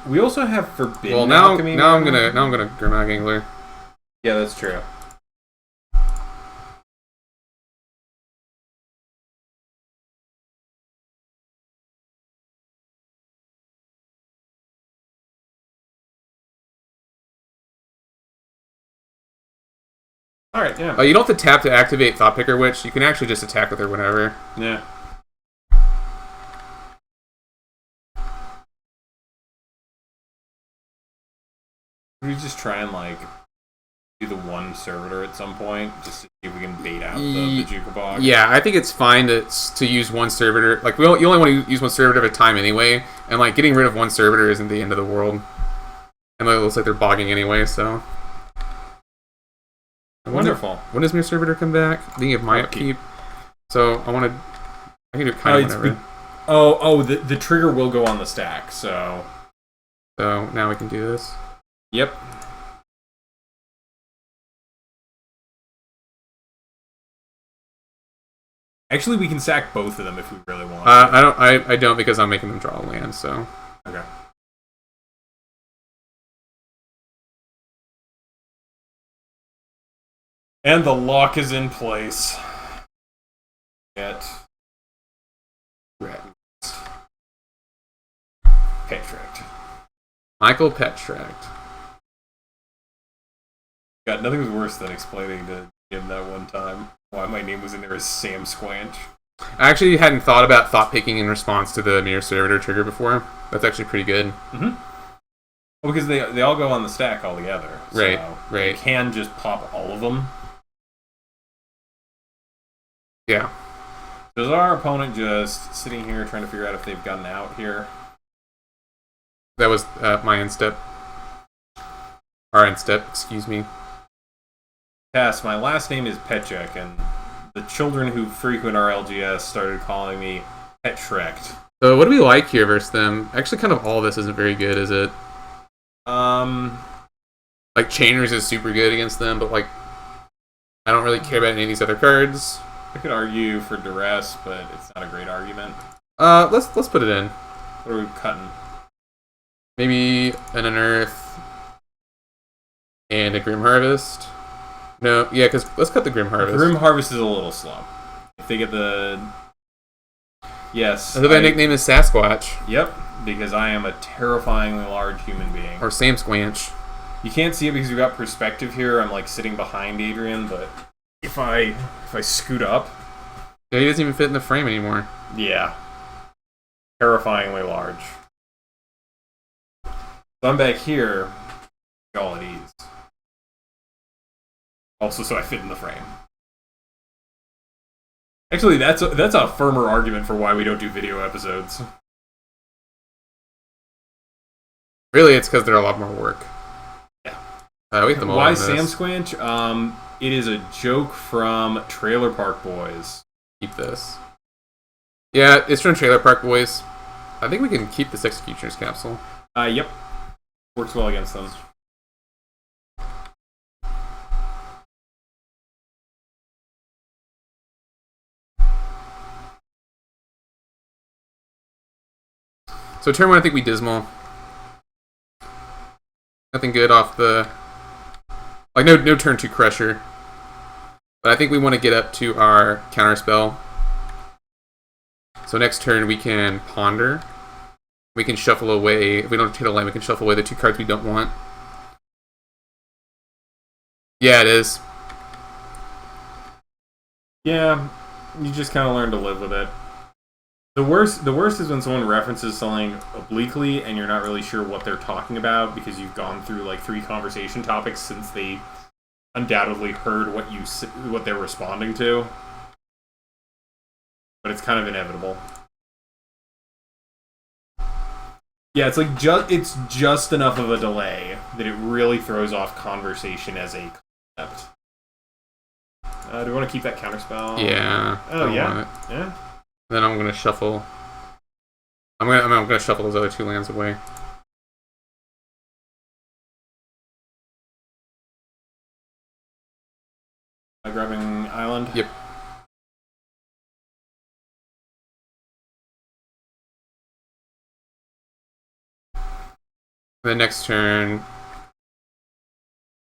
B: We also have Forbidden
A: Well, now
B: Alchemy.
A: I'm gonna Grimlock Angler.
B: Yeah, that's true. Alright, yeah.
A: You don't have to tap to activate Thought Picker Witch. You can actually just attack with her whenever.
B: Yeah. We just try and like do the one servitor at some point, just to see if we can bait out the Jukabog.
A: Yeah, I think it's fine to use one servitor. Like you only want to use one servitor at a time anyway, and like getting rid of one servitor isn't the end of the world. And it looks like they're bogging anyway, so.
B: Wonderful.
A: When does my servitor come back? Thinking of my upkeep. So I can do it kind of whenever.
B: The trigger will go on the stack, so.
A: So now we can do this.
B: Yep. Actually, we can sack both of them if we really want.
A: I don't because I'm making them draw a land. So.
B: Okay. And the lock is in place. Get Petract.
A: Michael Petract.
B: God, nothing was worse than explaining to him that one time why my name was in there as Sam Squanch.
A: I actually hadn't thought about thought picking in response to the Mirror Servitor trigger before. That's actually pretty good.
B: Mm-hmm. Well, because they all go on the stack all together.
A: Right,
B: so
A: right.
B: You can just pop all of them.
A: Yeah.
B: So is our opponent just sitting here trying to figure out if they've gotten out here?
A: That was my end step. Our end step, excuse me.
B: Yes, my last name is Petchek, and the children who frequent our LGS started calling me Petract.
A: So what do we like here versus them? Actually, kind of all of this isn't very good, is it? Like, Chainers is super good against them, but, like, I don't really care about any of these other cards.
B: I could argue for Duress, but it's not a great argument.
A: Let's put it in.
B: What are we cutting?
A: Maybe an Unearth and a Grim Harvest. No, yeah, because let's cut the Grim Harvest.
B: Grim Harvest is a little slow. If they get the... Yes.
A: So that nickname is Sasquatch.
B: Yep, because I am a terrifyingly large human being.
A: Or Sam Squanch.
B: You can't see it because we've got perspective here. I'm like sitting behind Adrian, but if I scoot up...
A: Yeah, he doesn't even fit in the frame anymore.
B: Yeah. Terrifyingly large. So I'm back here, all at ease. Also, so I fit in the frame. Actually, that's a firmer argument for why we don't do video episodes.
A: Really, it's because they're a lot more work.
B: Yeah.
A: We have them all
B: Why
A: on
B: Sam
A: this.
B: Squanch? It is a joke from Trailer Park Boys.
A: Keep this. Yeah, it's from Trailer Park Boys. I think we can keep this Executioner's Capsule.
B: Yep. Works well against them.
A: So turn 1, I think we Dismal. Nothing good off the... Like, no turn 2 Crusher. But I think we want to get up to our Counterspell. So next turn we can Ponder. We can shuffle away... If we don't hit a land, we can shuffle away the 2 cards we don't want. Yeah, it is.
B: Yeah, you just kind of learn to live with it. The worst is when someone references something obliquely and you're not really sure what they're talking about because you've gone through like 3 conversation topics since they undoubtedly heard what they're responding to. But it's kind of inevitable. Yeah, it's like it's just enough of a delay that it really throws off conversation as a concept. Do we want to keep that counterspell?
A: Yeah.
B: Oh yeah. Yeah.
A: Then I'm gonna shuffle. I'm gonna shuffle those other 2 lands away.
B: Grabbing island.
A: Yep. The next turn,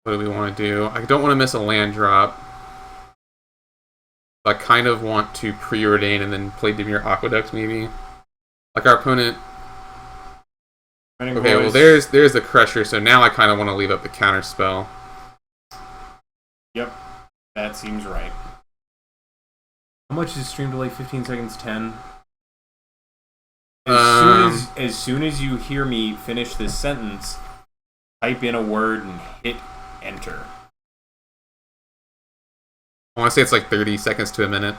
A: what do we want to do? I don't want to miss a land drop. I kind of want to preordain and then play Dimir Aqueduct, maybe. Like our opponent. Okay, well there's the Crusher, so now I kind of want to leave up the counter spell.
B: Yep, that seems right. How much is stream delay? 15 seconds, 10. As soon as you hear me finish this sentence, type in a word and hit enter.
A: I want to say it's like 30 seconds to a minute.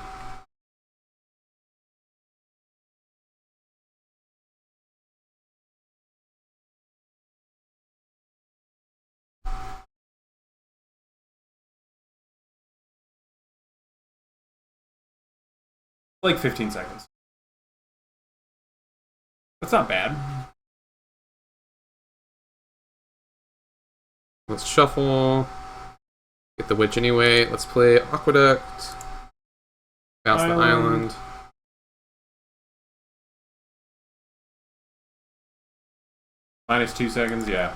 B: Like 15 seconds. That's not bad.
A: Let's shuffle. Get the Witch anyway. Let's play Aqueduct. Bounce the island.
B: Minus 2 seconds, yeah.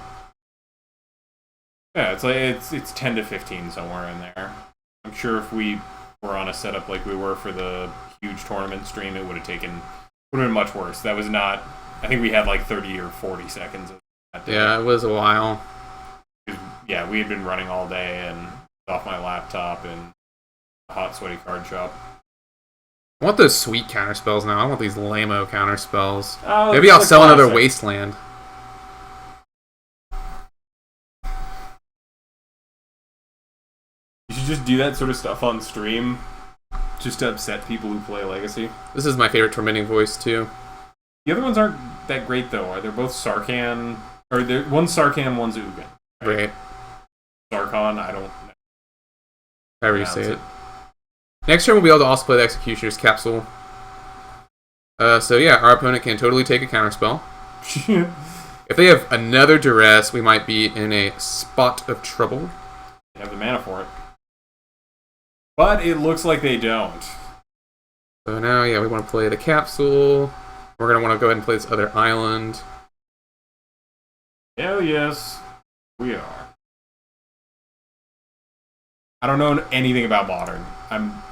B: Yeah, it's like it's 10 to 15 somewhere in there. I'm sure if we were on a setup like we were for the huge tournament stream, it would have been much worse. That was not. I think we had like 30 or 40 seconds of that day.
A: Yeah, it was a while.
B: Yeah, we had been running all day and off my laptop in a hot, sweaty card shop.
A: I want those sweet counter spells now. I want these lame-o counter spells.
B: Oh,
A: maybe I'll sell another Wasteland.
B: You should just do that sort of stuff on stream, just to upset people who play Legacy.
A: This is my favorite Tormenting Voice, too.
B: The other ones aren't that great, though, are they? Both Sarkhan, or one's Sarkhan, one's Ugin.
A: Right.
B: Sarkhan, I don't know.
A: However you say it. Next turn, we'll be able to also play the Executioner's Capsule. So yeah, our opponent can totally take a counterspell. If they have another Duress, we might be in a spot of trouble.
B: They have the mana for it. But it looks like they don't.
A: So now, yeah, we want to play the Capsule. We're going to want to go ahead and play this other island.
B: Hell yes, we are. I don't know anything about Modern. I'm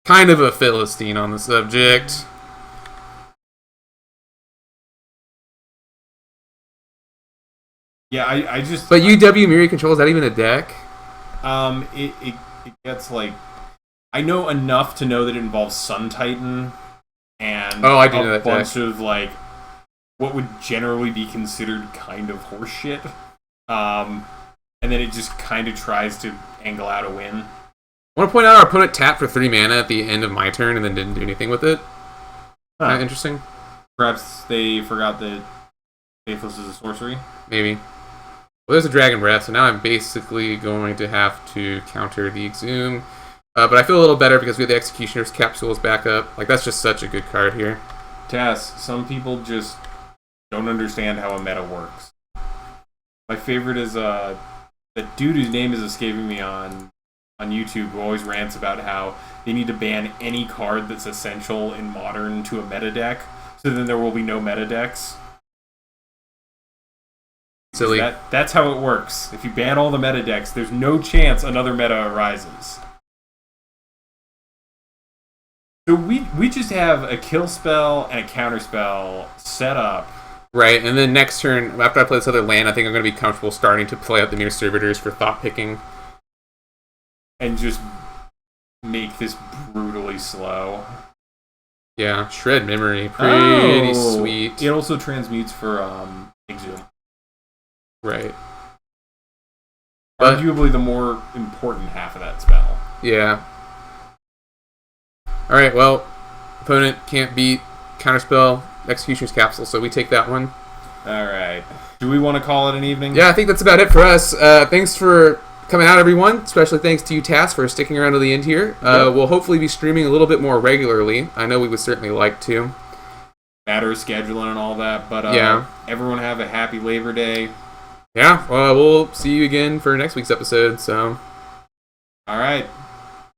A: kind of a Philistine on the subject.
B: Yeah, I just...
A: But UW Myriad Control, is that even a deck?
B: It gets like... I know enough to know that it involves Sun Titan and
A: I do know that
B: bunch
A: deck.
B: of like what would generally be considered kind of horseshit. And then it just kind of tries to angle out a win.
A: I want to point out our opponent tapped for 3 mana at the end of my turn and then didn't do anything with it. Huh. Interesting.
B: Perhaps they forgot that Faithless is a sorcery?
A: Maybe. Well, there's a Dragon Breath, so now I'm basically going to have to counter the Exhume. But I feel a little better because we have the Executioner's Capsules back up. Like, that's just such a good card here.
B: Tass, some people just don't understand how a meta works. My favorite is the dude whose name is escaping me on YouTube, who always rants about how they need to ban any card that's essential in Modern to a meta deck, so then there will be no meta decks.
A: Silly.
B: That's how it works. If you ban all the meta decks, there's no chance another meta arises. So we just have a kill spell and a counter spell set up.
A: Right, and then next turn, after I play this other land, I think I'm going to be comfortable starting to play out the Mere Servitors for thought picking.
B: And just make this brutally slow.
A: Yeah, Shred Memory. Pretty sweet.
B: It also transmutes for Exhume.
A: Right.
B: Arguably the more important half of that spell.
A: Yeah. Alright, well, opponent can't beat Counterspell, Executioner's Capsule, so we take that one.
B: Alright. Do we want to call it an evening?
A: Yeah, I think that's about it for us. Thanks for coming out, everyone. Especially thanks to you, Tass, for sticking around to the end here.
B: Yep.
A: We'll hopefully be streaming a little bit more regularly. I know we would certainly like to.
B: Matter of scheduling and all that, but
A: yeah.
B: Everyone have a happy Labor Day.
A: Yeah, we'll see you again for next week's episode, so.
B: Alright.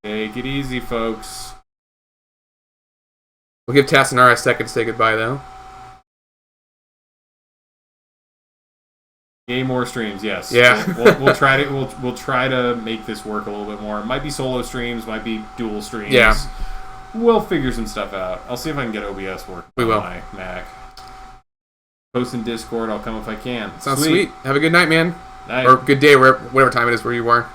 B: Take it easy, folks.
A: We'll give Tass and Nara a second to say goodbye, though.
B: Yay, more streams, yes.
A: Yeah.
B: We'll try to make this work a little bit more. It might be solo streams, might be dual streams.
A: Yeah.
B: We'll figure some stuff out. I'll see if I can get OBS working on my Mac. Post in Discord. I'll come if I can.
A: Sounds sweet. Have a good night, man.
B: Night.
A: Or good day, whatever time it is where you are.